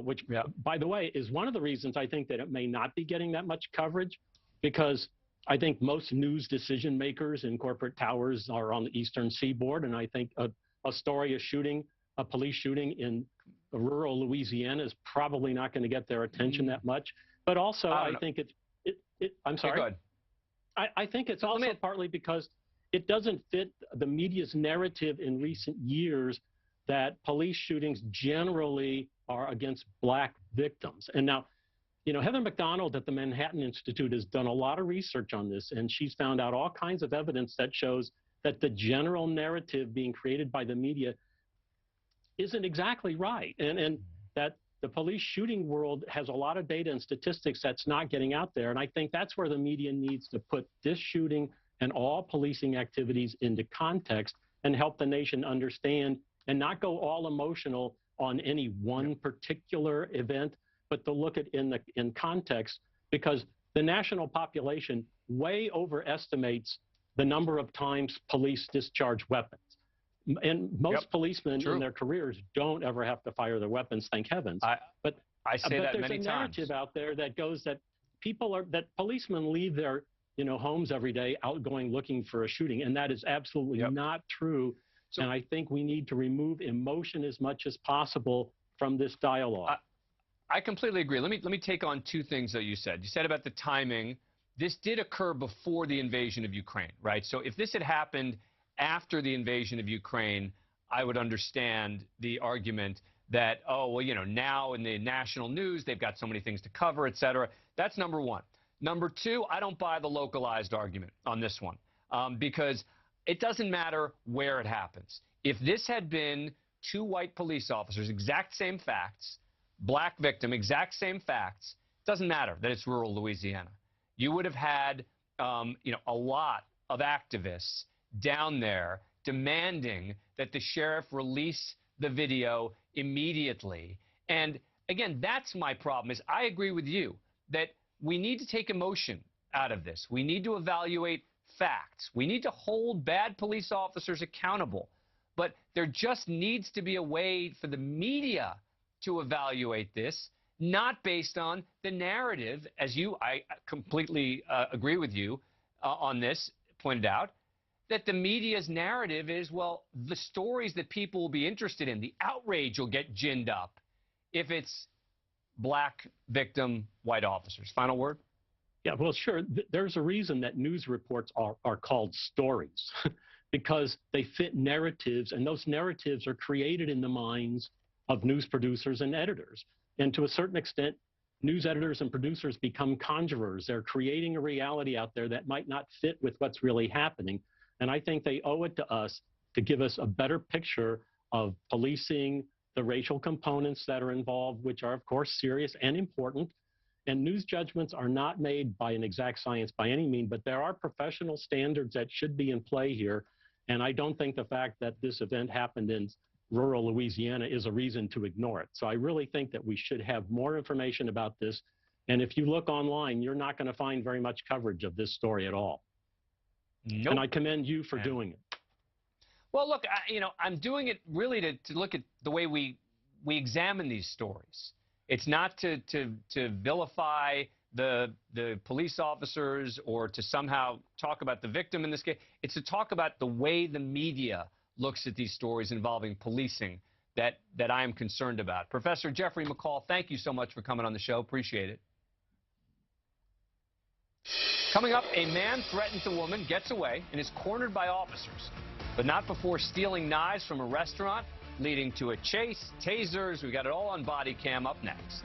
which, by the way, is one of the reasons I think that it may not be getting that much coverage, because I think most news decision makers in corporate towers are on the Eastern Seaboard, and I think a story of a police shooting in rural Louisiana is probably not going to get their attention that much. But also, I think I'm sorry. Go ahead. I think it's also partly because it doesn't fit the media's narrative in recent years that police shootings generally are against black victims. And now, you know, Heather McDonald at the Manhattan Institute has done a lot of research on this, and she's found out all kinds of evidence that shows that the general narrative being created by the media isn't exactly right, and that the police shooting world has a lot of data and statistics that's not getting out there. And I think that's where the media needs to put this shooting and all policing activities into context and help the nation understand and not go all emotional on any one particular event, but to look at in context, because the national population way overestimates the number of times police discharge weapons. And most policemen in their careers don't ever have to fire their weapons, thank heavens. But I say that many times. There's a narrative out there that goes that policemen leave their homes every day out going looking for a shooting, and that is absolutely not true. So, and I think we need to remove emotion as much as possible from this dialogue. I completely agree. Let me take on two things that you said. You said about the timing. This did occur before the invasion of Ukraine, right? So if this had happened after the invasion of Ukraine, I would understand the argument that, oh, well, you know, now in the national news, they've got so many things to cover, et cetera. That's number one. Number two, I don't buy the localized argument on this one, because it doesn't matter where it happens. If this had been 2 white police officers, exact same facts, black victim, exact same facts, doesn't matter that it's rural Louisiana. You would have had, you know, a lot of activists down there demanding that the sheriff release the video immediately. And again, that's my problem, is I agree with you that we need to take emotion out of this. We need to evaluate facts. We need to hold bad police officers accountable. But there just needs to be a way for the media to evaluate this, not based on the narrative, as I completely agree with you on this, pointed out, that the media's narrative is, well, the stories that people will be interested in, the outrage will get ginned up if it's black victim, white officers. Final word? Yeah, well, sure. There's a reason that news reports are called stories, because they fit narratives, and those narratives are created in the minds of news producers and editors. And to a certain extent, news editors and producers become conjurers. They're creating a reality out there that might not fit with what's really happening. And I think they owe it to us to give us a better picture of policing, the racial components that are involved, which are, of course, serious and important. And news judgments are not made by an exact science by any means, but there are professional standards that should be in play here. And I don't think the fact that this event happened in rural Louisiana is a reason to ignore it. So I really think that we should have more information about this. And if you look online, you're not going to find very much coverage of this story at all. Nope. And I commend you for doing it. Well, look, you know, I'm doing it really to look at the way we examine these stories. It's not to vilify the police officers or to somehow talk about the victim in this case. It's to talk about the way the media looks at these stories involving policing that I am concerned about. Professor Jeffrey McCall, thank you so much for coming on the show. Appreciate it. Coming up, a man threatens a woman, gets away, and is cornered by officers, but not before stealing knives from a restaurant, leading to a chase, tasers. We got it all on body cam up next.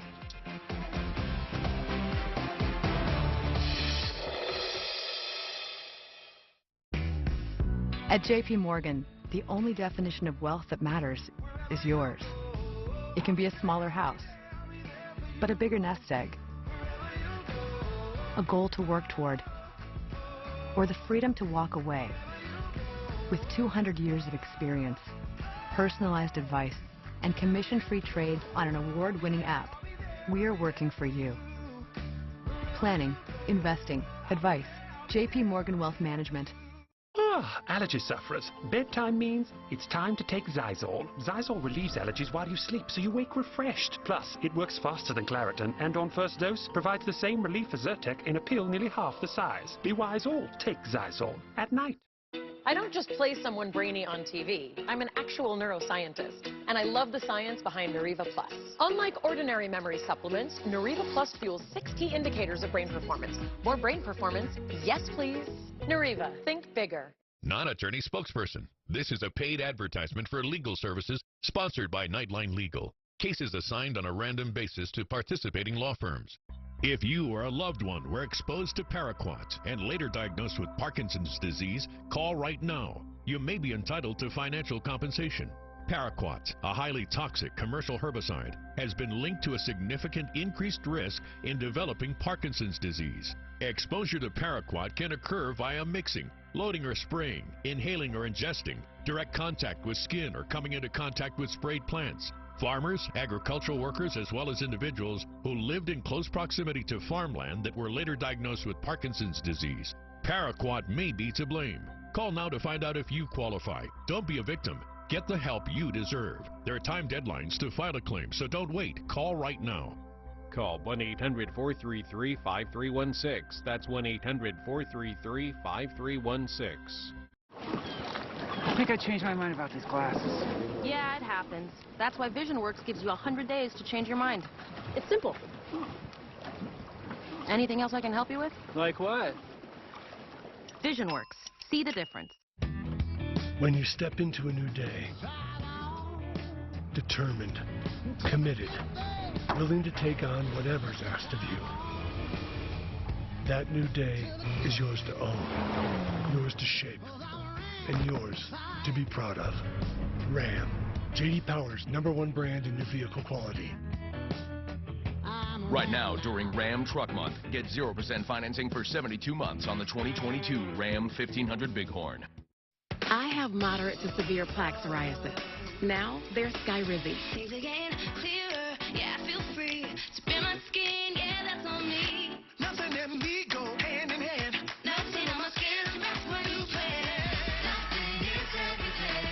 At JP Morgan, the only definition of wealth that matters is yours. It can be a smaller house, but a bigger nest egg, a goal to work toward, or the freedom to walk away. With 200 years of experience, personalized advice, and commission-free trades on an award-winning app, we are working for you. Planning, investing, advice. JP Morgan Wealth Management. Allergy sufferers. Bedtime means it's time to take Zysol. Zysol relieves allergies while you sleep, so you wake refreshed. Plus, it works faster than Claritin, and on first dose, provides the same relief as Zyrtec in a pill nearly half the size. Be wise all. Take Zysol at night. I don't just play someone brainy on TV. I'm an actual neuroscientist, and I love the science behind Neuriva Plus. Unlike ordinary memory supplements, Neuriva Plus fuels 6 key indicators of brain performance. More brain performance? Yes, please. Neuriva. Think bigger. Non-attorney spokesperson. This is a paid advertisement for legal services sponsored by Nightline Legal. Cases assigned on a random basis to participating law firms. If you or a loved one were exposed to paraquat and later diagnosed with Parkinson's disease, call right now. You may be entitled to financial compensation. Paraquat, a highly toxic commercial herbicide, has been linked to a significant increased risk in developing Parkinson's disease. Exposure to paraquat can occur via mixing, loading or spraying, inhaling or ingesting, direct contact with skin or coming into contact with sprayed plants. Farmers, agricultural workers, as well as individuals who lived in close proximity to farmland that were later diagnosed with Parkinson's disease. Paraquat may be to blame. Call now to find out if you qualify. Don't be a victim. Get the help you deserve. There are time deadlines to file a claim, so don't wait. Call right now. Call 1-800-433-5316. That's 1-800-433-5316. I think I changed my mind about these glasses. Yeah, it happens. That's why VisionWorks gives you 100 days to change your mind. It's simple. Anything else I can help you with? Like what? VisionWorks. See the difference. When you step into a new day, determined, committed, willing to take on whatever's asked of you, that new day is yours to own, yours to shape. and yours to be proud of. Ram, J.D. Power's #1 brand in new vehicle quality. Right now, during Ram Truck Month, get 0% financing for 72 months on the 2022 Ram 1500 Bighorn. I have moderate to severe plaque psoriasis. Now there's Skyrizi. Nothing and me go hand in hand. Nothing on my skin, that's when you play. Nothing is everything.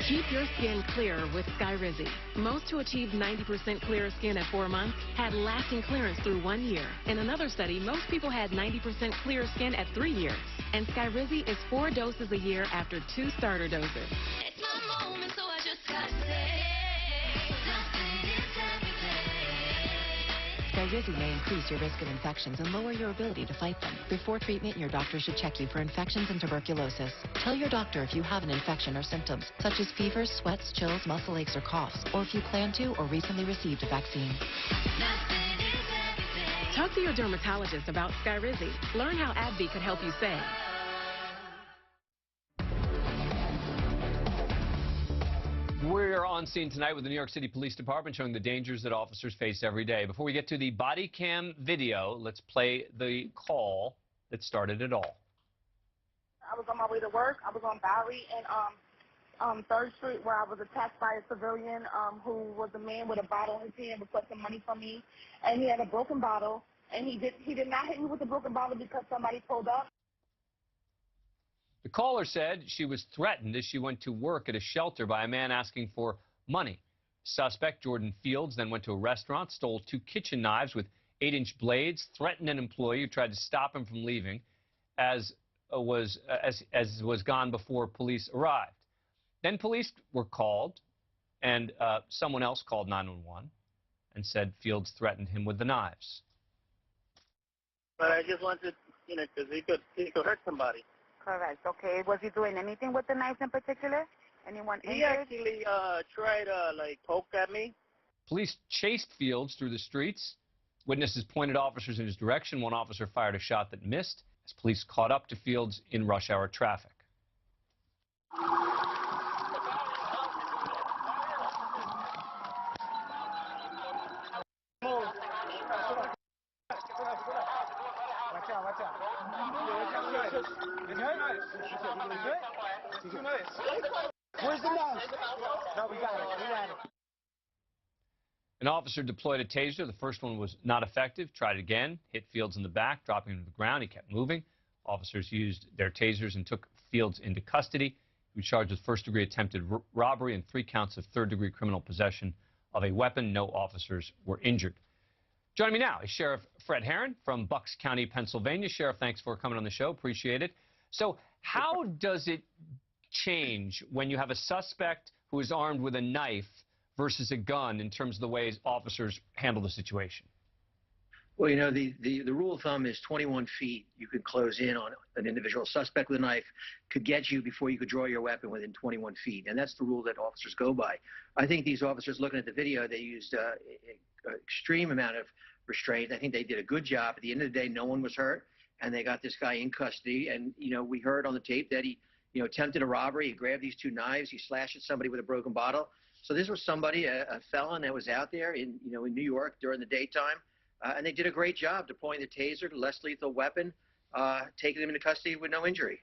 Keep your skin clear with Skyrizi. Most who achieved 90% clearer skin at 4 months had lasting clearance through 1 year. In another study, most people had 90% clearer skin at 3 years. And Skyrizi is 4 doses a year after 2 starter doses. It's my moment, so I just gotta say. Nothing is everything. Skyrizi may increase your risk of infections and lower your ability to fight them. Before treatment, your doctor should check you for infections and tuberculosis. Tell your doctor if you have an infection or symptoms, such as fevers, sweats, chills, muscle aches, or coughs, or if you plan to or recently received a vaccine. Talk to your dermatologist about Skyrizi. Learn how AbbVie could help you save. We're on scene tonight with the New York City Police Department showing the dangers that officers face every day. Before we get to the body cam video, let's play the call that started it all. I was on my way to work. I was on Bowery and 3rd Street where I was attacked by a civilian who was a man with a bottle in his hand requesting money from me. And he had a broken bottle. And he did not hit me with a broken bottle because somebody pulled up. The caller said she was threatened as she went to work at a shelter by a man asking for money. Suspect Jordan Fields then went to a restaurant, stole 2 kitchen knives with 8-inch blades, threatened an employee who tried to stop him from leaving, as was gone before police arrived. Then police were called, and someone else called 911 and said Fields threatened him with the knives. But I just wanted, because he could hurt somebody. Correct. Okay. Was he doing anything with the knives in particular? Anyone injured? He actually tried to, poke at me. Police chased Fields through the streets. Witnesses pointed officers in his direction. One officer fired a shot that missed as police caught up to Fields in rush hour traffic. Where's the knife? No, we got it. An officer deployed a taser. The first one was not effective. Tried it again. Hit Fields in the back, dropping him to the ground. He kept moving. Officers used their tasers and took Fields into custody. He was charged with first-degree attempted robbery and 3 counts of third-degree criminal possession of a weapon. No officers were injured. Joining me now is Sheriff Fred Herron from Bucks County, Pennsylvania. Sheriff, thanks for coming on the show. Appreciate it. So how does it change when you have a suspect who is armed with a knife versus a gun in terms of the ways officers handle the situation? Well, the rule of thumb is 21 feet. You could close in on an individual. Suspect with a knife could get you before you could draw your weapon within 21 feet. And that's the rule that officers go by. I think these officers, looking at the video, they used an extreme amount of restraint. I think they did a good job. At the end of the day, no one was hurt, and they got this guy in custody. And, we heard on the tape that he, attempted a robbery. He grabbed these 2 knives. He slashed at somebody with a broken bottle. So this was somebody, a felon that was out there in New York during the daytime. And they did a great job deploying the taser, the less lethal weapon, taking him into custody with no injury.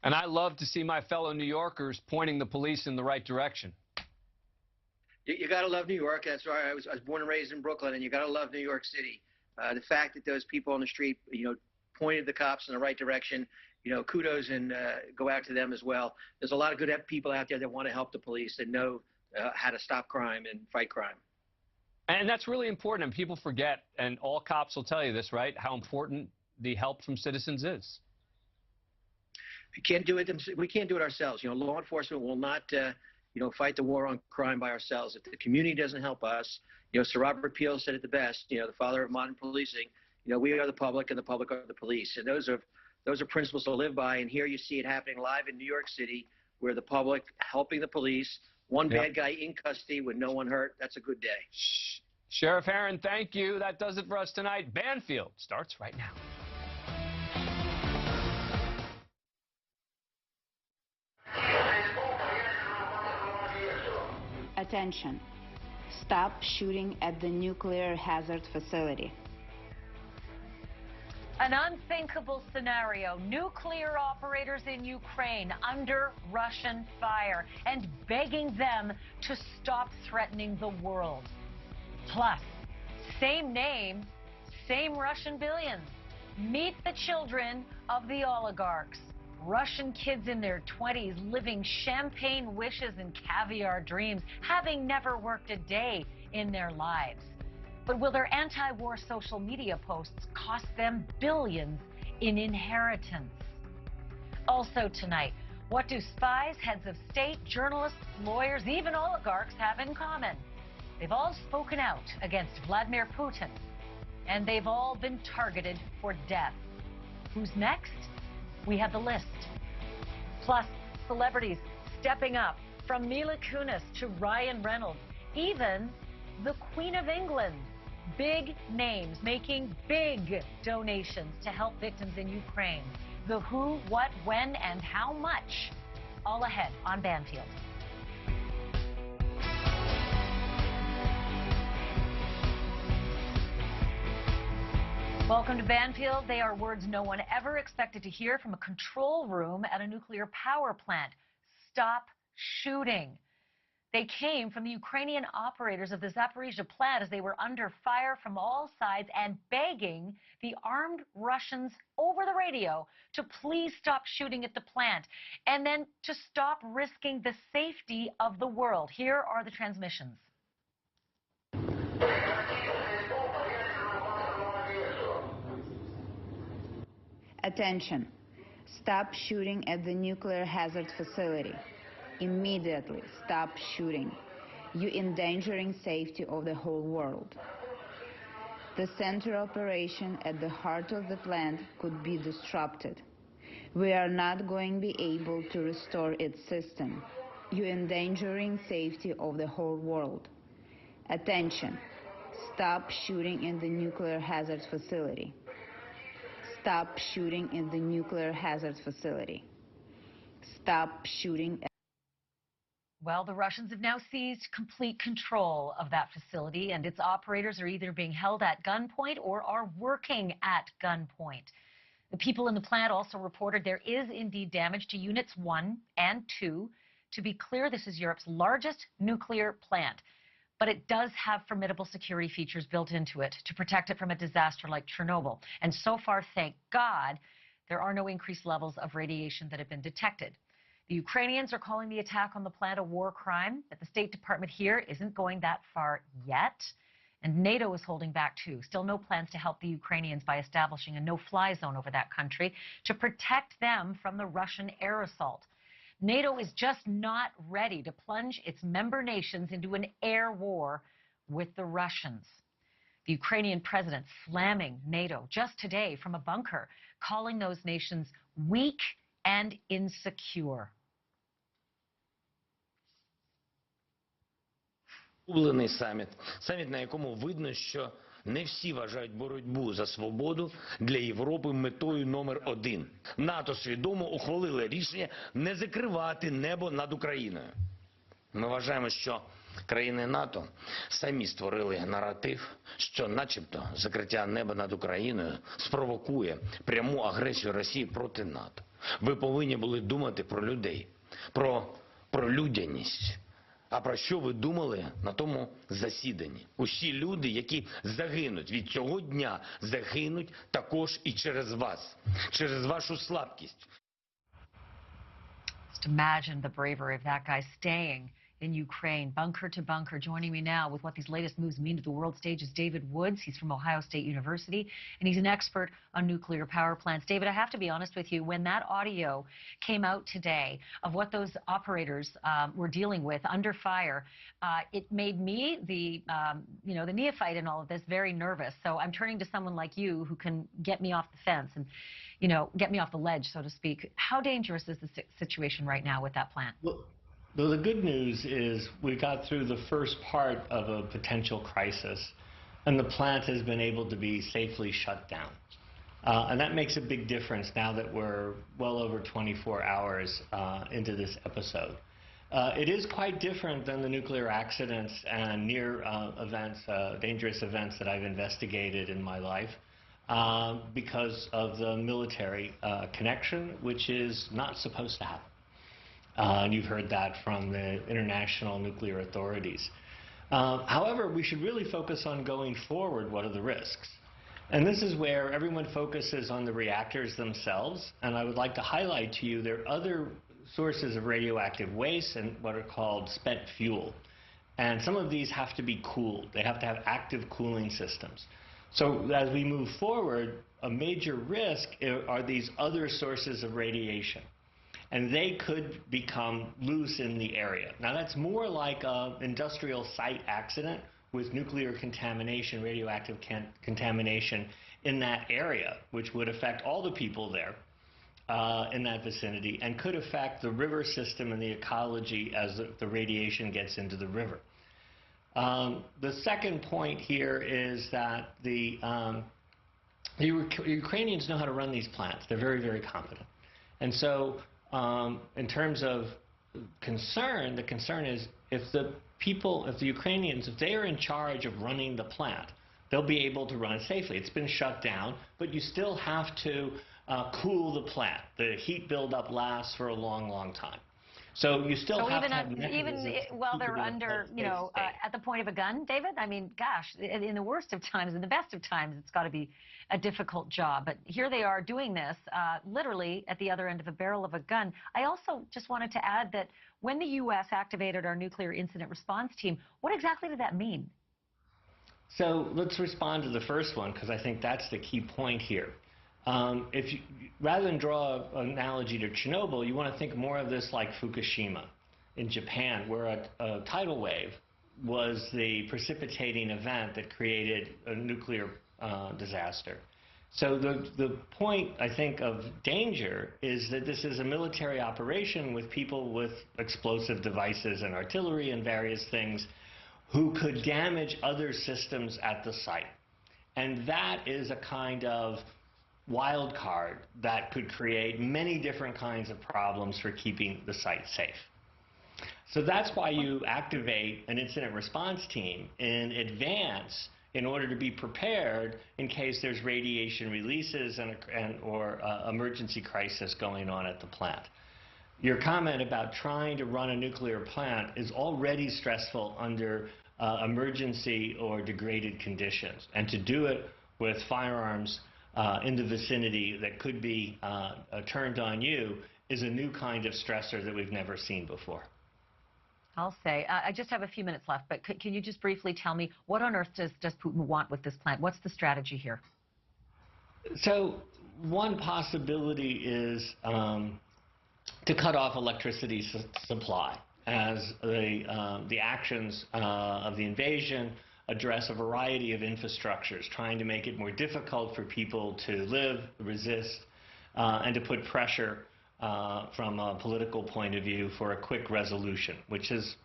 And I love to see my fellow New Yorkers pointing the police in the right direction. You got to love New York. That's right. I was born and raised in Brooklyn, and you got to love New York City. The fact that those people on the street, pointed the cops in the right direction, kudos and go out to them as well. There's a lot of good people out there that want to help the police and know how to stop crime and fight crime. And that's really important, and people forget, and all cops will tell you this, right, how important the help from citizens is. We can't do it ourselves. Law enforcement will not, fight the war on crime by ourselves. If the community doesn't help us, Sir Robert Peel said it the best, the father of modern policing, we are the public and the public are the police. And those are principles to live by. And here you see it happening live in New York City, where the public helping the police, one bad guy in custody with no one hurt. That's a good day. Sheriff Herron, thank you. That does it for us tonight. Banfield starts right now. Attention. Stop shooting at the nuclear hazard facility. An unthinkable scenario. Nuclear operators in Ukraine under Russian fire and begging them to stop threatening the world. Plus, same name, same Russian billions. Meet the children of the oligarchs. Russian kids in their 20s living champagne wishes and caviar dreams, having never worked a day in their lives. But will their anti-war social media posts cost them billions in inheritance? Also tonight, what do spies, heads of state, journalists, lawyers, even oligarchs have in common? They've all spoken out against Vladimir Putin, and they've all been targeted for death. Who's next? We have the list. Plus, celebrities stepping up, from Mila Kunis to Ryan Reynolds, even the Queen of England. Big names making big donations to help victims in Ukraine. The who, what, when, and how much. All ahead on Banfield. Welcome to Banfield. They are words no one ever expected to hear from a control room at a nuclear power plant. Stop shooting. They came from the Ukrainian operators of the Zaporizhzhia plant as they were under fire from all sides and begging the armed Russians over the radio to please stop shooting at the plant and then to stop risking the safety of the world. Here are the transmissions. Attention. Stop shooting at the nuclear hazard facility. Immediately stop shooting. You're endangering safety of the whole world. The center operation at the heart of the plant could be disrupted. We are not going to be able to restore its system. You're endangering safety of the whole world. Attention. Stop shooting in the nuclear hazard facility. Stop shooting in the nuclear hazard facility. Stop shooting. Well, the Russians have now seized complete control of that facility, and its operators are either being held at gunpoint or are working at gunpoint. The people in the plant also reported there is indeed damage to Units 1 and 2. To be clear, this is Europe's largest nuclear plant, but it does have formidable security features built into it to protect it from a disaster like Chernobyl. And so far, thank God, there are no increased levels of radiation that have been detected. The Ukrainians are calling the attack on the plant a war crime, but the State Department here isn't going that far yet. And NATO is holding back, too. Still no plans to help the Ukrainians by establishing a no-fly zone over that country to protect them from the Russian air assault. NATO is just not ready to plunge its member nations into an air war with the Russians. The Ukrainian president slamming NATO just today from a bunker, calling those nations weak and insecure. Улюблений саміт, на якому видно, що не всі вважають боротьбу за свободу для Європи метою номер один. НАТО свідомо ухвалило рішення не закривати небо над Україною. Ми вважаємо, що країни НАТО самі створили наратив, що начебто закриття неба над Україною спровокує пряму агресію Росії проти НАТО. Ви повинні були думати про людей, про людяність. А про що ви думали на тому засіданні? Усі люди, які загинуть від цього дня, загинуть також і через вас, через вашу слабкість. Just imagine the bravery of that guy staying in Ukraine, bunker to bunker. Joining me now with what these latest moves mean to the world stage is David Woods. He's from Ohio State University, and he's an expert on nuclear power plants. David, I have to be honest with you, when that audio came out today of what those operators were dealing with under fire, it made me, the neophyte in all of this, very nervous. So I'm turning to someone like you who can get me off the fence and, get me off the ledge, so to speak. How dangerous is the situation right now with that plant? Well, the good news is we got through the first part of a potential crisis, and the plant has been able to be safely shut down. And that makes a big difference now that we're well over 24 hours into this episode. It is quite different than the nuclear accidents and near events, dangerous events that I've investigated in my life because of the military connection, which is not supposed to happen. And you've heard that from the international nuclear authorities. However, we should really focus on going forward, what are the risks? And this is where everyone focuses on the reactors themselves, and I would like to highlight to you there are other sources of radioactive waste and what are called spent fuel. And some of these have to be cooled. They have to have active cooling systems. So as we move forward, a major risk are these other sources of radiation. And they could become loose in the area. Now that's more like an industrial site accident with nuclear contamination, radioactive contamination in that area, which would affect all the people there in that vicinity and could affect the river system and the ecology as the radiation gets into the river. The second point here is that the Ukrainians know how to run these plants. They're very, very competent. And so in terms of concern, the concern is if the Ukrainians, if they are in charge of running the plant, they'll be able to run it safely. It's been shut down, but you still have to cool the plant. The heat buildup lasts for a long, long time. So you still have to have even while they're under, at the point of a gun, David? I mean, gosh, in the worst of times and the best of times, it's got to be a difficult job. But here they are doing this literally at the other end of a barrel of a gun. I also just wanted to add that when the U.S. activated our nuclear incident response team, what exactly did that mean? So let's respond to the first one, because I think that's the key point here. Rather than draw an analogy to Chernobyl, you want to think more of this like Fukushima in Japan, where a tidal wave was the precipitating event that created a nuclear disaster. So the point, I think, of danger is that this is a military operation with people with explosive devices and artillery and various things who could damage other systems at the site. And that is a kind of wild card that could create many different kinds of problems for keeping the site safe. So that's why you activate an incident response team in advance in order to be prepared in case there's radiation releases or emergency crisis going on at the plant. Your comment about trying to run a nuclear plant is already stressful under emergency or degraded conditions. And to do it with firearms in the vicinity that could be turned on you is a new kind of stressor that we've never seen before. I'll say. I just have a few minutes left, but can you just briefly tell me what on earth does Putin want with this plant? What's the strategy here? So one possibility is to cut off electricity supply as the actions of the invasion address a variety of infrastructures, trying to make it more difficult for people to live, resist, and to put pressure from a political point of view for a quick resolution, which has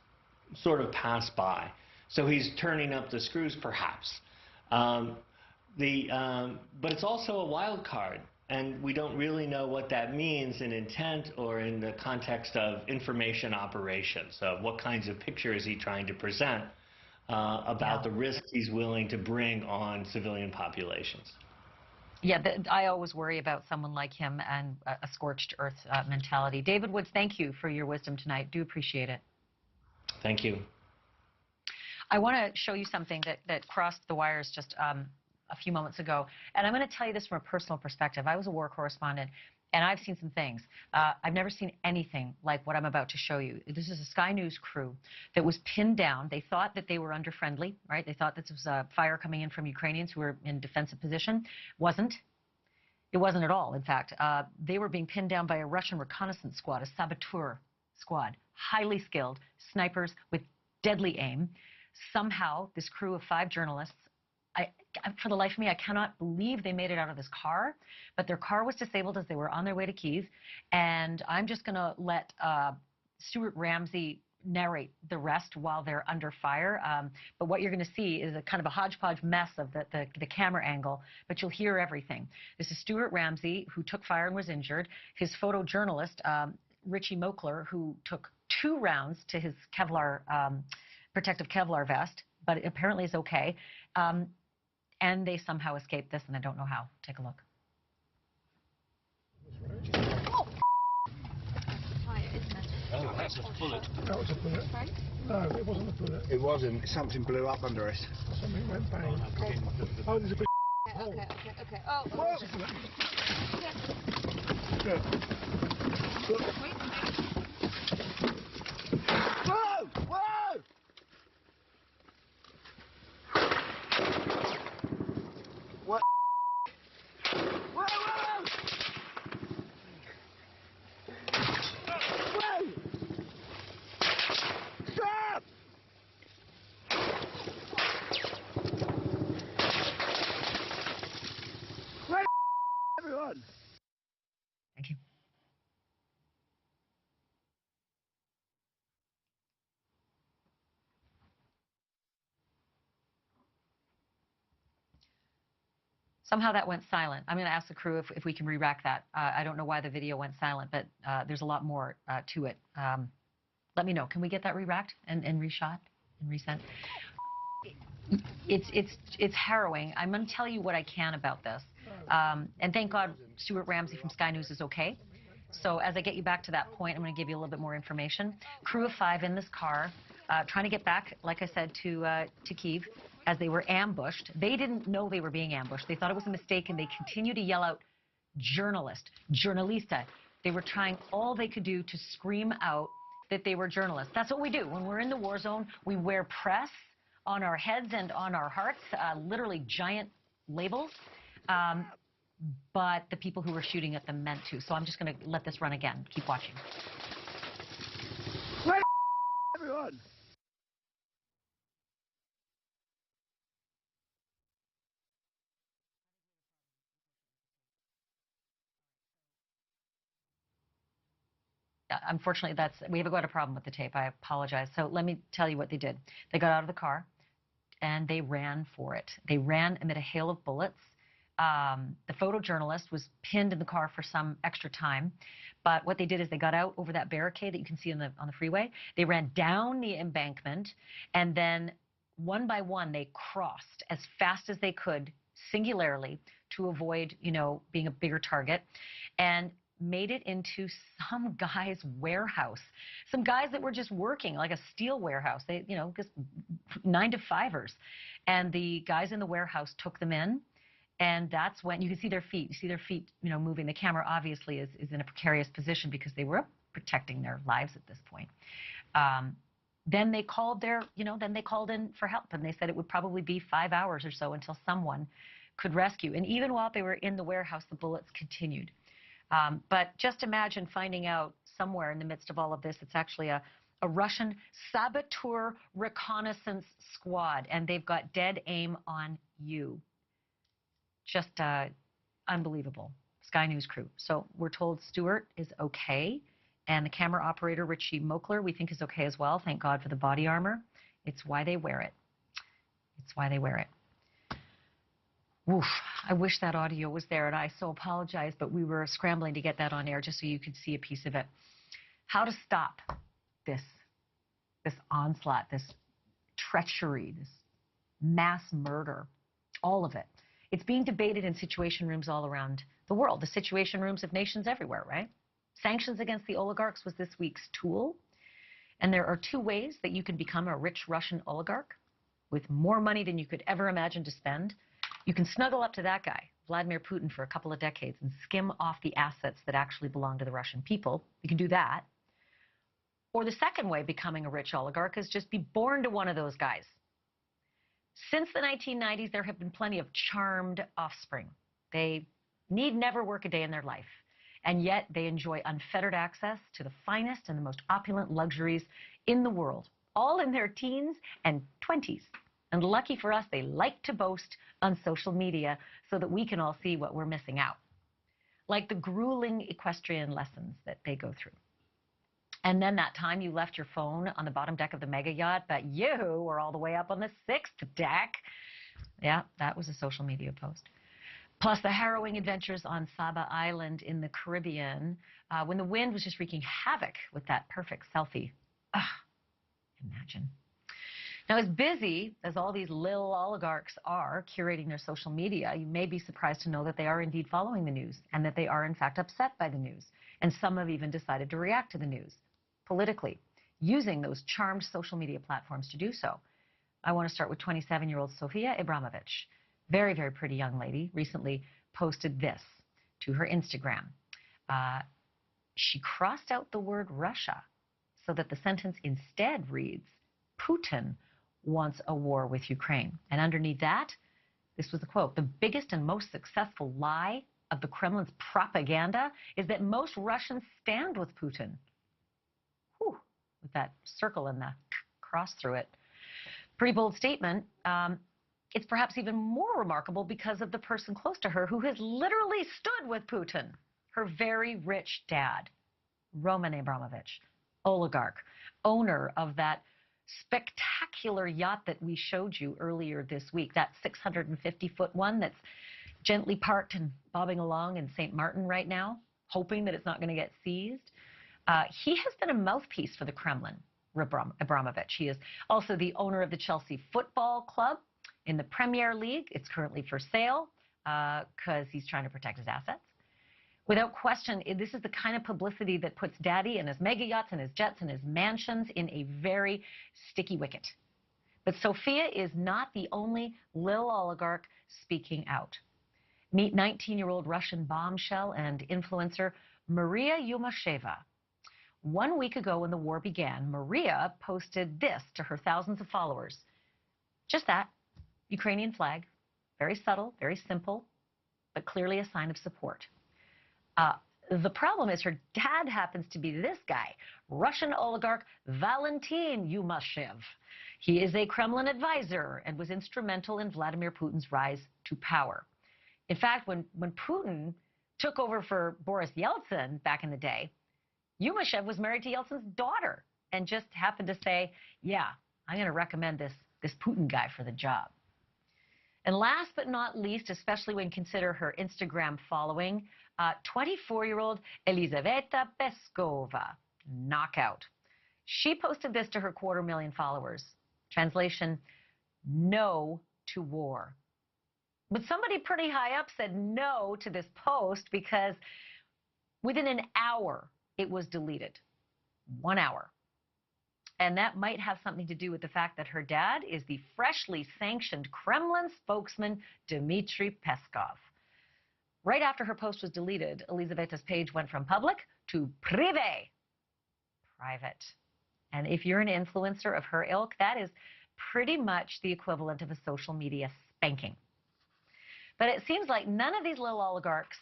sort of passed by. So he's turning up the screws, perhaps. But it's also a wild card, and we don't really know what that means in intent or in the context of information operations. So what kinds of picture is he trying to present about the risk he's willing to bring on civilian populations? Yeah, I always worry about someone like him and a scorched earth mentality. David Woods, thank you for your wisdom tonight. Do appreciate it. Thank you. I want to show you something that crossed the wires just a few moments ago. And I'm going to tell you this from a personal perspective. I was a war correspondent, and I've seen some things. I've never seen anything like what I'm about to show you. This is a Sky News crew that was pinned down. They thought that they were under friendly, right? They thought this was a fire coming in from Ukrainians who were in defensive position. Wasn't. It wasn't at all, in fact. They were being pinned down by a Russian reconnaissance squad, a saboteur squad, highly skilled, snipers with deadly aim. Somehow, this crew of 5 journalists, for the life of me, I cannot believe they made it out of this car, but their car was disabled as they were on their way to Kyiv, and I'm just going to let Stuart Ramsey narrate the rest while they're under fire, but what you're going to see is a kind of a hodgepodge mess of the camera angle, but you'll hear everything. This is Stuart Ramsey, who took fire and was injured, his photojournalist, Richie Moakler, who took 2 rounds to his Kevlar, protective Kevlar vest, but it apparently is okay. And they somehow escaped this, and I don't know how. Take a look. Oh, that's a bullet. That was a bullet. Sorry? No, it wasn't a bullet. It wasn't. Something blew up under us. Something went bang. Oh, there's a big hole. Okay. Oh, Whoa. Look. Wait. Whoa! Whoa! What? Whoa! Whoa! Whoa! Stop! Wait, everyone! Thank you. Somehow that went silent. I'm going to ask the crew if we can re-rack that. I don't know why the video went silent, but there's a lot more to it. Let me know. Can we get that re-racked and reshot and resent? It's harrowing. I'm going to tell you what I can about this. And thank God Stuart Ramsey from Sky News is okay. So as I get you back to that point, I'm going to give you a little bit more information. Crew of 5 in this car, trying to get back, like I said, to Kyiv as they were ambushed. They didn't know they were being ambushed. They thought it was a mistake, and they continued to yell out, journalist, journalista. They were trying all they could do to scream out that they were journalists. That's what we do. When we're in the war zone, we wear press on our heads and on our hearts, literally giant labels. But the people who were shooting at them meant to. So I'm just going to let this run again. Keep watching. Wait, everyone! Unfortunately, we have got a problem with the tape. I apologize. So let me tell you what they did. They got out of the car, and they ran for it. They ran amid a hail of bullets. The photojournalist was pinned in the car for some extra time. But what they did is they got out over that barricade that you can see on the freeway. They ran down the embankment, and then one by one, they crossed as fast as they could, singularly, to avoid, being a bigger target, and made it into some guy's warehouse. Some guys that were just working like a steel warehouse. They, just 9-to-5ers. And the guys in the warehouse took them in. And that's when you can see their feet. You see their feet, moving. The camera obviously is in a precarious position because they were protecting their lives at this point. Then they called in for help, and they said it would probably be 5 hours or so until someone could rescue. And even while they were in the warehouse, the bullets continued. But just imagine finding out somewhere in the midst of all of this, it's actually a Russian saboteur reconnaissance squad, and they've got dead aim on you. Just unbelievable. Sky News crew. So we're told Stuart is okay, and the camera operator, Richie Mokler, we think is okay as well. Thank God for the body armor. It's why they wear it. It's why they wear it. Oof, I wish that audio was there, and I so apologize, but we were scrambling to get that on air just so you could see a piece of it. How to stop this onslaught, this treachery, this mass murder, all of it. It's being debated in situation rooms all around the world, the situation rooms of nations everywhere, right? Sanctions against the oligarchs was this week's tool, and there are 2 ways that you can become a rich Russian oligarch with more money than you could ever imagine to spend. You can snuggle up to that guy, Vladimir Putin, for a couple of decades and skim off the assets that actually belong to the Russian people. You can do that. Or the second way, becoming a rich oligarch, is just be born to one of those guys. Since the 1990s, there have been plenty of charmed offspring. They need never work a day in their life, and yet they enjoy unfettered access to the finest and the most opulent luxuries in the world, all in their teens and 20s. And lucky for us, they like to boast on social media so that we can all see what we're missing out, like the grueling equestrian lessons that they go through. And then that time you left your phone on the bottom deck of the mega yacht, but you were all the way up on the 6th deck. Yeah, that was a social media post. Plus the harrowing adventures on Saba Island in the Caribbean, when the wind was just wreaking havoc with that perfect selfie Imagine. Now, as busy as all these little oligarchs are curating their social media, you may be surprised to know that they are indeed following the news and that they are, in fact, upset by the news. And some have even decided to react to the news politically, using those charmed social media platforms to do so. I want to start with 27-year-old Sofia Abramovich. Very, very pretty young lady, recently posted this to her Instagram. She crossed out the word Russia so that the sentence instead reads, Putin wants a war with Ukraine. And underneath that, this was the quote, the biggest and most successful lie of the Kremlin's propaganda is that most Russians stand with Putin. Whew, with that circle and the cross through it. Pretty bold statement. It's perhaps even more remarkable because of the person close to her who has literally stood with Putin, her very rich dad, Roman Abramovich, oligarch, owner of that spectacular yacht that we showed you earlier this week, that 650-foot one that's gently parked and bobbing along in St. Martin right now, hoping that it's not going to get seized. He has been a mouthpiece for the Kremlin, Abramovich. He is also the owner of the Chelsea Football Club in the Premier League. It's currently for sale because he's trying to protect his assets. Without question, this is the kind of publicity that puts Daddy and his mega yachts and his jets and his mansions in a very sticky wicket. But Sofia is not the only little oligarch speaking out. Meet 19-year-old Russian bombshell and influencer Maria Yumasheva. 1 week ago when the war began, Maria posted this to her thousands of followers. Just that, Ukrainian flag, very subtle, very simple, but clearly a sign of support. The problem is her dad happens to be this guy, Russian oligarch Valentin Yumashev. He is a Kremlin advisor and was instrumental in Vladimir Putin's rise to power. In fact, when Putin took over for Boris Yeltsin back in the day, Yumashev was married to Yeltsin's daughter and just happened to say, yeah, I'm going to recommend this Putin guy for the job. And last but not least, especially when you consider her Instagram following, 24-year-old Elizaveta Peskova, knockout. She posted this to her 250,000 followers. Translation, no to war. But somebody pretty high up said no to this post because within an hour, it was deleted. 1 hour. And that might have something to do with the fact that her dad is the freshly sanctioned Kremlin spokesman, Dmitry Peskov. Right after her post was deleted, Elizaveta's page went from public to privé, private. And if you're an influencer of her ilk, that is pretty much the equivalent of a social media spanking. But it seems like none of these little oligarchs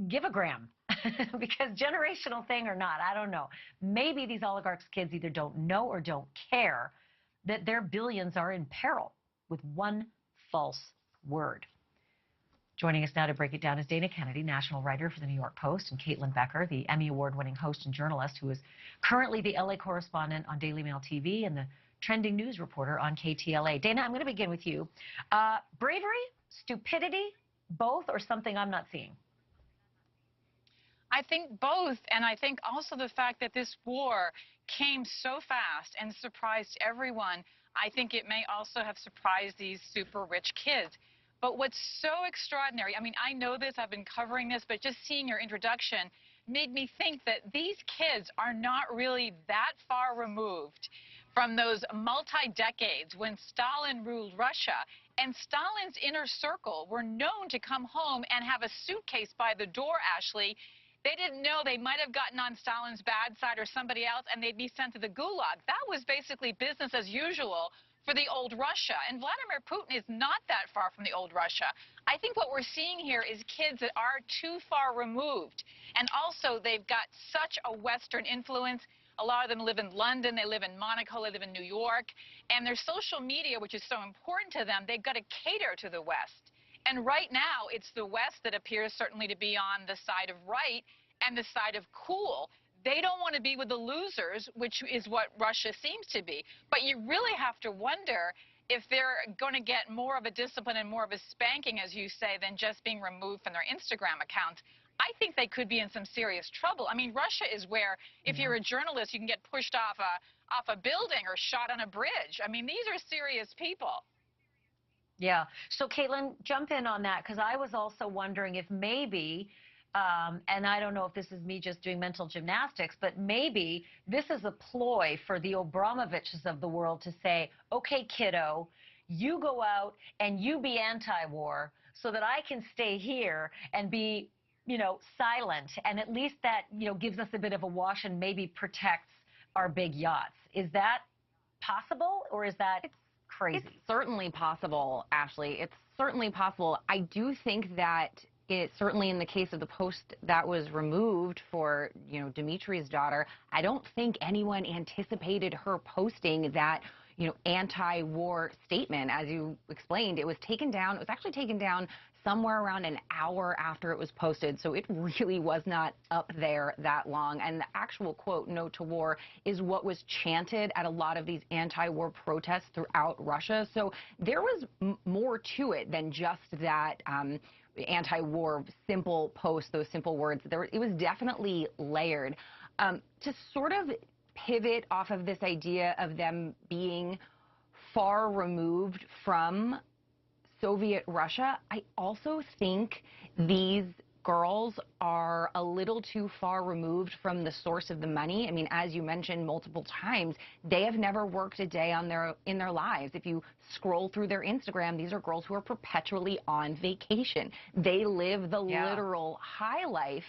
give a gram. Because generational thing or not, I don't know. Maybe these oligarchs' kids either don't know or don't care that their billions are in peril with one false word. Joining us now to break it down is Dana Kennedy, national writer for the New York Post, and Caitlin Becker, the Emmy Award-winning host and journalist who is currently the LA correspondent on Daily Mail TV and the trending news reporter on KTLA. Dana, I'm going to begin with you. Bravery, stupidity, both, or something I'm not seeing? I think both, and I think also the fact that this war came so fast and surprised everyone. I think it may also have surprised these super rich kids. But what's so extraordinary, I mean, I know this, I've been covering this, but just seeing your introduction made me think that these kids are not really that far removed from those multi-decades when Stalin ruled Russia. And Stalin's inner circle were known to come home and have a suitcase by the door, Ashley. They didn't know they might have gotten on Stalin's bad side or somebody else, and they'd be sent to the gulag. That was basically business as usual for the old Russia. And Vladimir Putin is not that far from the old Russia. I think what we're seeing here is kids that are too far removed. And also, they've got such a Western influence. A lot of them live in London, they live in Monaco, they live in New York. And their social media, which is so important to them, they've got to cater to the West. And right now, it's the West that appears certainly to be on the side of right and the side of cool. They don't want to be with the losers, which is what Russia seems to be. But you really have to wonder if they're going to get more of a discipline and more of a spanking, as you say, than just being removed from their Instagram accounts. I think they could be in some serious trouble. I mean, Russia is where, if you're a journalist, you can get pushed off off a building or shot on a bridge. I mean, these are serious people. Yeah. So, Caitlin, jump in on that, because I was also wondering if maybe, and I don't know if this is me just doing mental gymnastics, but maybe this is a ploy for the Abramoviches of the world to say, okay, kiddo, you go out and you be anti-war so that I can stay here and be, silent. And at least that, gives us a bit of a wash and maybe protects our big yachts. Is that possible, or is that crazy? It's certainly possible, Ashley. It's certainly possible. I do think that certainly in the case of the post that was removed for, Dimitri's daughter, I don't think anyone anticipated her posting that, anti-war statement. As you explained, it was taken down. It was actually taken down somewhere around an hour after it was posted, so it really was not up there that long. And the actual quote, "No to war," is what was chanted at a lot of these anti-war protests throughout Russia. So there was more to it than just that anti-war simple post, those simple words. It was definitely layered. To sort of pivot off of this idea of them being far removed from Soviet Russia, I also think these girls are a little too far removed from the source of the money. I mean, as you mentioned multiple times, they have never worked a day in their lives. If you scroll through their Instagram, these are girls who are perpetually on vacation. They live the literal high life.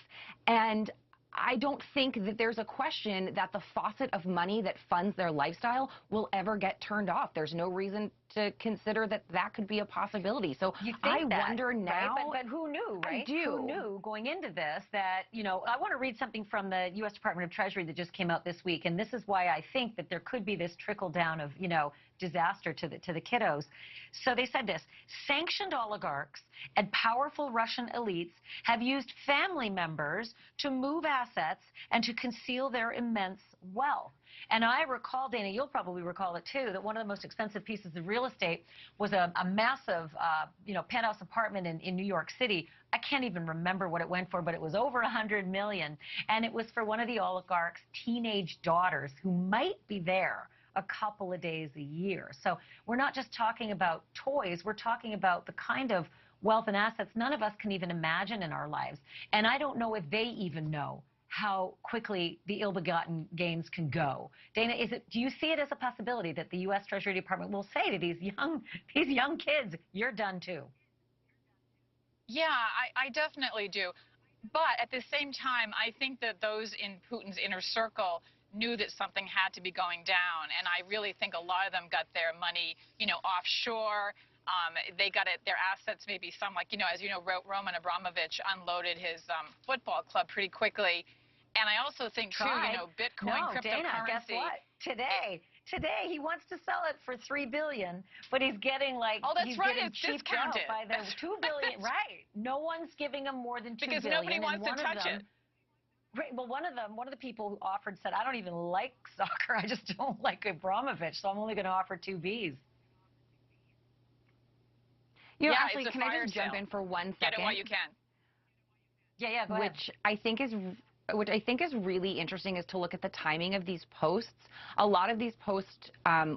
And I don't think that there's a question that the faucet of money that funds their lifestyle will ever get turned off. There's no reason to consider that that could be a possibility. So I wonder now. Right? But who knew, right? I do. Who knew going into this that, I want to read something from the U.S. Department of Treasury that just came out this week, and this is why I think that there could be this trickle down of, disaster to the kiddos. So they said this: sanctioned oligarchs and powerful Russian elites have used family members to move assets and to conceal their immense wealth. And I recall, Dana, you'll probably recall it too, that one of the most expensive pieces of real estate was a massive, penthouse apartment in New York City. I can't even remember what it went for, but it was over $100 million. And it was for one of the oligarchs' teenage daughters who might be there a couple of days a year. So we're not just talking about toys, we're talking about the kind of wealth and assets none of us can even imagine in our lives. And I don't know if they even know how quickly the ill-begotten gains can go. Dana, do you see it as a possibility that the U.S. Treasury Department will say to these young kids, you're done too? Yeah, I definitely do. But at the same time, I think that those in Putin's inner circle knew that something had to be going down, and I really think a lot of them got their money, offshore. They got their assets, maybe some, like, as you know, Roman Abramovich unloaded his football club pretty quickly. And I also think, too, Bitcoin, cryptocurrency. Dana, guess what? Today he wants to sell it for $3 billion, but he's getting he's getting cheaped out by the $2 billion. Right. No one's giving him more than $2 billion. Because nobody wants to touch it. Right, well, one of the people who offered said, I don't even like soccer. I just don't like Abramovich, so I'm only going to offer 2 Bs. Ashley, can I just jump in for 1 second? Get it while you can. Yeah, go ahead. Which I think is really interesting is to look at the timing of these posts. A lot of these posts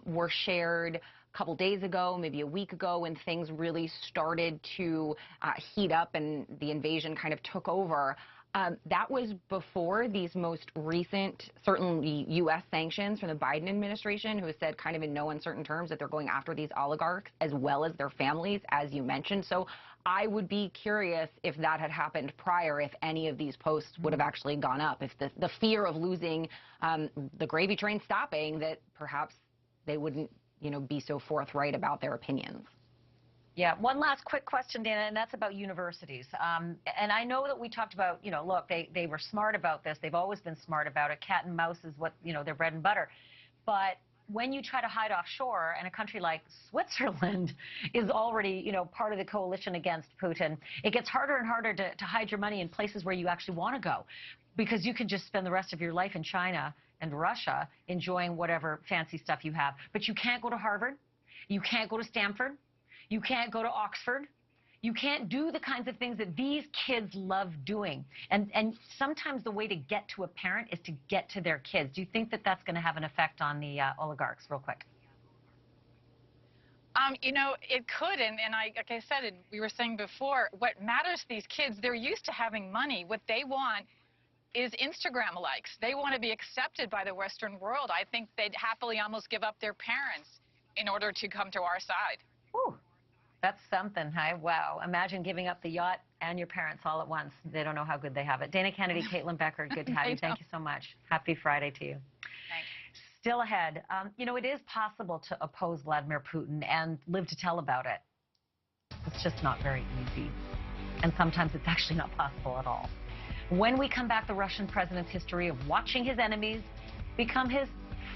were shared a couple days ago, maybe a week ago, when things really started to heat up and the invasion kind of took over. That was before these most recent, certainly U.S. sanctions from the Biden administration, who has said kind of in no uncertain terms that they're going after these oligarchs as well as their families, as you mentioned. So I would be curious if that had happened prior, if any of these posts would have actually gone up, if the fear of losing the gravy train stopping, that perhaps they wouldn't, be so forthright about their opinions. Yeah, one last quick question, Dana, and that's about universities. And I know that we talked about, look, they were smart about this. They've always been smart about it. Cat and mouse is what, their bread and butter. But when you try to hide offshore, and a country like Switzerland is already, part of the coalition against Putin, it gets harder and harder to hide your money in places where you actually want to go, because you can just spend the rest of your life in China and Russia enjoying whatever fancy stuff you have. But you can't go to Harvard. You can't go to Stanford. You can't go to Oxford. You can't do the kinds of things that these kids love doing. And sometimes the way to get to a parent is to get to their kids. Do you think that that's going to have an effect on the oligarchs, real quick? You know, it could, and like I said, we were saying before, what matters to these kids, they're used to having money. What they want is Instagram likes. They want to be accepted by the Western world. I think they'd happily almost give up their parents in order to come to our side. Ooh, that's something. Wow. Imagine giving up the yacht and your parents all at once. They don't know how good they have it. Dana Kennedy, Caitlin Becker, good to have you. Thank you so much. Happy Friday to you. Thanks. Still ahead. You know, it is possible to oppose Vladimir Putin and live to tell about it. It's just not very easy. And sometimes it's actually not possible at all. When we come back, the Russian president's history of watching his enemies become his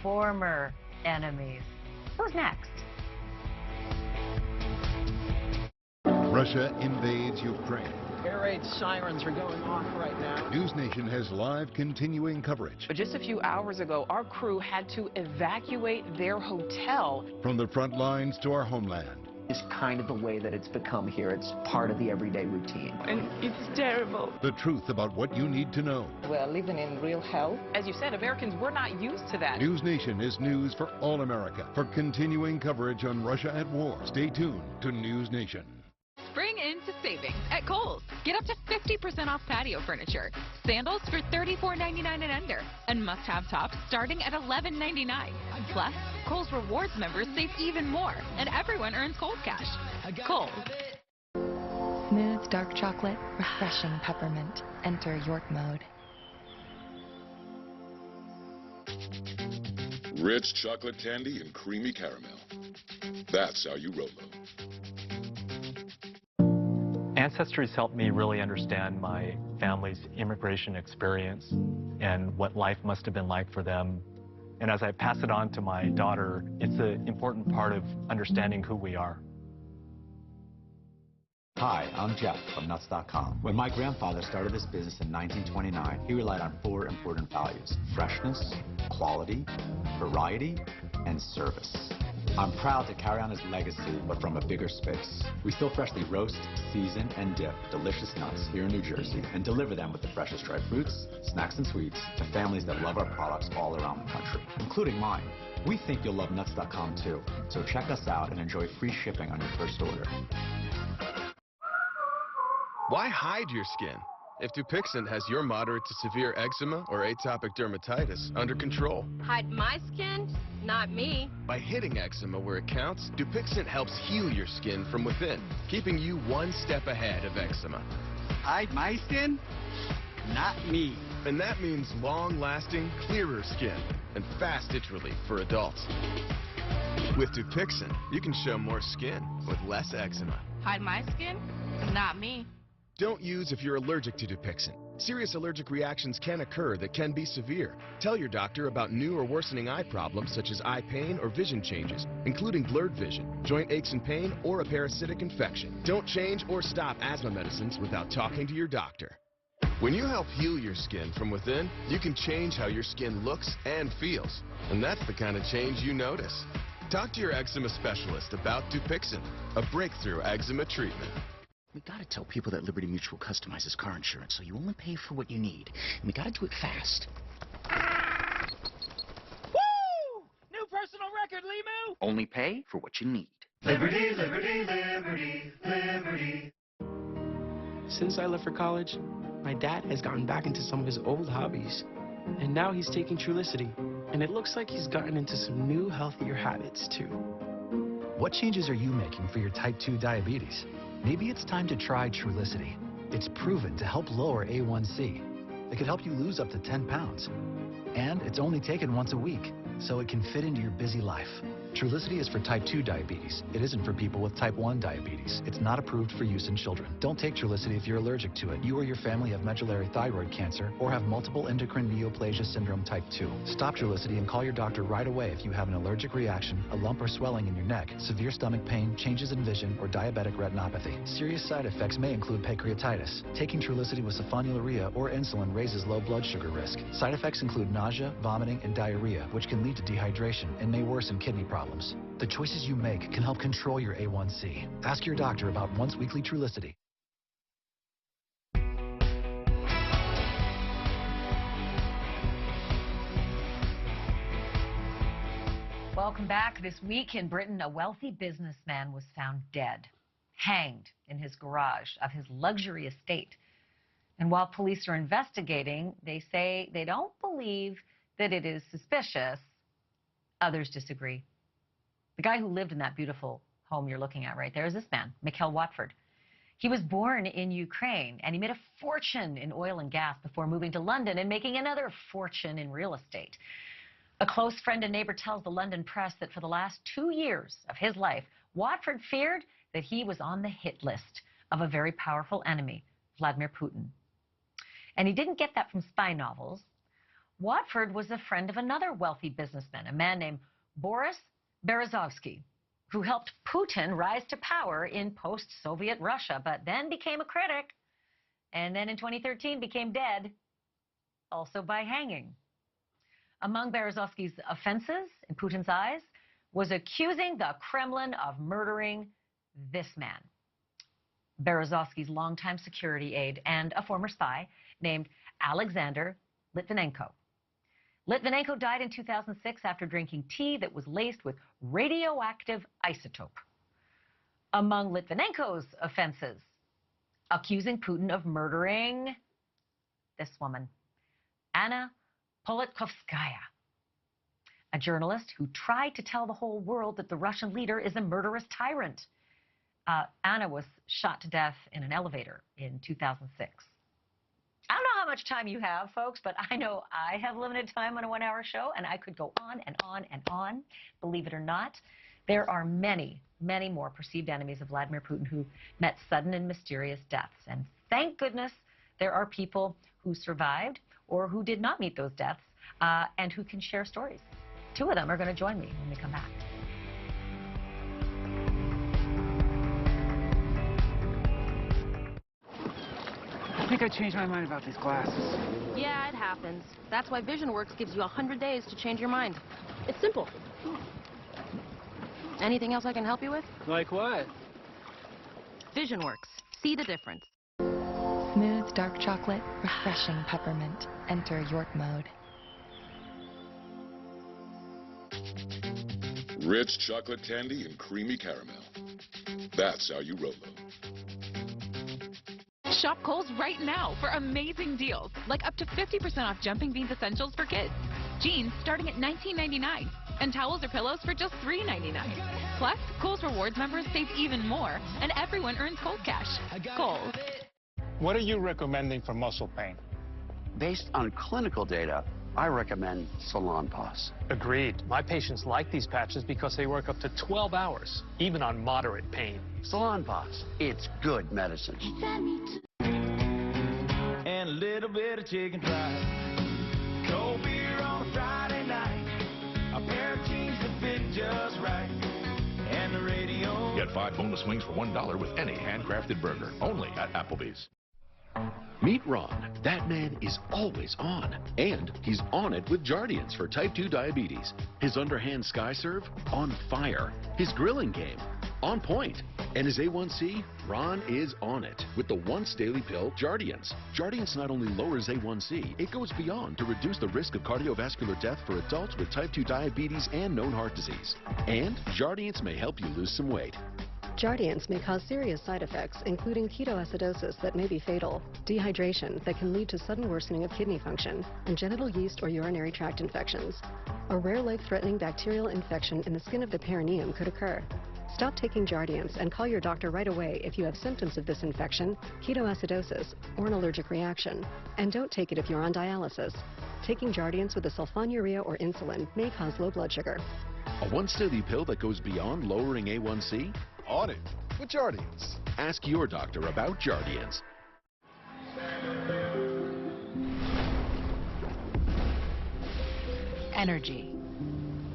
former enemies. Who's next? Russia invades Ukraine. Air raid sirens are going off right now. News Nation has live continuing coverage. But just a few hours ago, our crew had to evacuate their hotel. From the front lines to our homeland. It's kind of the way that it's become here. It's part of the everyday routine. And it's terrible. The truth about what you need to know. We're living in real hell. As you said, Americans, we're not used to that. News Nation is news for all America. For continuing coverage on Russia at war, stay tuned to News Nation. Spring into savings at Kohl's. Get up to 50% off patio furniture. Sandals for $34.99 and under. And must-have tops starting at $11.99. Plus, Kohl's Rewards members save even more. And everyone earns Kohl's Cash. Kohl's. Smooth dark chocolate, refreshing peppermint. Enter York mode. Rich chocolate candy and creamy caramel. That's how you Rolo. Ancestry has helped me really understand my family's immigration experience and what life must have been like for them. And as I pass it on to my daughter, it's an important part of understanding who we are. Hi, I'm Jeff from Nuts.com. When my grandfather started this business in 1929, he relied on 4 important values: freshness, quality, variety, and service. I'm proud to carry on his legacy, but from a bigger space. We still freshly roast, season, and dip delicious nuts here in New Jersey and deliver them with the freshest dried fruits, snacks, and sweets to families that love our products all around the country, including mine. We think you'll love Nuts.com too, so check us out and enjoy free shipping on your first order. Why hide your skin if Dupixent has your moderate to severe eczema or atopic dermatitis under control? Hide my skin? Not me. By hitting eczema where it counts, Dupixent helps heal your skin from within, keeping you one step ahead of eczema. Hide my skin? Not me. And that means long-lasting, clearer skin and fast itch relief for adults. With Dupixent, you can show more skin with less eczema. Hide my skin? Not me. Don't use if you're allergic to Dupixent. Serious allergic reactions can occur that can be severe. Tell your doctor about new or worsening eye problems such as eye pain or vision changes, including blurred vision, joint aches and pain, or a parasitic infection. Don't change or stop asthma medicines without talking to your doctor. When you help heal your skin from within, you can change how your skin looks and feels. And that's the kind of change you notice. Talk to your eczema specialist about Dupixent, a breakthrough eczema treatment. We gotta tell people that Liberty Mutual customizes car insurance, so you only pay for what you need. And we gotta do it fast. Woo! New personal record, Limu! Only pay for what you need. Liberty, liberty, liberty, liberty. Since I left for college, my dad has gotten back into some of his old hobbies. And now he's taking Trulicity. And it looks like he's gotten into some new, healthier habits, too. What changes are you making for your type 2 diabetes? Maybe it's time to try Trulicity. It's proven to help lower A1C. It could help you lose up to 10 pounds. And it's only taken once a week, so it can fit into your busy life. Trulicity is for type 2 diabetes. It isn't for people with type 1 diabetes. It's not approved for use in children. Don't take Trulicity if you're allergic to it. You or your family have medullary thyroid cancer or have multiple endocrine neoplasia syndrome type 2. Stop Trulicity and call your doctor right away if you have an allergic reaction, a lump or swelling in your neck, severe stomach pain, changes in vision, or diabetic retinopathy. Serious side effects may include pancreatitis. Taking Trulicity with sulfonylurea or insulin raises low blood sugar risk. Side effects include nausea, vomiting, and diarrhea, which can lead to dehydration and may worsen kidney problems. The choices you make can help control your A1C. Ask your doctor about once weekly Trulicity. Welcome back. This week in Britain, a wealthy businessman was found dead, hanged in his garage of his luxury estate. And while police are investigating, they say they don't believe that it is suspicious. Others disagree. The guy who lived in that beautiful home you're looking at right there is this man, Mikhail Watford. He was born in Ukraine, and he made a fortune in oil and gas before moving to London and making another fortune in real estate. A close friend and neighbor tells the London Press that for the last 2 years of his life, Watford feared that he was on the hit list of a very powerful enemy, Vladimir Putin. And he didn't get that from spy novels. Watford was a friend of another wealthy businessman, a man named Boris Berezovsky, who helped Putin rise to power in post-Soviet Russia, but then became a critic, and then in 2013 became dead, also by hanging. Among Berezovsky's offenses, in Putin's eyes, was accusing the Kremlin of murdering this man, Berezovsky's longtime security aide and a former spy named Alexander Litvinenko. Litvinenko died in 2006 after drinking tea that was laced with radioactive isotope. Among Litvinenko's offenses, accusing Putin of murdering this woman, Anna Politkovskaya, a journalist who tried to tell the whole world that the Russian leader is a murderous tyrant. Anna was shot to death in an elevator in 2006. I don't know how much time you have, folks, but I know I have limited time on a one-hour show, and I could go on and on and on. Believe it or not, there are many, many more perceived enemies of Vladimir Putin who met sudden and mysterious deaths. And thank goodness there are people who survived or who did not meet those deaths and who can share stories. Two of them are going to join me when we come back. I think I changed my mind about these glasses. Yeah, it happens. That's why VisionWorks gives you 100 days to change your mind. It's simple. Anything else I can help you with? Like what? VisionWorks. See the difference. Smooth dark chocolate, refreshing peppermint. Enter York mode. Rich chocolate candy and creamy caramel. That's how you Rolo. Shop Kohl's right now for amazing deals, like up to 50% off Jumping Beans Essentials for kids. Jeans starting at $19.99, and towels or pillows for just $3.99. Plus, Kohl's Rewards members save even more, and everyone earns Kohl's Cash. Kohl's. What are you recommending for muscle pain? Based on clinical data, I recommend Salonpas. Agreed. My patients like these patches because they work up to 12 hours, even on moderate pain. Salonpas, it's good medicine. And a little bit of chicken fried. Cold beer on a Friday night. A pair of jeans that fit just right. And the radio. Get 5 boneless wings for $1 with any handcrafted burger. Only at Applebee's. Meet Ron. That man is always on. And he's on it with Jardiance for type 2 diabetes. His underhand sky serve, on fire. His grilling game, on point. And his A1C, Ron is on it with the once daily pill Jardiance. Jardiance not only lowers A1C, it goes beyond to reduce the risk of cardiovascular death for adults with type 2 diabetes and known heart disease. And Jardiance may help you lose some weight. Jardiance may cause serious side effects, including ketoacidosis that may be fatal, dehydration that can lead to sudden worsening of kidney function, and genital yeast or urinary tract infections. A rare life-threatening bacterial infection in the skin of the perineum could occur. Stop taking Jardiance and call your doctor right away if you have symptoms of this infection, ketoacidosis, or an allergic reaction. And don't take it if you're on dialysis. Taking Jardiance with a sulfonylurea or insulin may cause low blood sugar. A once daily pill that goes beyond lowering A1C? On it with Jardiance. Ask your doctor about Jardiance. Energy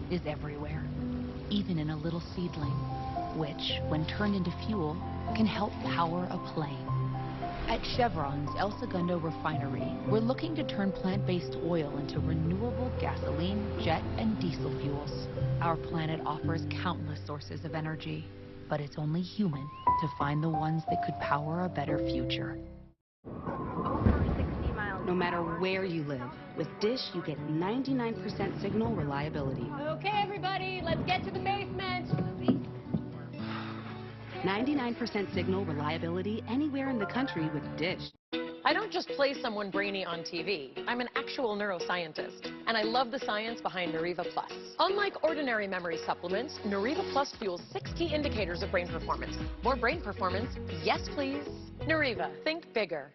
is everywhere, even in a little seedling, which, when turned into fuel, can help power a plane. At Chevron's El Segundo refinery, we're looking to turn plant-based oil into renewable gasoline, jet, and diesel fuels. Our planet offers countless sources of energy, but it's only human to find the ones that could power a better future. Over 60 miles. No matter where you live, with Dish you get 99% signal reliability. Okay, everybody, let's get to the basement. 99% signal reliability anywhere in the country with Dish. I don't just play someone brainy on TV. I'm an actual neuroscientist, and I love the science behind Neuriva Plus. Unlike ordinary memory supplements, Neuriva Plus fuels 6 key indicators of brain performance. More brain performance? Yes, please. Neuriva, think bigger.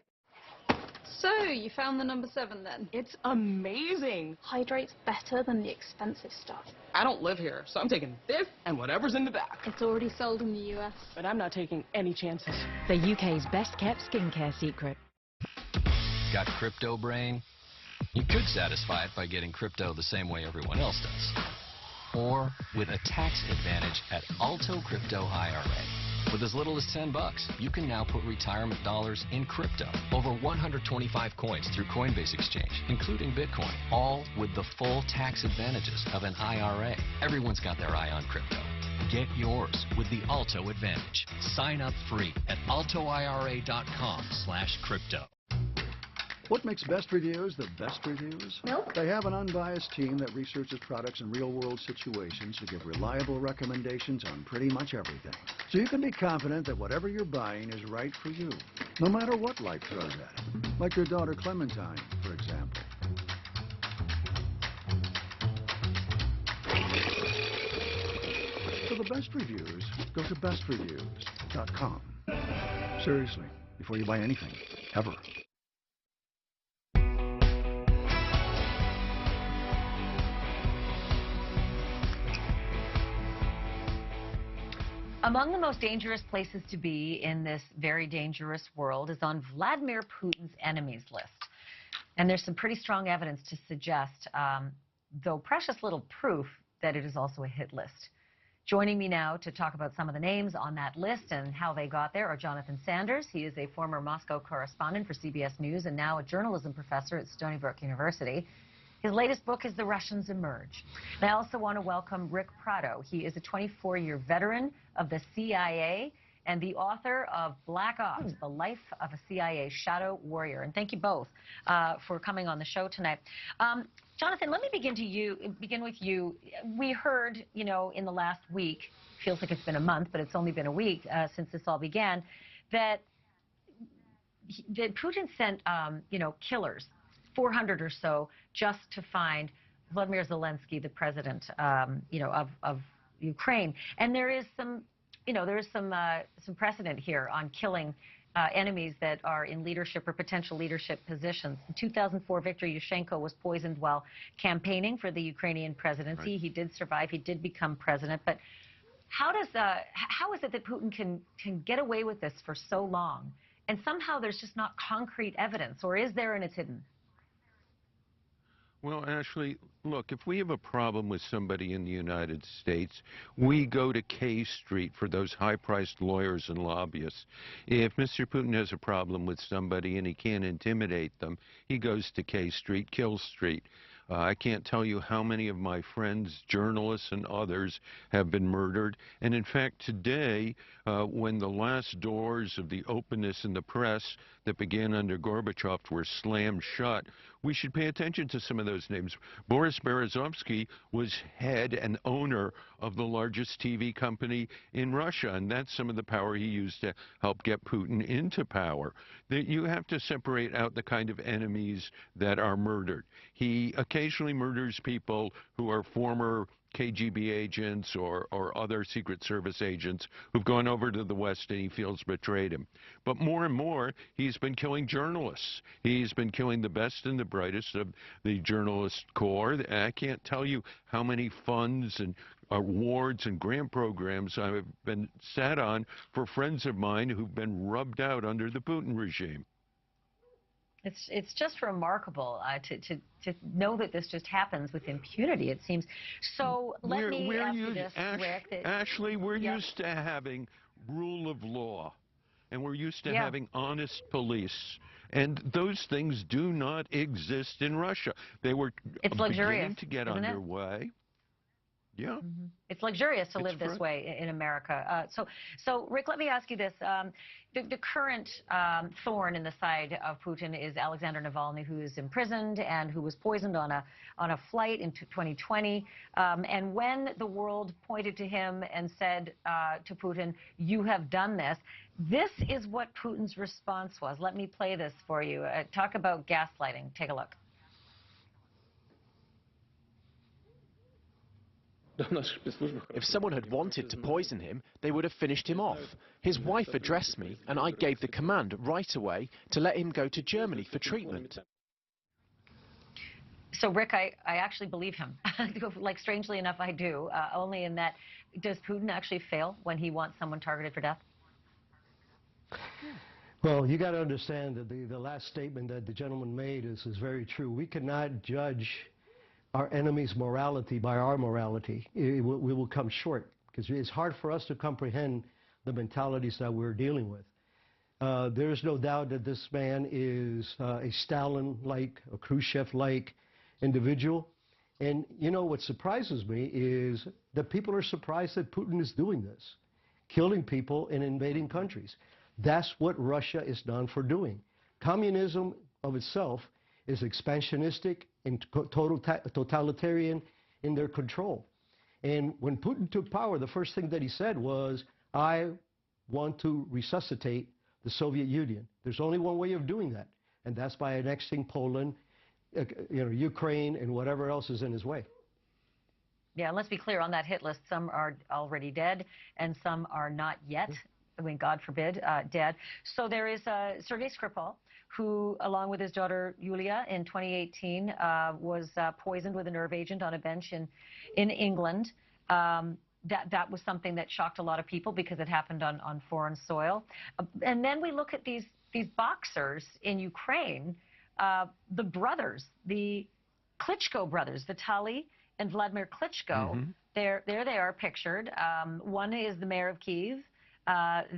So, you found the number 7 then? It's amazing. Hydrates better than the expensive stuff. I don't live here, so I'm taking this and whatever's in the back. It's already sold in the US. But I'm not taking any chances. The UK's best-kept skincare secret. Got crypto brain? You could satisfy it by getting crypto the same way everyone else does. Or with a tax advantage at Alto Crypto IRA. With as little as $10, you can now put retirement dollars in crypto. Over 125 coins through Coinbase Exchange, including Bitcoin, all with the full tax advantages of an IRA. Everyone's got their eye on crypto. Get yours with the Alto Advantage. Sign up free at altoira.com/crypto. What makes Best Reviews the best reviews? Milk? They have an unbiased team that researches products in real-world situations to give reliable recommendations on pretty much everything. So you can be confident that whatever you're buying is right for you, no matter what life throws at it. Like your daughter Clementine, for example. For the best reviews, go to bestreviews.com. Seriously, before you buy anything, ever. Among the most dangerous places to be in this very dangerous world is on Vladimir Putin's enemies list. And there's some pretty strong evidence to suggest, though precious little proof, that it is also a hit list. Joining me now to talk about some of the names on that list and how they got there are Jonathan Sanders. He is a former Moscow correspondent for CBS News and now a journalism professor at Stony Brook University. His latest book is The Russians Emerge. And I also want to welcome Rick Prado. He is a 24-year veteran of the CIA and the author of Black Ops, The Life of a CIA Shadow Warrior. And thank you both for coming on the show tonight. Jonathan, let me begin with you. We heard, in the last week, feels like it's been a month, but it's only been a week since this all began, that Putin sent, killers, 400 or so, just to find Vladimir Zelensky, the president, of Ukraine. And there is some precedent here on killing enemies that are in leadership or potential leadership positions. In 2004, Viktor Yushchenko was poisoned while campaigning for the Ukrainian presidency. Right. He did survive. He did become president. But how is it that Putin can get away with this for so long? And somehow there's just not concrete evidence, or is there and it's hidden? Well, Ashley, look, if we have a problem with somebody in the United States, we go to K Street for those high-priced lawyers and lobbyists. If Mr. Putin has a problem with somebody and he can't intimidate them, he goes to K Street, Kill Street. I can't tell you how many of my friends, journalists and others, have been murdered. And in fact, today, when the last doors of the openness in the press that began under Gorbachev were slammed shut, we should pay attention to some of those names. Boris Berezovsky was head and owner of the largest TV company in Russia, and that's some of the power he used to help get Putin into power. You have to separate out the kind of enemies that are murdered. He occasionally murders people who are former KGB agents or other Secret Service agents who've gone over to the West and he feels betrayed him. But more and more, he's been killing journalists. He's been killing the best and the brightest of the journalist corps. I can't tell you how many funds and awards and grant programs I've been sat on for friends of mine who've been rubbed out under the Putin regime. It's just remarkable to know that this just happens with impunity, it seems. So let me ask you this, Rick. Ashley, we're used to having rule of law. And we're used to Yeah. having honest police. And those things do not exist in Russia. They were It's luxurious, beginning to get isn't it? underway. Yeah. It's luxurious to live this right. way in America. So Rick, let me ask you this. The current thorn in the side of Putin is Alexander Navalny, who is imprisoned and who was poisoned on a flight in 2020. And when the world pointed to him and said to Putin, "You have done this," this is what Putin's response was. Let me play this for you. Talk about gaslighting. Take a look. If someone had wanted to poison him, they would have finished him off. His wife addressed me, and I gave the command right away to let him go to Germany for treatment. So, Rick, I actually believe him. Like, strangely enough, I do. Only in that, does Putin actually fail when he wants someone targeted for death? Well, you got to understand that the last statement that the gentleman made is very true. We cannot judge our enemy's morality by our morality. We will come short because it's hard for us to comprehend the mentalities that we're dealing with. There is no doubt that this man is a Stalin-like, a Khrushchev-like individual. And, you know, what surprises me is that people are surprised that Putin is doing this, killing people and invading countries. That's what Russia is known for doing. Communism of itself is expansionistic and totalitarian in their control. And when Putin took power, the first thing that he said was, "I want to resuscitate the Soviet Union." There's only one way of doing that, and that's by annexing Poland, Ukraine, and whatever else is in his way. Yeah, and let's be clear, on that hit list, some are already dead and some are not yet. I mean, God forbid, dead. So there is Sergei Skripal, who, along with his daughter Yulia, in 2018, was poisoned with a nerve agent on a bench in England. That was something that shocked a lot of people because it happened on foreign soil. And then we look at these boxers in Ukraine, the brothers, the Klitschko brothers, Vitaly and Vladimir Klitschko. There they are pictured. One is the mayor of Kyiv.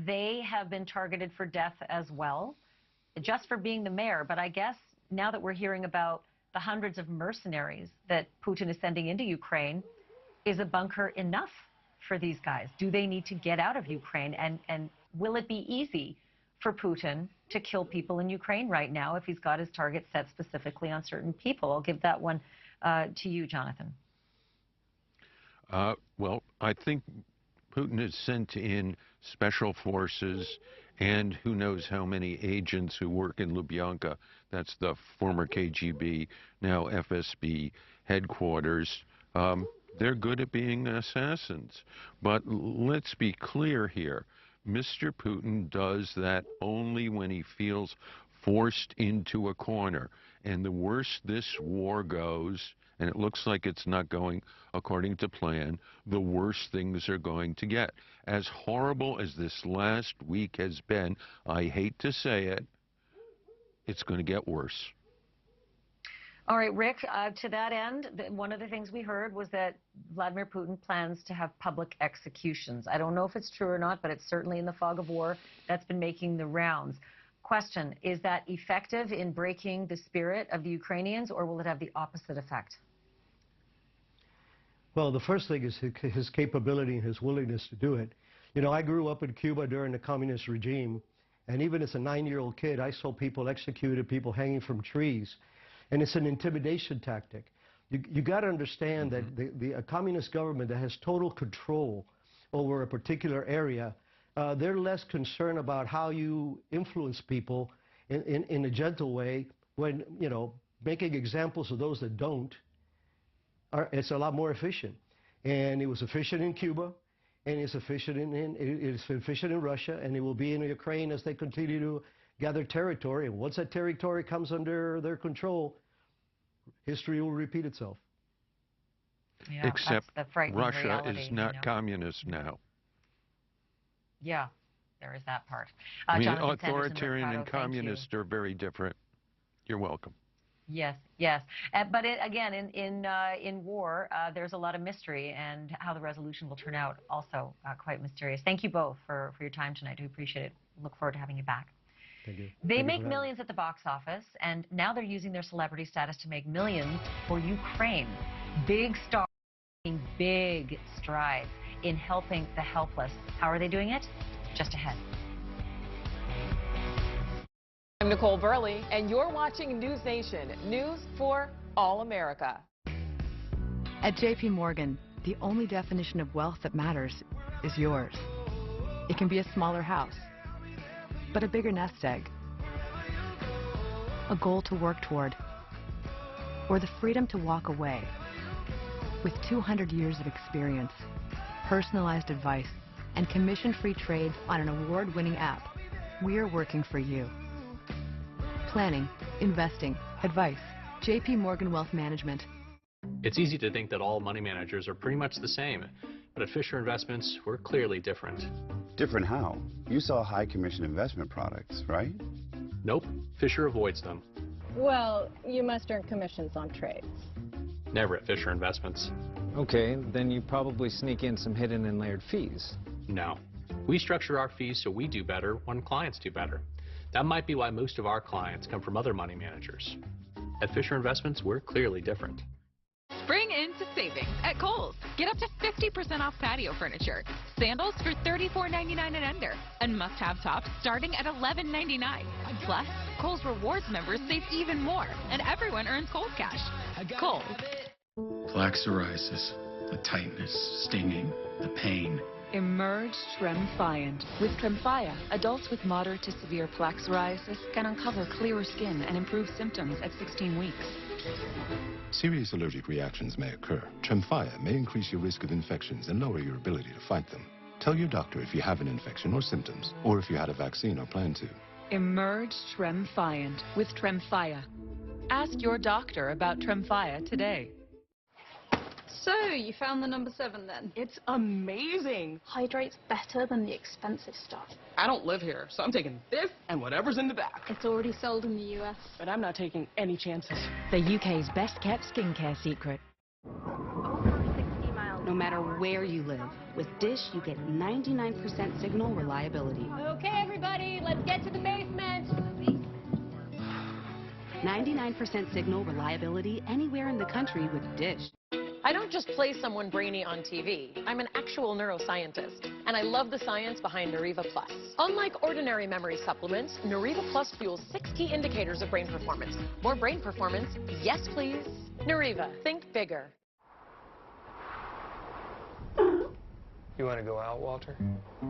They have been targeted for death as well, just for being the mayor. But I guess now that we're hearing about the hundreds of mercenaries that Putin is sending into Ukraine, is a bunker enough for these guys? Do they need to get out of Ukraine? And will it be easy for Putin to kill people in Ukraine right now if he's got his target set specifically on certain people? I'll give that one to you, Jonathan. Well, I think Putin has sent in special forces and who knows how many agents who work in Lubyanka. That's the former KGB, now FSB headquarters. They're good at being assassins. But let's be clear here. Mr. Putin does that only when he feels forced into a corner. And the worse this war goes, and it looks like it's not going according to plan, the worse things are going to get. As horrible as this last week has been, I hate to say it, it's going to get worse. All right, Rick, to that end, one of the things we heard was that Vladimir Putin plans to have public executions. I don't know if it's true or not, but it's certainly in the fog of war that's been making the rounds. Question, is that effective in breaking the spirit of the Ukrainians, or will it have the opposite effect? Well, the first thing is his capability and his willingness to do it. You know, I grew up in Cuba during the communist regime, and even as a 9-year-old kid, I saw people executed, people hanging from trees. And it's an intimidation tactic. You got to understand that a communist government that has total control over a particular area, they're less concerned about how you influence people in a gentle way when, you know, making examples of those that don't, it's a lot more efficient. And it was efficient in Cuba, and it's efficient in Russia, and it will be in Ukraine as they continue to gather territory. And once that territory comes under their control, history will repeat itself. Yeah, except Russia reality, is not communist now. Yeah, there is that part. I mean, Jonathan authoritarian Sanderson, and communist are very different. You're welcome. Yes, yes. But again, in war, there's a lot of mystery, and how the resolution will turn out also quite mysterious. Thank you both for your time tonight. We appreciate it. Look forward to having you back. Thank you. They make millions at the box office, and now they're using their celebrity status to make millions for Ukraine. Big stars making big strides in helping the helpless. How are they doing it? Just ahead. I'm Nicole Burley, and you're watching News Nation, news for all America. At JP Morgan, the only definition of wealth that matters is yours. It can be a smaller house, but a bigger nest egg, a goal to work toward, or the freedom to walk away. With 200 years of experience, personalized advice, and commission-free trades on an award-winning app, we're working for you. Planning, investing, advice. JP Morgan Wealth Management. It's easy to think that all money managers are pretty much the same, but at Fisher Investments, we're clearly different. Different how? You saw high commission investment products, right? Nope, Fisher avoids them. Well, you must earn commissions on trades. Never at Fisher Investments. Okay, then you probably sneak in some hidden and layered fees. No. We structure our fees so we do better when clients do better. That might be why most of our clients come from other money managers. At Fisher Investments, we're clearly different. Spring into savings at Kohl's. Get up to 50% off patio furniture. Sandals for $34.99 and under. And must-have tops starting at $11.99. Plus, Kohl's Rewards members save even more. And everyone earns Kohl's Cash. Kohl's. Plaque psoriasis, the tightness, stinging, the pain. Emerge Tremfyant. With Tremfya, adults with moderate to severe plaque psoriasis can uncover clearer skin and improve symptoms at 16 weeks. Serious allergic reactions may occur. Tremfya may increase your risk of infections and lower your ability to fight them. Tell your doctor if you have an infection or symptoms, or if you had a vaccine or plan to. Emerge Tremfyant with Tremfya. Ask your doctor about Tremfya today. So, you found the number 7 then? It's amazing. Hydrates better than the expensive stuff. I don't live here, so I'm taking this and whatever's in the back. It's already sold in the US. But I'm not taking any chances. The UK's best kept skincare secret. Over 60 miles. No matter where you live, with Dish you get 99% signal reliability. Okay, everybody, let's get to the basement. 99% signal reliability anywhere in the country with Dish. I don't just play someone brainy on TV. I'm an actual neuroscientist, and I love the science behind Nariva Plus. Unlike ordinary memory supplements, Nariva Plus fuels 6 key indicators of brain performance. More brain performance? Yes, please. Nariva, think bigger. You want to go out, Walter?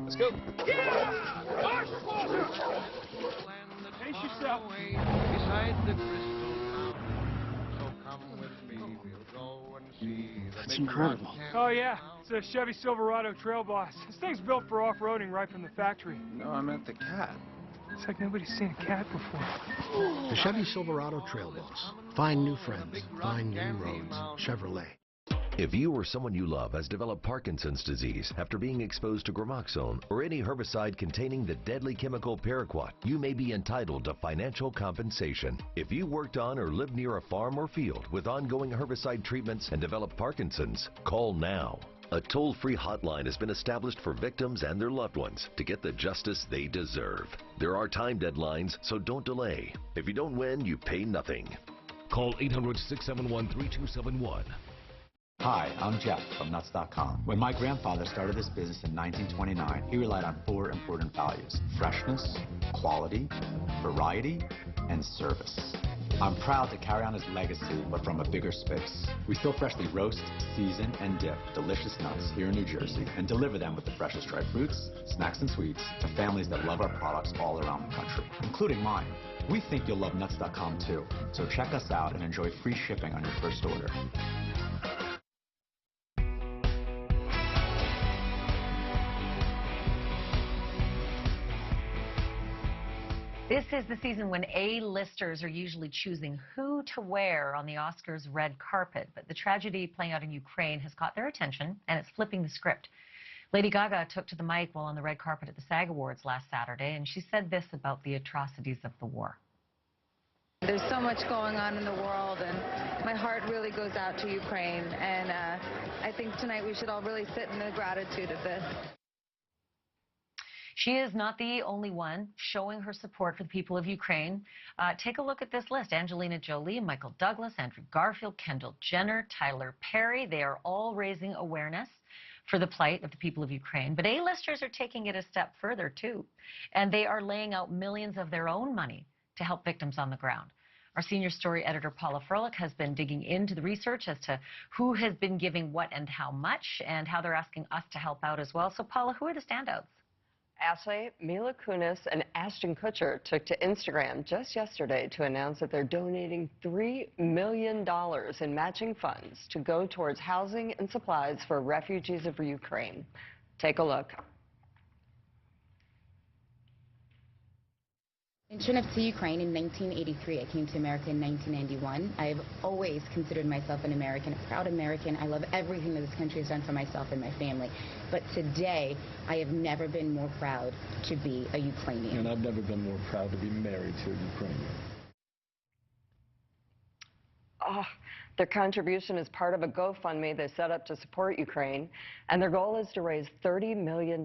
Let's go. Yeah! March, Walter! Pace yourself. Beside the crystal fountain, so come with me, we'll go and see. That's incredible. Oh, yeah. It's a Chevy Silverado Trail Boss. This thing's built for off-roading right from the factory. No, I meant the cat. It's like nobody's seen a cat before. The Chevy Silverado Trail Boss. Find new friends. Find new roads. Chevrolet. If you or someone you love has developed Parkinson's disease after being exposed to Gramoxone or any herbicide containing the deadly chemical paraquat, you may be entitled to financial compensation. If you worked on or lived near a farm or field with ongoing herbicide treatments and developed Parkinson's, call now. A toll-free hotline has been established for victims and their loved ones to get the justice they deserve. There are time deadlines, so don't delay. If you don't win, you pay nothing. Call 800-671-3271. Hi, I'm Jeff from Nuts.com. When my grandfather started this business in 1929, he relied on 4 important values: freshness, quality, variety, and service. I'm proud to carry on his legacy, but from a bigger space. We still freshly roast, season, and dip delicious nuts here in New Jersey and deliver them with the freshest dried fruits, snacks, and sweets to families that love our products all around the country, including mine. We think you'll love Nuts.com too, so check us out and enjoy free shipping on your first order. This is the season when A-listers are usually choosing who to wear on the Oscars red carpet, but the tragedy playing out in Ukraine has caught their attention, and it's flipping the script. Lady Gaga took to the mic while on the red carpet at the SAG Awards last Saturday, and she said this about the atrocities of the war. There's so much going on in the world, and my heart really goes out to Ukraine. And I think tonight we should all really sit in the gratitude of this. She is not the only one showing her support for the people of Ukraine. Take a look at this list. Angelina Jolie, Michael Douglas, Andrew Garfield, Kendall Jenner, Tyler Perry. They are all raising awareness for the plight of the people of Ukraine. But A-listers are taking it a step further, too. And they are laying out millions of their own money to help victims on the ground. Our senior story editor, Paula Froelich, has been digging into the research as to who has been giving what and how much, and how they're asking us to help out as well. So, Paula, who are the standouts? Ashley, Mila Kunis and Ashton Kutcher took to Instagram just yesterday to announce that they're donating $3 million in matching funds to go towards housing and supplies for refugees of Ukraine. Take a look. In Chernihiv, Ukraine in 1983, I came to America in 1991. I've always considered myself an American, a proud American. I love everything that this country has done for myself and my family. But today, I have never been more proud to be a Ukrainian. And I've never been more proud to be married to a Ukrainian. Oh, their contribution is part of a GoFundMe they set up to support Ukraine, and their goal is to raise $30 million.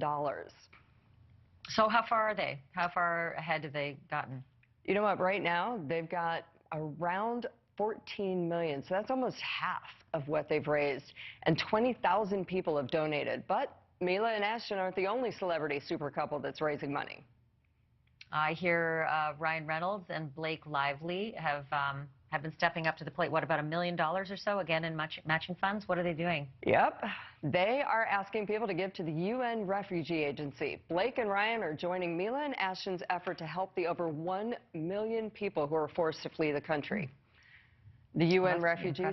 So how far are they? How far ahead have they gotten? You know what, right now they've got around 14 million, so that's almost half of what they've raised, and 20,000 people have donated. But Mila and Ashton aren't the only celebrity super couple that's raising money. I hear Ryan Reynolds and Blake Lively have been stepping up to the plate. What, about $1 million or so, again, in matching funds? What are they doing? Yep. They are asking people to give to the UN Refugee Agency. Blake and Ryan are joining Mila and Ashton's effort to help the over 1 million people who are forced to flee the country. The UN Refugee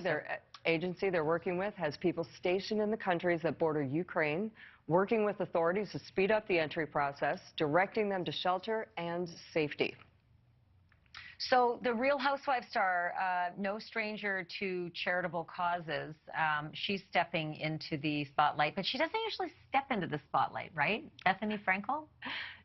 Agency they're working with has people stationed in the countries that border Ukraine, working with authorities to speed up the entry process, directing them to shelter and safety. So the Real Housewives star, no stranger to charitable causes, she's stepping into the spotlight, but she doesn't usually step into the spotlight, right? Bethany Frankel?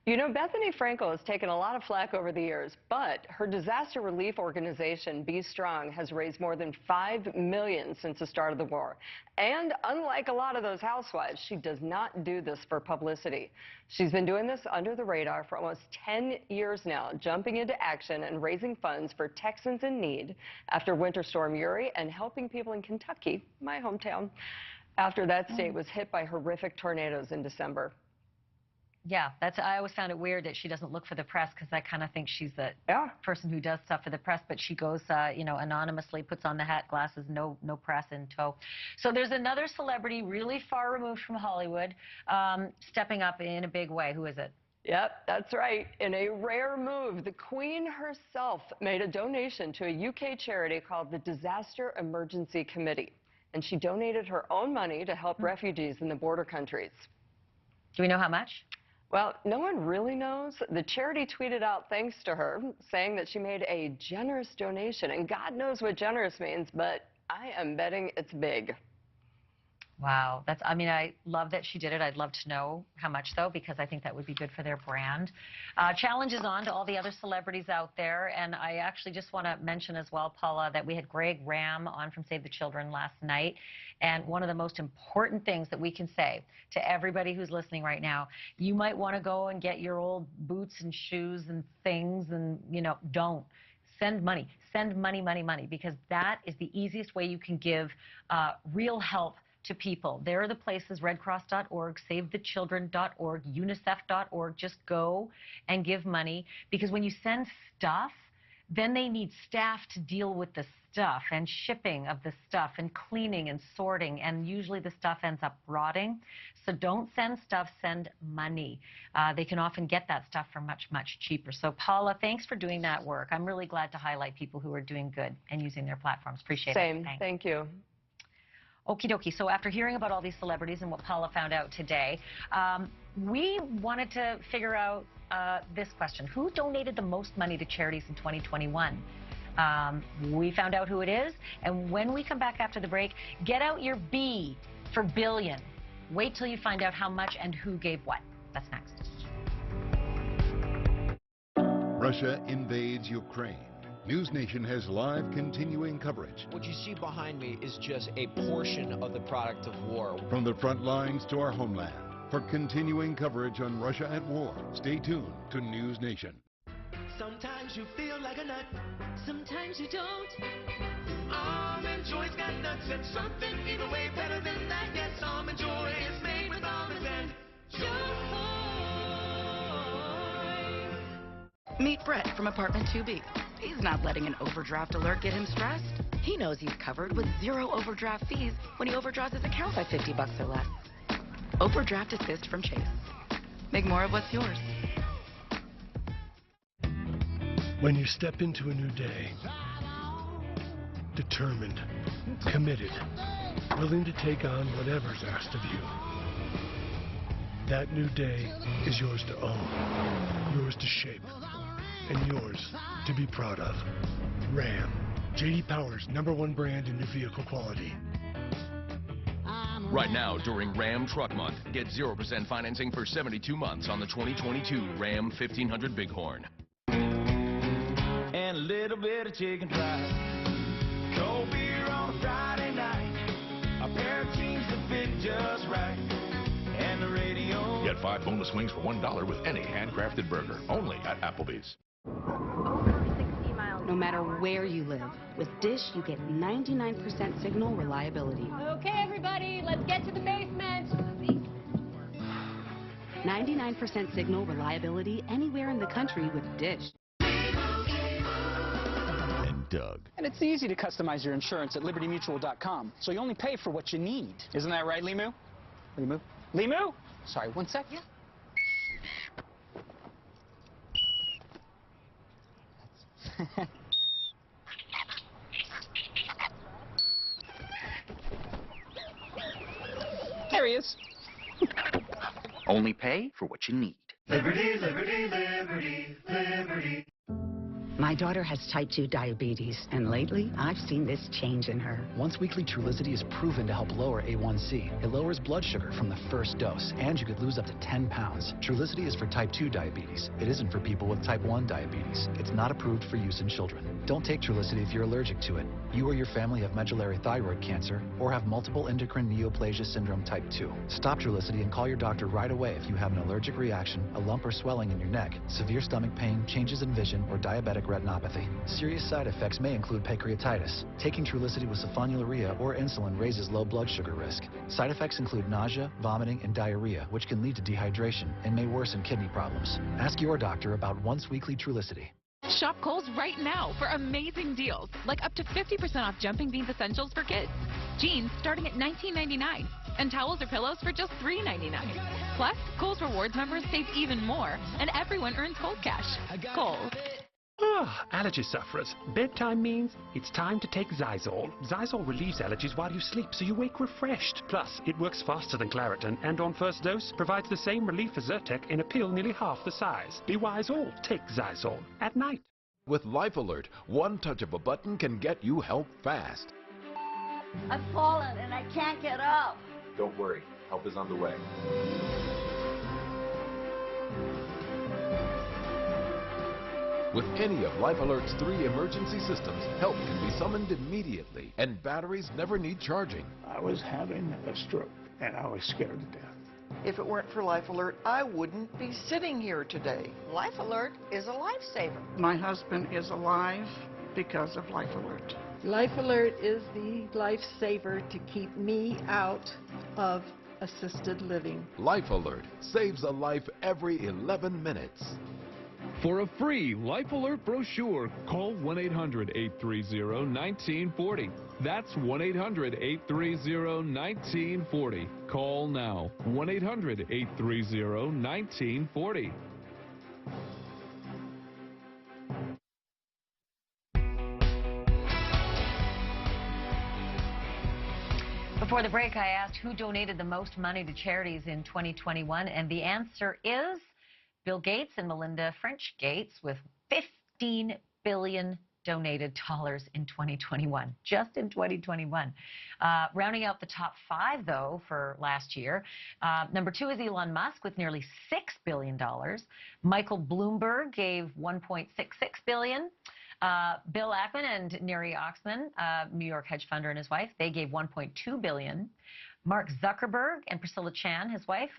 You know, Bethany Frankel has taken a lot of flack over the years, but her disaster relief organization, Be Strong, has raised more than $5 million since the start of the war. And unlike a lot of those housewives, she does not do this for publicity. She's been doing this under the radar for almost 10 years now, jumping into action and raising funds for Texans in need after Winter Storm Uri and helping people in Kentucky, my hometown, after that state was hit by horrific tornadoes in December. Yeah, I always found it weird that she doesn't look for the press, because I kind of think she's the person who does stuff for the press, but she goes, you know, anonymously, puts on the hat, glasses, no press in tow. So there's another celebrity really far removed from Hollywood stepping up in a big way. Who is it? Yep, that's right. In a rare move, the Queen herself made a donation to a UK charity called the Disaster Emergency Committee, and she donated her own money to help refugees in the border countries. Do we know how much? Well, no one really knows. The charity tweeted out thanks to her, saying that she made a generous donation. And God knows what generous means, but I am betting it's big. Wow. I mean, I love that she did it. I'd love to know how much, though, because I think that would be good for their brand. Challenge is on to all the other celebrities out there. And I actually just want to mention as well, Paula, that we had Greg Ram on from Save the Children last night. And one of the most important things that we can say to everybody who's listening right now, you might want to go and get your old boots and shoes and things and, you know, don't. Send money. Send money, money, money, because that is the easiest way you can give real help to people. There are the places, redcross.org, savethechildren.org, unicef.org. Just go and give money, because when you send stuff, then they need staff to deal with the stuff and shipping of the stuff and cleaning and sorting, and usually the stuff ends up rotting. So don't send stuff, send money. They can often get that stuff for much, much cheaper. So Paula, thanks for doing that work. I'm really glad to highlight people who are doing good and using their platforms. Appreciate it. Same. Thank you. Okie dokie. So after hearing about all these celebrities and what Paula found out today, we wanted to figure out this question. Who donated the most money to charities in 2021? We found out who it is, and when we come back after the break, get out your B for billion. Wait till you find out how much and who gave what. That's next. Russia invades Ukraine. News Nation has live continuing coverage. What you see behind me is just a portion of the product of war. From the front lines to our homeland. For continuing coverage on Russia at war, stay tuned to News Nation. Sometimes you feel like a nut, sometimes you don't. Almond Joy's got nuts and something even way better than that. Yes, Almond Joy is made with almonds and joy. Meet Brett from Apartment 2B. He's not letting an overdraft alert get him stressed. He knows he's covered with 0 overdraft fees when he overdraws his account by $50 or less. Overdraft Assist from Chase. Make more of what's yours. When you step into a new day, determined, committed, willing to take on whatever's asked of you, that new day is yours to own, yours to shape, and yours to be proud of. Ram, J.D. Power's #1 brand in new vehicle quality. Right now, during Ram Truck Month, get 0% financing for 72 months on the 2022 Ram 1500 Bighorn. And a little bit of chicken fried. Cold beer on a Friday night. A pair of jeans that fit just right. And the radio. Get 5 boneless wings for $1 with any handcrafted burger. Only at Applebee's. No matter where you live, with Dish you get 99% signal reliability. Okay, everybody, let's get to the basement. 99% signal reliability anywhere in the country with Dish. And Doug. And it's easy to customize your insurance at libertymutual.com, so you only pay for what you need. Isn't that right, Limu? Limu? Limu? Sorry, one sec. Yeah. There he is. Only pay for what you need. Liberty, liberty, liberty, liberty. My daughter has type 2 diabetes, and lately I've seen this change in her. Once weekly Trulicity is proven to help lower A1C. It lowers blood sugar from the first dose, and you could lose up to 10 pounds. Trulicity is for type 2 diabetes. It isn't for people with type 1 diabetes. It's not approved for use in children. Don't take Trulicity if you're allergic to it. You or your family have medullary thyroid cancer or have multiple endocrine neoplasia syndrome type 2. Stop Trulicity and call your doctor right away if you have an allergic reaction, a lump or swelling in your neck, severe stomach pain, changes in vision, or diabetic retinopathy. Serious side effects may include pancreatitis. Taking Trulicity with sulfonylurea or insulin raises low blood sugar risk. Side effects include nausea, vomiting, and diarrhea, which can lead to dehydration and may worsen kidney problems. Ask your doctor about once-weekly Trulicity. Shop Kohl's right now for amazing deals, like up to 50% off Jumping Beans Essentials for kids. Jeans starting at $19.99, and towels or pillows for just $3.99. Plus, Kohl's Rewards members save even more, and everyone earns Kohl's Cash. Kohl's. Allergy sufferers. Bedtime means it's time to take Zysol. Zysol relieves allergies while you sleep, so you wake refreshed. Plus, it works faster than Claritin, and on first dose, provides the same relief as Zyrtec in a pill nearly half the size. Be wise all. Take Zysol at night. With Life Alert, one touch of a button can get you help fast. I've fallen and I can't get up. Don't worry. Help is on the way. With any of Life Alert's 3 emergency systems, help can be summoned immediately, and batteries never need charging. I was having a stroke, and I was scared to death. If it weren't for Life Alert, I wouldn't be sitting here today. Life Alert is a lifesaver. My husband is alive because of Life Alert. Life Alert is the lifesaver to keep me out of assisted living. Life Alert saves a life every 11 minutes. For a free Life Alert brochure, call 1-800-830-1940. That's 1-800-830-1940. Call now. 1-800-830-1940. Before the break, I asked who donated the most money to charities in 2021, and the answer is Bill Gates and Melinda French Gates, with $15 billion donated dollars in 2021, just in 2021. Rounding out the top 5, though, for last year, number 2 is Elon Musk with nearly $6 billion. Michael Bloomberg gave $1.66 billion. Bill Ackman and Neri Oxman, New York hedge funder, and his wife, they gave $1.2 billion. Mark Zuckerberg and Priscilla Chan, his wife,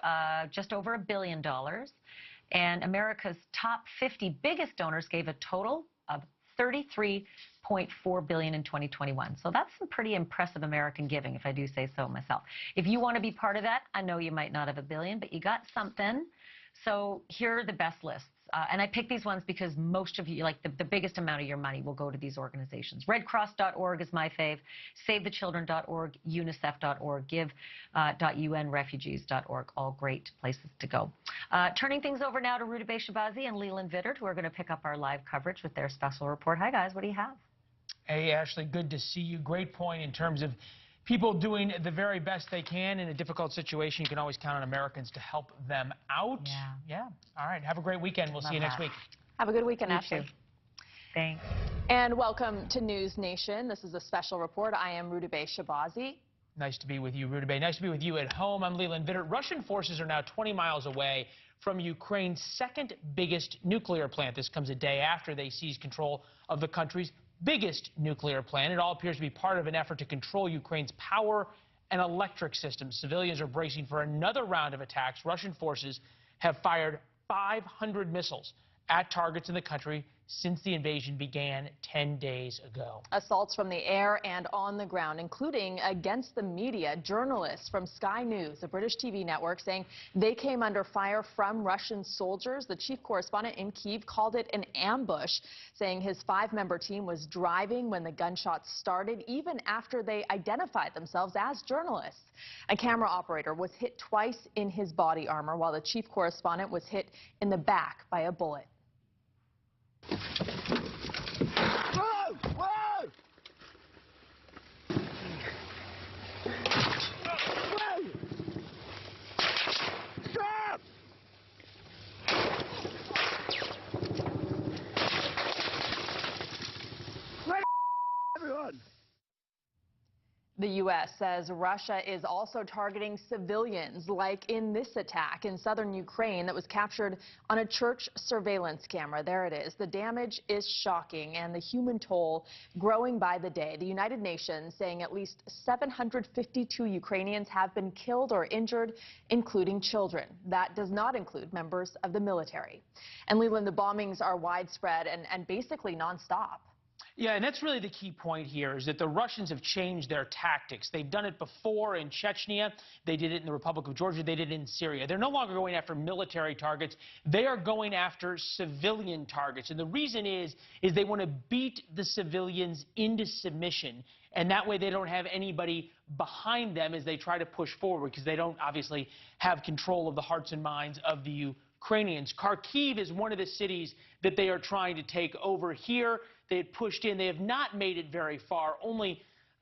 just over $1 billion. And America's top 50 biggest donors gave a total of $33.4 billion in 2021. So that's some pretty impressive American giving, if I do say so myself. If you want to be part of that, I know you might not have $1 billion, but you got something. So here are the best lists. And I picked these ones because most of you, like the biggest amount of your money will go to these organizations. RedCross.org is my fave. SaveTheChildren.org, UNICEF.org, Give.UNRefugees.org. All great places to go. Turning things over now to Rudabeh Shabazi and Leland Vittert, who are going to pick up our live coverage with their special report. Hi, guys. What do you have? Hey, Ashley. Good to see you. Great point in terms of people doing the very best they can in a difficult situation. You can always count on Americans to help them out. Yeah. All right. Have a great weekend. We'll see you next week. Have a good weekend, Ashley. Too. Thanks. And welcome to News Nation. This is a special report. I am Rudabeh Shabazi. Nice to be with you, Rudabeh. Nice to be with you at home. I'm Leland Vittert. Russian forces are now 20 miles away from Ukraine's second biggest nuclear plant. This comes a day after they seized control of the country's biggest nuclear plant. It all appears to be part of an effort to control Ukraine's power and electric systems. Civilians are bracing for another round of attacks. Russian forces have fired 500 missiles at targets in the country since the invasion began 10 days ago. Assaults from the air and on the ground, including against the media. Journalists from Sky News, a British TV network, saying they came under fire from Russian soldiers. The chief correspondent in Kyiv called it an ambush, saying his 5-member team was driving when the gunshots started, even after they identified themselves as journalists. A camera operator was hit twice in his body armor, while the chief correspondent was hit in the back by a bullet. Whoa! Whoa! Whoa! Stop! Wait, everyone! The U.S. says Russia is also targeting civilians, like in this attack in southern Ukraine that was captured on a church surveillance camera. There it is. The damage is shocking and the human toll growing by the day. The United Nations saying at least 752 Ukrainians have been killed or injured, including children. That does not include members of the military. And Leland, the bombings are widespread and basically nonstop. Yeah, and that's really the key point here, is that the Russians have changed their tactics. They've done it before in Chechnya. They did it in the Republic of Georgia. They did it in Syria. They're no longer going after military targets. They are going after civilian targets. And the reason is they want to beat the civilians into submission. And that way they don't have anybody behind them as they try to push forward, because they don't obviously have control of the hearts and minds of the Ukrainians. Kharkiv is one of the cities that they are trying to take over here. They had pushed in. They have not made it very far, only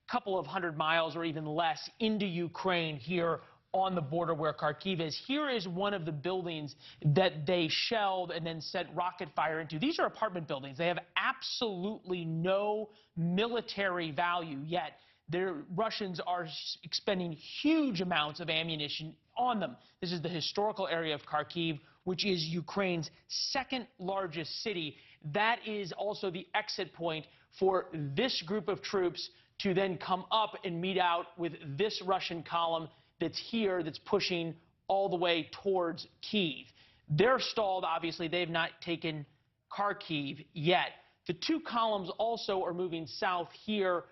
a couple of 100 miles or even less into Ukraine here on the border where Kharkiv is. Here is one of the buildings that they shelled and then set rocket fire into. These are apartment buildings. They have absolutely no military value, yet the Russians are expending huge amounts of ammunition on them. This is the historical area of Kharkiv, which is Ukraine's second largest city. That is also the exit point for this group of troops to then come up and meet out with this Russian column that's here, that's pushing all the way towards Kyiv. They're stalled, obviously. They've not taken Kharkiv yet. The two columns also are moving south here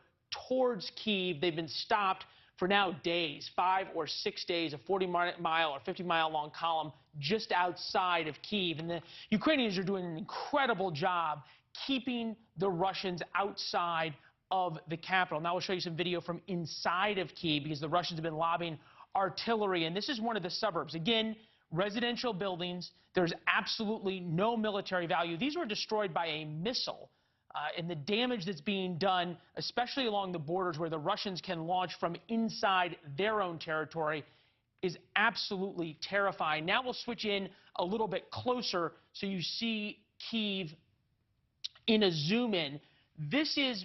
towards Kyiv. They've been stopped for now days, 5 or 6 days, a 40-mile or 50-mile long column just outside of Kyiv. And the Ukrainians are doing an incredible job keeping the Russians outside of the capital. Now we'll show you some video from inside of Kyiv, because the Russians have been lobbing artillery. And this is one of the suburbs. Again, residential buildings. There's absolutely no military value. These were destroyed by a missile. And the damage that's being done, especially along the borders where the Russians can launch from inside their own territory, is absolutely terrifying. Now we'll switch in a little bit closer so you see Kyiv in a zoom in. This is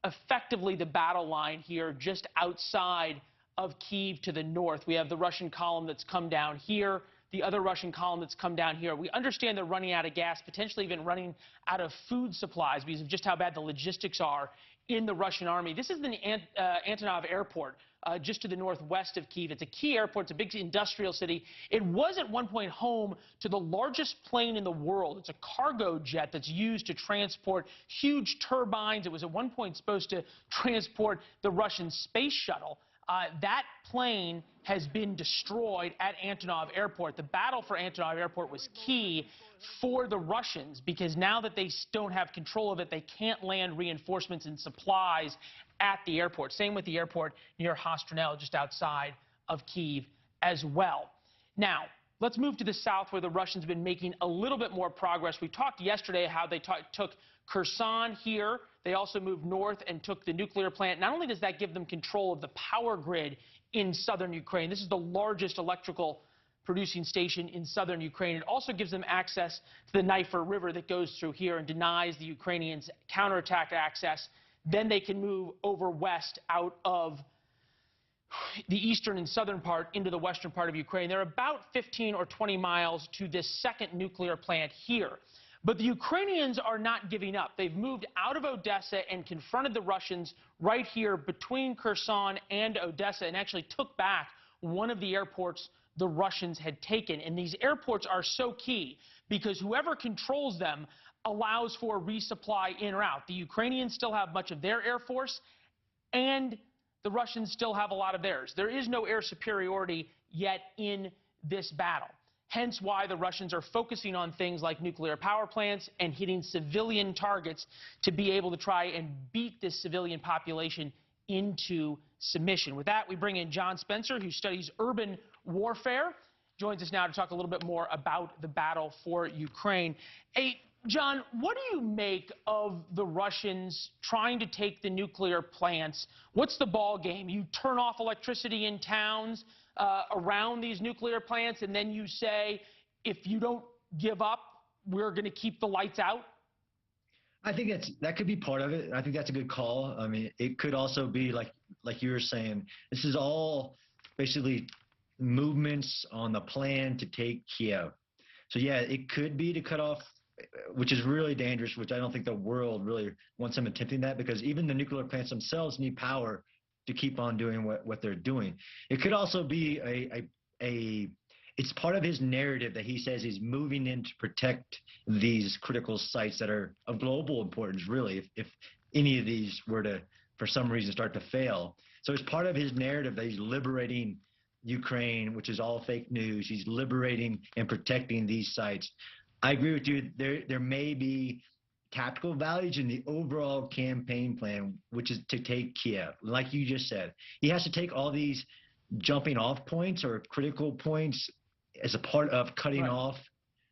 effectively the battle line here just outside of Kyiv to the north. We have the Russian column that's come down here. the other Russian column that's come down here. We understand they're running out of gas, potentially even running out of food supplies because of just how bad the logistics are in the Russian army. This is the Antonov Airport, just to the northwest of Kyiv. It's a key airport. It's a big industrial city. It was at one point home to the largest plane in the world. It's a cargo jet that's used to transport huge turbines. It was at one point supposed to transport the Russian space shuttle. That plane has been destroyed at Antonov Airport. The battle for Antonov Airport was key for the Russians because now that they don't have control of it, they can't land reinforcements and supplies at the airport. Same with the airport near Hostronel, just outside of Kyiv as well. Now, let's move to the south where the Russians have been making a little bit more progress. We talked yesterday how they took Kherson here. They also moved north and took the nuclear plant. Not only does that give them control of the power grid in southern Ukraine, this is the largest electrical producing station in southern Ukraine. It also gives them access to the Dnieper River that goes through here and denies the Ukrainians counterattack access. Then they can move over west out of the eastern and southern part into the western part of Ukraine. They're about 15 or 20 miles to this second nuclear plant here. But the Ukrainians are not giving up. They've moved out of Odessa and confronted the Russians right here between Kherson and Odessa and actually took back one of the airports the Russians had taken. And these airports are so key because whoever controls them allows for resupply in or out. The Ukrainians still have much of their air force, and the Russians still have a lot of theirs. There is no air superiority yet in this battle. Hence why the Russians are focusing on things like nuclear power plants and hitting civilian targets to be able to try and beat this civilian population into submission. With that, we bring in John Spencer, who studies urban warfare. Joins us now to talk a little bit more about the battle for Ukraine. Hey, John, what do you make of the Russians trying to take the nuclear plants? What's the ball game? You turn off electricity in towns around these nuclear plants, and then you say, if you don't give up, we're going to keep the lights out? I think that could be part of it. I think that's a good call. I mean, it could also be like you were saying, this is all basically movements on the plan to take Kiev. So yeah, it could be to cut off, which is really dangerous, which I don't think the world really wants them attempting that, because even the nuclear plants themselves need power to keep on doing what they're doing. It could also be it's part of his narrative that he says he's moving in to protect these critical sites that are of global importance, really, if any of these were to, for some reason, start to fail. So it's part of his narrative that he's liberating Ukraine, which is all fake news. He's liberating and protecting these sites. I agree with you. There may be tactical values in the overall campaign plan, which is to take Kiev. Like you just said, he has to take all these jumping off points or critical points as a part of cutting off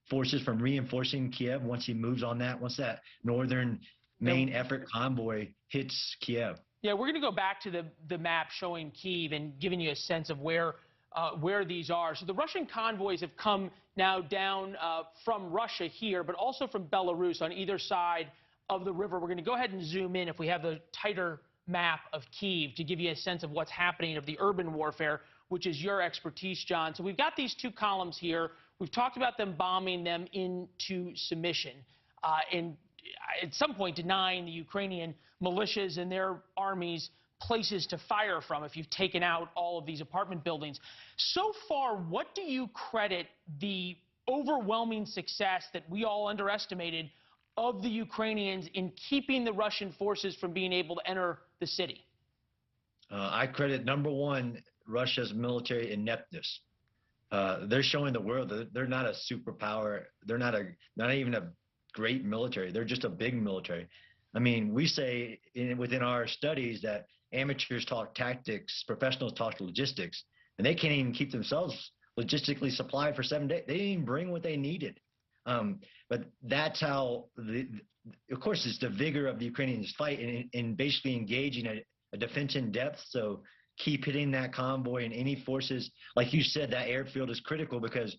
forces from reinforcing Kiev once he moves on that, once that northern main effort convoy hits Kiev. Yeah, we're going to go back to the map showing Kyiv and giving you a sense of where these are. So the Russian convoys have come now down from Russia here, but also from Belarus on either side of the river. We're going to go ahead and zoom in if we have the tighter map of Kyiv to give you a sense of what's happening of the urban warfare, which is your expertise, John. So we've got these two columns here. We've talked about them bombing them into submission and at some point denying the Ukrainian militias and their armies places to fire from if you've taken out all of these apartment buildings. So far, what do you credit the overwhelming success that we all underestimated of the Ukrainians in keeping the Russian forces from being able to enter the city? I credit, number one, Russia's military ineptness. They're showing the world that they're not a superpower. They're not even a great military. They're just a big military. I mean, we say within our studies that amateurs talk tactics, professionals talk logistics, and they can't even keep themselves logistically supplied for 7 days. They didn't even bring what they needed. But that's how, of course, it's the vigor of the Ukrainians fight in basically engaging a defense in depth. So keep hitting that convoy and any forces. Like you said, that airfield is critical because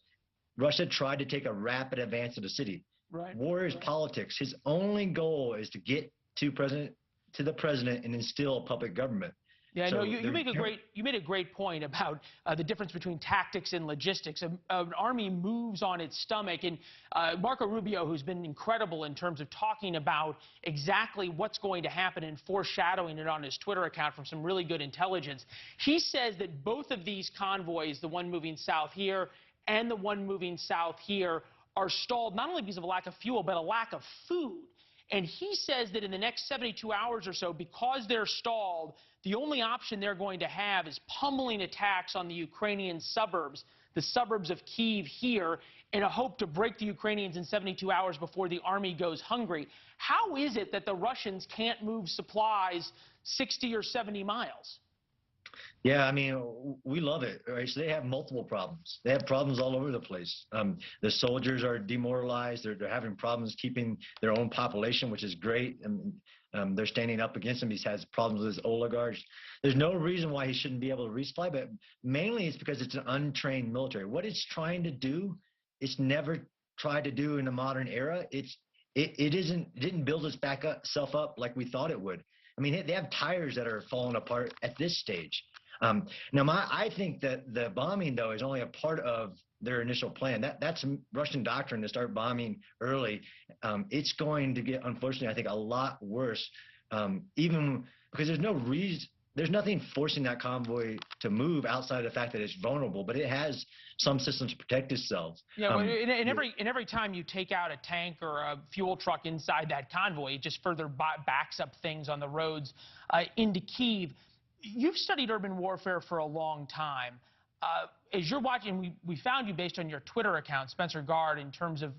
Russia tried to take a rapid advance of the city. Right. War is politics. His only goal is to get to the president and instill a puppet government. Yeah, So no, you made a great point about the difference between tactics and logistics. An army moves on its stomach, and Marco Rubio, who's been incredible in terms of talking about exactly what's going to happen and foreshadowing it on his Twitter account from some really good intelligence. He says that both of these convoys, the one moving south here and the one moving south here, are stalled not only because of a lack of fuel, but a lack of food. And he says that in the next 72 hours or so, because they're stalled, the only option they're going to have is pummeling attacks on the Ukrainian suburbs, the suburbs of Kyiv here, in a hope to break the Ukrainians in 72 hours before the army goes hungry. How is it that the Russians can't move supplies 60 or 70 miles? Yeah, I mean, we love it, right? So they have multiple problems. They have problems all over the place. The soldiers are demoralized. They're having problems keeping their own population, which is great. And they're standing up against him. He has problems with his oligarchs. There's no reason why he shouldn't be able to resupply, but mainly it's because it's an untrained military. What it's trying to do, it's never tried to do in the modern era. It didn't build itself up like we thought it would. I mean, they have tires that are falling apart at this stage. Now, I think that the bombing, though, is only a part of their initial plan. That's Russian doctrine to start bombing early. It's going to get, unfortunately, I think, a lot worse, even because there's nothing forcing that convoy to move outside of the fact that it's vulnerable, but it has some systems to protect itself. Yeah, well, and every time you take out a tank or a fuel truck inside that convoy, it just further backs up things on the roads into Kyiv. You've studied urban warfare for a long time. As you're watching, we found you based on your Twitter account, Spencer Guard, in terms of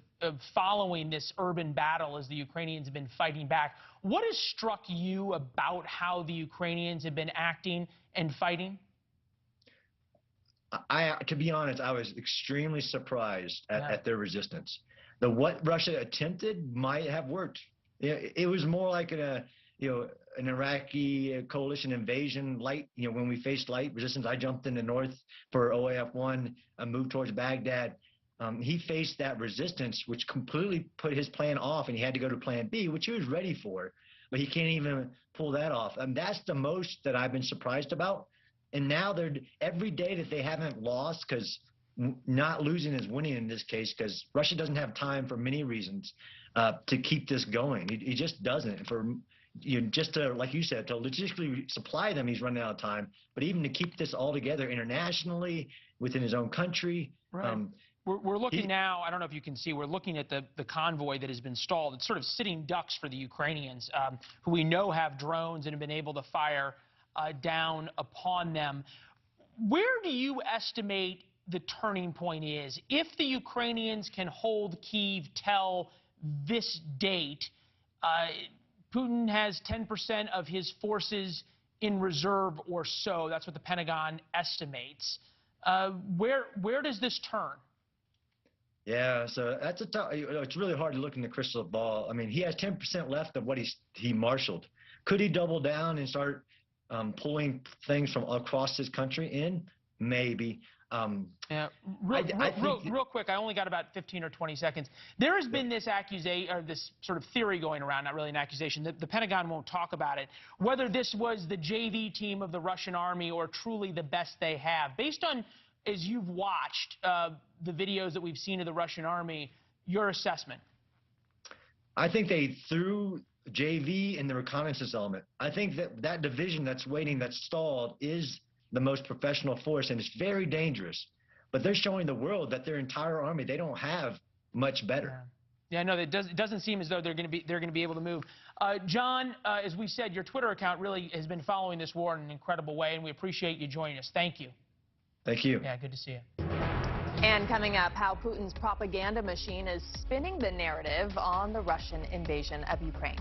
following this urban battle as the Ukrainians have been fighting back. What has struck you about how the Ukrainians have been acting and fighting? To be honest, I was extremely surprised at their resistance. What Russia attempted might have worked. It was more like an Iraqi coalition invasion, when we faced light resistance. I jumped in the north for OAF-1, moved towards Baghdad. He faced that resistance, which completely put his plan off, and he had to go to plan B, which he was ready for, but he can't even pull that off. And that's the most that I've been surprised about. And now every day that they haven't lost, because not losing is winning in this case, because Russia doesn't have time for many reasons to keep this going. He just doesn't. Just to, like you said, to logistically supply them, he's running out of time. But even to keep this all together internationally, within his own country. Right. We're looking now, I don't know if you can see, we're looking at the convoy that has been stalled. It's sort of sitting ducks for the Ukrainians, who we know have drones and have been able to fire down upon them. Where do you estimate the turning point is? If the Ukrainians can hold Kyiv till this date, Putin has 10% of his forces in reserve or so. That's what the Pentagon estimates. Where does this turn? Yeah, so that's it's really hard to look in the crystal ball. I mean, he has 10% left of what he marshaled. Could he double down and start pulling things from across his country in? Maybe. Yeah, real quick, I only got about 15 or 20 seconds. There has been this accusation, or this sort of theory going around, not really an accusation, that the Pentagon won't talk about it, whether this was the JV team of the Russian army or truly the best they have. Based on, as you've watched the videos that we've seen of the Russian army, your assessment? I think they threw JV in the reconnaissance element. I think that division that's waiting, that's stalled, is the most professional force, and it's very dangerous. But they're showing the world that their entire army, they don't have much better. Yeah, no, it doesn't seem as though they're going to be able to move. John, as we said, your Twitter account really has been following this war in an incredible way, and we appreciate you joining us. Thank you. Thank you. Yeah, good to see you. And coming up, how Putin's propaganda machine is spinning the narrative on the Russian invasion of Ukraine.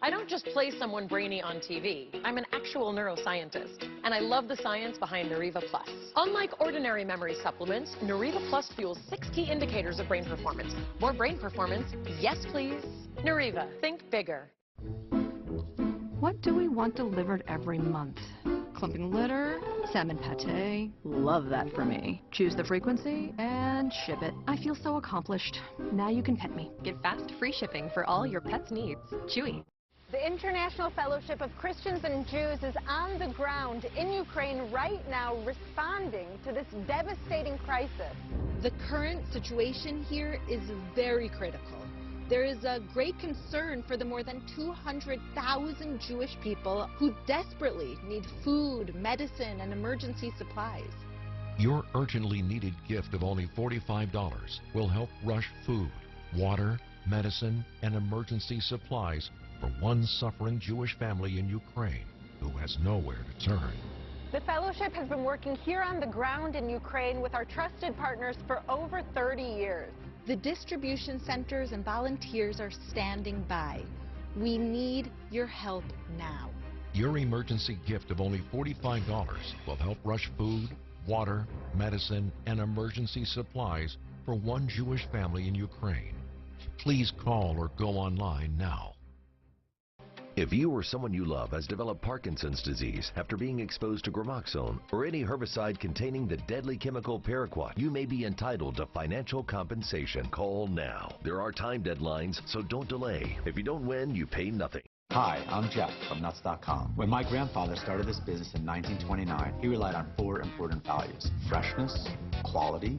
I don't just play someone brainy on TV. I'm an actual neuroscientist, and I love the science behind Neuriva Plus. Unlike ordinary memory supplements, Neuriva Plus fuels 6 key indicators of brain performance. More brain performance? Yes, please. Neuriva, think bigger. What do we want delivered every month? clumping litter, salmon pate. Love that for me. Choose the frequency and ship it. I feel so accomplished. Now you can pet me. Get fast free shipping for all your pet's needs. Chewy. The International Fellowship of Christians and Jews is on the ground in Ukraine right now responding to this devastating crisis. The current situation here is very critical. There is a great concern for the more than 200,000 Jewish people who desperately need food, medicine, and emergency supplies. Your urgently needed gift of only $45 will help rush food, water, medicine, and emergency supplies for one suffering Jewish family in Ukraine who has nowhere to turn. The fellowship has been working here on the ground in Ukraine with our trusted partners for over 30 years. The distribution centers and volunteers are standing by. We need your help now. Your emergency gift of only $45 will help rush food, water, medicine, and emergency supplies for one Jewish family in Ukraine. Please call or go online now. If you or someone you love has developed Parkinson's disease after being exposed to Gramoxone or any herbicide containing the deadly chemical paraquat, you may be entitled to financial compensation. Call now. There are time deadlines, so don't delay. If you don't win, you pay nothing. Hi, I'm Jeff from Nuts.com. When my grandfather started this business in 1929, he relied on 4 important values: freshness, quality,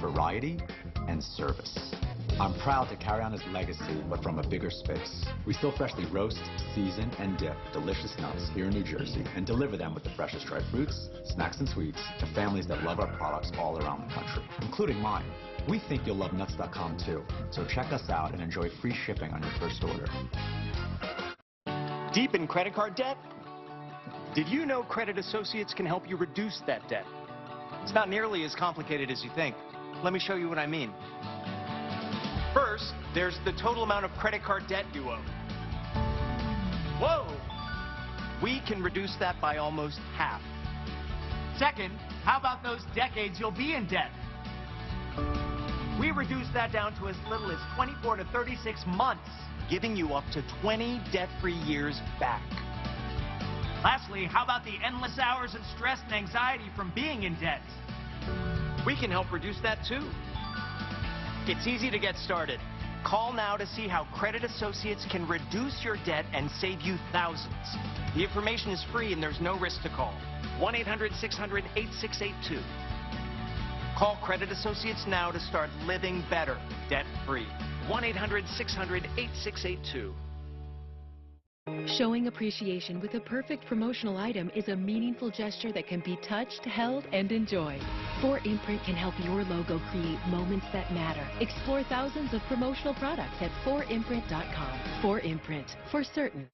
variety, and service. I'm proud to carry on his legacy, but from a bigger space. We still freshly roast, season, and dip delicious nuts here in New Jersey and deliver them with the freshest dried fruits, snacks, and sweets to families that love our products all around the country, including mine. We think you'll love Nuts.com too, so check us out and enjoy free shipping on your first order. Deep in credit card debt? Did you know Credit Associates can help you reduce that debt? It's not nearly as complicated as you think. Let me show you what I mean. First, there's the total amount of credit card debt you owe. Whoa! We can reduce that by almost half. Second, how about those decades you'll be in debt? We reduce that down to as little as 24 to 36 months, giving you up to 20 debt-free years back. Lastly, how about the endless hours of stress and anxiety from being in debt? We can help reduce that too. It's easy to get started. Call now to see how Credit Associates can reduce your debt and save you thousands. The information is free and there's no risk to call. 1-800-600-8682. Call Credit Associates now to start living better, debt-free. 1-800-600-8682. Showing appreciation with a perfect promotional item is a meaningful gesture that can be touched, held, and enjoyed. 4imprint can help your logo create moments that matter. Explore thousands of promotional products at 4imprint.com. 4imprint, for certain.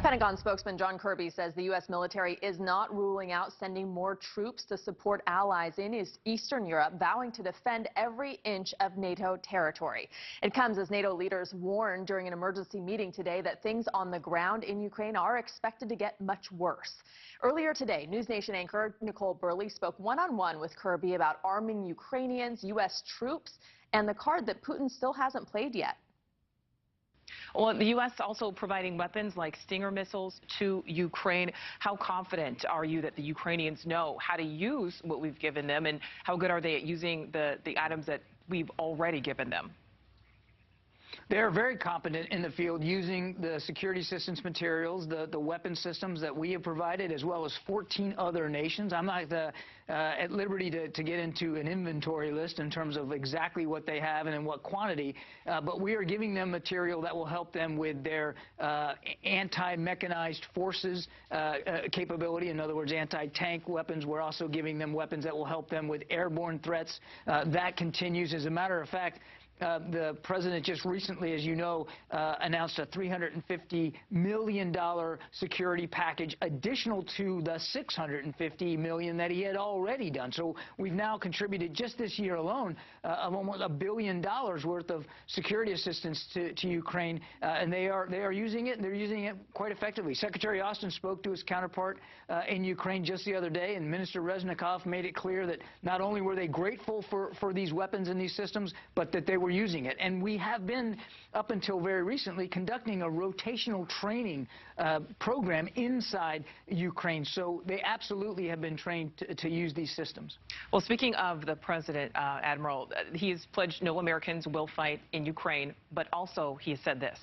Pentagon spokesman John Kirby says the U.S. military is not ruling out sending more troops to support allies in Eastern Europe, vowing to defend every inch of NATO territory. It comes as NATO leaders warned during an emergency meeting today that things on the ground in Ukraine are expected to get much worse. Earlier today, News Nation anchor Nicole Burley spoke one-on-one with Kirby about arming Ukrainians, U.S. troops, and the card that Putin still hasn't played yet. Well, the U.S. also providing weapons like Stinger missiles to Ukraine. How confident are you that the Ukrainians know how to use what we've given them, and how good are they at using the items that we've already given them? They're very competent in the field using the security assistance materials, the weapon systems that we have provided, as well as 14 other nations. I'm not at liberty to get into an inventory list in terms of exactly what they have and in what quantity, but we are giving them material that will help them with their anti-mechanized forces capability. In other words, anti-tank weapons. We're also giving them weapons that will help them with airborne threats. That continues. As a matter of fact, the president just recently, as you know, announced a $350 million security package additional to the $650 million that he had already done. So we've now contributed just this year alone of almost $1 billion worth of security assistance to Ukraine, and they are using it, and they're using it quite effectively. Secretary Austin spoke to his counterpart in Ukraine just the other day, and Minister Reznikov made it clear that not only were they grateful for these weapons and these systems, but that they were we're using it. And we have been, up until very recently, conducting a rotational training program inside Ukraine. So they absolutely have been trained to use these systems. Well, speaking of the president, Admiral, he has pledged no Americans will fight in Ukraine, but also he has said this.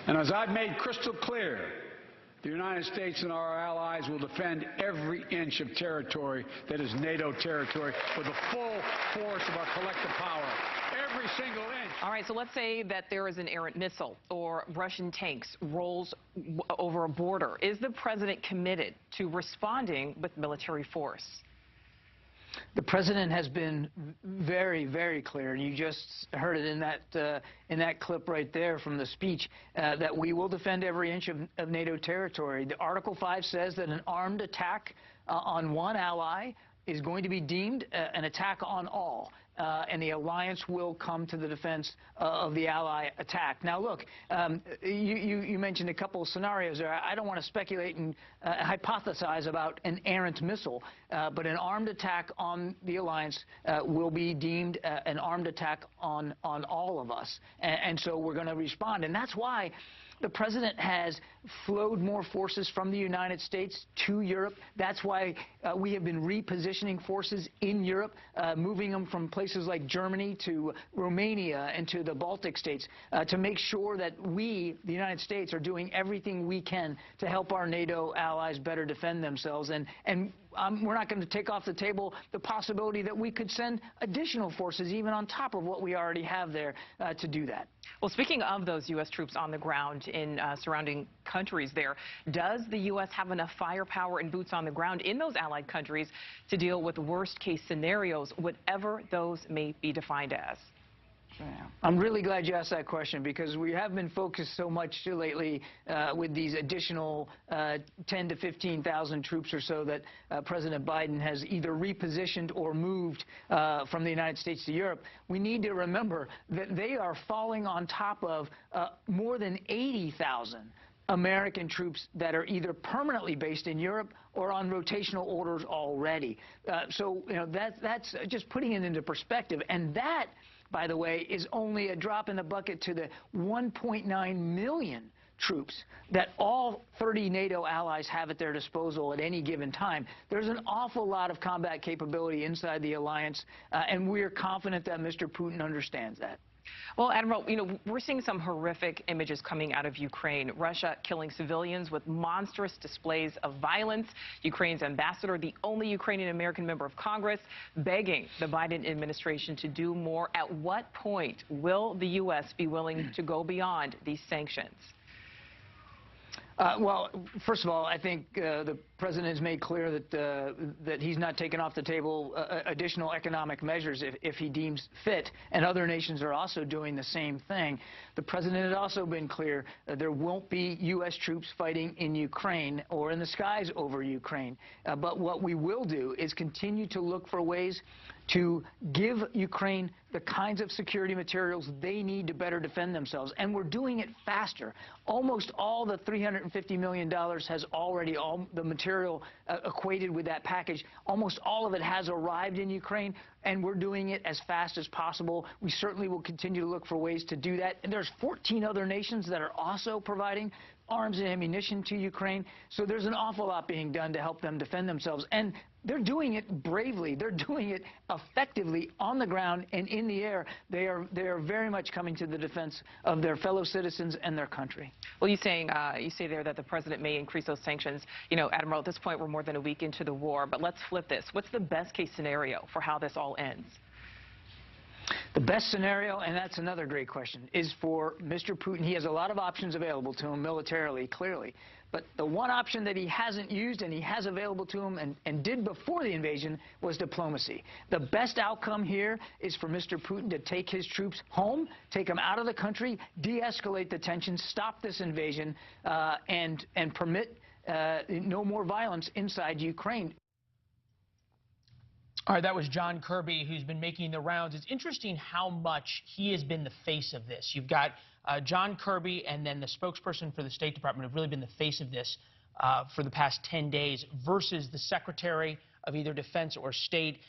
And as I've made crystal clear, the United States and our allies will defend every inch of territory that is NATO territory with the full force of our collective power. Every single inch. All right, so let's say that there is an errant missile or Russian tanks rolls over a border. Is the president committed to responding with military force? The president has been very, very clear. You just heard it in that clip right there from the speech that we will defend every inch of NATO territory. The Article 5 says that an armed attack on one ally is going to be deemed an attack on all. And the alliance will come to the defense of the ally attack. Now, look, you mentioned a couple of scenarios there. I don't want to speculate and hypothesize about an errant missile, but an armed attack on the alliance will be deemed an armed attack on all of us. And so we're going to respond. And that's why the president has flowed more forces from the United States to Europe. That's why we have been repositioning forces in Europe, moving them from places like Germany to Romania and to the Baltic states to make sure that we, the United States, are doing everything we can to help our NATO allies better defend themselves. And we're not going to take off the table the possibility that we could send additional forces even on top of what we already have there to do that. Well, speaking of those U.S. troops on the ground in surrounding countries there, does the U.S. have enough firepower and boots on the ground in those allied countries to deal with worst-case scenarios, whatever those may be defined as? I'm really glad you asked that question, because we have been focused so much lately with these additional 10 to 15,000 troops or so that President Biden has either repositioned or moved from the United States to Europe. We need to remember that they are falling on top of more than 80,000 American troops that are either permanently based in Europe or on rotational orders already. So, you know, that's just putting it into perspective. And that, by the way, is only a drop in the bucket to the 1.9 million troops that all 30 NATO allies have at their disposal at any given time. There's an awful lot of combat capability inside the alliance, and we're confident that Mr. Putin understands that. Well, Admiral, you know, we're seeing some horrific images coming out of Ukraine. Russia killing civilians with monstrous displays of violence. Ukraine's ambassador, the only Ukrainian-American member of Congress, begging the Biden administration to do more. At what point will the U.S. be willing to go beyond these sanctions? Well, first of all, I think the president has made clear that he's not taken off the table additional economic measures if he deems fit, and other nations are also doing the same thing. The president has also been clear that there won't be U.S. troops fighting in Ukraine or in the skies over Ukraine. But what we will do is continue to look for ways to give Ukraine the kinds of security materials they need to better defend themselves. And we're doing it faster. Almost all the $350 million has already, all the material equated with that package, almost all of it has arrived in Ukraine, and we're doing it as fast as possible. We certainly will continue to look for ways to do that. And there's 14 other nations that are also providing arms and ammunition to Ukraine. So there's an awful lot being done to help them defend themselves. And they're doing it bravely. They're doing it effectively on the ground and in the air. They are very much coming to the defense of their fellow citizens and their country. Well, you say there that the president may increase those sanctions. You know, Admiral, at this point, we're more than a week into the war. But let's flip this. What's the best case scenario for how this all ends? The best scenario, and that's another great question, is for Mr. Putin. He has a lot of options available to him militarily, clearly. But the one option that he hasn't used and he has available to him and did before the invasion was diplomacy. The best outcome here is for Mr. Putin to take his troops home, take them out of the country, de-escalate the tensions, stop this invasion, and permit no more violence inside Ukraine. All right, that was John Kirby, who's been making the rounds. It's interesting how much he has been the face of this. You've got John Kirby and then the spokesperson for the State Department have really been the face of this for the past 10 days versus the Secretary of either Defense or State.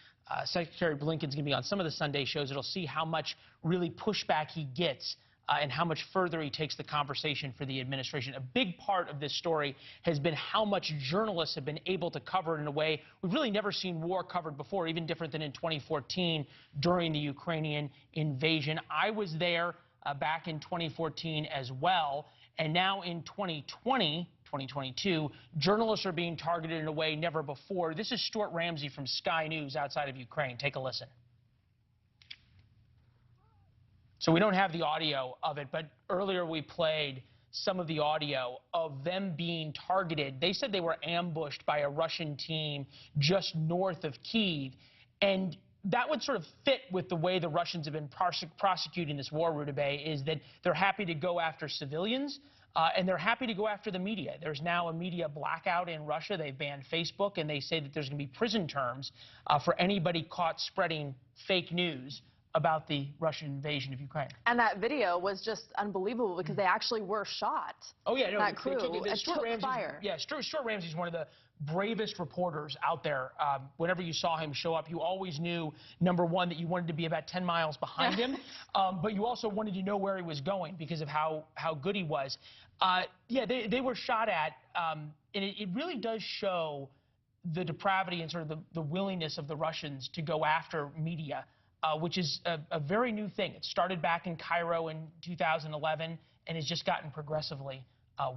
Secretary Blinken's going to be on some of the Sunday shows. It'll see how much really pushback he gets and how much further he takes the conversation for the administration. A big part of this story has been how much journalists have been able to cover it in a way we've really never seen war covered before, even different than in 2014 during the Ukrainian invasion. I was there back in 2014 as well, and now in 2022, journalists are being targeted in a way never before. This is Stuart Ramsey from Sky News outside of Ukraine. Take a listen. So we don't have the audio of it, but earlier we played some of the audio of them being targeted. They said they were ambushed by a Russian team just north of Kyiv, and that would sort of fit with the way the Russians have been prosecuting this war, Rudabeh, is that they're happy to go after civilians, and they're happy to go after the media. There's now a media blackout in Russia. They've banned Facebook, and they say that there's going to be prison terms for anybody caught spreading fake news about the Russian invasion of Ukraine. And that video was just unbelievable because they actually were shot. Oh, yeah, no, that crew took fire. Yeah, Stuart Ramsey's one of the bravest reporters out there. Whenever you saw him show up, you always knew, number one, that you wanted to be about 10 miles behind him, but you also wanted to know where he was going because of how good he was. Yeah, they were shot at, and it really does show the depravity and sort of the willingness of the Russians to go after media. Which is a very new thing. It started back in Cairo in 2011 and has just gotten progressively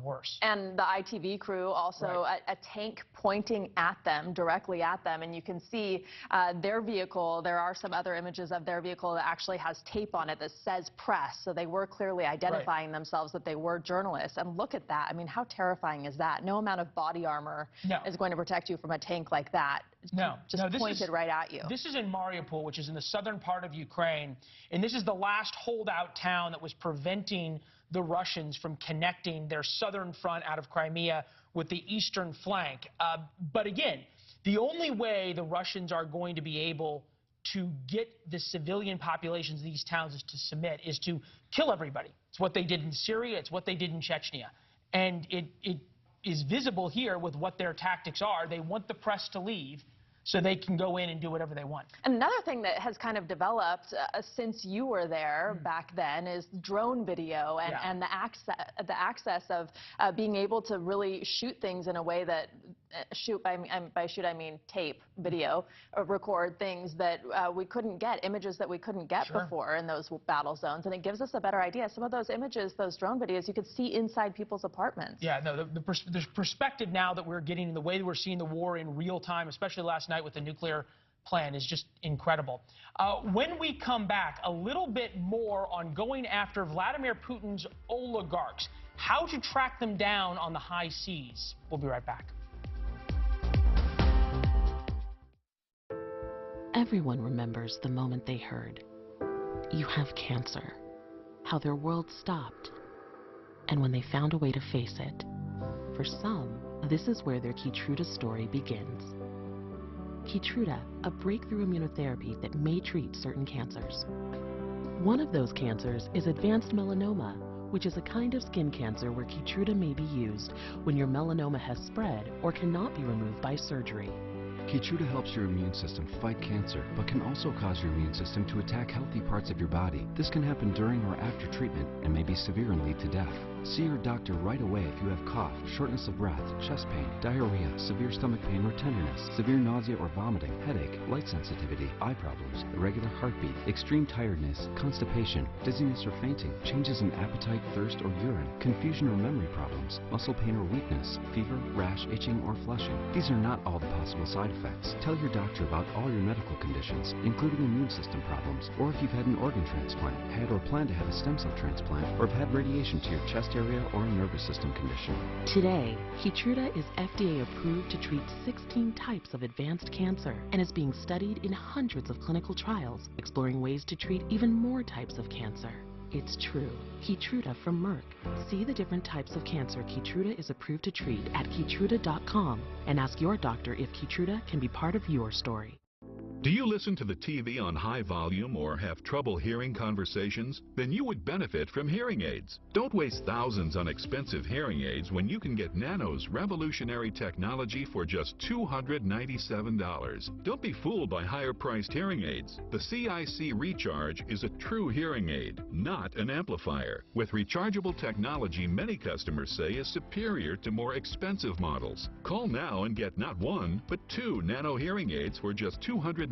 worse. And the ITV crew also, a tank pointing at them, directly at them, and you can see their vehicle. There are some other images of their vehicle that actually has tape on it that says press, so they were clearly identifying themselves that they were journalists. And look at that. I mean, how terrifying is that? No amount of body armor is going to protect you from a tank like that. Just pointed right at you. This is in Mariupol, which is in the southern part of Ukraine, and this is the last holdout town that was preventing the Russians from connecting their southern front out of Crimea with the eastern flank. But again, the only way the Russians are going to be able to get the civilian populations of these towns to submit is to kill everybody. It's what they did in Syria. It's what they did in Chechnya. And it is visible here with what their tactics are. They want the press to leave so they can go in and do whatever they want. And another thing that has kind of developed since you were there back then is drone video and the access of being able to really shoot things in a way that by shoot I mean tape video or record things that we couldn't get, images that we couldn't get before in those battle zones, and it gives us a better idea. Some of those images, those drone videos, you could see inside people's apartments. Yeah, no, the perspective now that we're getting, the way that we're seeing the war in real time, especially last night with the nuclear plan, is just incredible. When we come back, a little bit more on going after Vladimir Putin's oligarchs, how to track them down on the high seas. We'll be right back. Everyone remembers the moment they heard, "You have cancer," how their world stopped, and when they found a way to face it. For some, this is where their Keytruda story begins. Keytruda, a breakthrough immunotherapy that may treat certain cancers. One of those cancers is advanced melanoma, which is a kind of skin cancer where Keytruda may be used when your melanoma has spread or cannot be removed by surgery. Keytruda helps your immune system fight cancer, but can also cause your immune system to attack healthy parts of your body. This can happen during or after treatment and may be severe and lead to death. See your doctor right away if you have cough, shortness of breath, chest pain, diarrhea, severe stomach pain or tenderness, severe nausea or vomiting, headache, light sensitivity, eye problems, irregular heartbeat, extreme tiredness, constipation, dizziness or fainting, changes in appetite, thirst or urine, confusion or memory problems, muscle pain or weakness, fever, rash, itching or flushing. These are not all the possible side effects. Tell your doctor about all your medical conditions, including immune system problems, or if you've had an organ transplant, had or plan to have a stem cell transplant, or have had radiation to your chest area or a nervous system condition. Today, Keytruda is FDA approved to treat 16 types of advanced cancer and is being studied in hundreds of clinical trials, exploring ways to treat even more types of cancer. It's true. Keytruda from Merck. See the different types of cancer Keytruda is approved to treat at Keytruda.com and ask your doctor if Keytruda can be part of your story. Do you listen to the TV on high volume or have trouble hearing conversations? Then you would benefit from hearing aids. Don't waste thousands on expensive hearing aids when you can get Nano's revolutionary technology for just $297. Don't be fooled by higher-priced hearing aids. The CIC Recharge is a true hearing aid, not an amplifier. With rechargeable technology, many customers say is superior to more expensive models. Call now and get not one, but 2 Nano hearing aids for just $297.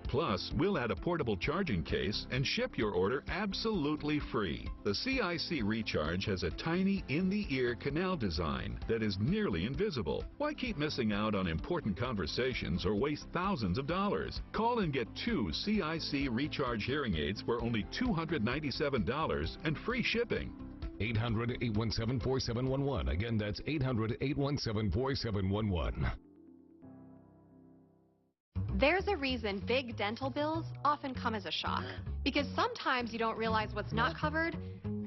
Plus, we'll add a portable charging case and ship your order absolutely free. The CIC Recharge has a tiny in-the-ear canal design that is nearly invisible. Why keep missing out on important conversations or waste thousands of dollars? Call and get 2 CIC Recharge hearing aids for only $297 and free shipping. 800-817-4711. Again, that's 800-817-4711. There's a reason big dental bills often come as a shock, because sometimes you don't realize what's not covered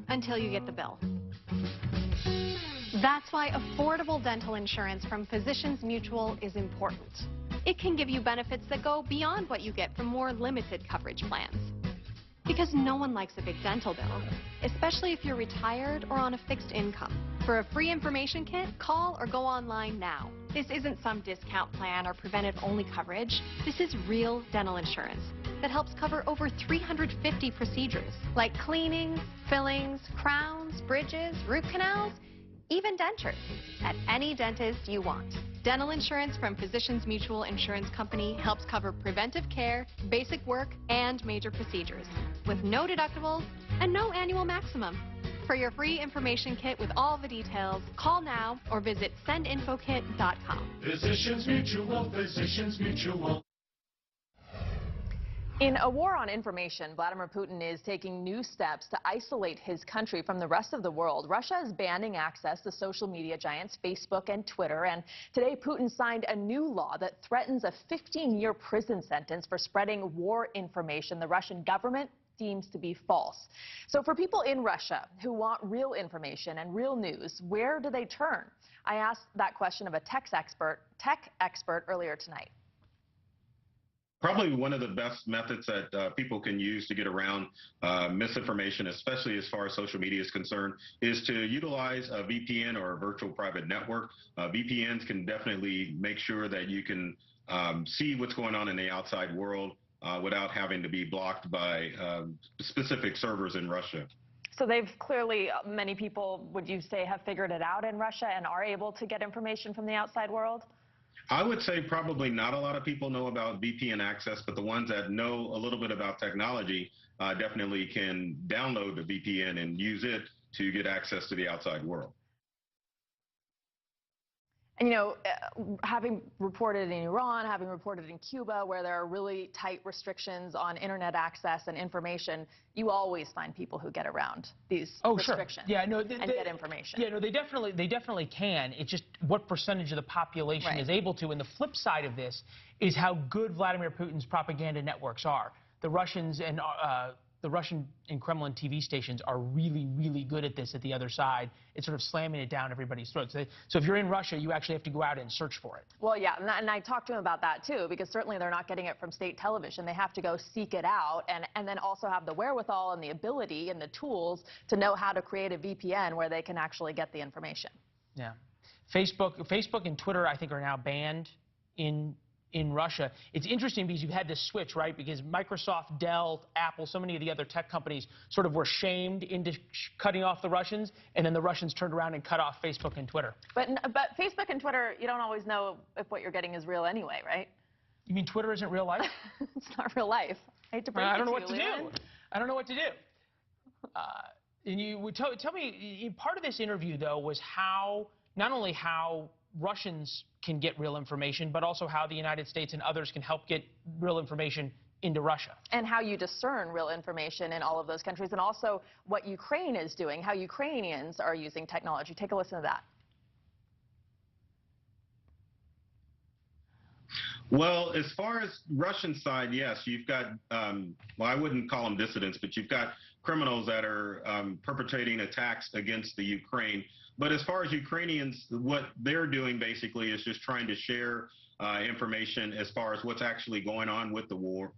until you get the bill. That's why affordable dental insurance from Physicians Mutual is important. It can give you benefits that go beyond what you get from more limited coverage plans. Because no one likes a big dental bill, especially if you're retired or on a fixed income. For a free information kit, call or go online now. This isn't some discount plan or preventive-only coverage. This is real dental insurance that helps cover over 350 procedures, like cleanings, fillings, crowns, bridges, root canals, even dentures, at any dentist you want. Dental insurance from Physicians Mutual Insurance Company helps cover preventive care, basic work, and major procedures, with no deductibles and no annual maximum. For your free information kit with all the details, call now or visit sendinfokit.com. Physicians Mutual, Physicians Mutual. In a war on information, Vladimir Putin is taking new steps to isolate his country from the rest of the world. Russia is banning access to social media giants Facebook and Twitter, and today Putin signed a new law that threatens a 15-year prison sentence for spreading war information the Russian government deems to be false. So for people in Russia who want real information and real news, where do they turn? I asked that question of a tech expert earlier tonight. Probably one of the best methods that people can use to get around misinformation, especially as far as social media is concerned, is to utilize a VPN or a virtual private network. VPNs can definitely make sure that you can see what's going on in the outside world without having to be blocked by specific servers in Russia. So they've clearly, many people, would you say, have figured it out in Russia and are able to get information from the outside world? I would say probably not a lot of people know about VPN access, but the ones that know a little bit about technology definitely can download the VPN and use it to get access to the outside world. And, you know, having reported in Iran, having reported in Cuba, where there are really tight restrictions on internet access and information, you always find people who get around these restrictions and get information. Yeah, no, they definitely can. It's just what percentage of the population is able to. And the flip side of this is how good Vladimir Putin's propaganda networks are. The Russians and the Russian and Kremlin TV stations are really, really good at this at the other side. It's sort of slamming it down everybody's throats. So if you're in Russia, you actually have to go out and search for it. Well, yeah, and I talked to him about that, too, because certainly they're not getting it from state television. They have to go seek it out and then also have the wherewithal and the ability and the tools to know how to create a VPN where they can actually get the information. Yeah. Facebook and Twitter, I think, are now banned in Russia. It's interesting because you've had this switch, right? Because Microsoft, Dell, Apple, so many of the other tech companies sort of were shamed into cutting off the Russians, and then the Russians turned around and cut off Facebook and Twitter. But Facebook and Twitter, you don't always know if what you're getting is real anyway, right? You mean Twitter isn't real life? It's not real life. I hate to break it to you, I don't know what to do. I don't know what to do. And you would tell me, part of this interview, though, was how, not only how Russians can get real information, but also how the United States and others can help get real information into Russia. And how you discern real information in all of those countries, and also what Ukraine is doing, how Ukrainians are using technology. Take a listen to that. Well, as far as Russian side, yes, you've got, well, I wouldn't call them dissidents, but you've got criminals that are perpetrating attacks against the Ukraine. But as far as Ukrainians, what they're doing basically is just trying to share information as far as what's actually going on with the war,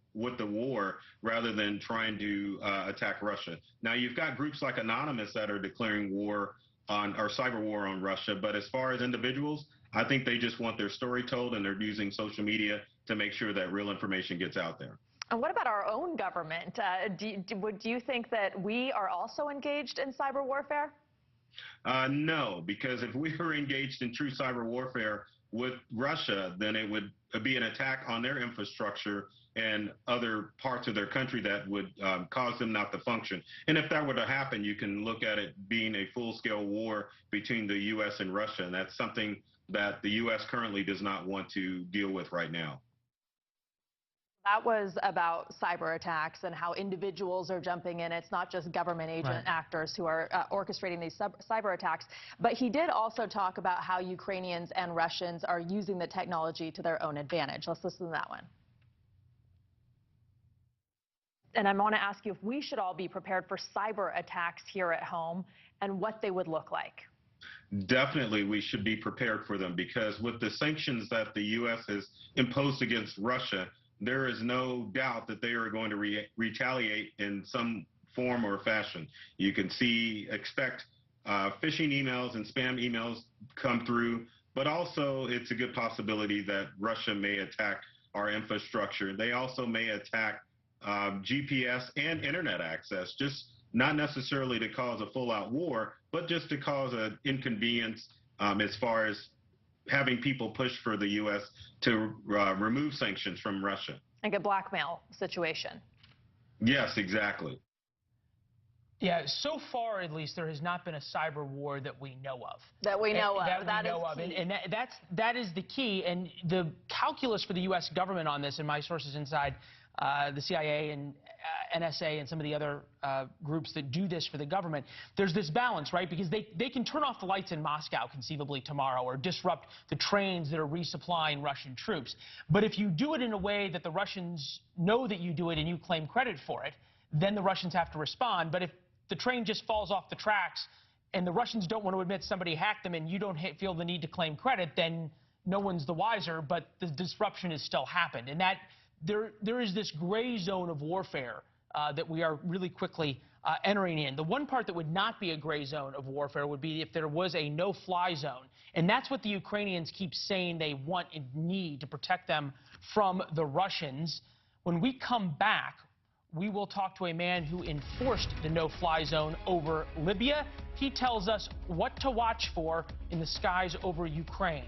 rather than trying to attack Russia. Now, you've got groups like Anonymous that are declaring war on, or cyber war on Russia. But as far as individuals, I think they just want their story told, and they're using social media to make sure that real information gets out there. And what about our own government? Do you think that we are also engaged in cyber warfare? No, because if we were engaged in true cyber warfare with Russia, then it would be an attack on their infrastructure and other parts of their country that would cause them not to function. And if that were to happen, you can look at it being a full-scale war between the U.S. and Russia, and that's something that the U.S. currently does not want to deal with right now. That was about cyber attacks and how individuals are jumping in. It's not just government agent actors who are orchestrating these cyber attacks. But he did also talk about how Ukrainians and Russians are using the technology to their own advantage. Let's listen to that one. And I want to ask you if we should all be prepared for cyber attacks here at home and what they would look like. Definitely, we should be prepared for them, because with the sanctions that the U.S. has imposed against Russia, there is no doubt that they are going to retaliate in some form or fashion. You can expect phishing emails and spam emails come through, but also it's a good possibility that Russia may attack our infrastructure. They also may attack GPS and internet access, just not necessarily to cause a full-out war, but just to cause an inconvenience as far as having people push for the U.S. to remove sanctions from Russia. Like a blackmail situation. Yes, exactly. Yeah, so far at least there has not been a cyber war that we know of. That we know of. That is key. And that is the key. And the calculus for the U.S. government on this, and my sources inside the CIA and NSA and some of the other groups that do this for the government, there's this balance, right? Because they can turn off the lights in Moscow conceivably tomorrow, or disrupt the trains that are resupplying Russian troops. But if you do it in a way that the Russians know that you do it and you claim credit for it, then the Russians have to respond. But if the train just falls off the tracks and the Russians don't want to admit somebody hacked them and you don't feel the need to claim credit, then no one's the wiser, but the disruption has still happened. And that there is this gray zone of warfare that we are really quickly entering in. The one part that would not be a gray zone of warfare would be if there was a no-fly zone. And that's what the Ukrainians keep saying they want and need to protect them from the Russians. When we come back, we will talk to a man who enforced the no-fly zone over Libya. He tells us what to watch for in the skies over Ukraine.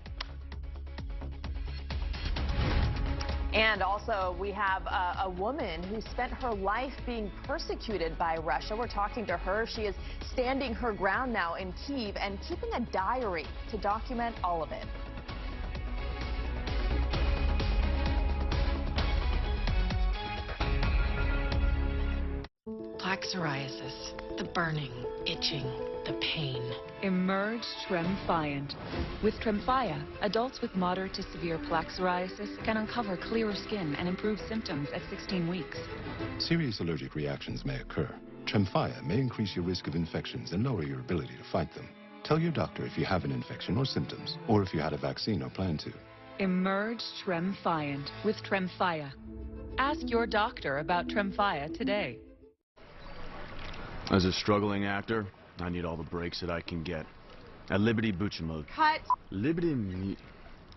And also, we have a woman who spent her life being persecuted by Russia. We're talking to her. She is standing her ground now in Kyiv and keeping a diary to document all of it. Plaque psoriasis, the burning, itching, the pain. Emerge Tremfyant. With Tremfya, adults with moderate to severe plaque psoriasis can uncover clearer skin and improve symptoms at 16 weeks. Serious allergic reactions may occur. Tremfya may increase your risk of infections and lower your ability to fight them. Tell your doctor if you have an infection or symptoms, or if you had a vaccine or plan to. Emerge Tremfyant with Tremfya. Ask your doctor about Tremfya today. As a struggling actor, I need all the breaks that I can get. At Liberty Mutual. Cut.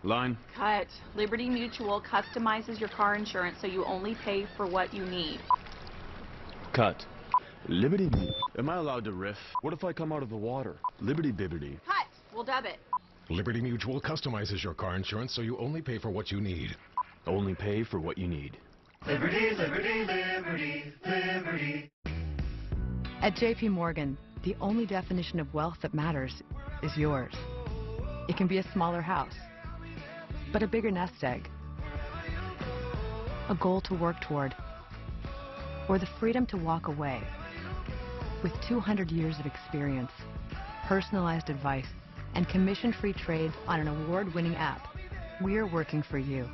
Line. Cut. Liberty Mutual customizes your car insurance so you only pay for what you need. Cut. Liberty. Am I allowed to riff? What if I come out of the water? Liberty Bibbity. Cut. We'll dub it. Liberty Mutual customizes your car insurance so you only pay for what you need. Only pay for what you need. Liberty, liberty, liberty, liberty. At JP Morgan, the only definition of wealth that matters is yours. It can be a smaller house, but a bigger nest egg, a goal to work toward, or the freedom to walk away. With 200 years of experience, personalized advice, and commission-free trades on an award-winning app, we're working for you.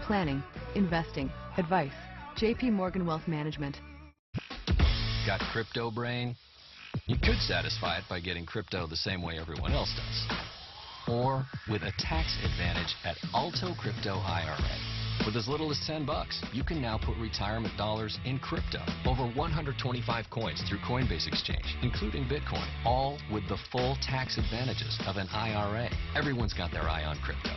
Planning, investing, advice. JP Morgan Wealth Management. Got crypto brain? You could satisfy it by getting crypto the same way everyone else does. Or with a tax advantage at Alto Crypto IRA. With as little as $10, you can now put retirement dollars in crypto. Over 125 coins through Coinbase Exchange, including Bitcoin, all with the full tax advantages of an IRA. Everyone's got their eye on crypto.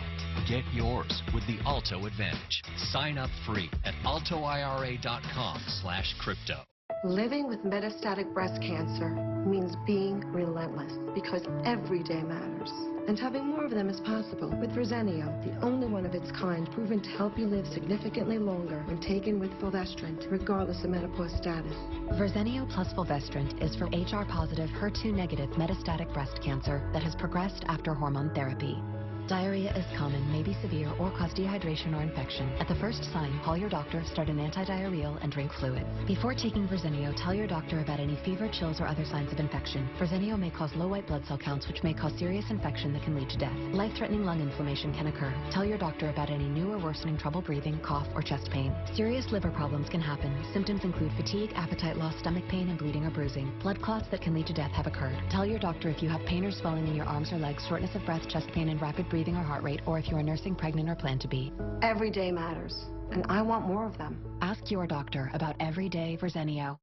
Get yours with the Alto Advantage. Sign up free at altoira.com/crypto. Living with metastatic breast cancer means being relentless because every day matters. And having more of them is possible with Verzenio, the only one of its kind proven to help you live significantly longer when taken with fulvestrant, regardless of menopause status. Verzenio plus fulvestrant is for HR-positive, HER2-negative metastatic breast cancer that has progressed after hormone therapy. Diarrhea is common, may be severe, or cause dehydration or infection. At the first sign, call your doctor, start an antidiarrheal, and drink fluids. Before taking Verzenio, tell your doctor about any fever, chills, or other signs of infection. Verzenio may cause low white blood cell counts, which may cause serious infection that can lead to death. Life-threatening lung inflammation can occur. Tell your doctor about any new or worsening trouble breathing, cough, or chest pain. Serious liver problems can happen. Symptoms include fatigue, appetite loss, stomach pain, and bleeding or bruising. Blood clots that can lead to death have occurred. Tell your doctor if you have pain or swelling in your arms or legs, shortness of breath, chest pain, and rapid breathing or heart rate, or if you are nursing, pregnant, or plan to be. Every day matters, and I want more of them. Ask your doctor about Everyday Verzenio.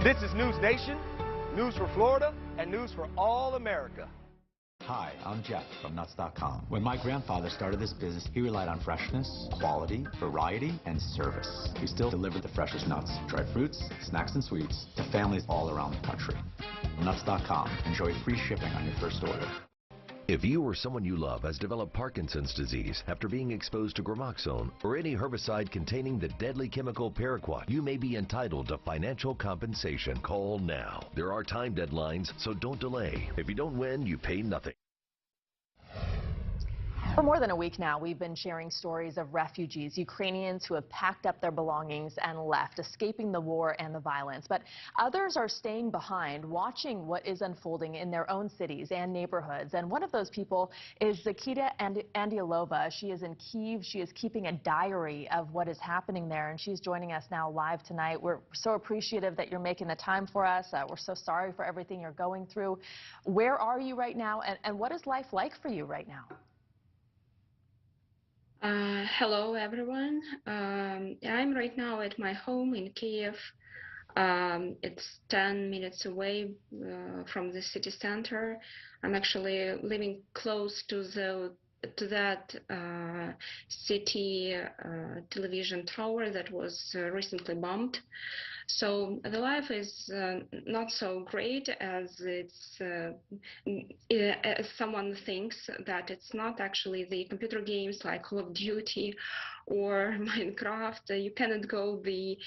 This is News Nation, news for Florida, and news for all America. Hi, I'm Jeff from Nuts.com. When my grandfather started this business, he relied on freshness, quality, variety, and service. We still deliver the freshest nuts, dried fruits, snacks, and sweets to families all around the country. Nuts.com. Enjoy free shipping on your first order. If you or someone you love has developed Parkinson's disease after being exposed to Gramoxone or any herbicide containing the deadly chemical paraquat, you may be entitled to financial compensation. Call now. There are time deadlines, so don't delay. If you don't win, you pay nothing. For more than a week now, we've been sharing stories of refugees, Ukrainians who have packed up their belongings and left, escaping the war and the violence. But others are staying behind, watching what is unfolding in their own cities and neighborhoods. And one of those people is Zakita Andialova. She is in Kyiv. She is keeping a diary of what is happening there, and she's joining us now live tonight. We're so appreciative that you're making the time for us. We're so sorry for everything you're going through. Where are you right now, and what is life like for you right now? Hello, everyone. I'm right now at my home in Kyiv. It's 10 minutes away from the city center. I'm actually living close to that city television tower that was recently bombed. So the life is not so great as as someone thinks, that it's not actually the computer games like Call of Duty or Minecraft. You cannot go the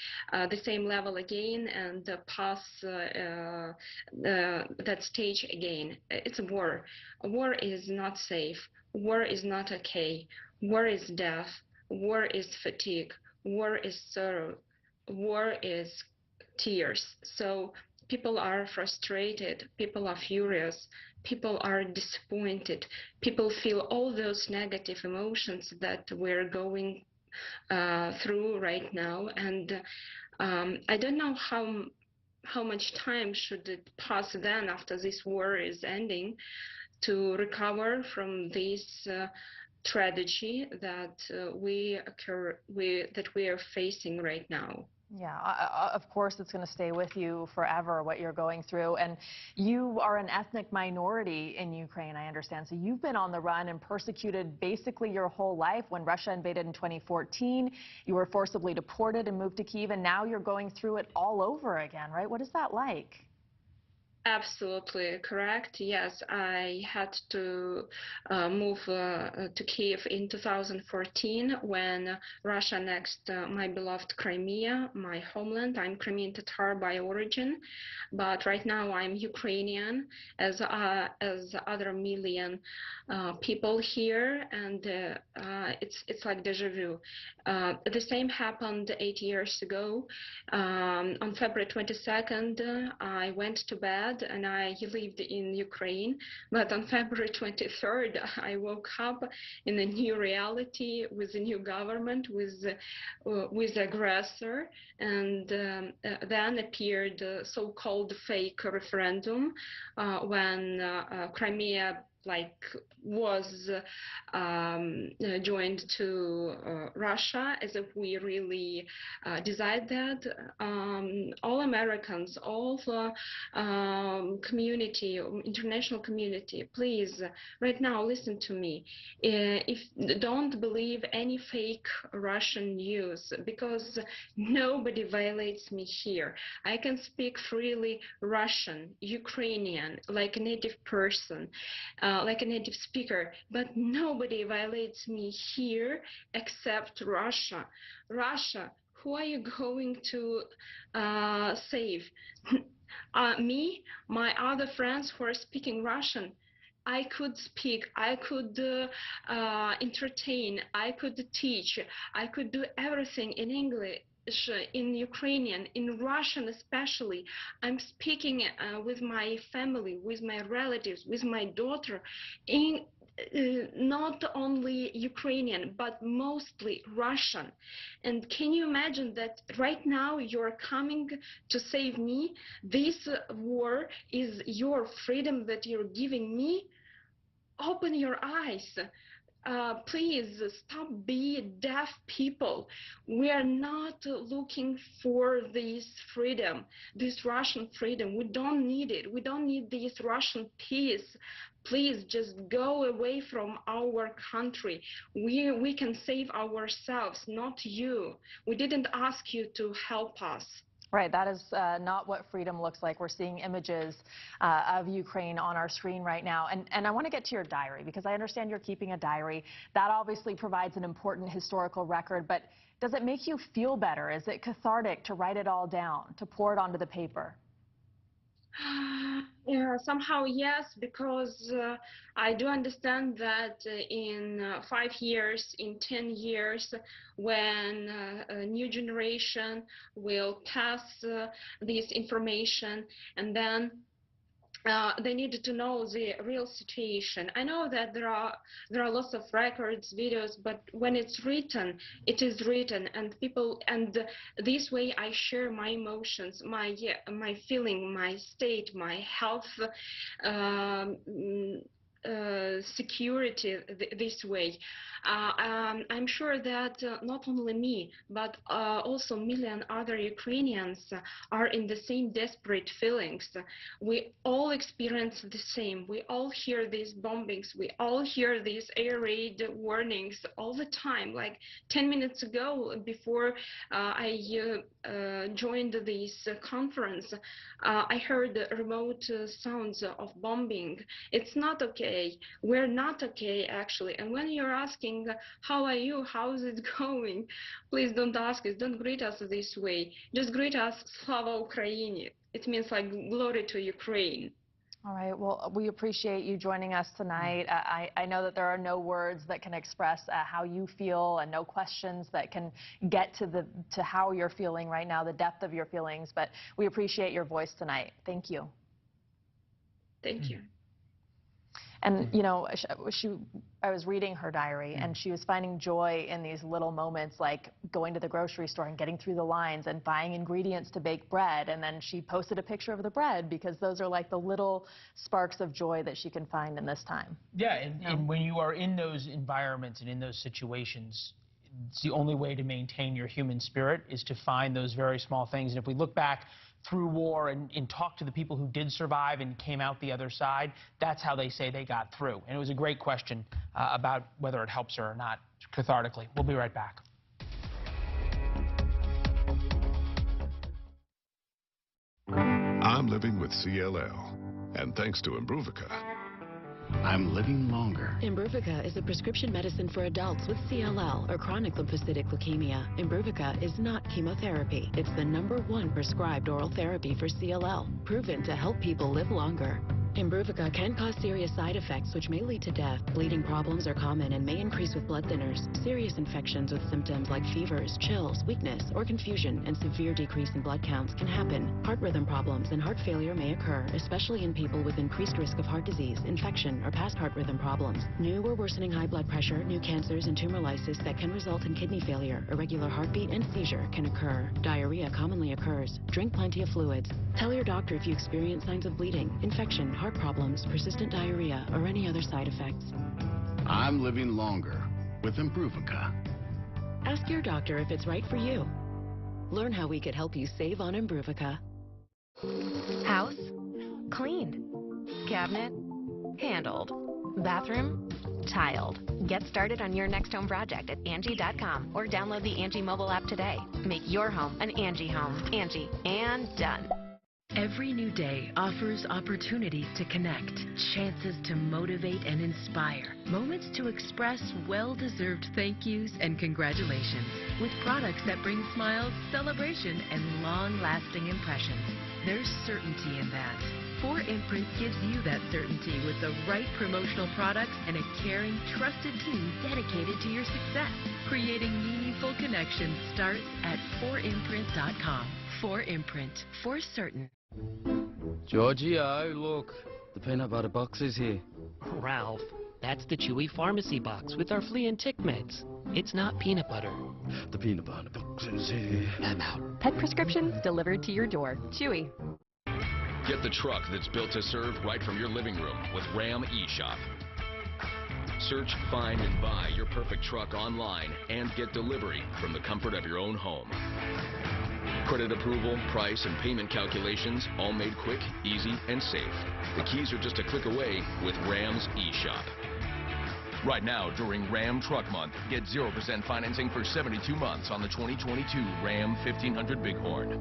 same level again and pass that stage again. It's a war. A war is not safe. War is not okay. War is death. War is fatigue. War is sorrow. War is tears. So people are frustrated, people are furious, people are disappointed, people feel all those negative emotions that we're going through right now. And I don't know how much time should it pass then, after this war is ending, to recover from this tragedy that we are facing right now. Yeah, of course it's going to stay with you forever, what you're going through. And you are an ethnic minority in Ukraine, I understand. So you've been on the run and persecuted basically your whole life. When Russia invaded in 2014, you were forcibly deported and moved to Kyiv, and now you're going through it all over again, right? What is that like? Absolutely correct. Yes, I had to move to Kyiv in 2014 when Russia annexed my beloved Crimea, my homeland. I'm Crimean Tatar by origin, but right now I'm Ukrainian, as other million people here, and it's like deja vu. The same happened 8 years ago. On February 22nd, I went to bed dad and I lived in Ukraine, but on February 23rd, I woke up in a new reality with a new government, with aggressor, and then appeared so-called fake referendum when Crimea was joined to Russia, as if we really desired that. All Americans, all community, international community, please, right now, listen to me. Don't believe any fake Russian news, because nobody violates me here. I can speak freely Russian, Ukrainian, like a native person, like a native speaker, but nobody violates me here except Russia. Russia, who are you going to save? Me, my other friends who are speaking Russian. I could speak, I could entertain, I could teach, I could do everything in English, in Ukrainian, in Russian especially. I'm speaking with my family, with my relatives, with my daughter, in not only Ukrainian, but mostly Russian. And can you imagine that right now you're coming to save me? This war is your freedom that you're giving me? Open your eyes. Please stop being deaf people. We are not looking for this freedom, this Russian freedom. We don't need it. We don't need this Russian peace. Please just go away from our country. We can save ourselves, not you. We didn't ask you to help us. Right, that is not what freedom looks like. We're seeing images of Ukraine on our screen right now. And I want to get to your diary, because I understand you're keeping a diary. That obviously provides an important historical record, but does it make you feel better? Is it cathartic to write it all down, to pour it onto the paper? Yeah, somehow yes, because I do understand that in 5 years, in 10 years, when a new generation will pass this information, and then they needed to know the real situation. I know that there are lots of records, videos, but when it's written, it is written, and people, and this way I share my emotions, my feeling, my state, my health, security this way. I'm sure that not only me, but also million other Ukrainians are in the same desperate feelings. We all experience the same. We all hear these bombings. We all hear these air raid warnings all the time. Like 10 minutes ago, before I joined this conference, I heard remote sounds of bombing. It's not okay. We're not okay, actually. And when you're asking, how are you? How is it going? Please don't ask us. Don't greet us this way. Just greet us, Slava Ukraini. It means like glory to Ukraine. All right. Well, we appreciate you joining us tonight. I know that there are no words that can express how you feel, and no questions that can get to how you're feeling right now, the depth of your feelings. But we appreciate your voice tonight. Thank you. Thank you. And, you know, I was reading her diary, and she was finding joy in these little moments, like going to the grocery store and getting through the lines and buying ingredients to bake bread. And then she posted a picture of the bread, because those are like the little sparks of joy that she can find in this time. Yeah, and when you are in those environments and in those situations, it's the only way to maintain your human spirit is to find those very small things. And if we look back through war and talk to the people who did survive and came out the other side, that's how they say they got through. And it was a great question about whether it helps her or not cathartically. We'll be right back. I'm living with CLL, and thanks to Imbruvica, I'm living longer. Imbruvica is a prescription medicine for adults with CLL or chronic lymphocytic leukemia. Imbruvica is not chemotherapy. It's the #1 prescribed oral therapy for CLL, proven to help people live longer. Imbruvica can cause serious side effects which may lead to death. Bleeding problems are common and may increase with blood thinners. Serious infections with symptoms like fevers, chills, weakness, or confusion, and severe decrease in blood counts can happen. Heart rhythm problems and heart failure may occur, especially in people with increased risk of heart disease, infection, or past heart rhythm problems. New or worsening high blood pressure, new cancers, and tumor lysis that can result in kidney failure, irregular heartbeat, and seizure can occur. Diarrhea commonly occurs. Drink plenty of fluids. Tell your doctor if you experience signs of bleeding, infection, heart problems, persistent diarrhea, or any other side effects. I'm living longer with Imbruvica. Ask your doctor if it's right for you. Learn how we could help you save on Imbruvica. House? Cleaned. Cabinet? Handled. Bathroom? Tiled. Get started on your next home project at Angie.com or download the Angie mobile app today. Make your home an Angie home. Angie, and done. Every new day offers opportunities to connect, chances to motivate and inspire, moments to express well-deserved thank yous and congratulations, with products that bring smiles, celebration, and long-lasting impressions. There's certainty in that. 4imprint gives you that certainty with the right promotional products and a caring, trusted team dedicated to your success. Creating meaningful connections starts at 4imprint.com. 4imprint, for certain. Giorgio, look, the peanut butter box is here. Ralph, that's the Chewy Pharmacy box with our flea and tick meds. It's not peanut butter. The peanut butter box is here. I'm out. Pet prescriptions delivered to your door. Chewy. Get the truck that's built to serve right from your living room with Ram eShop. Search, find, and buy your perfect truck online and get delivery from the comfort of your own home. Credit approval, price, and payment calculations all made quick, easy, and safe. The keys are just a click away with Ram's eShop. Right now, during Ram Truck Month, get 0% financing for 72 months on the 2022 Ram 1500 Bighorn.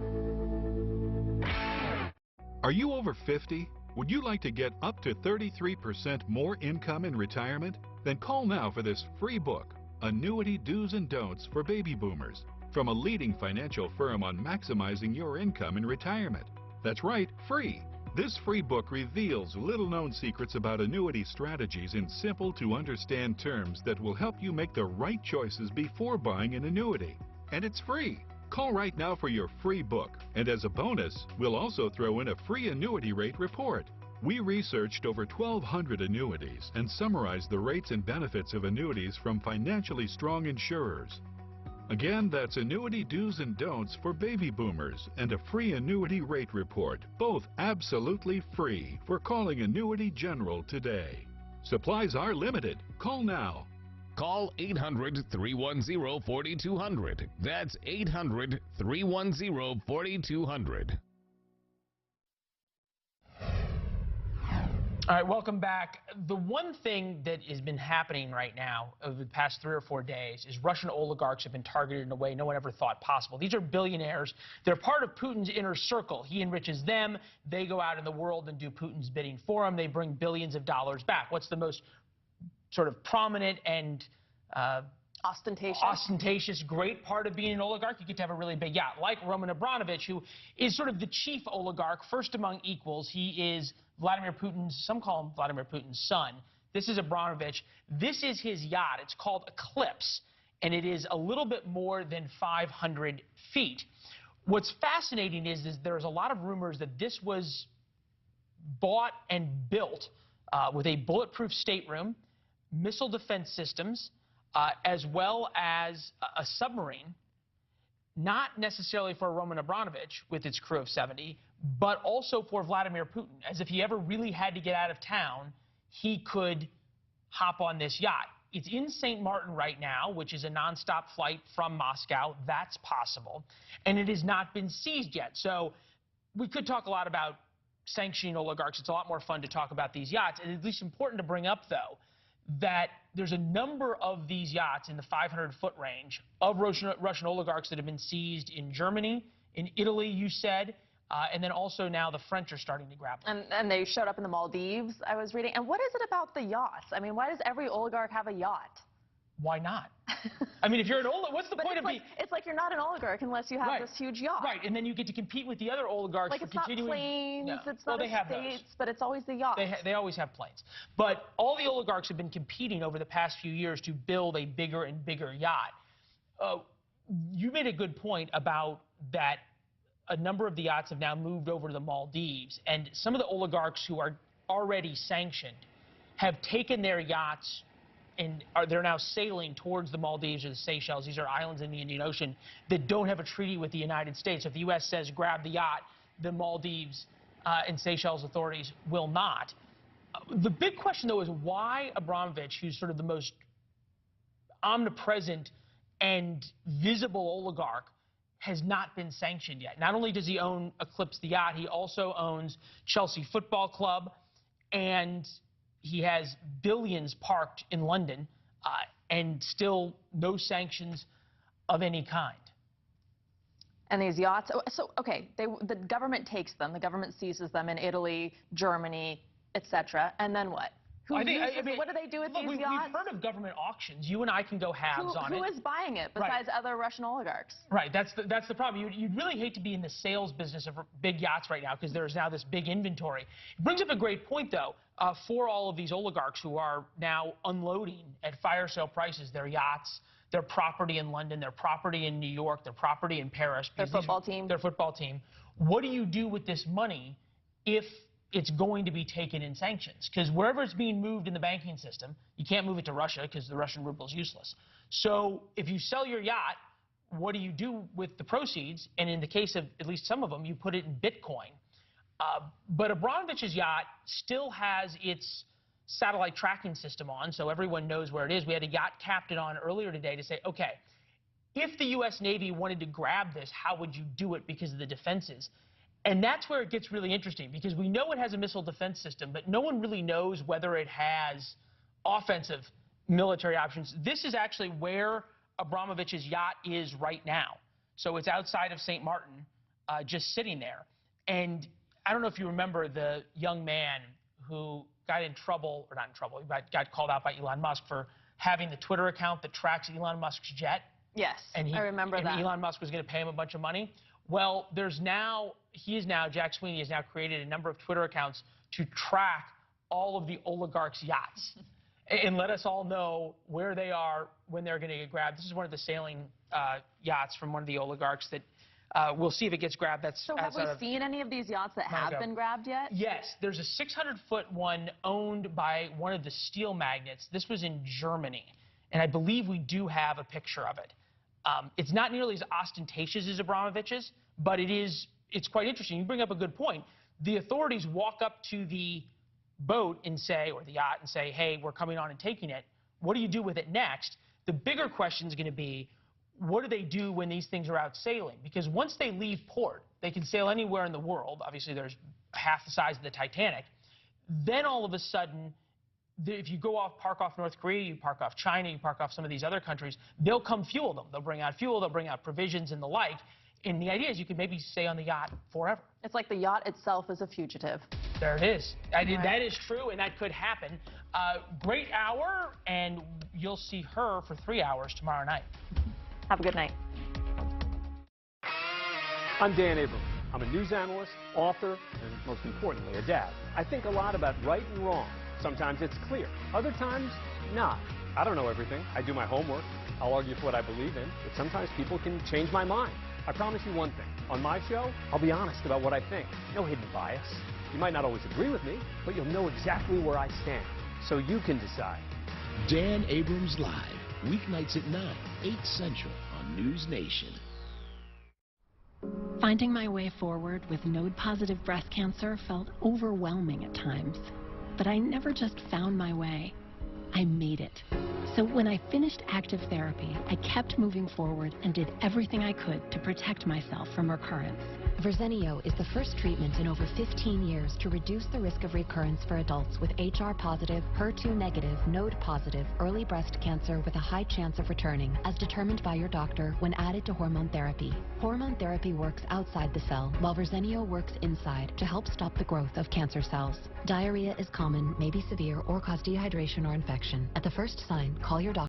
Are you over 50? Would you like to get up to 33% more income in retirement? Then call now for this free book, Annuity Do's and Don'ts for Baby Boomers, from a leading financial firm on maximizing your income in retirement. That's right, free. This free book reveals little-known secrets about annuity strategies in simple-to-understand terms that will help you make the right choices before buying an annuity. And it's free. Call right now for your free book. And as a bonus, we'll also throw in a free annuity rate report. We researched over 1,200 annuities and summarized the rates and benefits of annuities from financially strong insurers. Again, that's Annuity Do's and Don'ts for Baby Boomers and a free annuity rate report, both absolutely free, for calling Annuity General today. Supplies are limited. Call now. Call 800-310-4200. That's 800-310-4200. All right, welcome back. The one thing that has been happening right now over the past 3 or 4 days is Russian oligarchs have been targeted in a way no one ever thought possible. These are billionaires. They're part of Putin's inner circle. He enriches them. They go out in the world and do Putin's bidding for him. They bring billions of dollars back. What's the most sort of prominent and ostentatious great part of being an oligarch? You get to have a really big yacht, like Roman Abramovich, who is sort of the chief oligarch, first among equals. He is Vladimir Putin's, some call him Vladimir Putin's son. This is Abramovich. This is his yacht. It's called Eclipse, and it is a little bit more than 500 feet. What's fascinating is there's a lot of rumors that this was bought and built with a bulletproof stateroom, missile defense systems, as well as a submarine, not necessarily for Roman Abramovich with its crew of 70, but also for Vladimir Putin, as if he ever really had to get out of town, he could hop on this yacht. It's in St. Martin right now, which is a nonstop flight from Moscow. That's possible. And it has not been seized yet. So we could talk a lot about sanctioning oligarchs. It's a lot more fun to talk about these yachts. And at least important to bring up, though, that there's a number of these yachts in the 500-foot range of Russian oligarchs that have been seized in Germany, in Italy, you said, and then also now the French are starting to grab them. And they showed up in the Maldives, I was reading. And what is it about the yachts? I mean, why does every oligarch have a yacht? Why not? I mean, if you're an oligarch, what's the point of being... It's like you're not an oligarch unless you have this huge yacht. Right, and then you get to compete with the other oligarchs like for it's continuing... not planes, No. it's not estates, but it's always the yacht. They always have planes. But all the oligarchs have been competing over the past few years to build a bigger and bigger yacht. You made a good point about that a number of the yachts have now moved over to the Maldives, and some of the oligarchs who are already sanctioned have taken their yachts and they're now sailing towards the Maldives or the Seychelles. These are islands in the Indian Ocean that don't have a treaty with the United States. If the U.S. says grab the yacht, the Maldives and Seychelles authorities will not. The big question, though, is why Abramovich, who's sort of the most omnipresent and visible oligarch, has not been sanctioned yet. Not only does he own Eclipse the yacht, he also owns Chelsea Football Club, and he has billions parked in London, and still no sanctions of any kind. And these yachts, okay, the government takes them, the government seizes them in Italy, Germany, etc., and then what? What do they do with these yachts? We've heard of government auctions. You and I can go halves on it. Who is buying it besides other Russian oligarchs? Right, that's the problem. You'd really hate to be in the sales business of big yachts right now because there's now this big inventory. It brings up a great point, though, for all of these oligarchs who are now unloading at fire sale prices their yachts, their property in London, their property in New York, their property in Paris. Their football team. Their football team. What do you do with this money if it's going to be taken in sanctions? Because wherever it's being moved in the banking system, you can't move it to Russia because the Russian ruble is useless. So if you sell your yacht, what do you do with the proceeds? And in the case of at least some of them, you put it in Bitcoin. But Abramovich's yacht still has its satellite tracking system on, so everyone knows where it is. We had a yacht captain on earlier today to say, okay, if the U.S. Navy wanted to grab this, how would you do it because of the defenses? And that's where it gets really interesting, because we know it has a missile defense system, but no one really knows whether it has offensive military options. This is actually where Abramovich's yacht is right now. So it's outside of St. Martin, just sitting there. And I don't know if you remember the young man who got in trouble, or not in trouble, he got called out by Elon Musk for having the Twitter account that tracks Elon Musk's jet. Yes, I remember that. And Elon Musk was going to pay him a bunch of money. Well, Jack Sweeney has now created a number of Twitter accounts to track all of the oligarchs' yachts and let us all know where they are when they're going to get grabbed. This is one of the sailing yachts from one of the oligarchs that we'll see if it gets grabbed. So have we seen any of these yachts that have been grabbed yet? Yes. There's a 600-foot one owned by one of the steel magnates. This was in Germany, and I believe we do have a picture of it. It's not nearly as ostentatious as Abramovich's, but it's quite interesting. You bring up a good point. The authorities walk up to the boat and say, or the yacht, and say, hey, we're coming on and taking it. What do you do with it next? The bigger question is going to be, what do they do when these things are out sailing? Because once they leave port, they can sail anywhere in the world. Obviously, there's half the size of the Titanic. Then all of a sudden, if you park off North Korea, you park off China, you park off some of these other countries, they'll come fuel them. They'll bring out fuel, they'll bring out provisions and the like. And the idea is you could maybe stay on the yacht forever. It's like the yacht itself is a fugitive. There it is. That is true, and that could happen. Great hour, and you'll see her for 3 hours tomorrow night. Have a good night. I'm Dan Abrams. I'm a news analyst, author, and most importantly, a dad. I think a lot about right and wrong. Sometimes it's clear. Other times, not. I don't know everything. I do my homework. I'll argue for what I believe in, but sometimes people can change my mind. I promise you one thing. On my show, I'll be honest about what I think. No hidden bias. You might not always agree with me, but you'll know exactly where I stand, so you can decide. Dan Abrams Live, weeknights at 9, 8 Central on News Nation. Finding my way forward with node-positive breast cancer felt overwhelming at times. But I never just found my way. I made it. So when I finished active therapy, I kept moving forward and did everything I could to protect myself from recurrence. Verzenio is the first treatment in over 15 years to reduce the risk of recurrence for adults with HR-positive, HER2-negative, node-positive, early breast cancer with a high chance of returning, as determined by your doctor when added to hormone therapy. Hormone therapy works outside the cell, while Verzenio works inside to help stop the growth of cancer cells. Diarrhea is common, may be severe, or cause dehydration or infection. At the first sign, call your doctor.